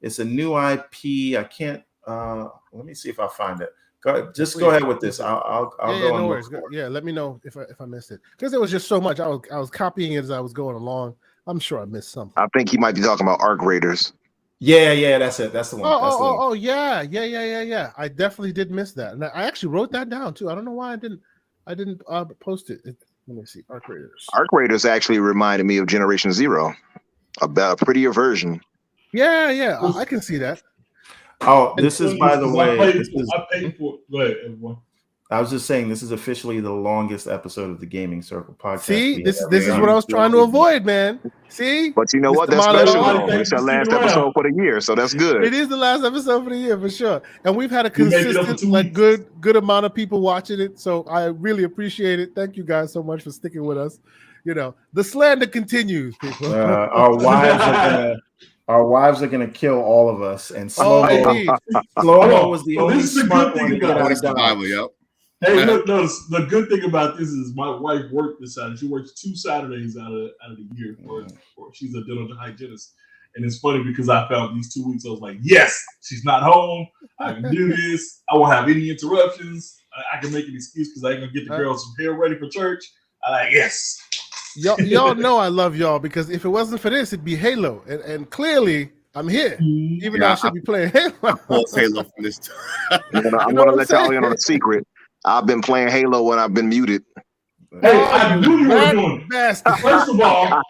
It's a new IP. I can't. Let me see if I find it. Go ahead with this. I'll go. No worries. Yeah, let me know if I missed it because there was just so much. I was copying it as I was going along. I'm sure I missed something. I think he might be talking about Arc Raiders. Yeah, that's it. That's the one. Yeah. I definitely did miss that, and I actually wrote that down too. I don't know why I didn't post it. Let me see. Arc Raiders. Arc Raiders actually reminded me of Generation Zero, about a prettier version. Yeah, I can see that. Oh, this is, by the way, I paid for it. Go ahead, everyone. I was just saying this is officially the longest episode of the Gaming Circle podcast. See, this is what I was trying to avoid, man. See, but you know what? That's special though. It's our last episode for the year, so that's good. It is the last episode for the year for sure, and we've had a consistent, like good amount of people watching it. So I really appreciate it. Thank you guys so much for sticking with us. You know, the slander continues, people. Our wives are gonna kill all of us, and Slow-Mo was the only smart one to get out of Dodge. Hey, look, the good thing about this is my wife worked this Saturday. She works 2 Saturdays out of the year. For she's a dental hygienist. And it's funny because I found these 2 weeks, I was like, yes, she's not home. I can do this. I won't have any interruptions. I can make an excuse because I ain't going to get the girls some hair ready for church. I'm like, yes. Y'all know I love y'all because if it wasn't for this, it'd be Halo. And clearly, I'm here, even though I should be playing Halo. Halo from this time. I'm going to let y'all in on a secret. I've been playing Halo when I've been muted. Hey, I knew you were doing it. First of all,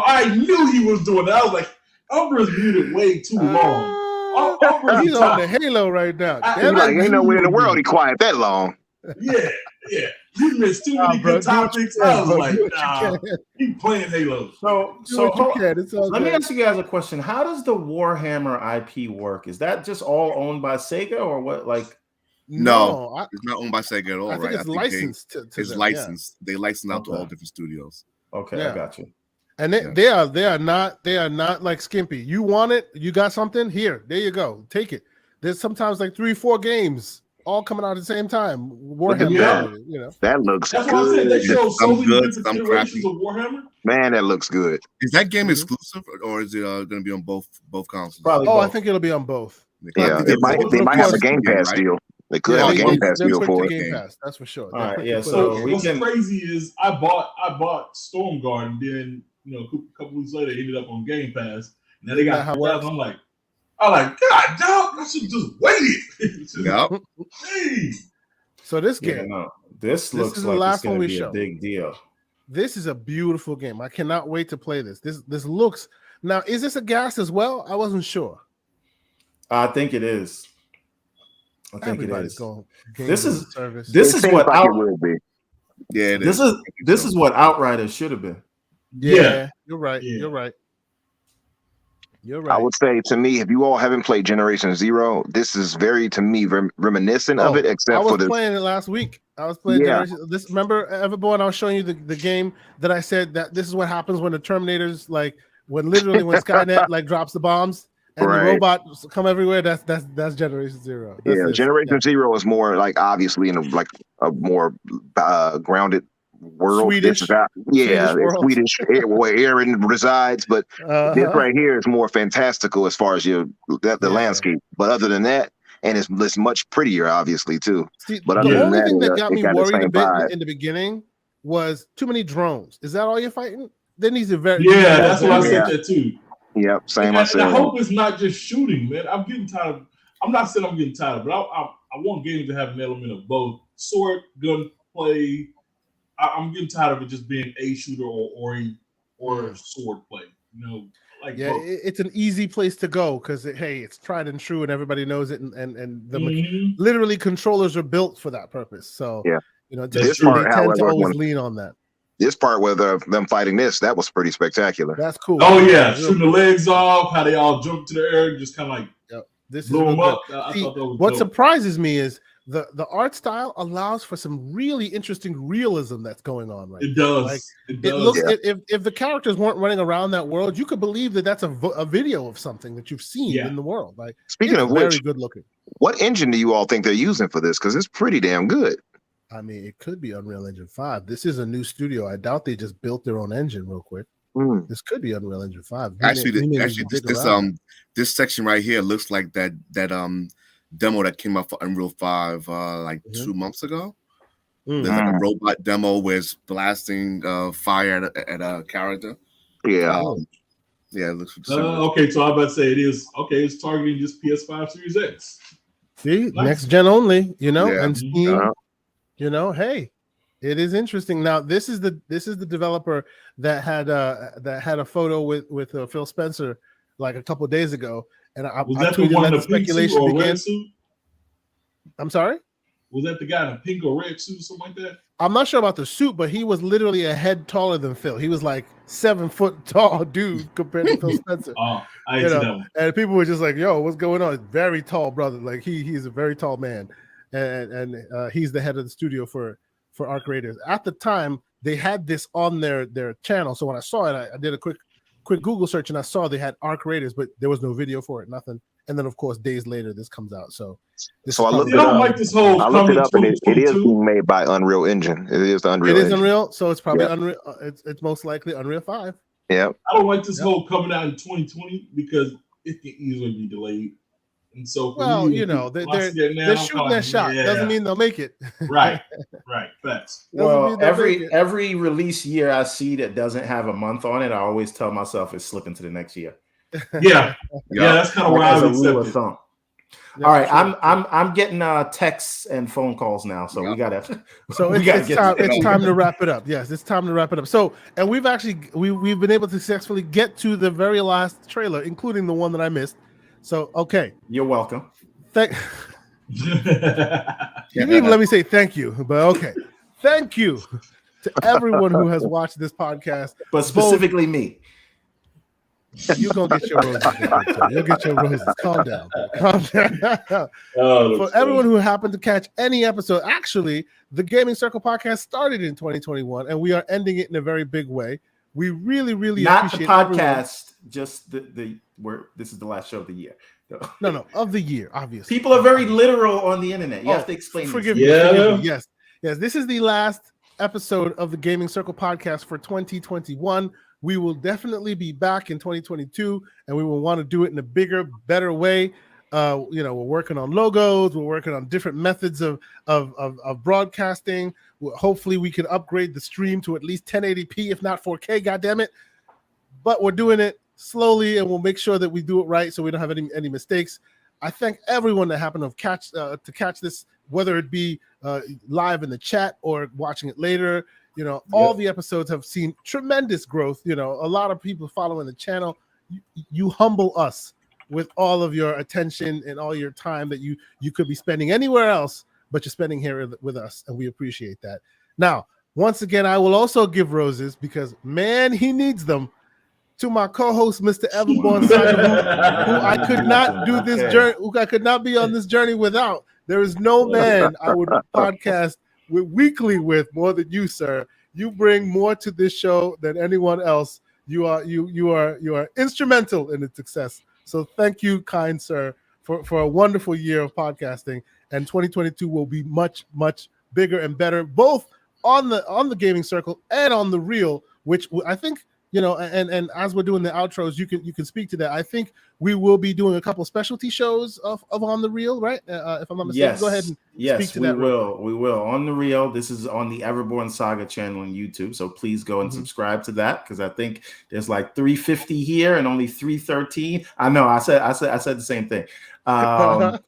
I knew he was doing it. I was like, Umbra's muted way too long. He's on the Halo right now. Ain't nowhere in the world he quiet that long. Yeah. You missed too many good topics. I was like, nah, keep playing Halo. So let me ask you guys a question. How does the Warhammer IP work? Is that just all owned by Sega or what? Like, no, it's not owned by Sega at all. I think it's licensed. It's them, licensed. Yeah. They license out to all different studios. Okay, I got you. And they are not like skimpy. You want it? You got something? Here, there you go. Take it. There's sometimes like 3-4 games all coming out at the same time. Warhammer, you know. That looks good. That's what I said. They show so many different iterations of Warhammer. Man, that looks good. Is that game exclusive or is it going to be on both consoles? Probably both. I think it'll be on both. Yeah, they might have a Game Pass deal. They could have a Game Pass deal for it. That's for sure. All right, so what's crazy is I bought Stormguard, and then a couple weeks later, it ended up on Game Pass. And then they got I'm like, God, dog, I should just waited. Yep. Hey. So this game, this looks like the last one we show. A big deal. This is a beautiful game. I cannot wait to play this. This looks now. Is this a gas as well? I wasn't sure. I think it is. I think Everybody's it is. This is what it will be. Yeah, this is what Outriders should have been. Yeah, you're right. Yeah. You're right. I would say, to me, if you all haven't played Generation Zero, this is very, to me, reminiscent of it. Except I was for playing it last week. I was playing Generation. This, remember, Everborn? I was showing you the game that I said that this is what happens when the Terminators, like when Skynet like drops the bombs. And the robots come everywhere. That's Generation Zero. Generation Zero is more like obviously in a more grounded world. Swedish. Swedish where Aaron resides, but this right here is more fantastical as far as the landscape. But other than that, and it's much prettier, obviously too. See, but the only thing that got me worried a bit in the beginning was too many drones. Is that all you're fighting? There needs to that's what I said that too. Yep, same. And I hope it's not just shooting, man. I'm getting tired of. I'm not saying I'm getting tired, but I want games to have an element of both sword, gun play. I'm getting tired of it just being a shooter or sword play. It's an easy place to go because it's tried and true, and everybody knows it, and literally controllers are built for that purpose. So they tend to always lean on that. This part where them fighting that was pretty spectacular. That's cool. Oh yeah, shooting the legs off, how they all jump to the air, and just kind of like blew them up. What surprises me is the art style allows for some really interesting realism that's going on right It does. Like, it looks if the characters weren't running around that world, you could believe that that's a video of something that you've seen in the world. Like, speaking of very which, good looking. What engine do you all think they're using for this? Because it's pretty damn good. I mean, it could be Unreal Engine 5. This is a new studio. I doubt they just built their own engine real quick. This could be Unreal Engine 5. This section right here looks like that demo that came out for Unreal 5 2 months ago. There's like a robot demo where it's blasting fire at a character. Yeah. It looks okay, so I'm about to say it is it's targeting just PS5 Series X. See, next gen only, and Steam. Hey, it is interesting. Now, this is the developer that had a photo with Phil Spencer like a couple of days ago, and I tweeted that the speculation began. I'm sorry. Was that the guy in a pink or red suit or something like that? I'm not sure about the suit, but he was literally a head taller than Phil. He was like 7 foot tall dude compared to Phil Spencer. Oh, I didn't see that one. And people were just like, "Yo, what's going on?" Very tall brother. Like he's a very tall man, and he's the head of the studio for Arc Raiders. At the time, they had this on their channel. So when I saw it, I did a quick Google search and I saw they had Arc Raiders, but there was no video for it, nothing. And then of course, days later, this comes out. So I looked it up. Like this whole I looked it up, and it is being made by Unreal Engine. It is the Unreal. It is Engine. Unreal, so it's probably Unreal. It's most likely Unreal 5. Yeah. I don't like this whole coming out in 2020 because it can easily be delayed. And so, well, you know, they're shooting their shot. Yeah. Doesn't mean they'll make it. Right. Facts. Well, every release year I see that doesn't have a month on it, I always tell myself it's slipping to the next year. Yeah, that's kind of where I was rule of thumb. All right, I'm getting texts and phone calls now, so we gotta. So it's time to wrap it up. Yes, it's time to wrap it up. So, and we've been able to successfully get to the very last trailer, including the one that I missed. So, okay, you're welcome. You didn't even let me say thank you, but okay, thank you to everyone who has watched this podcast, but specifically me. You're gonna get your roses. You'll get your roses. Calm down. For everyone who happened to catch any episode, actually, the Gaming Circle podcast started in 2021, and we are ending it in a very big way. We really not appreciate the podcast, just the where this is the last show of the year. No, of the year, obviously. People are very literal on the internet. You have to explain. Forgive me. Yes. This is the last episode of the Gaming Circle podcast for 2021. We will definitely be back in 2022, and we will want to do it in a bigger, better way. We're working on logos. We're working on different methods of broadcasting. Hopefully, we can upgrade the stream to at least 1080p, if not 4K. Goddammit! But we're doing it slowly, and we'll make sure that we do it right, so we don't have any mistakes. I thank everyone that happened to catch this, whether it be live in the chat or watching it later. All the episodes have seen tremendous growth. A lot of people following the channel. You humble us with all of your attention and all your time that you could be spending anywhere else, but you're spending here with us, and we appreciate that. Now, once again, I will also give roses because, man, he needs them, to my co-host, Mr. Everborn Saga, who I could not do this journey, who I could not be on this journey without. There is no man I would podcast weekly with more than you, sir. You bring more to this show than anyone else. You are instrumental in its success. So thank you, kind sir, for a wonderful year of podcasting. And 2022 will be much, much bigger and better, both on the Gaming Circle and on the Reel, which I think, and as we're doing the outros, you can speak to that. I think we will be doing a couple specialty shows of On the Reel, right? If I'm not mistaken. Yes. Go ahead and speak to that. We will. On the Reel, this is on the Everborn Saga channel on YouTube, so please go and subscribe to that, because I think there's like 350 here and only 313. I know. I said the same thing. But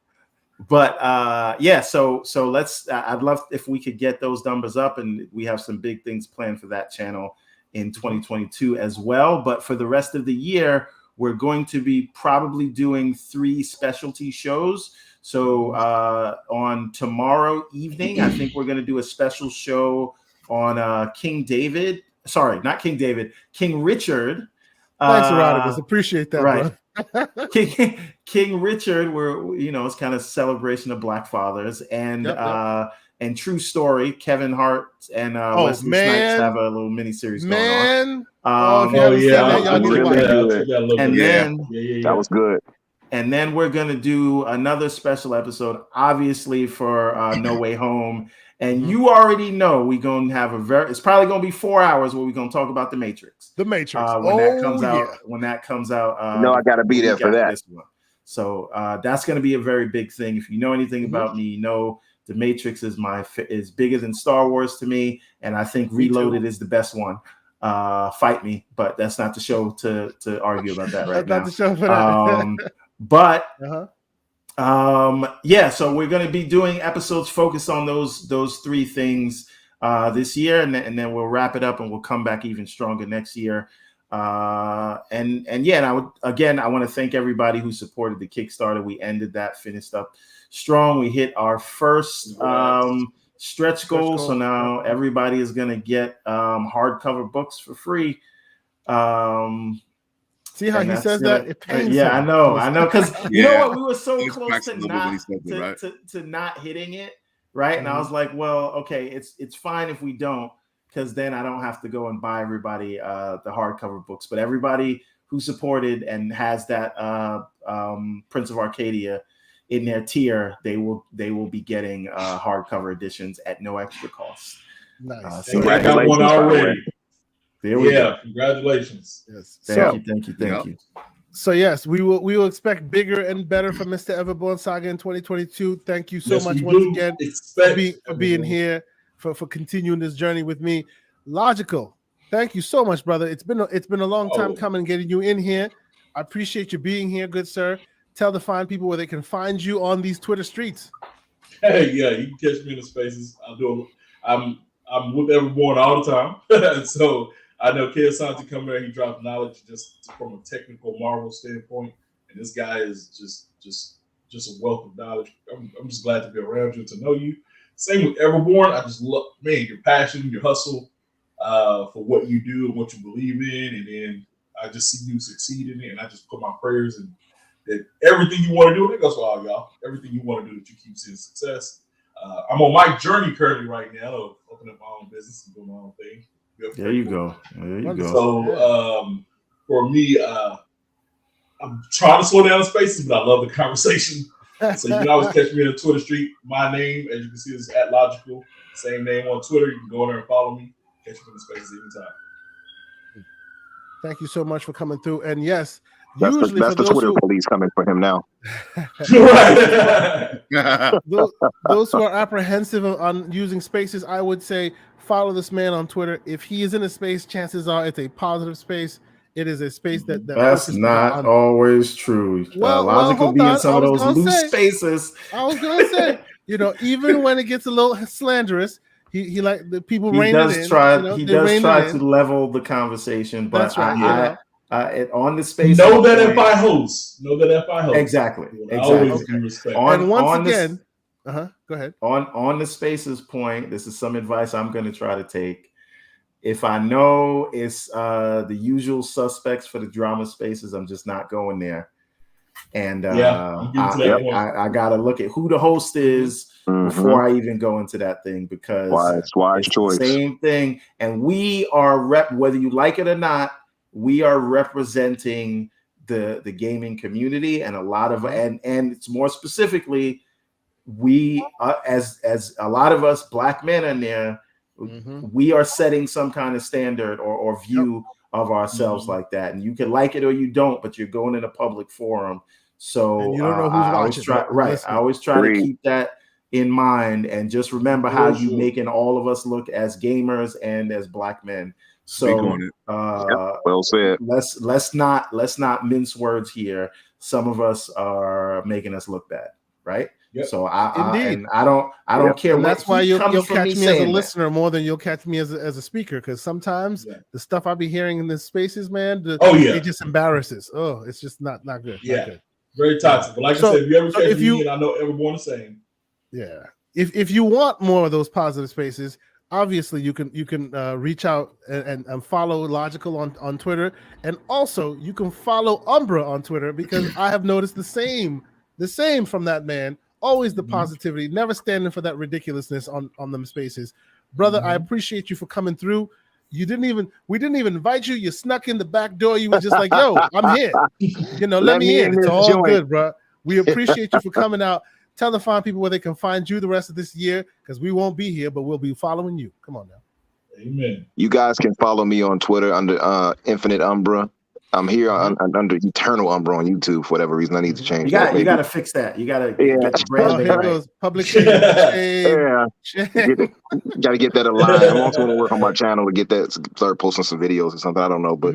so let's. I'd love if we could get those numbers up, and we have some big things planned for that channel in 2022 as well. But for the rest of the year, we're going to be probably doing 3 specialty shows. So on tomorrow evening, I think we're going to do a special show on King Richard. Thanks, Eroticus. Appreciate that, right. Bro. King Richard, where it's kind of celebration of Black fathers, and and True Story, Kevin Hart and Wesley Snipes have a little mini series going on. That was good. And then we're gonna do another special episode, obviously for No Way Home. And you already know we're gonna have it's probably gonna be 4 hours where we're gonna talk about The Matrix. The Matrix. When that comes out. I gotta be there for that. So that's gonna be a very big thing. If you know anything about me, The Matrix is bigger than Star Wars to me, and I think Reloaded is the best one. Fight me, but that's not the show to argue about that right now. Not the show for that. So we're going to be doing episodes focused on those 3 things this year, and then we'll wrap it up, and we'll come back even stronger next year. And I want to thank everybody who supported the Kickstarter. We ended that, finished up strong. We hit our first stretch goal. So now everybody is going to get hardcover books for free. See how he says that? It pains him. I know. Because you know what? We were so close to not hitting it, right? And I was like, well, okay, it's fine if we don't, because then I don't have to go and buy everybody the hardcover books. But everybody who supported and has that Prince of Arcadia in their tier, they will be getting hardcover editions at no extra cost. Nice. So I got one already. There we go. Congratulations. Yes. Thank you. So yes, we will expect bigger and better from Mr. Everborn Saga in 2022. Thank you so much once again for being here, for continuing this journey with me. Logical. Thank you so much, brother. It's been a long time coming getting you in here. I appreciate you being here, good sir. Tell the fine people where they can find you on these Twitter streets. Hey, yeah, you can catch me in the spaces. I'm with Everborn all the time. So I know Kiyosaki come here, he drops knowledge just from a technical Marvel standpoint, and this guy is just a wealth of knowledge. I'm just glad to be around you, to know you. Same with Everborn. I just love, man, your passion, your hustle for what you do and what you believe in, and then I just see you succeed in it, and I just put my prayers and that everything you want to do, and it goes for all y'all, everything you want to do that you keep seeing success. I'm on my journey currently right now of opening up my own business and doing my own thing. There you go. So for me, I'm trying to slow down the spaces, but I love the conversation. So you can always catch me on the Twitter street. My name, as you can see, is @Logical. Same name on Twitter. You can go in there and follow me. Catch me in the spaces anytime. Thank you so much for coming through. And yes, that's the Twitter police coming for him now. those who are apprehensive on using spaces, I would say follow this man on Twitter. If he is in a space, chances are it's a positive space. It is a space that's not always true. Logical be in some of those loose spaces. I was gonna say, even when it gets a little slanderous, he like the people rein it in. He does try to level the conversation, but that's right. On the space. Know that if I host. Exactly. Okay. And once again, go ahead. On the spaces point, this is some advice I'm going to try to take. If I know it's the usual suspects for the drama spaces, I'm just not going there. And I got to look at who the host is before I even go into that thing, because wise choice. Same thing. And we are whether you like it or not, we are representing the gaming community, and a lot of and it's more specifically, we as a lot of us Black men in there, we are setting some kind of standard or view of ourselves like that. And you can like it or you don't, but you're going in a public forum. So and you don't know who's watching. I always try to keep that in mind, and just remember how you making all of us look as gamers and as Black men. So well said. Let's not mince words here. Some of us are making us look bad, right? Yep. So I don't care. And that's why you'll catch me as a listener more than you'll catch me as a speaker, because sometimes the stuff I'll be hearing in the spaces, man, it just embarrasses. Oh, it's just not good. Yeah, not good. Very toxic. But like I said, if you ever catch me, and I know everyone the same. Yeah. If you want more of those positive spaces, obviously you can reach out and follow Logical on Twitter, and also you can follow Umbra on Twitter, because I have noticed the same from that man. Always the positivity, never standing for that ridiculousness on them spaces. Brother, I appreciate you for coming through. We didn't even invite you. You snuck in the back door. You were just like, yo, I'm here. Let me in. It's all good, bro. We appreciate you for coming out. Tell the fine people where they can find you the rest of this year, because we won't be here, but we'll be following you. Come on now. Amen. You guys can follow me on Twitter under Infinite Umbra. I'm here under Eternal Umbra on YouTube for whatever reason. I need to change that. You got to fix that. You got to get the brand name right. Public shame. Yeah. Got to get that aligned. I'm also going to work on my channel to get that, start posting some videos or something. I don't know, but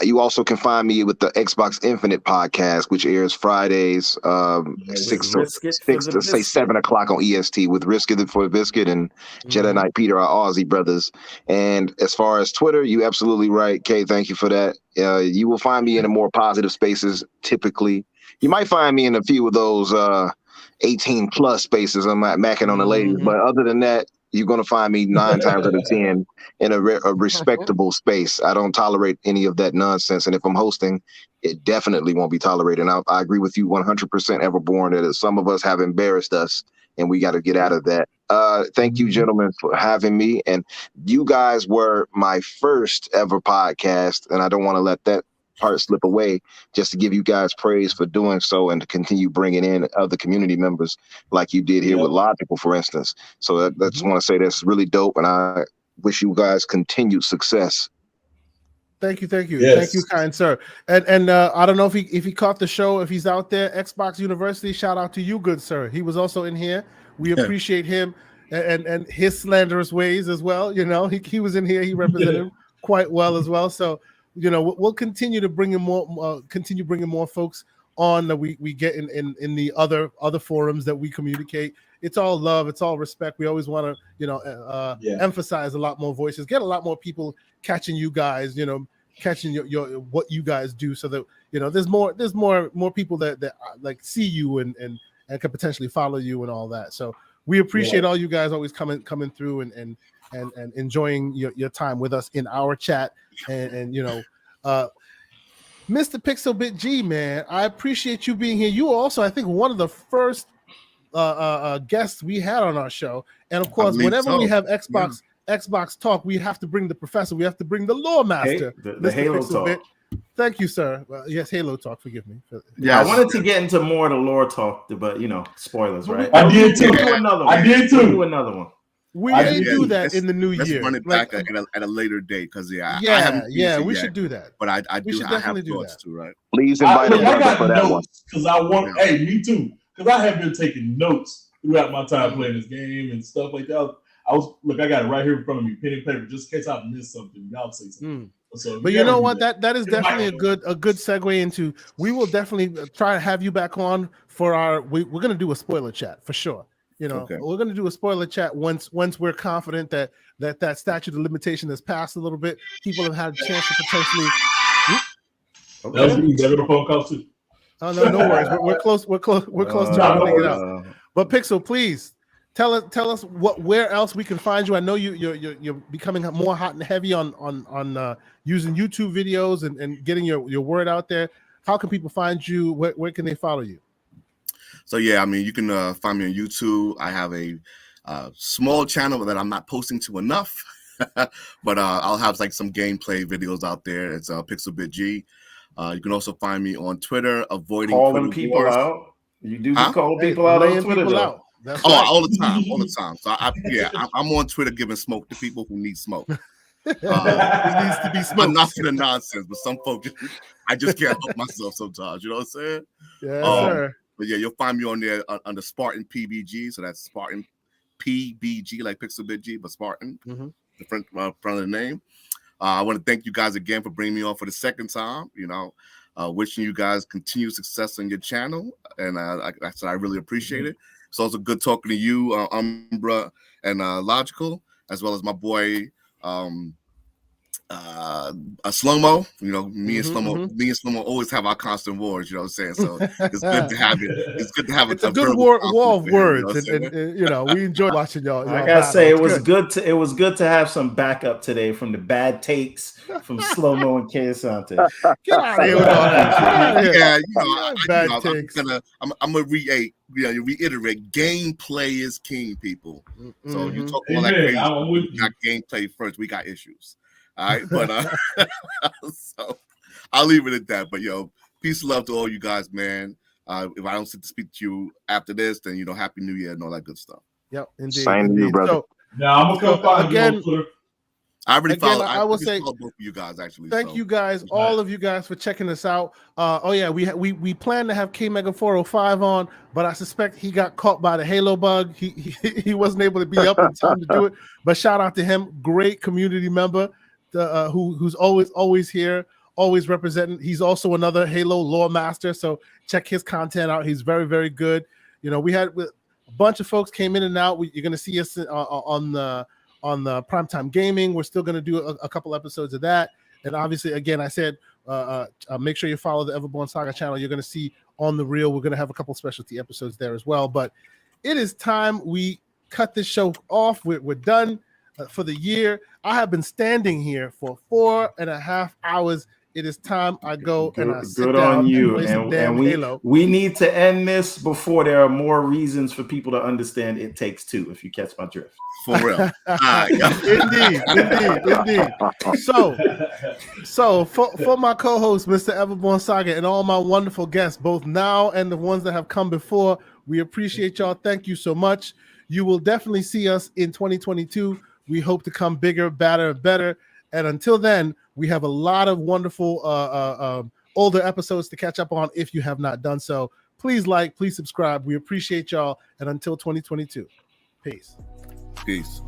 you also can find me with the Xbox Infinite podcast, which airs Fridays, 6 to say 7 o'clock on EST with Risket for Biscuit and Jedi Knight Peter, our Aussie brothers. And as far as Twitter, you absolutely right, Kay. Thank you for that. You will find me in the more positive spaces. Typically, you might find me in a few of those 18 plus spaces. I'm not macking on the ladies, but other than that, you're going to find me 9 times out of 10 in a respectable space. I don't tolerate any of that nonsense. And if I'm hosting, it definitely won't be tolerated. And I agree with you 100%, Everborn, that some of us have embarrassed us and we got to get out of that. Thank you, gentlemen, for having me. And you guys were my first ever podcast, and I don't want to let that part slip away, just to give you guys praise for doing so and to continue bringing in other community members like you did here with Logical, for instance. So I just want to say that's really dope, and I wish you guys continued success. Thank you. Yes. Thank you, kind sir. And I don't know if he caught the show, if he's out there. Xbox University, shout out to you, good sir. He was also in here. We appreciate him and his slanderous ways as well. You know, he was in here. He represented him quite well as well. So, you know, we'll continue to bring in more, bringing more folks on that we get in the other forums that we communicate. It's all love. It's all respect. We always want to, you know, emphasize a lot more voices, get a lot more people catching you guys, you know, catching your what you guys do, so that, you know, there's more people that like see you and can potentially follow you and all that. So we appreciate all you guys always coming through and enjoying your time with us in our chat. And you know, Mr. Pixelbit G, man, I appreciate you being here. You were also, I think, one of the first guests we had on our show. And of course, whenever we have Xbox talk, we have to bring the professor. We have to bring the lore master, the Halo talk. Thank you, sir. Yes, Halo talk. Forgive me. Yeah, I wanted to get into more of the lore talk, but you know, spoilers, right? I did too. I did too. We'll do another one. We may do that in the new year. Let's run it back at a later date, because I we should do that. But I have thoughts too, right? Please invite us for that one. Because I want, hey, me too. Because I have been taking notes throughout my time playing this game and stuff like that. I got it right here in front of me, pen and paper, just in case I missed something. Y'all say something. So, but you know what? That is definitely a good segue into. We will definitely try to have you back on for our. We're going to do a spoiler chat for sure. You know, we're going to do a spoiler chat once we're confident that statute of limitation has passed a little bit. People have had a chance to potentially. That was me. That little phone call too. Oh no worries. We're close to running it out. But Pixel, please tell us where else we can find you. I know you're becoming more hot and heavy on using YouTube videos and getting your word out there. How can people find you? Where can they follow you? So yeah, I mean, you can find me on YouTube. I have a small channel that I'm not posting to enough, but I'll have like some gameplay videos out there. It's Pixelbit G. You can also find me on Twitter, avoiding calling people wars. Out. You do call people out on Twitter, though. All the time. So I'm on Twitter giving smoke to people who need smoke. It needs to be smoked. I'm not for the nonsense, but some folks, I just can't help myself sometimes. You know what I'm saying? Yeah, sir. But yeah, you'll find me on there under Spartan PBG. So that's Spartan PBG, like Pixelbit G, but Spartan, the front of the name. I want to thank you guys again for bringing me on for the second time. You know, wishing you guys continued success on your channel. And I said I really appreciate it. It's also good talking to you, Umbra and Logical, as well as my boy Slow-Mo. You know, me and Slow-Mo always have our constant wars, you know what I'm saying? So it's good to have it. It's good to have it's a good wall of words, and you know, we enjoy watching y'all. I gotta say, it was good to have some backup today from the bad takes from Slow-Mo and K-Sante. Get out of here with all that. Yeah, you know, I'm gonna reiterate, gameplay is king, people. So you talk all that crazy, we got gameplay first, we got issues. All right, but so I'll leave it at that. But yo, peace and love to all you guys, man. If I don't sit to speak to you after this, then Happy New Year and all that good stuff. Yep, indeed. Same to you, brother. Now I'm gonna come find you on Twitter. I already Again, followed. I will say both of you guys actually. Thank you guys, all of you guys, for checking us out. We plan to have K Mega 405 on, but I suspect he got caught by the Halo bug. He wasn't able to be up in time to do it. But shout out to him, great community member, who's always here, always representing. He's also another Halo lore master, so check his content out. He's very, very good. You know, we had a bunch of folks came in and out. You're going to see us on the Primetime Gaming. We're still going to do a couple episodes of that. And obviously, again, I said, make sure you follow the Everborn Saga channel. You're going to see on the reel. We're going to have a couple specialty episodes there as well. But it is time we cut this show off. We're done for the year. I have been standing here for 4.5 hours. It is time I go and I sit down on you. and play some damn Halo. We need to end this before there are more reasons for people to understand It Takes Two, if you catch my drift. For real. Indeed. So for my co-host, Mr. Everborn Saga, and all my wonderful guests, both now and the ones that have come before, we appreciate y'all. Thank you so much. You will definitely see us in 2022. We hope to come bigger, badder, better. And until then, we have a lot of wonderful older episodes to catch up on if you have not done so. Please like, please subscribe. We appreciate y'all. And until 2022, peace. Peace.